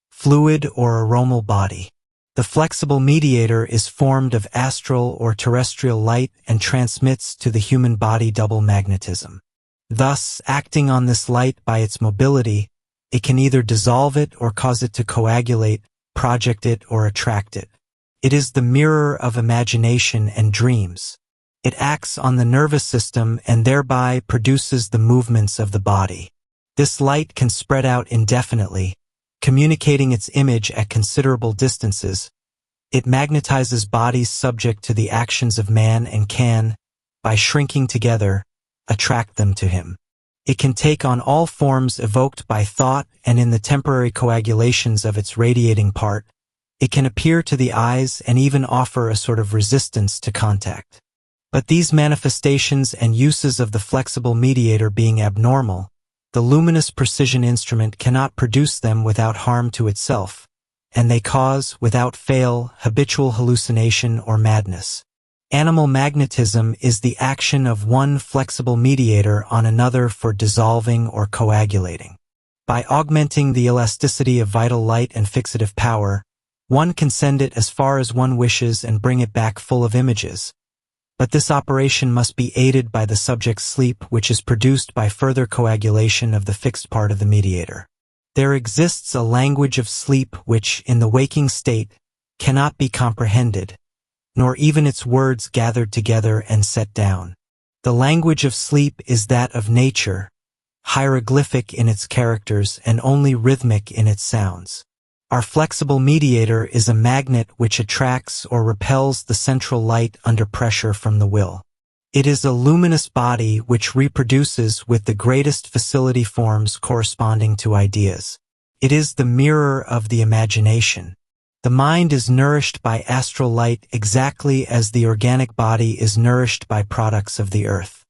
fluid or aromal body. The flexible mediator is formed of astral or terrestrial light and transmits to the human body double magnetism. Thus, acting on this light by its mobility, it can either dissolve it or cause it to coagulate, project it or attract it. It is the mirror of imagination and dreams. It acts on the nervous system and thereby produces the movements of the body. This light can spread out indefinitely, communicating its image at considerable distances. It magnetizes bodies subject to the actions of man and can, by shrinking together, attract them to him. It can take on all forms evoked by thought, and in the temporary coagulations of its radiating part, it can appear to the eyes and even offer a sort of resistance to contact. But these manifestations and uses of the flexible mediator being abnormal, the luminous precision instrument cannot produce them without harm to itself, and they cause, without fail, habitual hallucination or madness. Animal magnetism is the action of one flexible mediator on another for dissolving or coagulating. By augmenting the elasticity of vital light and fixative power, one can send it as far as one wishes and bring it back full of images. But this operation must be aided by the subject's sleep, which is produced by further coagulation of the fixed part of the mediator. There exists a language of sleep which, in the waking state, cannot be comprehended, nor even its words gathered together and set down. The language of sleep is that of nature, hieroglyphic in its characters and only rhythmic in its sounds. Our flexible mediator is a magnet which attracts or repels the central light under pressure from the will. It is a luminous body which reproduces with the greatest facility forms corresponding to ideas. It is the mirror of the imagination. The mind is nourished by astral light exactly as the organic body is nourished by products of the earth.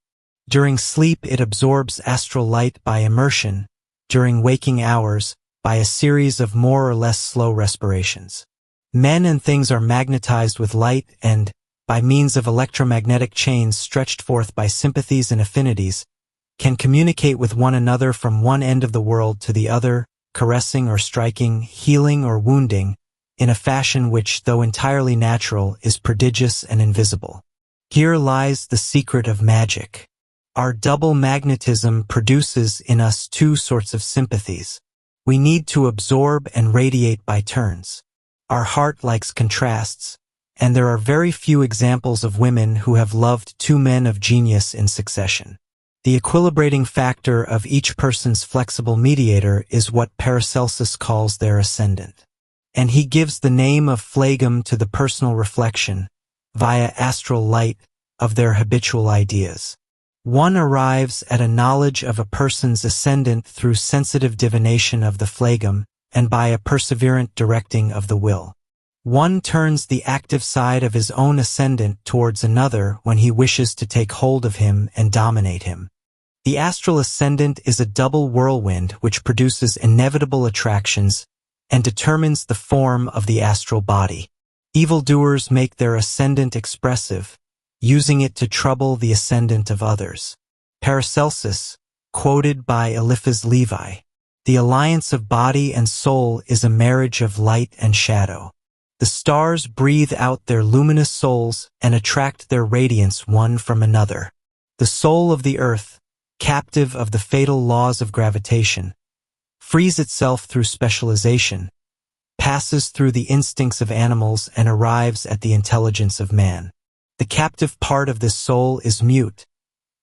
During sleep it absorbs astral light by immersion, during waking hours, by a series of more or less slow respirations. Men and things are magnetized with light and, by means of electromagnetic chains stretched forth by sympathies and affinities, can communicate with one another from one end of the world to the other, caressing or striking, healing or wounding, in a fashion which, though entirely natural, is prodigious and invisible. Here lies the secret of magic. Our double magnetism produces in us two sorts of sympathies. We need to absorb and radiate by turns. Our heart likes contrasts, and there are very few examples of women who have loved two men of genius in succession. The equilibrating factor of each person's flexible mediator is what Paracelsus calls their ascendant. And he gives the name of phlegm to the personal reflection, via astral light, of their habitual ideas. One arrives at a knowledge of a person's ascendant through sensitive divination of the phlegm and by a perseverant directing of the will. One turns the active side of his own ascendant towards another when he wishes to take hold of him and dominate him. The astral ascendant is a double whirlwind which produces inevitable attractions and determines the form of the astral body. Evildoers make their ascendant expressive, using it to trouble the ascendant of others. Paracelsus, quoted by Eliphas Levi, "The alliance of body and soul is a marriage of light and shadow. The stars breathe out their luminous souls and attract their radiance one from another. The soul of the earth, captive of the fatal laws of gravitation, frees itself through specialization, passes through the instincts of animals and arrives at the intelligence of man. The captive part of this soul is mute,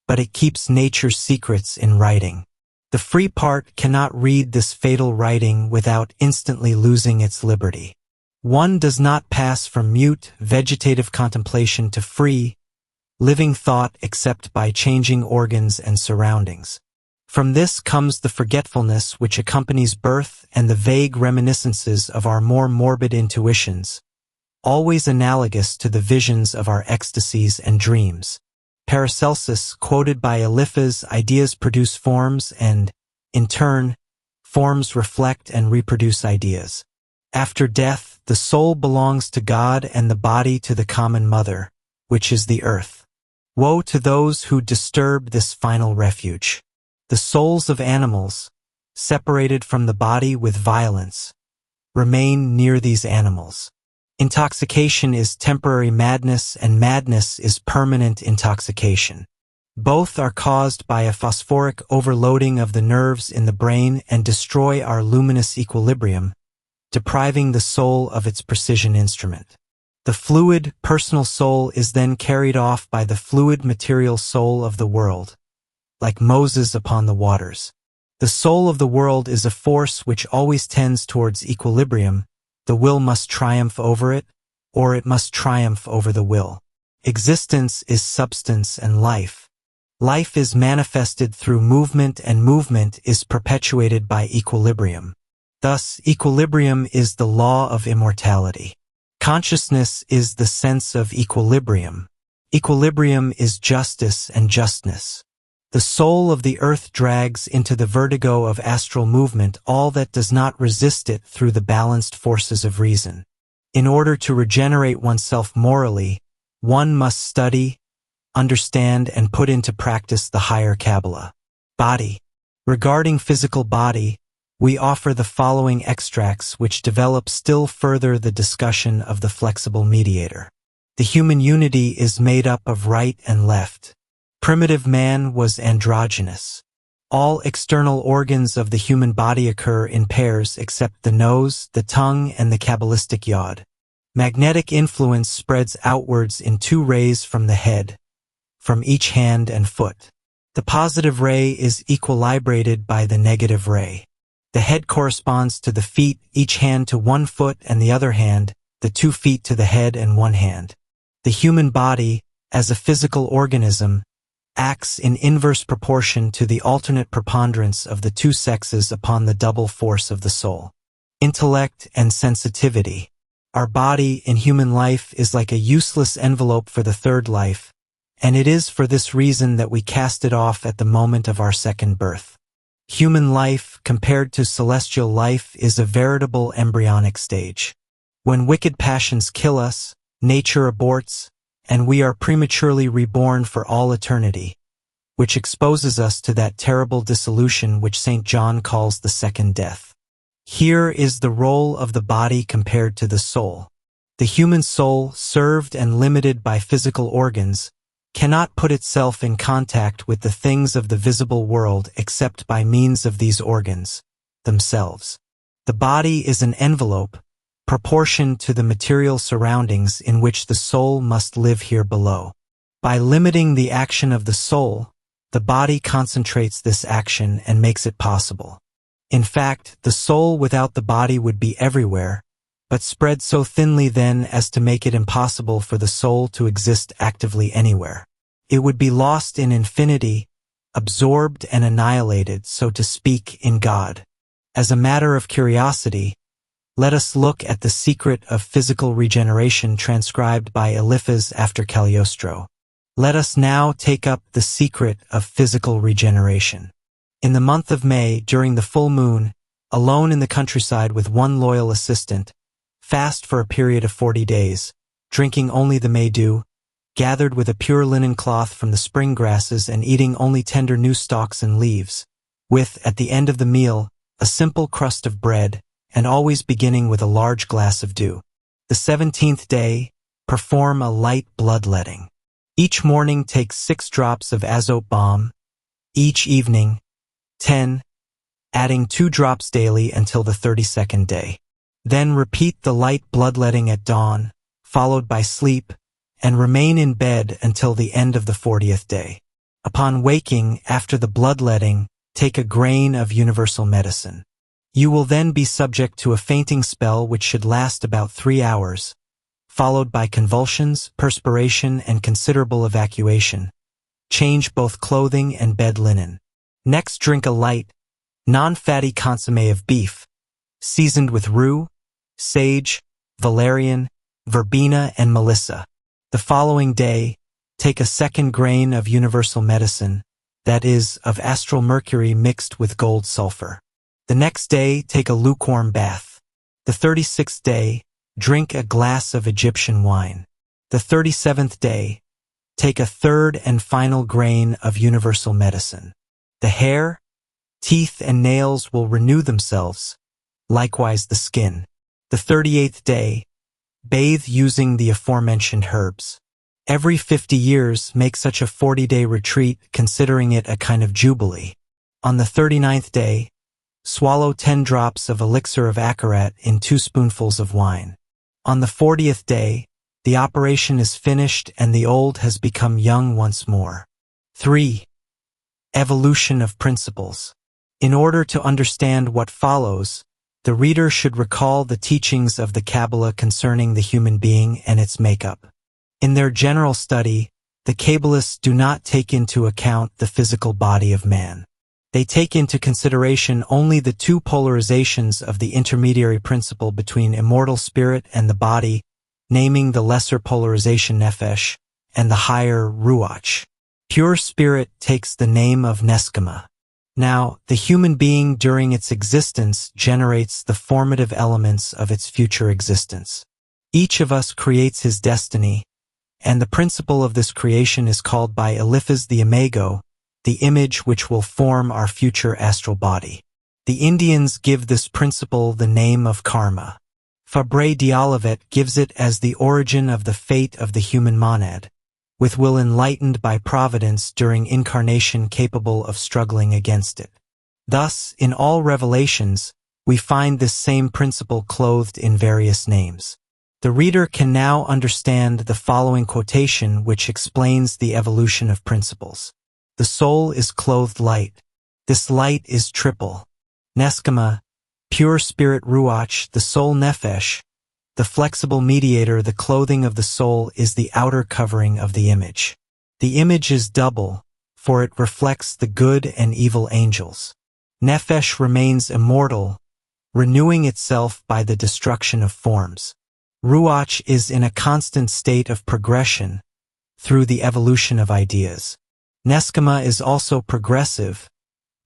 but it keeps nature's secrets in writing. The free part cannot read this fatal writing without instantly losing its liberty. One does not pass from mute, vegetative contemplation to free, living thought except by changing organs and surroundings. From this comes the forgetfulness which accompanies birth and the vague reminiscences of our more morbid intuitions, always analogous to the visions of our ecstasies and dreams." Paracelsus, quoted by Eliphas, "Ideas produce forms and, in turn, forms reflect and reproduce ideas. After death, the soul belongs to God and the body to the common mother, which is the earth. Woe to those who disturb this final refuge. The souls of animals, separated from the body with violence, remain near these animals. Intoxication is temporary madness and madness is permanent intoxication. Both are caused by a phosphoric overloading of the nerves in the brain and destroy our luminous equilibrium, depriving the soul of its precision instrument. The fluid, personal soul is then carried off by the fluid material soul of the world, like Moses upon the waters. The soul of the world is a force which always tends towards equilibrium. The will must triumph over it, or it must triumph over the will. Existence is substance and life. Life is manifested through movement and movement is perpetuated by equilibrium. Thus, equilibrium is the law of immortality. Consciousness is the sense of equilibrium. Equilibrium is justice and justness. The soul of the earth drags into the vertigo of astral movement all that does not resist it through the balanced forces of reason. In order to regenerate oneself morally, one must study, understand, and put into practice the higher Kabbalah. Body. Regarding physical body, we offer the following extracts which develop still further the discussion of the flexible mediator. The human unity is made up of right and left. Primitive man was androgynous. All external organs of the human body occur in pairs except the nose, the tongue, and the Kabbalistic yod. Magnetic influence spreads outwards in 2 rays from the head, from each hand and foot. The positive ray is equilibrated by the negative ray. The head corresponds to the feet, each hand to 1 foot and the other hand, the 2 feet to the head and 1 hand. The human body, as a physical organism, acts in inverse proportion to the alternate preponderance of the 2 sexes upon the double force of the soul. Intellect and sensitivity. Our body in human life is like a useless envelope for the third life, and it is for this reason that we cast it off at the moment of our second birth. Human life, compared to celestial life, is a veritable embryonic stage. When wicked passions kill us, nature aborts, and we are prematurely reborn for all eternity, which exposes us to that terrible dissolution which St. John calls the second death. Here is the role of the body compared to the soul. The human soul, served and limited by physical organs, cannot put itself in contact with the things of the visible world except by means of these organs themselves. The body is an envelope, proportioned to the material surroundings in which the soul must live here below. By limiting the action of the soul, the body concentrates this action and makes it possible. In fact, the soul without the body would be everywhere, but spread so thinly then as to make it impossible for the soul to exist actively anywhere. It would be lost in infinity, absorbed and annihilated, so to speak, in God. As a matter of curiosity, let us look at the secret of physical regeneration transcribed by Eliphas after Cagliostro. Let us now take up the secret of physical regeneration. In the month of May, during the full moon, alone in the countryside with one loyal assistant, fast for a period of 40 days, drinking only the May dew, gathered with a pure linen cloth from the spring grasses and eating only tender new stalks and leaves, with, at the end of the meal, a simple crust of bread, and always beginning with a large glass of dew. The 17th day, perform a light bloodletting. Each morning take 6 drops of azote balm, each evening 10, adding 2 drops daily until the 32nd day. Then repeat the light bloodletting at dawn, followed by sleep, and remain in bed until the end of the 40th day. Upon waking, after the bloodletting, take a grain of universal medicine. You will then be subject to a fainting spell which should last about 3 hours, followed by convulsions, perspiration, and considerable evacuation. Change both clothing and bed linen. Next, drink a light, non-fatty consommé of beef, seasoned with rue, sage, valerian, verbena, and melissa. The following day, take a second grain of universal medicine, that is, of astral mercury mixed with gold sulfur. The next day, take a lukewarm bath. The 36th day, drink a glass of Egyptian wine. The 37th day, take a third and final grain of universal medicine. The hair, teeth, and nails will renew themselves, likewise the skin. The 38th day, bathe using the aforementioned herbs. Every 50 years, make such a 40-day retreat, considering it a kind of jubilee. On the 39th day, swallow 10 drops of elixir of Akarat in 2 spoonfuls of wine. On the 40th day, the operation is finished and the old has become young once more. 3. Evolution of principles. In order to understand what follows, the reader should recall the teachings of the Kabbalah concerning the human being and its makeup. In their general study, the Kabbalists do not take into account the physical body of man. They take into consideration only the 2 polarizations of the intermediary principle between immortal spirit and the body, naming the lesser polarization nefesh and the higher ruach. Pure spirit takes the name of neskama. Now, the human being during its existence generates the formative elements of its future existence. Each of us creates his destiny, and the principle of this creation is called by Eliphas the imago, the image which will form our future astral body. The Indians give this principle the name of karma. Fabre d'Olivet gives it as the origin of the fate of the human monad, with will enlightened by providence during incarnation capable of struggling against it. Thus, in all revelations, we find this same principle clothed in various names. The reader can now understand the following quotation which explains the evolution of principles. The soul is clothed light. This light is triple. Neskama, pure spirit ruach, the soul nefesh, the flexible mediator, the clothing of the soul is the outer covering of the image. The image is double, for it reflects the good and evil angels. Nefesh remains immortal, renewing itself by the destruction of forms. Ruach is in a constant state of progression through the evolution of ideas. Neskama is also progressive,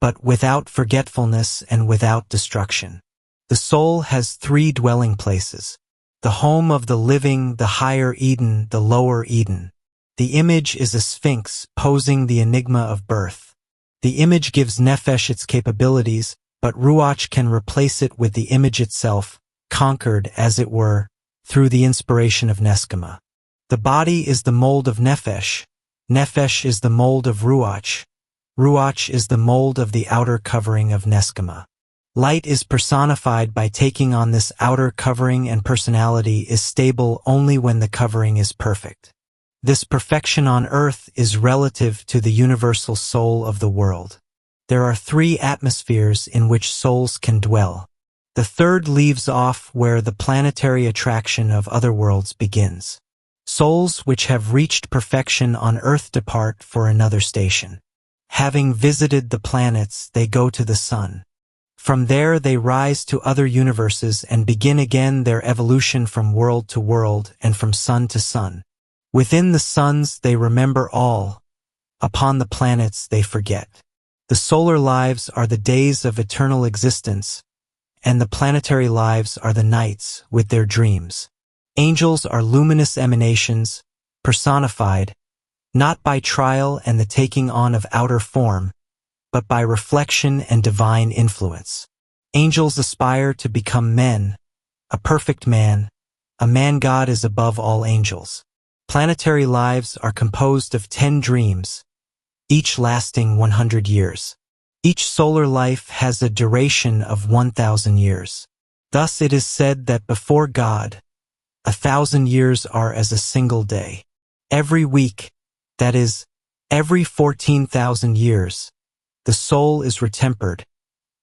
but without forgetfulness and without destruction. The soul has 3 dwelling places: the home of the living, the higher Eden, the lower Eden. The image is a sphinx posing the enigma of birth. The image gives nefesh its capabilities, but ruach can replace it with the image itself, conquered, as it were, through the inspiration of neskama. The body is the mold of nefesh. Nefesh is the mold of ruach. Ruach is the mold of the outer covering of neskama. Light is personified by taking on this outer covering, and personality is stable only when the covering is perfect. This perfection on earth is relative to the universal soul of the world. There are 3 atmospheres in which souls can dwell. The third leaves off where the planetary attraction of other worlds begins. Souls which have reached perfection on earth depart for another station. Having visited the planets, they go to the sun. From there they rise to other universes and begin again their evolution from world to world and from sun to sun. Within the suns they remember all. Upon the planets they forget. The solar lives are the days of eternal existence, and the planetary lives are the nights with their dreams. Angels are luminous emanations, personified, not by trial and the taking on of outer form, but by reflection and divine influence. Angels aspire to become men, a perfect man. A man-God is above all angels. Planetary lives are composed of 10 dreams, each lasting 100 years. Each solar life has a duration of 1,000 years. Thus it is said that before God, 1,000 years are as a single day. Every week, that is, every 14,000 years, the soul is retempered,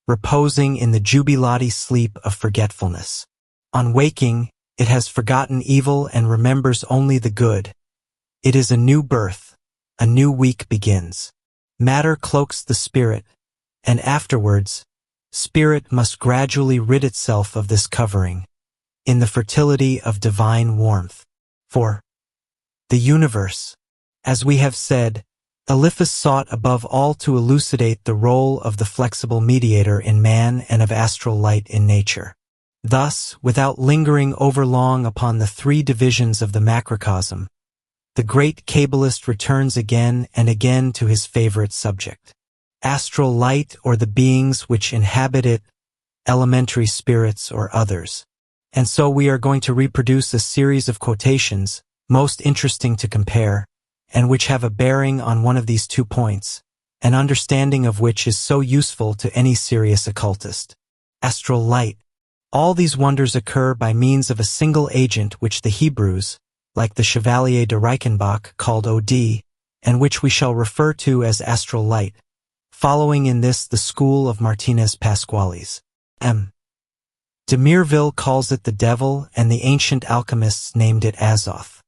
reposing in the jubilati sleep of forgetfulness. On waking, it has forgotten evil and remembers only the good. It is a new birth, a new week begins. Matter cloaks the spirit, and afterwards, spirit must gradually rid itself of this covering, in the fertility of divine warmth. For the universe, as we have said, Eliphas sought above all to elucidate the role of the flexible mediator in man and of astral light in nature. Thus, without lingering overlong upon the 3 divisions of the macrocosm, the great Kabbalist returns again and again to his favorite subject. Astral light, or the beings which inhabit it, elementary spirits or others. And so we are going to reproduce a series of quotations, most interesting to compare, and which have a bearing on one of these 2 points, an understanding of which is so useful to any serious occultist. Astral light. All these wonders occur by means of a single agent which the Hebrews, like the Chevalier de Reichenbach, called Od, and which we shall refer to as astral light, following in this the school of Martinez Pasquales. M. de Mireville calls it the devil, and the ancient alchemists named it Azoth.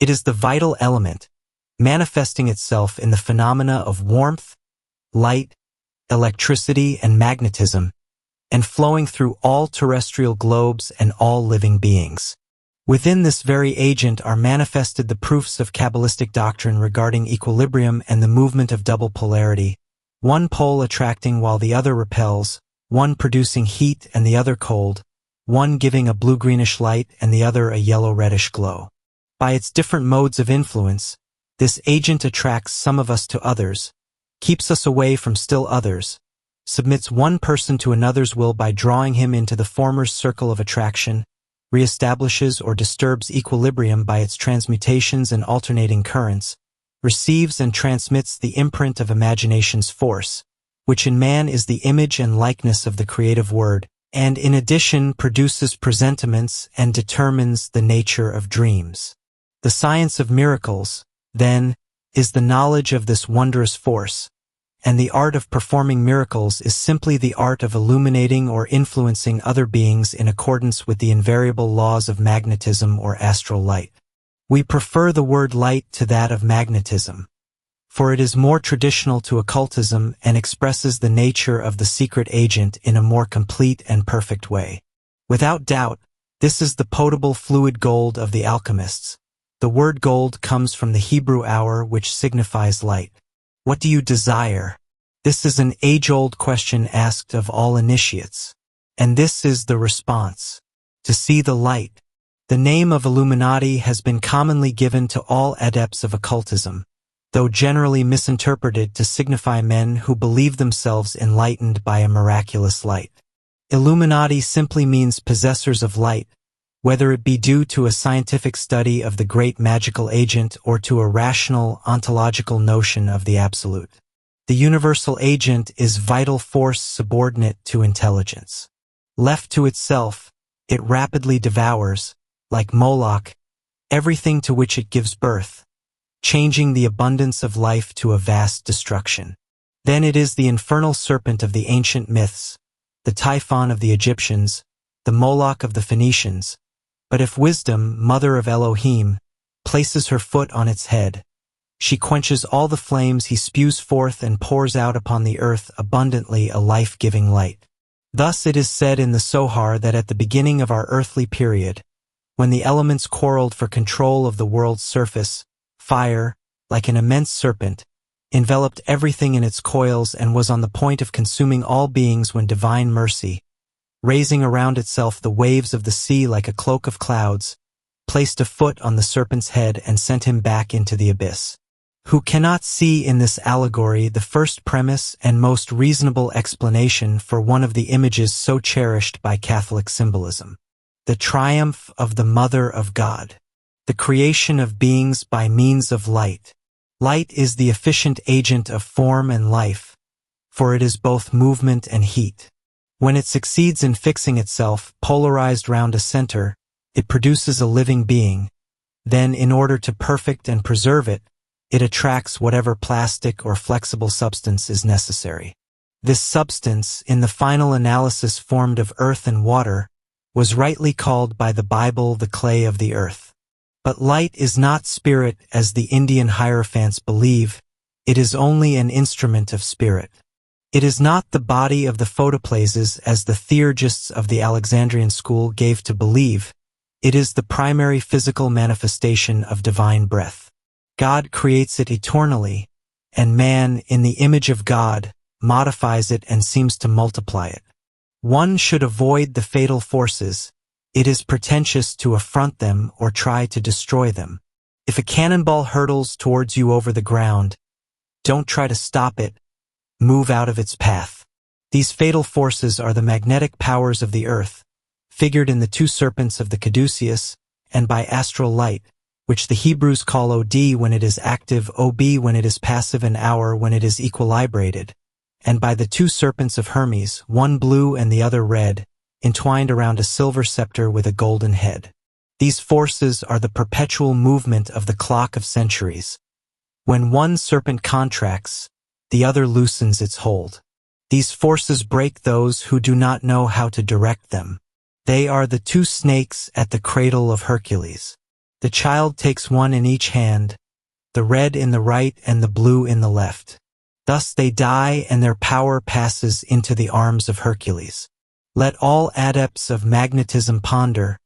It is the vital element, manifesting itself in the phenomena of warmth, light, electricity, and magnetism, and flowing through all terrestrial globes and all living beings. Within this very agent are manifested the proofs of Kabbalistic doctrine regarding equilibrium and the movement of double polarity, one pole attracting while the other repels, one producing heat and the other cold, one giving a blue-greenish light and the other a yellow-reddish glow. By its different modes of influence, this agent attracts some of us to others, keeps us away from still others, submits one person to another's will by drawing him into the former's circle of attraction, reestablishes or disturbs equilibrium by its transmutations and alternating currents, receives and transmits the imprint of imagination's force, which in man is the image and likeness of the creative word, and in addition produces presentiments and determines the nature of dreams. The science of miracles, then, is the knowledge of this wondrous force, and the art of performing miracles is simply the art of illuminating or influencing other beings in accordance with the invariable laws of magnetism or astral light. We prefer the word light to that of magnetism, for it is more traditional to occultism and expresses the nature of the secret agent in a more complete and perfect way. Without doubt, this is the potable fluid gold of the alchemists. The word gold comes from the Hebrew hour, which signifies light. What do you desire? This is an age-old question asked of all initiates. And this is the response: to see the light. The name of Illuminati has been commonly given to all adepts of occultism, though generally misinterpreted to signify men who believe themselves enlightened by a miraculous light. Illuminati simply means possessors of light, whether it be due to a scientific study of the great magical agent or to a rational ontological notion of the absolute. The universal agent is vital force subordinate to intelligence. Left to itself, it rapidly devours, like Moloch, everything to which it gives birth, changing the abundance of life to a vast destruction. Then it is the infernal serpent of the ancient myths, the Typhon of the Egyptians, the Moloch of the Phoenicians. But if wisdom, mother of Elohim, places her foot on its head. She quenches all the flames he spews forth and pours out upon the earth abundantly a life-giving light. Thus it is said in the Sohar that at the beginning of our earthly period, when the elements quarreled for control of the world's surface, fire, like an immense serpent, enveloped everything in its coils and was on the point of consuming all beings when divine mercy, raising around itself the waves of the sea like a cloak of clouds, placed a foot on the serpent's head and sent him back into the abyss. Who cannot see in this allegory the first premise and most reasonable explanation for one of the images so cherished by Catholic symbolism? The triumph of the Mother of God. The creation of beings by means of light. Light is the efficient agent of form and life, for it is both movement and heat. When it succeeds in fixing itself, polarized round a center, it produces a living being. Then, in order to perfect and preserve it, it attracts whatever plastic or flexible substance is necessary. This substance, in the final analysis formed of earth and water, was rightly called by the Bible the clay of the earth. But light is not spirit as the Indian hierophants believe, it is only an instrument of spirit. It is not the body of the photoplases as the theurgists of the Alexandrian school gave to believe, it is the primary physical manifestation of divine breath. God creates it eternally, and man, in the image of God, modifies it and seems to multiply it. One should avoid the fatal forces. It is pretentious to affront them or try to destroy them. If a cannonball hurtles towards you over the ground, don't try to stop it, move out of its path. These fatal forces are the magnetic powers of the earth, figured in the two serpents of the caduceus, and by astral light, which the Hebrews call Od when it is active, Ob when it is passive, and Aur when it is equilibrated, and by the two serpents of Hermes, one blue and the other red, entwined around a silver scepter with a golden head. These forces are the perpetual movement of the clock of centuries. When one serpent contracts, the other loosens its hold. These forces break those who do not know how to direct them. They are the two snakes at the cradle of Hercules. The child takes one in each hand, the red in the right and the blue in the left. Thus they die and their power passes into the arms of Hercules. Let all adepts of magnetism ponder,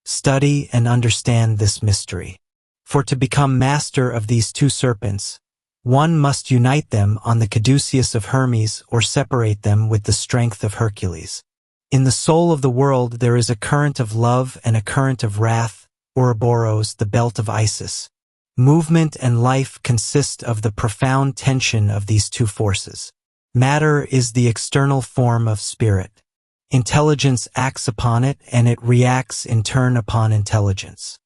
study and understand this mystery. For to become master of these two serpents, one must unite them on the caduceus of Hermes or separate them with the strength of Hercules. In the soul of the world there is a current of love and a current of wrath, Ouroboros, the belt of Isis. Movement and life consist of the profound tension of these two forces. Matter is the external form of spirit. Intelligence acts upon it and it reacts in turn upon intelligence.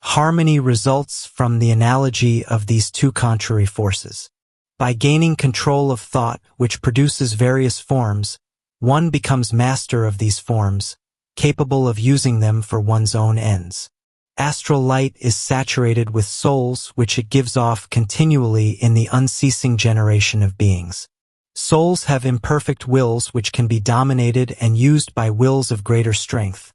Harmony results from the analogy of these two contrary forces. By gaining control of thought, which produces various forms, one becomes master of these forms, capable of using them for one's own ends. Astral light is saturated with souls which it gives off continually in the unceasing generation of beings. Souls have imperfect wills which can be dominated and used by wills of greater strength.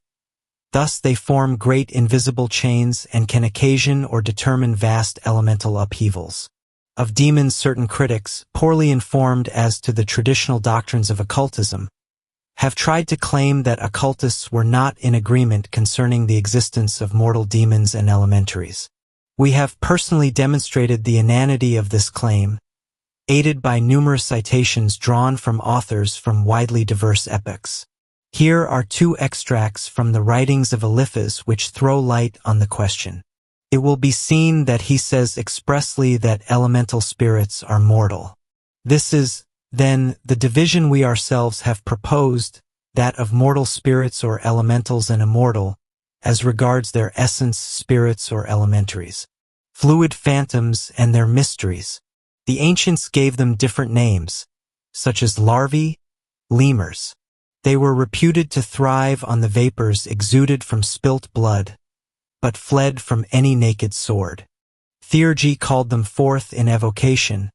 Thus they form great invisible chains and can occasion or determine vast elemental upheavals. Of demons, certain critics, poorly informed as to the traditional doctrines of occultism, have tried to claim that occultists were not in agreement concerning the existence of mortal demons and elementaries. We have personally demonstrated the inanity of this claim, aided by numerous citations drawn from authors from widely diverse epochs. Here are two extracts from the writings of Eliphas which throw light on the question. It will be seen that he says expressly that elemental spirits are mortal. This is, then, the division we ourselves have proposed, that of mortal spirits or elementals and immortal, as regards their essence, spirits or elementaries. Fluid phantoms and their mysteries. The ancients gave them different names, such as larvae, lemurs. They were reputed to thrive on the vapors exuded from spilt blood, but fled from any naked sword. Theurgy called them forth in evocation,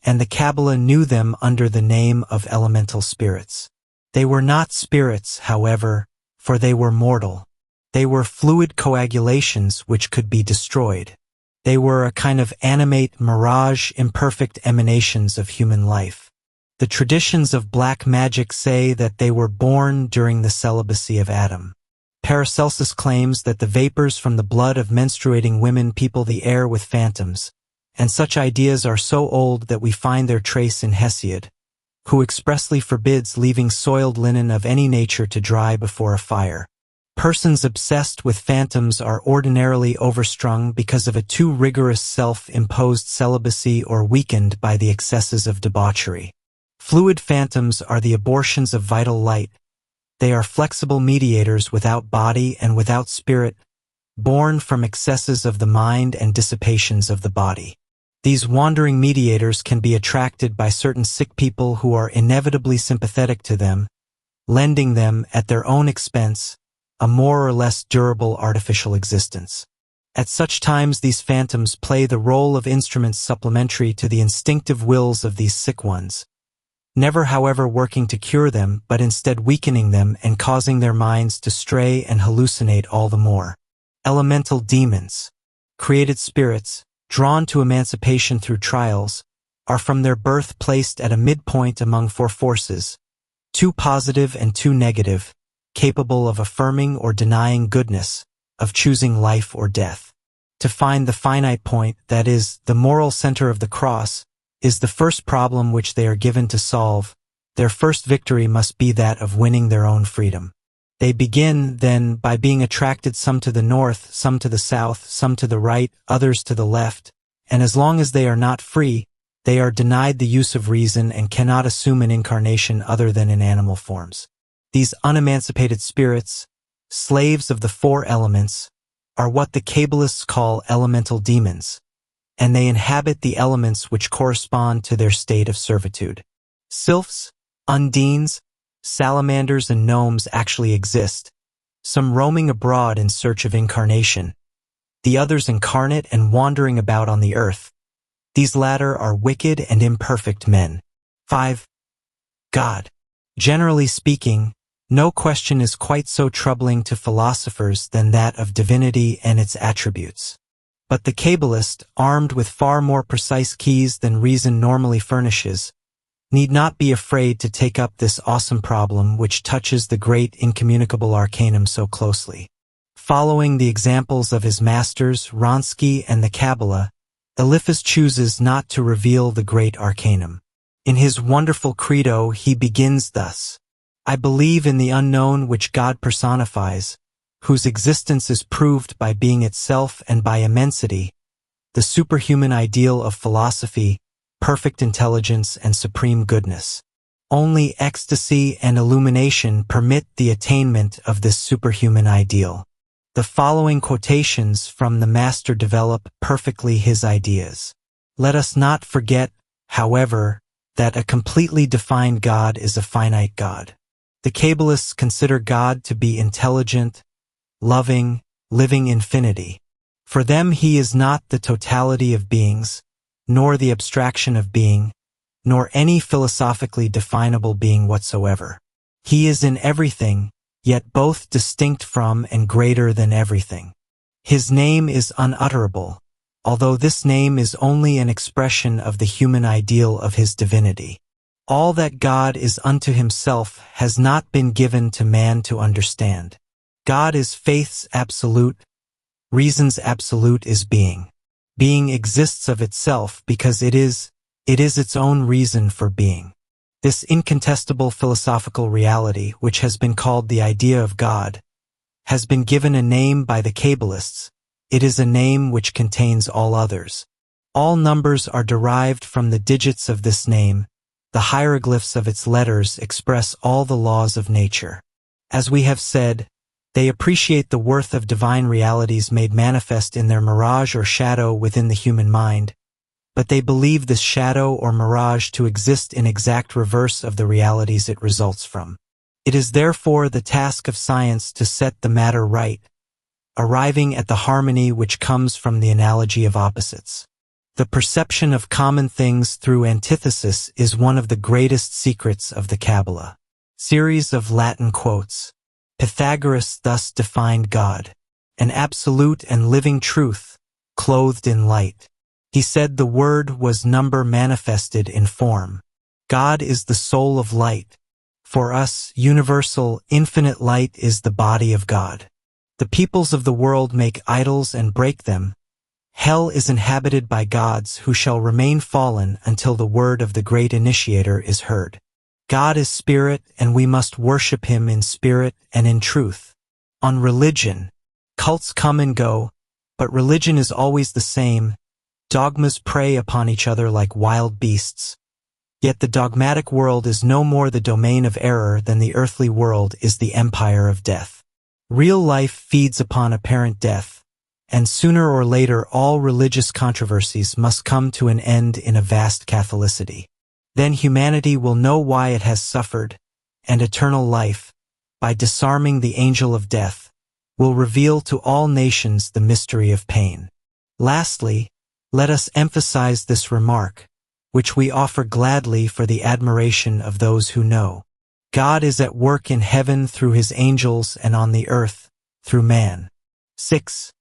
and the Kabbalah knew them under the name of elemental spirits. They were not spirits, however, for they were mortal. They were fluid coagulations which could be destroyed. They were a kind of animate mirage, imperfect emanations of human life. The traditions of black magic say that they were born during the celibacy of Adam. Paracelsus claims that the vapors from the blood of menstruating women people the air with phantoms, and such ideas are so old that we find their trace in Hesiod, who expressly forbids leaving soiled linen of any nature to dry before a fire. Persons obsessed with phantoms are ordinarily overstrung because of a too rigorous self-imposed celibacy or weakened by the excesses of debauchery. Fluid phantoms are the abortions of vital light. They are flexible mediators without body and without spirit, born from excesses of the mind and dissipations of the body. These wandering mediators can be attracted by certain sick people who are inevitably sympathetic to them, lending them, at their own expense, a more or less durable artificial existence. At such times these phantoms play the role of instruments supplementary to the instinctive wills of these sick ones, never however working to cure them, but instead weakening them and causing their minds to stray and hallucinate all the more. Elemental demons, created spirits, drawn to emancipation through trials, are from their birth placed at a midpoint among four forces, two positive and two negative, capable of affirming or denying goodness, of choosing life or death. To find the finite point, that is, the moral center of the cross, is the first problem which they are given to solve. Their first victory must be that of winning their own freedom. They begin, then, by being attracted some to the north, some to the south, some to the right, others to the left, and as long as they are not free, they are denied the use of reason and cannot assume an incarnation other than in animal forms. These unemancipated spirits, slaves of the four elements, are what the Kabbalists call elemental demons, and they inhabit the elements which correspond to their state of servitude. Sylphs, undines, salamanders and gnomes actually exist, some roaming abroad in search of incarnation, the others incarnate and wandering about on the earth. These latter are wicked and imperfect men. 5. God. Generally speaking, no question is quite so troubling to philosophers than that of divinity and its attributes. But the Kabbalist, armed with far more precise keys than reason normally furnishes, need not be afraid to take up this awesome problem which touches the great incommunicable arcanum so closely. Following the examples of his masters, Ronsky and the Kabbalah, Eliphas chooses not to reveal the great arcanum. In his wonderful credo he begins thus: I believe in the unknown which God personifies, whose existence is proved by being itself and by immensity, the superhuman ideal of philosophy, perfect intelligence and supreme goodness. Only ecstasy and illumination permit the attainment of this superhuman ideal. The following quotations from the Master develop perfectly his ideas. Let us not forget, however, that a completely defined God is a finite God. The Kabbalists consider God to be intelligent, loving, living infinity. For them he is not the totality of beings, nor the abstraction of being, nor any philosophically definable being whatsoever. He is in everything, yet both distinct from and greater than everything. His name is unutterable, although this name is only an expression of the human ideal of his divinity. All that God is unto himself has not been given to man to understand. God is faith's absolute, reason's absolute is being. Being exists of itself because it is its own reason for being. This incontestable philosophical reality, which has been called the idea of God, has been given a name by the Kabbalists. It is a name which contains all others. All numbers are derived from the digits of this name. The hieroglyphs of its letters express all the laws of nature. As we have said, they appreciate the worth of divine realities made manifest in their mirage or shadow within the human mind, but they believe this shadow or mirage to exist in exact reverse of the realities it results from. It is therefore the task of science to set the matter right, arriving at the harmony which comes from the analogy of opposites. The perception of common things through antithesis is one of the greatest secrets of the Kabbalah. Series of Latin quotes. Pythagoras thus defined God: an absolute and living truth, clothed in light. He said the Word was number manifested in form. God is the soul of light. For us, universal, infinite light is the body of God. The peoples of the world make idols and break them. Hell is inhabited by gods who shall remain fallen until the word of the great initiator is heard. God is spirit, and we must worship him in spirit and in truth. On religion, cults come and go, but religion is always the same. Dogmas prey upon each other like wild beasts. Yet the dogmatic world is no more the domain of error than the earthly world is the empire of death. Real life feeds upon apparent death, and sooner or later all religious controversies must come to an end in a vast Catholicity. Then humanity will know why it has suffered, and eternal life, by disarming the angel of death, will reveal to all nations the mystery of pain. Lastly, let us emphasize this remark, which we offer gladly for the admiration of those who know. God is at work in heaven through his angels and on the earth through man. 6.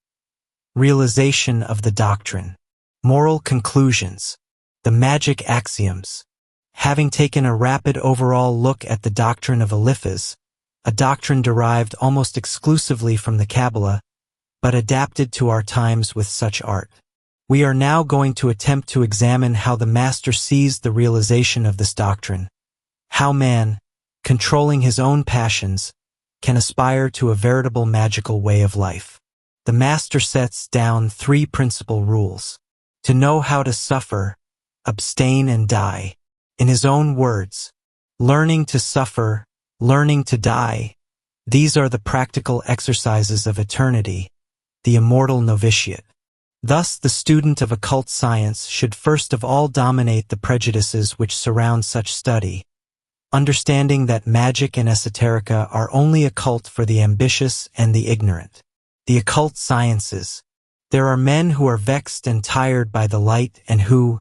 Realization of the doctrine. Moral conclusions. The magic axioms. Having taken a rapid overall look at the doctrine of Eliphas, a doctrine derived almost exclusively from the Kabbalah, but adapted to our times with such art, we are now going to attempt to examine how the Master sees the realization of this doctrine, how man, controlling his own passions, can aspire to a veritable magical way of life. The Master sets down 3 principal rules. To know how to suffer, abstain and die. In his own words, learning to suffer, learning to die, these are the practical exercises of eternity, the immortal novitiate. Thus, the student of occult science should first of all dominate the prejudices which surround such study, understanding that magic and esoterica are only occult for the ambitious and the ignorant. The occult sciences. There are men who are vexed and tired by the light and who,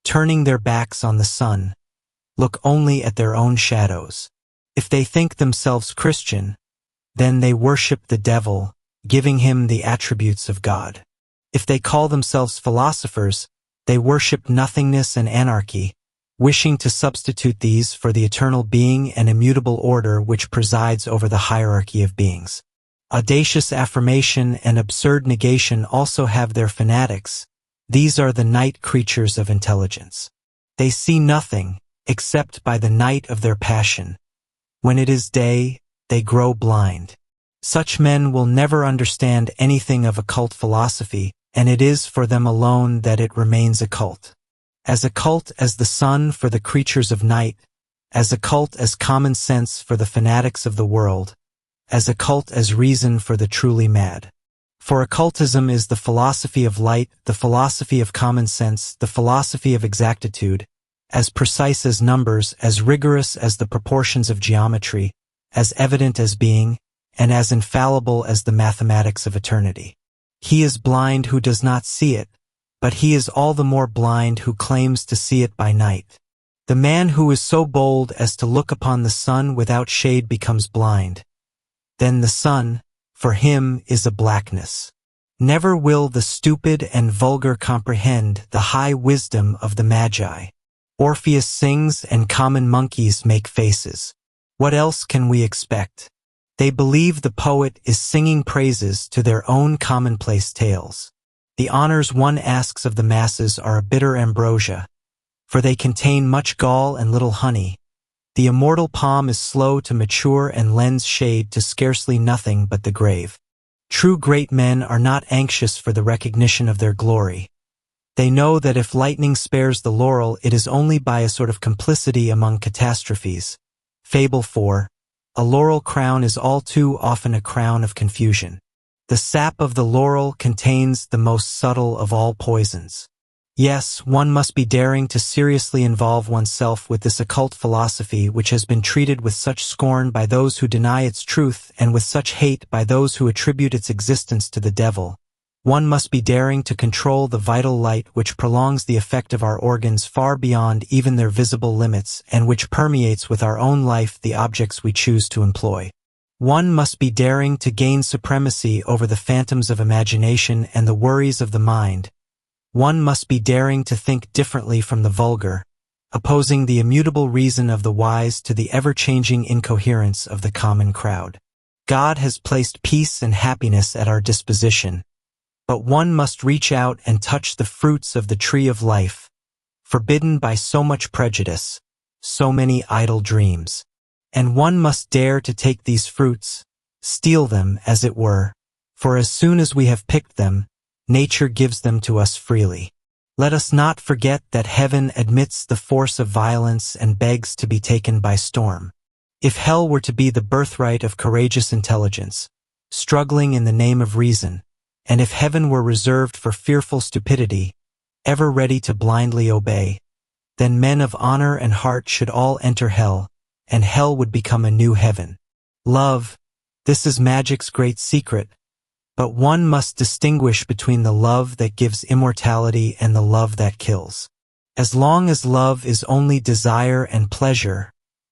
turning their backs on the sun, look only at their own shadows. If they think themselves Christian, then they worship the devil, giving him the attributes of God. If they call themselves philosophers, they worship nothingness and anarchy, wishing to substitute these for the eternal being and immutable order which presides over the hierarchy of beings. Audacious affirmation and absurd negation also have their fanatics. These are the night creatures of intelligence. They see nothing except by the night of their passion. When it is day, they grow blind. Such men will never understand anything of occult philosophy, and it is for them alone that it remains occult. As occult as the sun for the creatures of night, as occult as common sense for the fanatics of the world, as occult as reason for the truly mad. For occultism is the philosophy of light, the philosophy of common sense, the philosophy of exactitude, as precise as numbers, as rigorous as the proportions of geometry, as evident as being, and as infallible as the mathematics of eternity. He is blind who does not see it, but he is all the more blind who claims to see it by night. The man who is so bold as to look upon the sun without shade becomes blind. Then the sun, for him, is a blackness. Never will the stupid and vulgar comprehend the high wisdom of the Magi. Orpheus sings and common monkeys make faces. What else can we expect? They believe the poet is singing praises to their own commonplace tales. The honors one asks of the masses are a bitter ambrosia, for they contain much gall and little honey. The immortal palm is slow to mature and lends shade to scarcely nothing but the grave. True great men are not anxious for the recognition of their glory. They know that if lightning spares the laurel, it is only by a sort of complicity among catastrophes. Fable 4. A laurel crown is all too often a crown of confusion. The sap of the laurel contains the most subtle of all poisons. Yes, one must be daring to seriously involve oneself with this occult philosophy which has been treated with such scorn by those who deny its truth and with such hate by those who attribute its existence to the devil. One must be daring to control the vital light which prolongs the effect of our organs far beyond even their visible limits and which permeates with our own life the objects we choose to employ. One must be daring to gain supremacy over the phantoms of imagination and the worries of the mind. One must be daring to think differently from the vulgar, opposing the immutable reason of the wise to the ever-changing incoherence of the common crowd. God has placed peace and happiness at our disposition, but one must reach out and touch the fruits of the tree of life, forbidden by so much prejudice, so many idle dreams. And one must dare to take these fruits, steal them, as it were, for as soon as we have picked them, nature gives them to us freely. Let us not forget that heaven admits the force of violence and begs to be taken by storm. If hell were to be the birthright of courageous intelligence, struggling in the name of reason, and if heaven were reserved for fearful stupidity, ever ready to blindly obey, then men of honor and heart should all enter hell, and hell would become a new heaven. Love, this is magic's great secret, but one must distinguish between the love that gives immortality and the love that kills. As long as love is only desire and pleasure,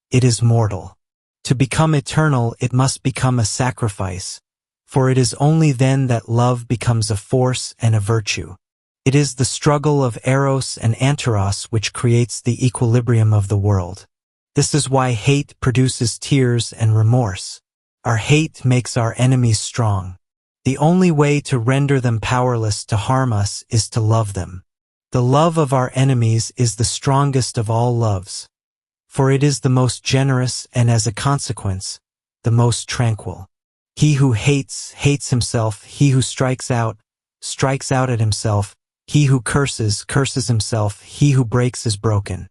it is mortal. To become eternal, it must become a sacrifice, for it is only then that love becomes a force and a virtue. It is the struggle of eros and anteros which creates the equilibrium of the world. This is why hate produces tears and remorse. Our hate makes our enemies strong. The only way to render them powerless to harm us is to love them. The love of our enemies is the strongest of all loves, for it is the most generous and, as a consequence, the most tranquil. He who hates, hates himself. He who strikes out at himself. He who curses, curses himself. He who breaks is broken.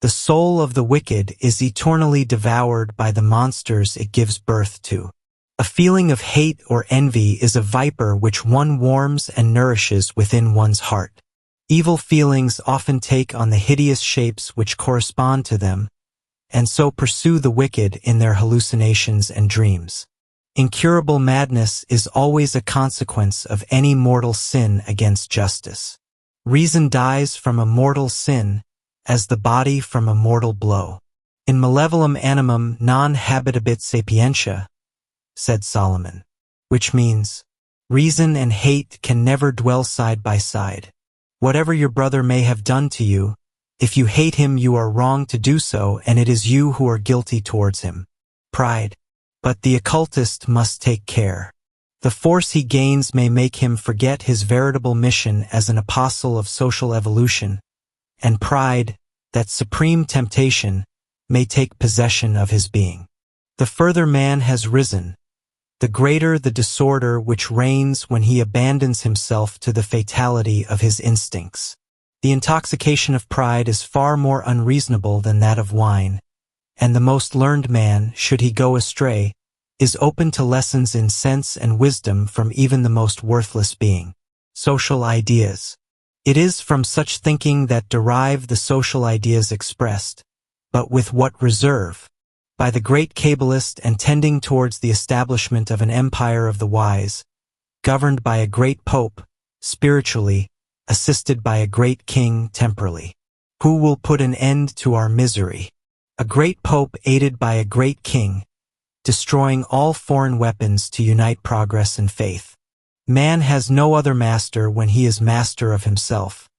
The soul of the wicked is eternally devoured by the monsters it gives birth to. A feeling of hate or envy is a viper which one warms and nourishes within one's heart. Evil feelings often take on the hideous shapes which correspond to them, and so pursue the wicked in their hallucinations and dreams. Incurable madness is always a consequence of any mortal sin against justice. Reason dies from a mortal sin, as the body from a mortal blow. In malevolum animum non habitabit sapientia, said Solomon, which means, reason and hate can never dwell side by side. Whatever your brother may have done to you, if you hate him you are wrong to do so, and it is you who are guilty towards him. Pride. But the occultist must take care. The force he gains may make him forget his veritable mission as an apostle of social evolution, and pride, that supreme temptation, may take possession of his being. The further man has risen, the greater the disorder which reigns when he abandons himself to the fatality of his instincts. The intoxication of pride is far more unreasonable than that of wine, and the most learned man, should he go astray, is open to lessons in sense and wisdom from even the most worthless being. Social ideas. It is from such thinking that derive the social ideas expressed, but with what reserve? By the great Kabbalist, and tending towards the establishment of an empire of the wise, governed by a great pope, spiritually, assisted by a great king, temporally. Who will put an end to our misery? A great pope aided by a great king, destroying all foreign weapons to unite progress and faith. Man has no other master when he is master of himself,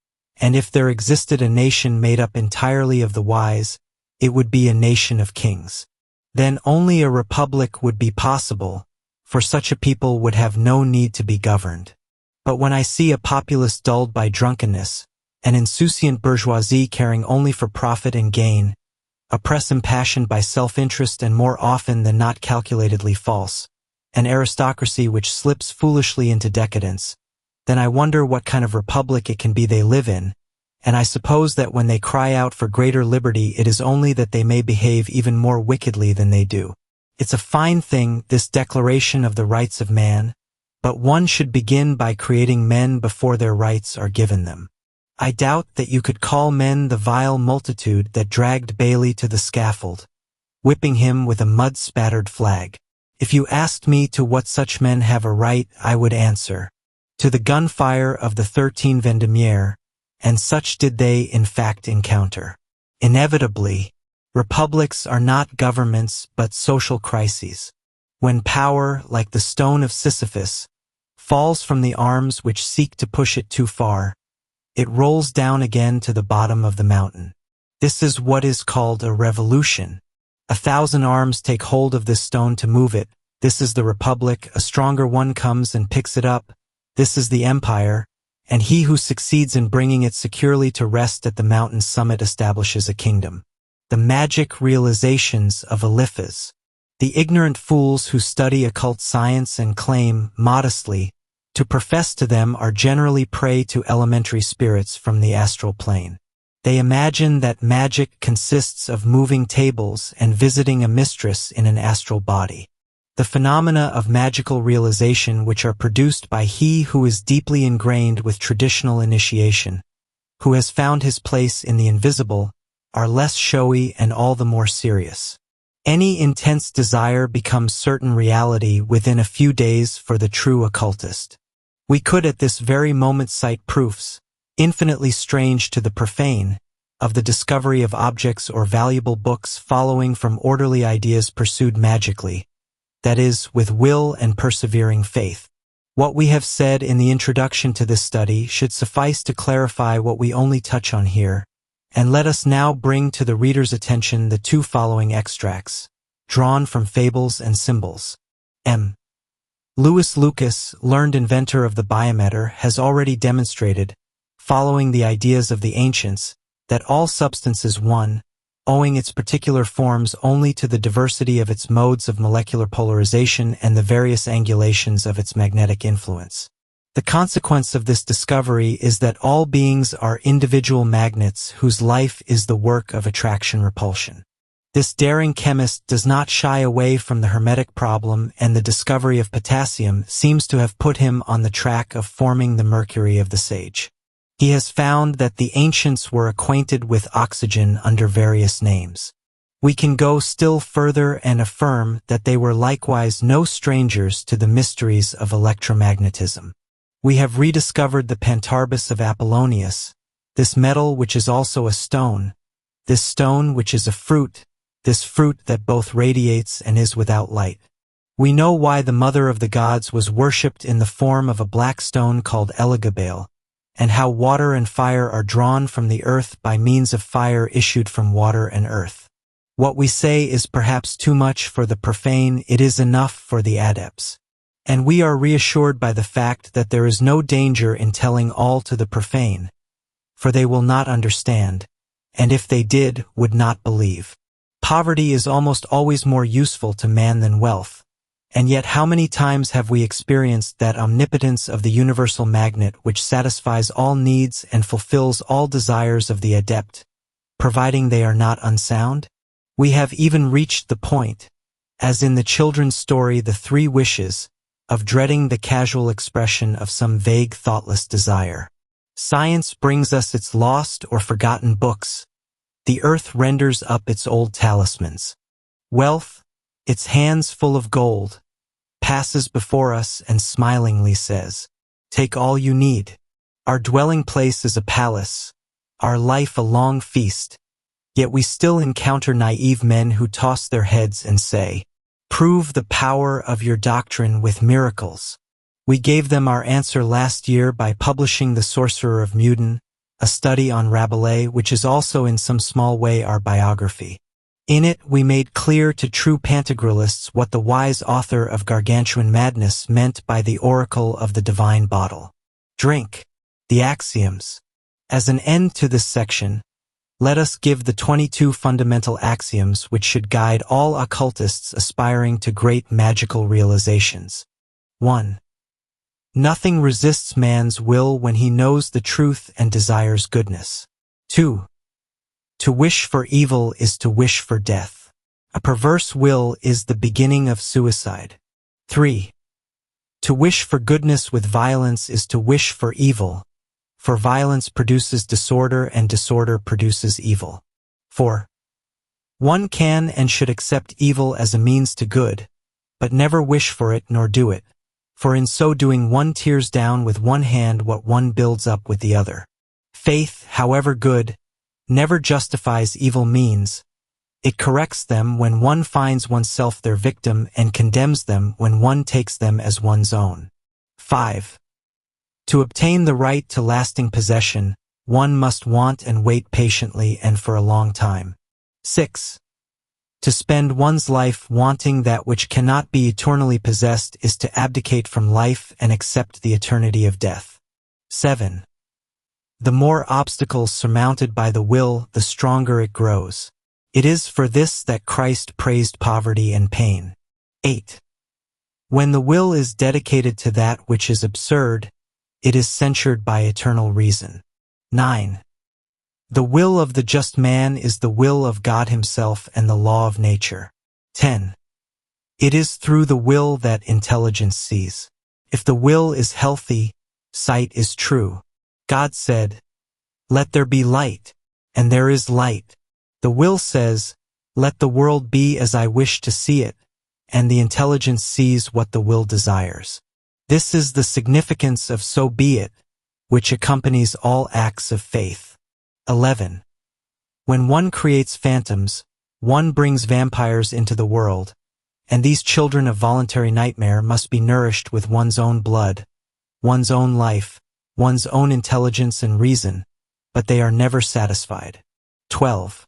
and if there existed a nation made up entirely of the wise, it would be a nation of kings. Then only a republic would be possible, for such a people would have no need to be governed. But when I see a populace dulled by drunkenness, an insouciant bourgeoisie caring only for profit and gain, a press impassioned by self-interest and more often than not calculatedly false, an aristocracy which slips foolishly into decadence, then I wonder what kind of republic it can be they live in, and I suppose that when they cry out for greater liberty it is only that they may behave even more wickedly than they do. It's a fine thing, this declaration of the rights of man, but one should begin by creating men before their rights are given them. I doubt that you could call men the vile multitude that dragged Bailey to the scaffold, whipping him with a mud-spattered flag. If you asked me to what such men have a right, I would answer, to the gunfire of the 13 Vendemiaire, and such did they in fact encounter. Inevitably, republics are not governments but social crises. When power, like the stone of Sisyphus, falls from the arms which seek to push it too far, it rolls down again to the bottom of the mountain. This is what is called a revolution. 1,000 arms take hold of this stone to move it. This is the republic. A stronger one comes and picks it up. This is the empire, and he who succeeds in bringing it securely to rest at the mountain's summit establishes a kingdom. The magic realizations of Eliphas. The ignorant fools who study occult science and claim, modestly, to profess to them are generally prey to elementary spirits from the astral plane. They imagine that magic consists of moving tables and visiting a mistress in an astral body. The phenomena of magical realization which are produced by he who is deeply ingrained with traditional initiation, who has found his place in the invisible, are less showy and all the more serious. Any intense desire becomes certain reality within a few days for the true occultist. We could at this very moment cite proofs, infinitely strange to the profane, of the discovery of objects or valuable books following from orderly ideas pursued magically, that is, with will and persevering faith. What we have said in the introduction to this study should suffice to clarify what we only touch on here, and let us now bring to the reader's attention the two following extracts, drawn from Fables and Symbols. M. Louis Lucas, learned inventor of the biometer, has already demonstrated, following the ideas of the ancients, that all substance is one, owing its particular forms only to the diversity of its modes of molecular polarization and the various angulations of its magnetic influence. The consequence of this discovery is that all beings are individual magnets whose life is the work of attraction-repulsion. This daring chemist does not shy away from the hermetic problem, and the discovery of potassium seems to have put him on the track of forming the mercury of the sage. He has found that the ancients were acquainted with oxygen under various names. We can go still further and affirm that they were likewise no strangers to the mysteries of electromagnetism. We have rediscovered the pantarbus of Apollonius, this metal which is also a stone, this stone which is a fruit, this fruit that both radiates and is without light. We know why the mother of the gods was worshipped in the form of a black stone called Elagabale, and how water and fire are drawn from the earth by means of fire issued from water and earth. What we say is perhaps too much for the profane, it is enough for the adepts. And we are reassured by the fact that there is no danger in telling all to the profane, for they will not understand, and if they did, would not believe. Poverty is almost always more useful to man than wealth, and yet how many times have we experienced that omnipotence of the universal magnet which satisfies all needs and fulfills all desires of the adept, providing they are not unsound? We have even reached the point, as in the children's story The Three Wishes, of dreading the casual expression of some vague thoughtless desire. Science brings us its lost or forgotten books. The earth renders up its old talismans. Wealth, its hands full of gold, passes before us and smilingly says, "Take all you need. Our dwelling place is a palace, our life a long feast." Yet we still encounter naive men who toss their heads and say, "Prove the power of your doctrine with miracles." We gave them our answer last year by publishing The Sorcerer of Meudon, a study on Rabelais, which is also in some small way our biography. In it we made clear to true Pantagruelists what the wise author of Gargantuan Madness meant by the oracle of the divine bottle. Drink. The axioms. As an end to this section, let us give the 22 fundamental axioms which should guide all occultists aspiring to great magical realizations. 1. Nothing resists man's will when he knows the truth and desires goodness. 2. To wish for evil is to wish for death. A perverse will is the beginning of suicide. 3. To wish for goodness with violence is to wish for evil, for violence produces disorder and disorder produces evil. 4. One can and should accept evil as a means to good, but never wish for it nor do it, for in so doing one tears down with one hand what one builds up with the other. Faith, however good, never justifies evil means, It corrects them when one finds oneself their victim and condemns them when one takes them as one's own. 5. To obtain the right to lasting possession, one must want and wait patiently and for a long time. 6. To spend one's life wanting that which cannot be eternally possessed is to abdicate from life and accept the eternity of death. 7. The more obstacles surmounted by the will, the stronger it grows. It is for this that Christ praised poverty and pain. 8. When the will is dedicated to that which is absurd, it is censured by eternal reason. 9. The will of the just man is the will of God himself and the law of nature. 10. It is through the will that intelligence sees. If the will is healthy, sight is true. God said, "Let there be light," and there is light. The will says, "Let the world be as I wish to see it," and the intelligence sees what the will desires. This is the significance of "so be it," which accompanies all acts of faith. 11. When one creates phantoms, one brings vampires into the world, and these children of voluntary nightmare must be nourished with one's own blood, one's own life, one's own intelligence and reason, but they are never satisfied. 12.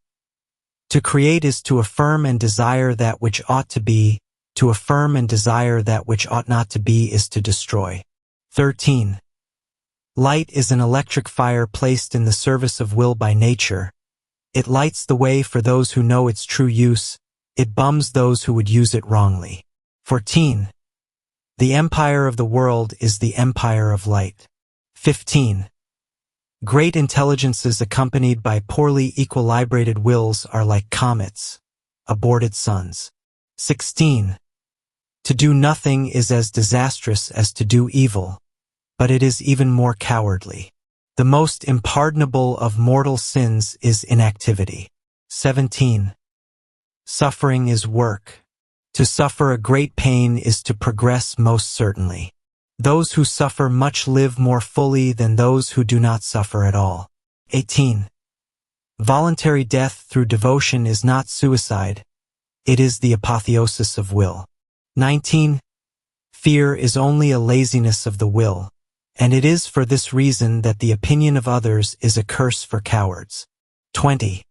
To create is to affirm and desire that which ought to be, to affirm and desire that which ought not to be is to destroy. 13. Light is an electric fire placed in the service of will by nature. It lights the way for those who know its true use. It bums those who would use it wrongly. 14. The empire of the world is the empire of light. 15. Great intelligences accompanied by poorly equilibrated wills are like comets, aborted suns. 16. To do nothing is as disastrous as to do evil, but it is even more cowardly. The most impardonable of mortal sins is inactivity. 17. Suffering is work. To suffer a great pain is to progress most certainly. Those who suffer much live more fully than those who do not suffer at all. 18. Voluntary death through devotion is not suicide. It is the apotheosis of will. 19. Fear is only a laziness of the will, and it is for this reason that the opinion of others is a curse for cowards. 20.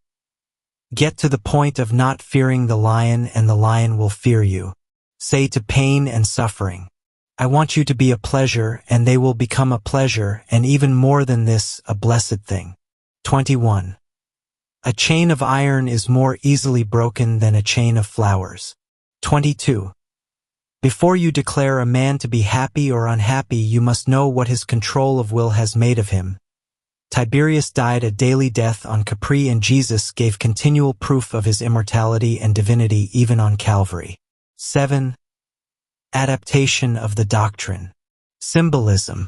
Get to the point of not fearing the lion and the lion will fear you. Say to pain and suffering, "I want you to be a pleasure," and they will become a pleasure, and even more than this, a blessed thing. 21. A chain of iron is more easily broken than a chain of flowers. 22. Before you declare a man to be happy or unhappy, you must know what his control of will has made of him. Tiberius died a daily death on Capri, and Jesus gave continual proof of his immortality and divinity even on Calvary. 7. Adaptation of the doctrine. Symbolism.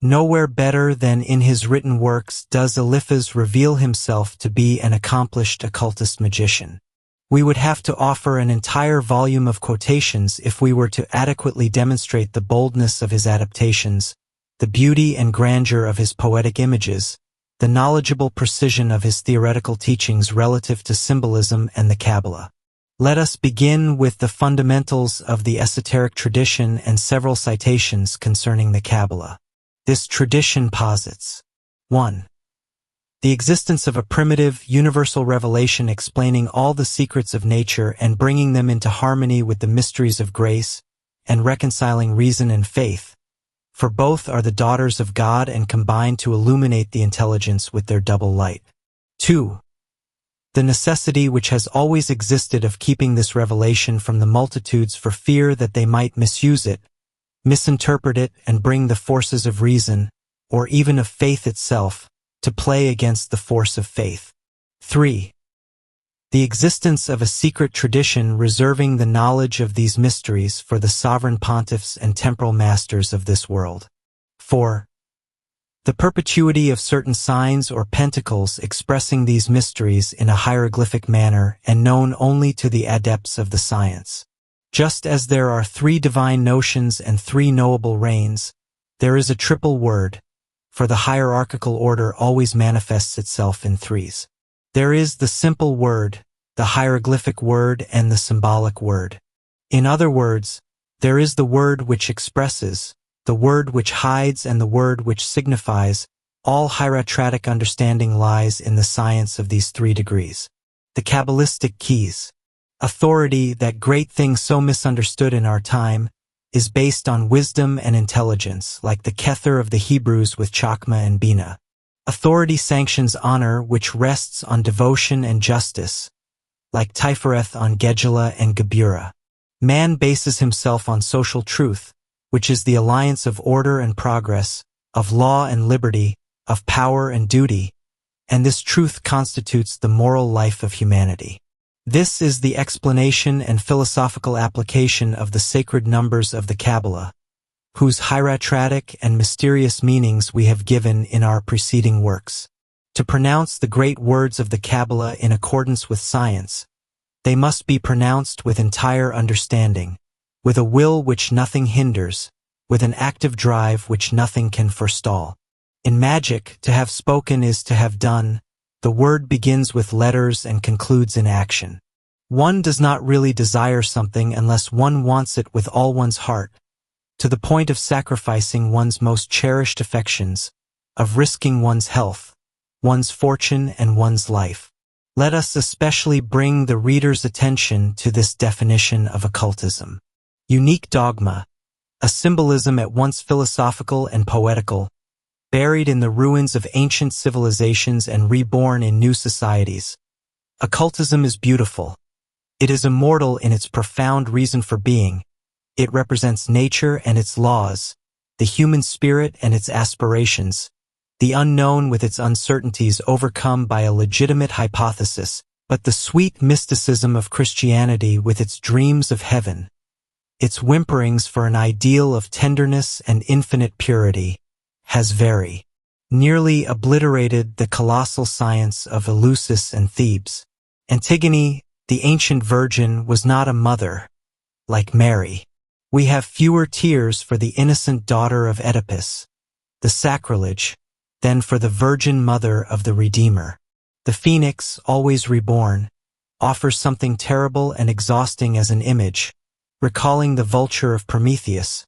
Nowhere better than in his written works does Eliphas reveal himself to be an accomplished occultist magician. We would have to offer an entire volume of quotations if we were to adequately demonstrate the boldness of his adaptations, the beauty and grandeur of his poetic images, the knowledgeable precision of his theoretical teachings relative to symbolism and the Kabbalah. Let us begin with the fundamentals of the esoteric tradition and several citations concerning the Kabbalah. This tradition posits: 1. The existence of a primitive, universal revelation explaining all the secrets of nature and bringing them into harmony with the mysteries of grace, and reconciling reason and faith, for both are the daughters of God and combine to illuminate the intelligence with their double light. 2. The necessity which has always existed of keeping this revelation from the multitudes for fear that they might misuse it, misinterpret it, and bring the forces of reason, or even of faith itself, to play against the force of faith. 3. The existence of a secret tradition reserving the knowledge of these mysteries for the sovereign pontiffs and temporal masters of this world. 4. The perpetuity of certain signs or pentacles expressing these mysteries in a hieroglyphic manner and known only to the adepts of the science. Just as there are 3 divine notions and 3 knowable reigns, there is a triple word, for the hierarchical order always manifests itself in threes. There is the simple word, the hieroglyphic word and the symbolic word. In other words, there is the word which expresses, the word which hides, and the word which signifies. All hieratic understanding lies in the science of these 3 degrees. The Kabbalistic keys. Authority, that great thing so misunderstood in our time, is based on wisdom and intelligence, like the Kether of the Hebrews with Chokmah and Bina. Authority sanctions honor, which rests on devotion and justice, like Tifereth on Gedula and Gebura. Man bases himself on social truth, which is the alliance of order and progress, of law and liberty, of power and duty, and this truth constitutes the moral life of humanity. This is the explanation and philosophical application of the sacred numbers of the Kabbalah, whose hieratic and mysterious meanings we have given in our preceding works. To pronounce the great words of the Kabbalah in accordance with science, they must be pronounced with entire understanding, with a will which nothing hinders, with an active drive which nothing can forestall. In magic, to have spoken is to have done. The word begins with letters and concludes in action. One does not really desire something unless one wants it with all one's heart, to the point of sacrificing one's most cherished affections, of risking one's health, one's fortune, and one's life. Let us especially bring the reader's attention to this definition of occultism. Unique dogma, a symbolism at once philosophical and poetical, buried in the ruins of ancient civilizations and reborn in new societies. Occultism is beautiful. It is immortal in its profound reason for being. It represents nature and its laws, the human spirit and its aspirations, the unknown with its uncertainties overcome by a legitimate hypothesis, but the sweet mysticism of Christianity with its dreams of heaven, its whimperings for an ideal of tenderness and infinite purity, has very nearly obliterated the colossal science of Eleusis and Thebes. Antigone, the ancient virgin, was not a mother, like Mary. We have fewer tears for the innocent daughter of Oedipus, the sacrilege, than for the virgin mother of the Redeemer. The phoenix, always reborn, offers something terrible and exhausting as an image, recalling the vulture of Prometheus,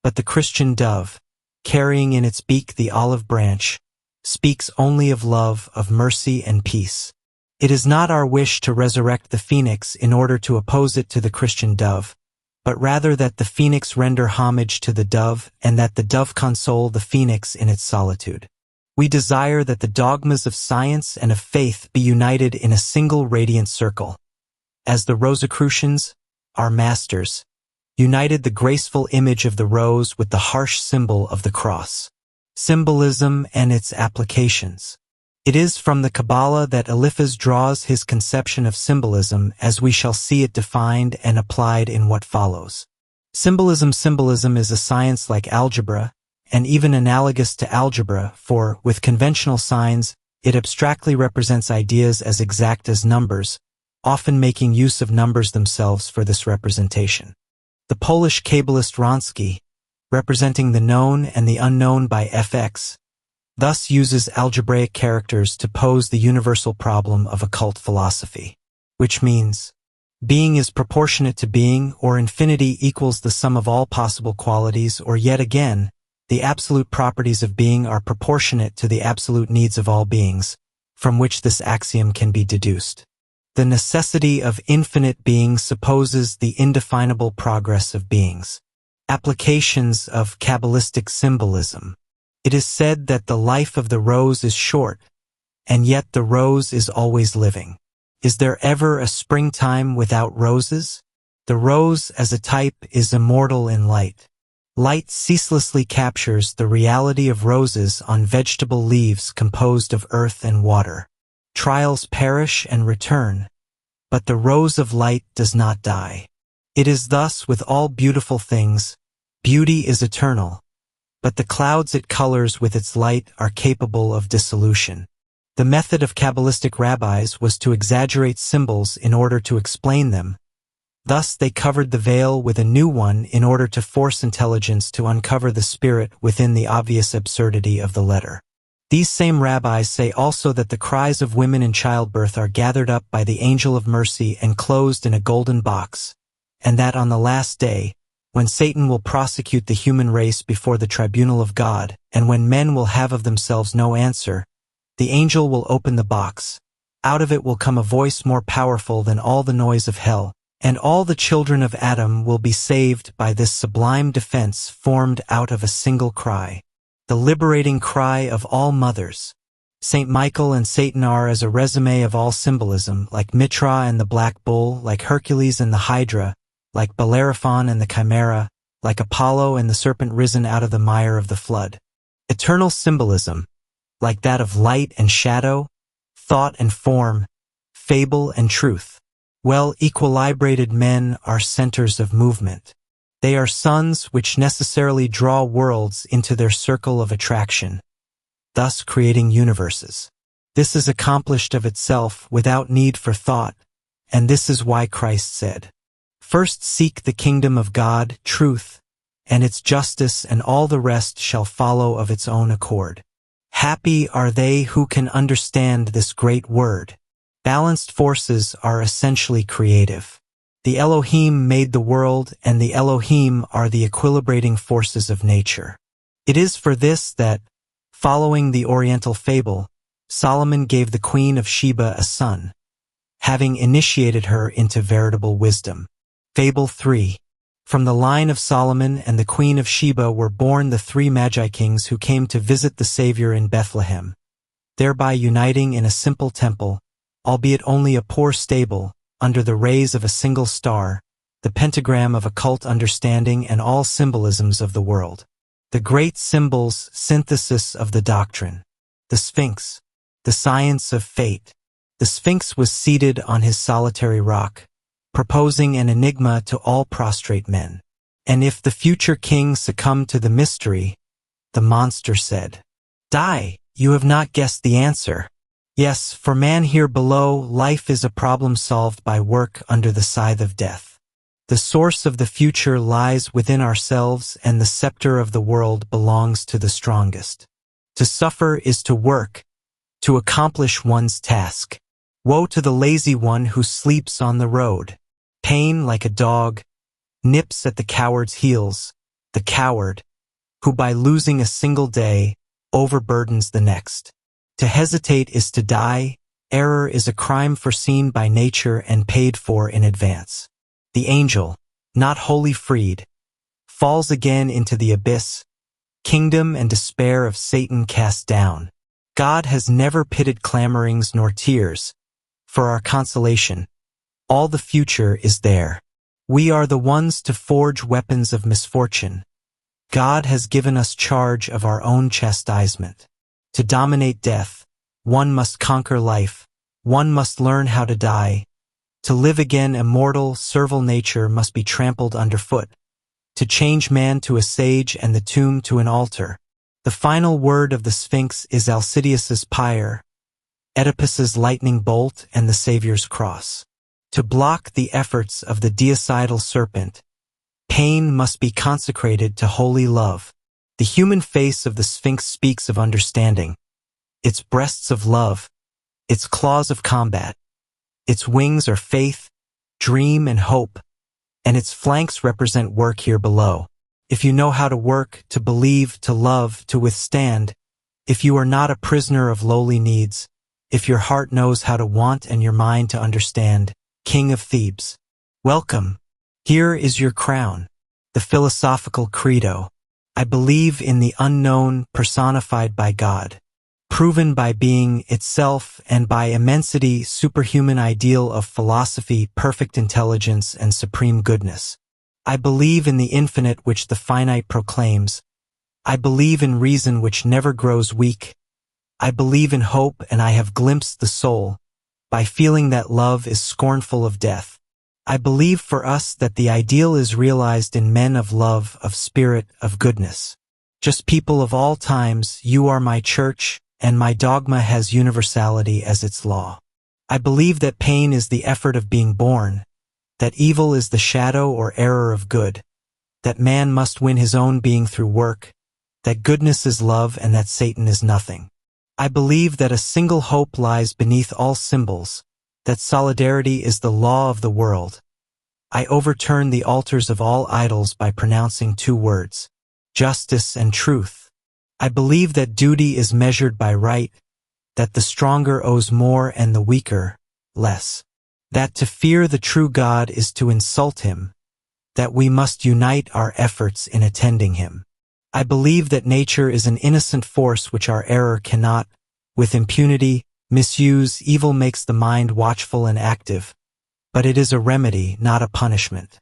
but the Christian dove, carrying in its beak the olive branch, speaks only of love, of mercy and peace. It is not our wish to resurrect the phoenix in order to oppose it to the Christian dove, but rather that the phoenix render homage to the dove and that the dove console the phoenix in its solitude. We desire that the dogmas of science and of faith be united in a single radiant circle, as the Rosicrucians, our masters, united the graceful image of the rose with the harsh symbol of the cross. Symbolism and its applications. It is from the Kabbalah that Eliphas draws his conception of symbolism, as we shall see it defined and applied in what follows. Symbolism is a science like algebra, and even analogous to algebra, for, with conventional signs, it abstractly represents ideas as exact as numbers, often making use of numbers themselves for this representation. The Polish Kabbalist Wronski, representing the known and the unknown by fx, thus uses algebraic characters to pose the universal problem of occult philosophy, which means being is proportionate to being, or infinity equals the sum of all possible qualities, or yet again, the absolute properties of being are proportionate to the absolute needs of all beings, from which this axiom can be deduced. The necessity of infinite being supposes the indefinable progress of beings. Applications of Kabbalistic symbolism. It is said that the life of the rose is short, and yet the rose is always living. Is there ever a springtime without roses? The rose as a type is immortal in light. Light ceaselessly captures the reality of roses on vegetable leaves composed of earth and water. Trials perish and return, but the rose of light does not die. It is thus with all beautiful things. Beauty is eternal, but the clouds it colors with its light are capable of dissolution. The method of Kabbalistic rabbis was to exaggerate symbols in order to explain them. Thus they covered the veil with a new one in order to force intelligence to uncover the spirit within the obvious absurdity of the letter. These same rabbis say also that the cries of women in childbirth are gathered up by the angel of mercy and closed in a golden box, and that on the last day, when Satan will prosecute the human race before the tribunal of God, and when men will have of themselves no answer, the angel will open the box. Out of it will come a voice more powerful than all the noise of hell, and all the children of Adam will be saved by this sublime defense formed out of a single cry, the liberating cry of all mothers. Saint Michael and Satan are as a resume of all symbolism, like Mitra and the black bull, like Hercules and the hydra, like Bellerophon and the chimera, like Apollo and the serpent risen out of the mire of the flood. Eternal symbolism, like that of light and shadow, thought and form, fable and truth. Well-equilibrated men are centers of movement. They are suns which necessarily draw worlds into their circle of attraction, thus creating universes. This is accomplished of itself without need for thought, and this is why Christ said, "First seek the kingdom of God, truth, and its justice, and all the rest shall follow of its own accord." Happy are they who can understand this great word. Balanced forces are essentially creative. The Elohim made the world, and the Elohim are the equilibrating forces of nature. It is for this that, following the Oriental fable, Solomon gave the Queen of Sheba a son, having initiated her into veritable wisdom. Fable 3. From the line of Solomon and the Queen of Sheba were born the 3 Magi kings who came to visit the Savior in Bethlehem, thereby uniting in a simple temple, albeit only a poor stable, under the rays of a single star, the pentagram of occult understanding and all symbolisms of the world. The great symbols synthesis of the doctrine. The Sphinx, the science of fate. The Sphinx was seated on his solitary rock, proposing an enigma to all prostrate men. And if the future king succumbed to the mystery, the monster said, "Die, you have not guessed the answer." Yes, for man here below, life is a problem solved by work under the scythe of death. The source of the future lies within ourselves, and the scepter of the world belongs to the strongest. To suffer is to work, to accomplish one's task. Woe to the lazy one who sleeps on the road. Pain, like a dog, nips at the coward's heels, the coward, who by losing a single day, overburdens the next. To hesitate is to die. Error is a crime foreseen by nature and paid for in advance. The angel, not wholly freed, falls again into the abyss, kingdom and despair of Satan cast down. God has never pitted clamorings nor tears. For our consolation, all the future is there. We are the ones to forge weapons of misfortune. God has given us charge of our own chastisement. To dominate death, one must conquer life. One must learn how to die. To live again, immortal, servile nature must be trampled underfoot. To change man to a sage and the tomb to an altar. The final word of the Sphinx is Alcidius's pyre, Oedipus's lightning bolt, and the Savior's cross. To block the efforts of the deicidal serpent, pain must be consecrated to holy love. The human face of the Sphinx speaks of understanding, its breasts of love, its claws of combat, its wings are faith, dream, and hope, and its flanks represent work here below. If you know how to work, to believe, to love, to withstand, if you are not a prisoner of lowly needs, if your heart knows how to want and your mind to understand, King of Thebes, welcome. Here is your crown. The philosophical credo. I believe in the unknown personified by God, proven by being itself and by immensity, superhuman ideal of philosophy, perfect intelligence, and supreme goodness. I believe in the infinite which the finite proclaims. I believe in reason which never grows weak. I believe in hope, and I have glimpsed the soul, by feeling that love is scornful of death. I believe for us that the ideal is realized in men of love, of spirit, of goodness. Just people of all times, you are my church, and my dogma has universality as its law. I believe that pain is the effort of being born, that evil is the shadow or error of good, that man must win his own being through work, that goodness is love, and that Satan is nothing. I believe that a single hope lies beneath all symbols, that solidarity is the law of the world. I overturn the altars of all idols by pronouncing two words: justice and truth. I believe that duty is measured by right, that the stronger owes more and the weaker less, that to fear the true God is to insult him, that we must unite our efforts in attending him. I believe that nature is an innocent force which our error cannot, with impunity, misuse. Evil makes the mind watchful and active, but it is a remedy, not a punishment.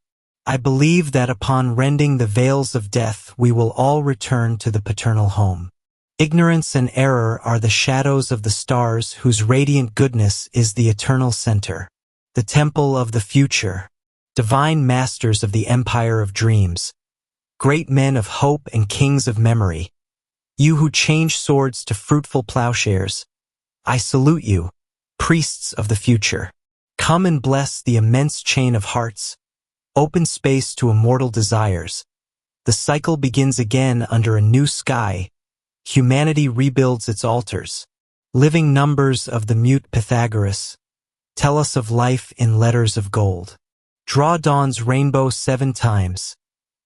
I believe that upon rending the veils of death we will all return to the paternal home. Ignorance and error are the shadows of the stars whose radiant goodness is the eternal center, the temple of the future, divine masters of the empire of dreams, great men of hope and kings of memory. You who change swords to fruitful plowshares, I salute you, priests of the future. Come and bless the immense chain of hearts, open space to immortal desires. The cycle begins again under a new sky. Humanity rebuilds its altars. Living numbers of the mute Pythagoras tell us of life in letters of gold. Draw dawn's rainbow 7 times.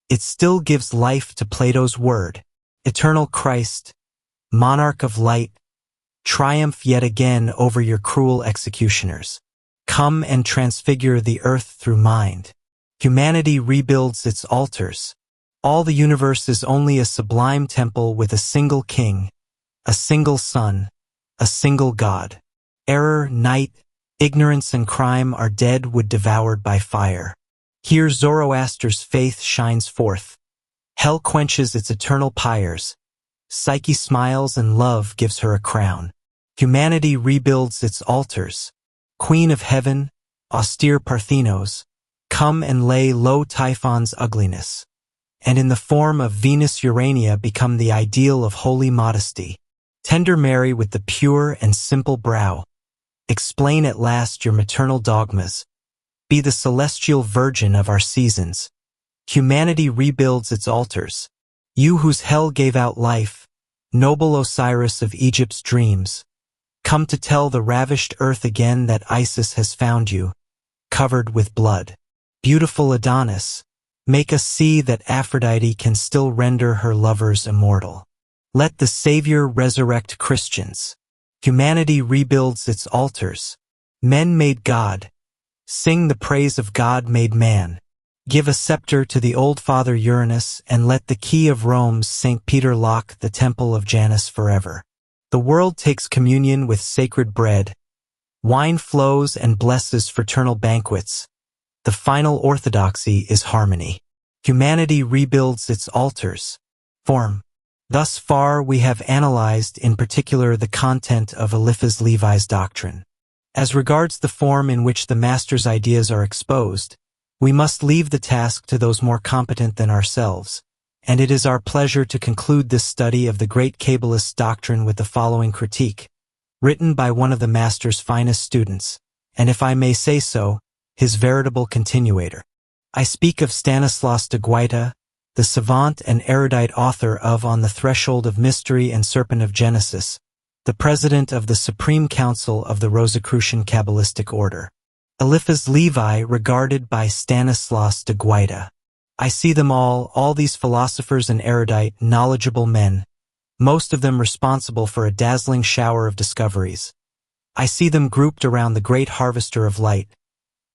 It still gives life to Plato's word. Eternal Christ, monarch of light, triumph yet again over your cruel executioners. Come and transfigure the earth through mind. Humanity rebuilds its altars. All the universe is only a sublime temple with a single king, a single sun, a single God. Error, night, ignorance and crime are dead wood devoured by fire. Here Zoroaster's faith shines forth. Hell quenches its eternal pyres. Psyche smiles and love gives her a crown. Humanity rebuilds its altars. Queen of heaven, austere Parthenos, come and lay low Typhon's ugliness, and in the form of Venus Urania become the ideal of holy modesty. Tender Mary with the pure and simple brow, explain at last your maternal dogmas. Be the celestial virgin of our seasons. Humanity rebuilds its altars. You whose hell gave out life, noble Osiris of Egypt's dreams, come to tell the ravished earth again that Isis has found you, covered with blood. Beautiful Adonis, make us see that Aphrodite can still render her lovers immortal. Let the Savior resurrect Christians. Humanity rebuilds its altars. Men made God. Sing the praise of God made man. Give a scepter to the old father Uranus, and let the key of Rome's St. Peter lock the temple of Janus forever. The world takes communion with sacred bread. Wine flows and blesses fraternal banquets. The final orthodoxy is harmony. Humanity rebuilds its altars. Form. Thus far we have analyzed in particular the content of Eliphas Levi's doctrine. As regards the form in which the master's ideas are exposed, we must leave the task to those more competent than ourselves, and it is our pleasure to conclude this study of the great Kabbalist's doctrine with the following critique, written by one of the master's finest students, and if I may say so, his veritable continuator. I speak of Stanislas de Guaita, the savant and erudite author of On the Threshold of Mystery and Serpent of Genesis, the president of the Supreme Council of the Rosicrucian Kabbalistic Order. Eliphas Levi regarded by Stanislas de Guaita. I see them all these philosophers and erudite, knowledgeable men, most of them responsible for a dazzling shower of discoveries. I see them grouped around the great harvester of light.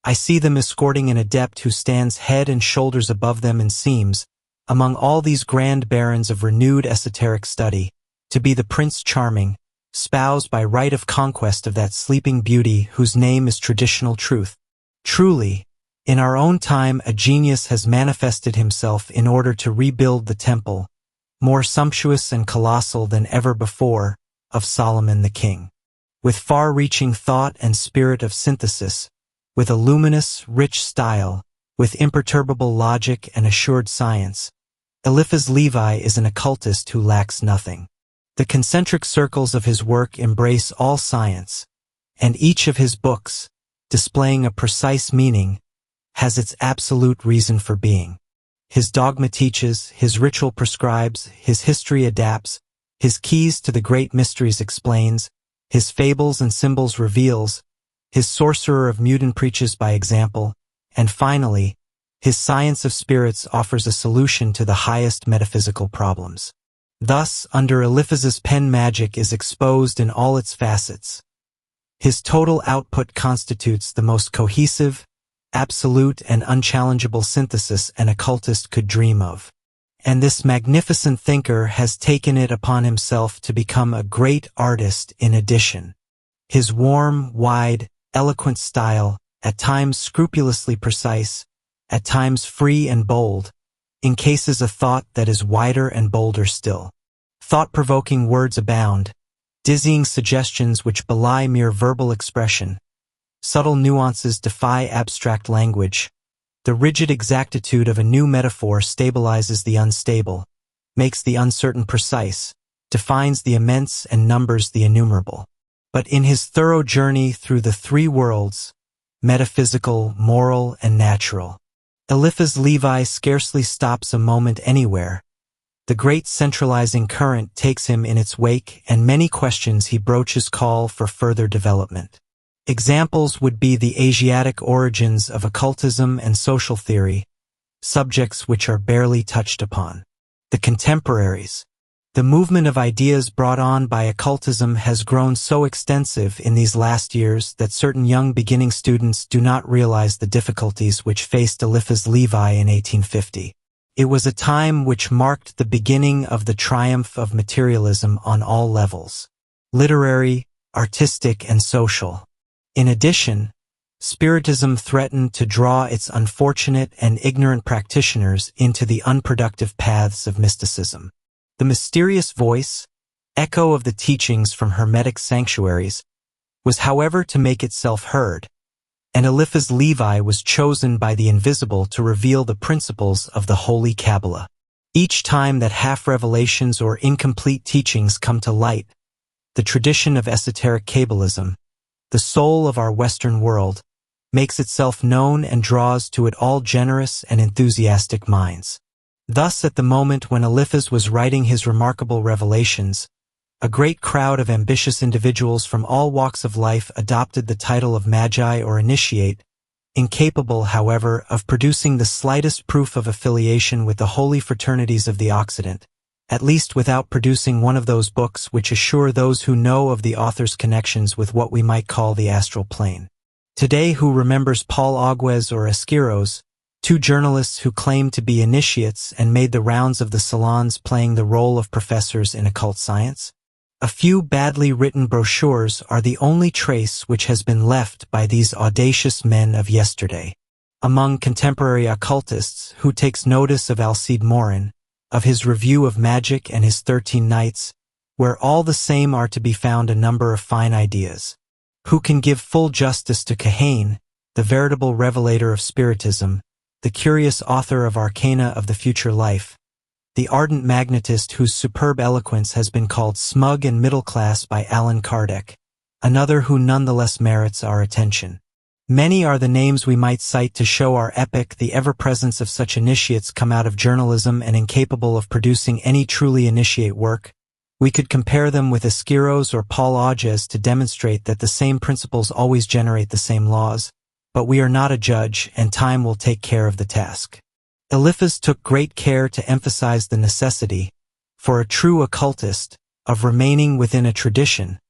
I see them escorting an adept who stands head and shoulders above them and seems, among all these grand barons of renewed esoteric study, to be the Prince Charming, spoused by right of conquest of that sleeping beauty whose name is traditional truth. Truly, in our own time a genius has manifested himself in order to rebuild the temple, more sumptuous and colossal than ever before, of Solomon the king. With far-reaching thought and spirit of synthesis, with a luminous, rich style, with imperturbable logic and assured science, Eliphas Levi is an occultist who lacks nothing. The concentric circles of his work embrace all science, and each of his books, displaying a precise meaning, has its absolute reason for being. His dogma teaches, his ritual prescribes, his history adapts, his keys to the great mysteries explains, his fables and symbols reveals, his sorcerer of Mutin preaches by example, and finally, his science of spirits offers a solution to the highest metaphysical problems. Thus, under Eliphas's pen, magic is exposed in all its facets. His total output constitutes the most cohesive, absolute and unchallengeable synthesis an occultist could dream of. And this magnificent thinker has taken it upon himself to become a great artist in addition. His warm, wide, eloquent style, at times scrupulously precise, at times free and bold, encases a thought that is wider and bolder still. Thought-provoking words abound, dizzying suggestions which belie mere verbal expression. Subtle nuances defy abstract language. The rigid exactitude of a new metaphor stabilizes the unstable, makes the uncertain precise, defines the immense and numbers the innumerable. But in his thorough journey through the three worlds, metaphysical, moral, and natural, Eliphas Levi scarcely stops a moment anywhere. The great centralizing current takes him in its wake, and many questions he broaches call for further development. Examples would be the Asiatic origins of occultism and social theory, subjects which are barely touched upon. The contemporaries. The movement of ideas brought on by occultism has grown so extensive in these last years that certain young beginning students do not realize the difficulties which faced Eliphas Levi in 1850. It was a time which marked the beginning of the triumph of materialism on all levels: literary, artistic, and social. In addition, Spiritism threatened to draw its unfortunate and ignorant practitioners into the unproductive paths of mysticism. The mysterious voice, echo of the teachings from Hermetic sanctuaries, was however to make itself heard, and Eliphas Levi was chosen by the invisible to reveal the principles of the Holy Kabbalah. Each time that half-revelations or incomplete teachings come to light, the tradition of esoteric Kabbalism, the soul of our Western world, makes itself known and draws to it all generous and enthusiastic minds. Thus, at the moment when Eliphas was writing his remarkable revelations, a great crowd of ambitious individuals from all walks of life adopted the title of Magi or Initiate, incapable, however, of producing the slightest proof of affiliation with the holy fraternities of the Occident, at least without producing one of those books which assure those who know of the author's connections with what we might call the astral plane. Today, who remembers Paul Agues or Esquiros, two journalists who claimed to be initiates and made the rounds of the salons playing the role of professors in occult science? A few badly written brochures are the only trace which has been left by these audacious men of yesterday. Among contemporary occultists, who takes notice of Alcide Morin, of his review of magic and his 13 Nights, where all the same are to be found a number of fine ideas? Who can give full justice to Kahane, the veritable revelator of Spiritism, the curious author of Arcana of the Future Life, the ardent magnetist whose superb eloquence has been called smug and middle class by Allan Kardec, another who nonetheless merits our attention. Many are the names we might cite to show our epoch the ever-presence of such initiates come out of journalism and incapable of producing any truly initiate work. We could compare them with Esquiros or Paul Agues to demonstrate that the same principles always generate the same laws, but we are not a judge, and time will take care of the task. Eliphas took great care to emphasize the necessity, for a true occultist, of remaining within a tradition,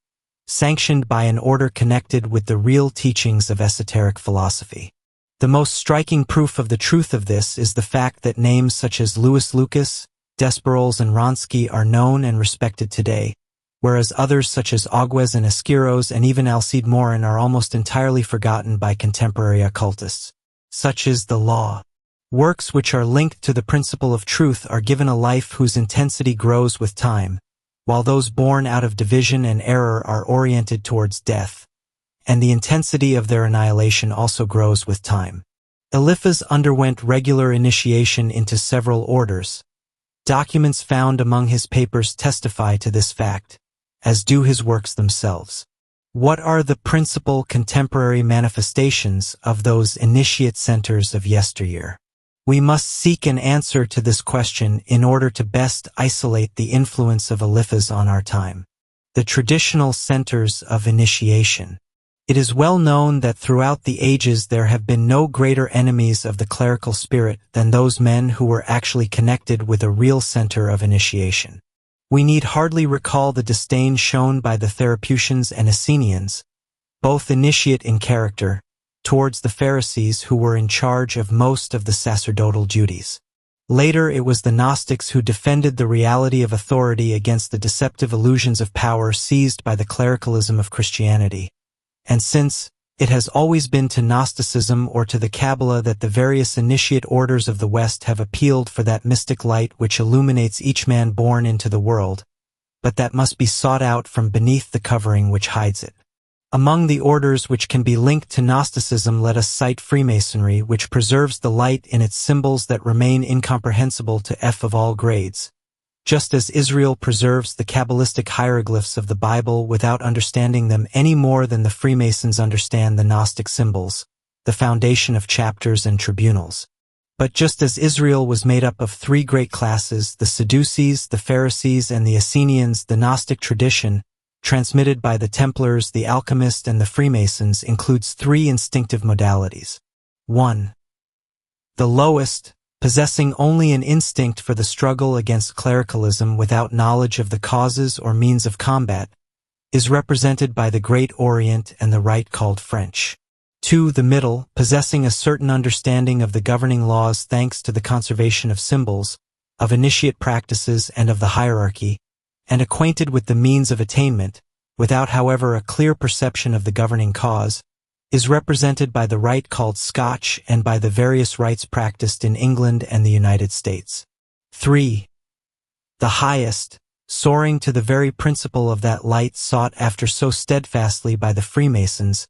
sanctioned by an order connected with the real teachings of esoteric philosophy. The most striking proof of the truth of this is the fact that names such as Louis Lucas, Desperoles, and Ronsky are known and respected today, whereas others such as Agues and Esquiros and even Alcide Morin are almost entirely forgotten by contemporary occultists. Such is the law. Works which are linked to the principle of truth are given a life whose intensity grows with time, while those born out of division and error are oriented towards death, and the intensity of their annihilation also grows with time. Eliphas underwent regular initiation into several orders. Documents found among his papers testify to this fact, as do his works themselves. What are the principal contemporary manifestations of those initiate centers of yesteryear? We must seek an answer to this question in order to best isolate the influence of Eliphas on our time. The traditional centers of initiation. It is well known that throughout the ages there have been no greater enemies of the clerical spirit than those men who were actually connected with a real center of initiation. We need hardly recall the disdain shown by the Therapeutians and Essenians, both initiate in character, towards the Pharisees who were in charge of most of the sacerdotal duties. Later it was the Gnostics who defended the reality of authority against the deceptive illusions of power seized by the clericalism of Christianity. And since it has always been to Gnosticism or to the Kabbalah that the various initiate orders of the West have appealed for that mystic light which illuminates each man born into the world, but that must be sought out from beneath the covering which hides it. Among the orders which can be linked to Gnosticism, let us cite Freemasonry, which preserves the light in its symbols that remain incomprehensible to F of all grades, just as Israel preserves the Kabbalistic hieroglyphs of the Bible without understanding them any more than the Freemasons understand the Gnostic symbols, the foundation of chapters and tribunals. But just as Israel was made up of three great classes, the Sadducees, the Pharisees, and the Essenians, the Gnostic tradition, transmitted by the Templars, the Alchemists, and the Freemasons, includes three instinctive modalities. 1. The lowest, possessing only an instinct for the struggle against clericalism without knowledge of the causes or means of combat, is represented by the Great Orient and the Rite called French. 2. The middle, possessing a certain understanding of the governing laws thanks to the conservation of symbols, of initiate practices and of the hierarchy, and acquainted with the means of attainment, without however a clear perception of the governing cause, is represented by the rite called Scotch and by the various rites practiced in England and the United States. 3. The highest, soaring to the very principle of that light sought after so steadfastly by the Freemasons,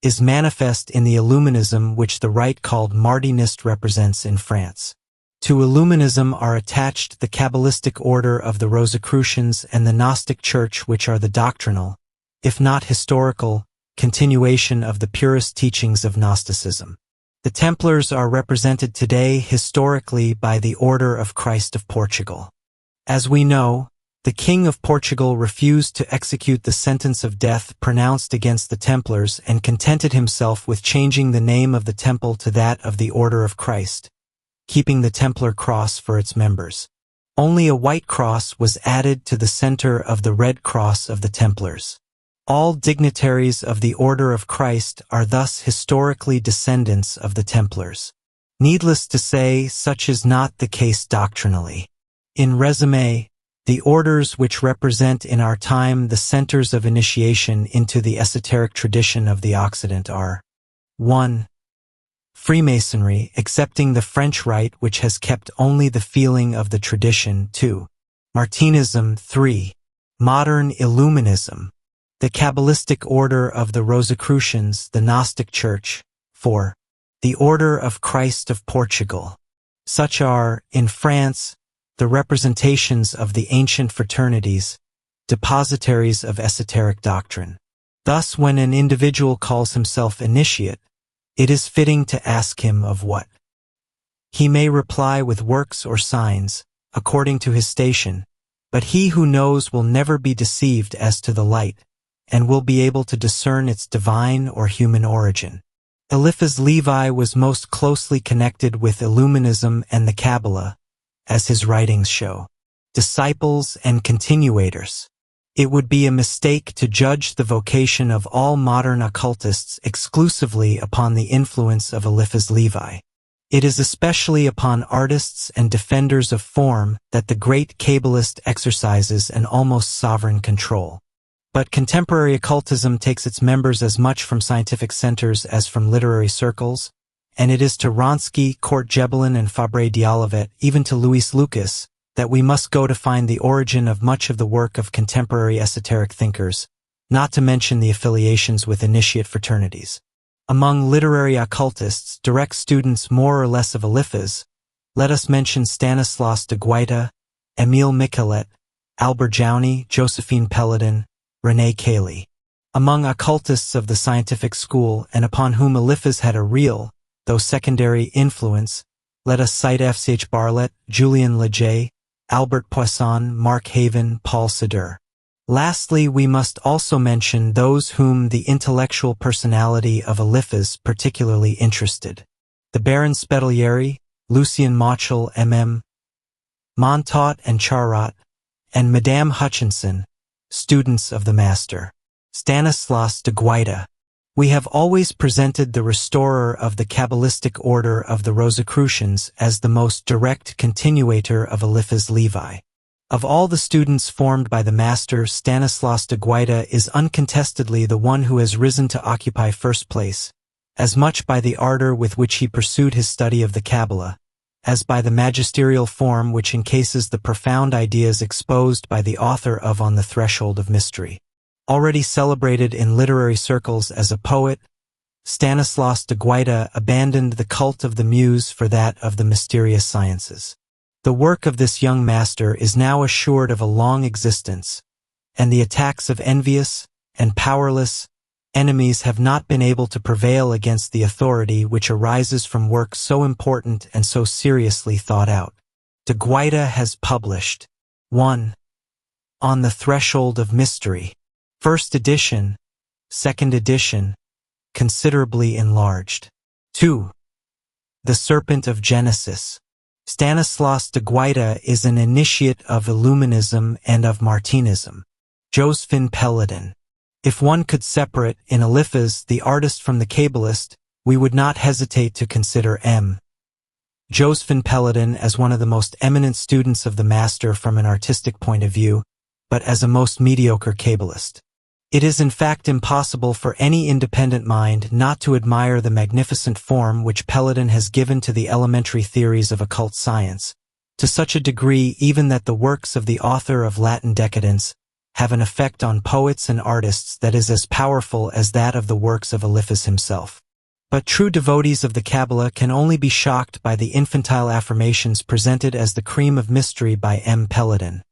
is manifest in the Illuminism which the rite called Martinist represents in France. To Illuminism are attached the Kabbalistic order of the Rosicrucians and the Gnostic Church, which are the doctrinal, if not historical, continuation of the purest teachings of Gnosticism. The Templars are represented today historically by the Order of Christ of Portugal. As we know, the King of Portugal refused to execute the sentence of death pronounced against the Templars and contented himself with changing the name of the temple to that of the Order of Christ, keeping the Templar cross for its members. Only a white cross was added to the center of the red cross of the Templars. All dignitaries of the Order of Christ are thus historically descendants of the Templars. Needless to say, such is not the case doctrinally. In resume, the orders which represent in our time the centers of initiation into the esoteric tradition of the Occident are 1. Freemasonry, accepting the French rite which has kept only the feeling of the tradition. 2. Martinism. 3. Modern Illuminism, the Kabbalistic order of the Rosicrucians, the Gnostic Church. 4. The Order of Christ of Portugal. Such are, in France, the representations of the ancient fraternities, depositaries of esoteric doctrine. Thus, when an individual calls himself initiate, it is fitting to ask him of what. He may reply with works or signs, according to his station, but he who knows will never be deceived as to the light, and will be able to discern its divine or human origin. Eliphas Levi was most closely connected with Illuminism and the Kabbalah, as his writings show. Disciples and continuators. It would be a mistake to judge the vocation of all modern occultists exclusively upon the influence of Eliphas Levi. It is especially upon artists and defenders of form that the great Kabbalist exercises an almost sovereign control. But contemporary occultism takes its members as much from scientific centers as from literary circles, and it is to Wronski, Court-Gebelin, and Fabre d'Olivet, even to Louis Lucas, that we must go to find the origin of much of the work of contemporary esoteric thinkers, not to mention the affiliations with initiate fraternities. Among literary occultists, direct students more or less of Eliphas, let us mention Stanislas de Guaita, Émile Michelet, Albert Jouni, Josephine Pelledin, René Cayley. Among occultists of the scientific school and upon whom Eliphas had a real, though secondary, influence, Let us cite F.C.H. Bartlett, Julien Leger, Albert Poisson, Mark Haven, Paul Sadur. Lastly, we must also mention those whom the intellectual personality of Eliphas particularly interested. The Baron Spedalieri, Lucien Mochel, M.M. Montaut and Charrat, and Madame Hutchinson, students of the master. Stanislas de Guaita. We have always presented the restorer of the Kabbalistic order of the Rosicrucians as the most direct continuator of Eliphas Levi. Of all the students formed by the master, Stanislas de Guaita is uncontestedly the one who has risen to occupy first place, as much by the ardor with which he pursued his study of the Kabbalah, as by the magisterial form which encases the profound ideas exposed by the author of On the Threshold of Mystery. Already celebrated in literary circles as a poet, Stanislas de Guaita abandoned the cult of the muse for that of the mysterious sciences. The work of this young master is now assured of a long existence, and the attacks of envious and powerless enemies have not been able to prevail against the authority which arises from work so important and so seriously thought out. De Guaita has published 1. On the Threshold of Mystery, first edition, second edition, considerably enlarged. 2. The Serpent of Genesis. Stanislas de Guaita is an initiate of Illuminism and of Martinism. Josephine Pelledin. If one could separate, in Eliphas, the artist from the Kabbalist, we would not hesitate to consider M. Josephine Pelledin as one of the most eminent students of the master from an artistic point of view, but as a most mediocre Kabbalist. It is in fact impossible for any independent mind not to admire the magnificent form which Pelledin has given to the elementary theories of occult science, to such a degree even that the works of the author of Latin Decadence have an effect on poets and artists that is as powerful as that of the works of Eliphas himself. But true devotees of the Kabbalah can only be shocked by the infantile affirmations presented as the cream of mystery by M. Pelledin,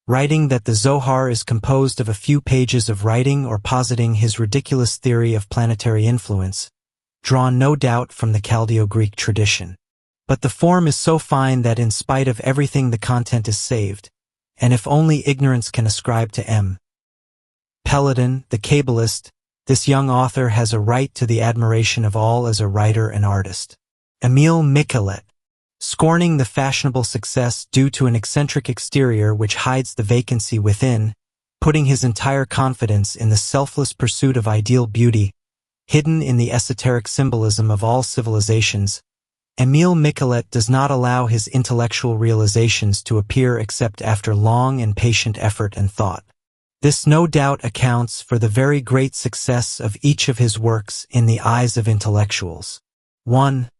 writing that the Zohar is composed of a few pages of writing or positing his ridiculous theory of planetary influence, drawn no doubt from the Chaldeo-Greek tradition. But the form is so fine that in spite of everything the content is saved, and if only ignorance can ascribe to M. Pelledin, the Kabbalist, this young author has a right to the admiration of all as a writer and artist. Émile Michelet, scorning the fashionable success due to an eccentric exterior which hides the vacancy within, putting his entire confidence in the selfless pursuit of ideal beauty, hidden in the esoteric symbolism of all civilizations, Émile Michelet does not allow his intellectual realizations to appear except after long and patient effort and thought. This no doubt accounts for the very great success of each of his works in the eyes of intellectuals. 1.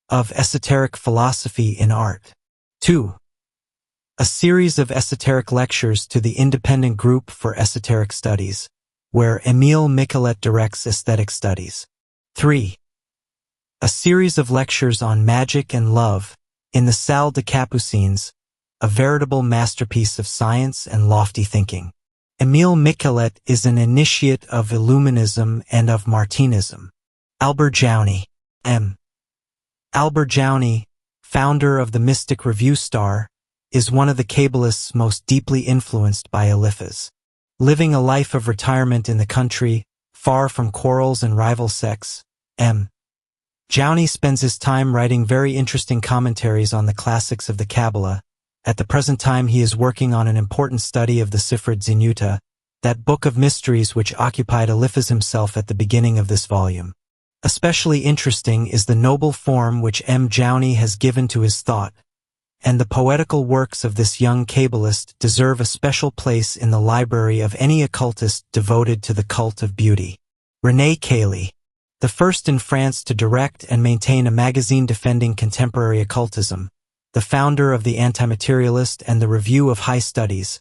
Of Esoteric Philosophy in Art. 2. A series of esoteric lectures to the Independent Group for Esoteric Studies, where Émile Michelet directs aesthetic studies. 3. A series of lectures on magic and love in the Salle des Capucines, a veritable masterpiece of science and lofty thinking. Émile Michelet is an initiate of Illuminism and of Martinism. Albert Jouni, M. Albert Jouni, founder of the Mystic Review Star, is one of the Kabbalists most deeply influenced by Eliphas. Living a life of retirement in the country, far from quarrels and rival sects, M. Jouni spends his time writing very interesting commentaries on the classics of the Kabbalah. At the present time he is working on an important study of the Sifrei Zinuta, that book of mysteries which occupied Eliphas himself at the beginning of this volume. Especially interesting is the noble form which M. Jouni has given to his thought, and the poetical works of this young Kabbalist deserve a special place in the library of any occultist devoted to the cult of beauty. René Cayley, the first in France to direct and maintain a magazine defending contemporary occultism, the founder of the Anti-Materialist and the Review of High Studies,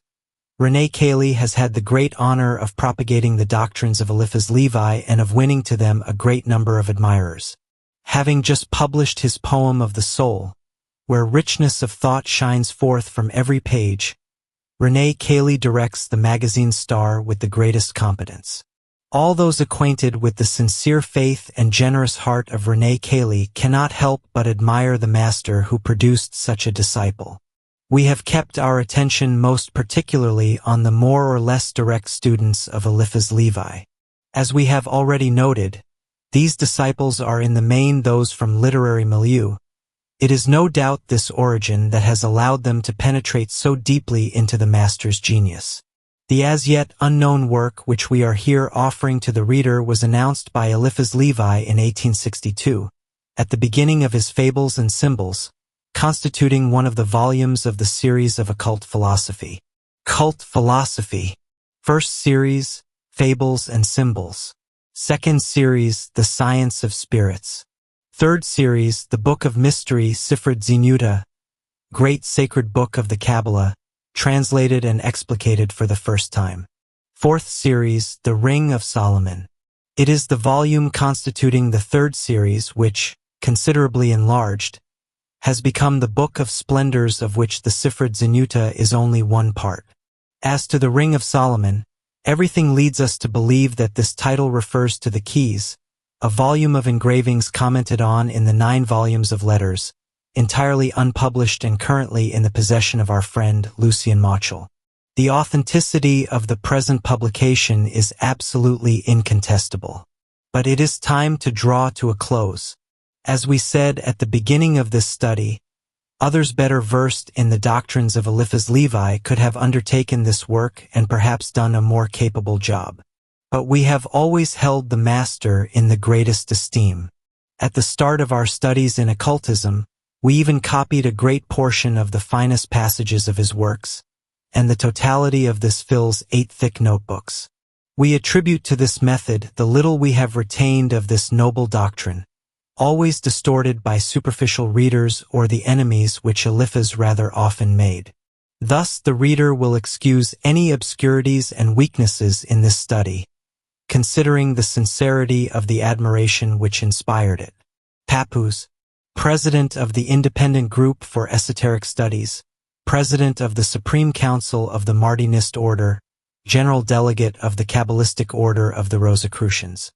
René Cayley has had the great honor of propagating the doctrines of Eliphas Levi and of winning to them a great number of admirers. Having just published his poem of the soul, where richness of thought shines forth from every page, René Cayley directs the magazine Star with the greatest competence. All those acquainted with the sincere faith and generous heart of René Cayley cannot help but admire the master who produced such a disciple. We have kept our attention most particularly on the more or less direct students of Eliphas Levi. As we have already noted, these disciples are in the main those from literary milieu. It is no doubt this origin that has allowed them to penetrate so deeply into the master's genius. The as yet unknown work which we are here offering to the reader was announced by Eliphas Levi in 1862, at the beginning of his Fables and Symbols, constituting one of the volumes of the series of Occult Philosophy. Cult Philosophy. First series, Fables and Symbols. Second series, The Science of Spirits. Third series, the Book of Mystery Sifrad Zinuta, Great Sacred Book of the Kabbalah, translated and explicated for the first time. Fourth series, The Ring of Solomon. It is the volume constituting the third series which, considerably enlarged, has become the Book of Splendours, of which the Sifrad Zinuta is only one part. As to the Ring of Solomon, everything leads us to believe that this title refers to the Keys, a volume of engravings commented on in the 9 volumes of letters, entirely unpublished and currently in the possession of our friend Lucien Mochel. The authenticity of the present publication is absolutely incontestable. But it is time to draw to a close. As we said at the beginning of this study, others better versed in the doctrines of Eliphas Levi could have undertaken this work and perhaps done a more capable job. But we have always held the master in the greatest esteem. At the start of our studies in occultism, we even copied a great portion of the finest passages of his works, and the totality of this fills 8 thick notebooks. We attribute to this method the little we have retained of this noble doctrine, always distorted by superficial readers or the enemies which Eliphas rather often made. Thus the reader will excuse any obscurities and weaknesses in this study, considering the sincerity of the admiration which inspired it. Papoose, President of the Independent Group for Esoteric Studies, President of the Supreme Council of the Martinist Order, General Delegate of the Kabbalistic Order of the Rosicrucians.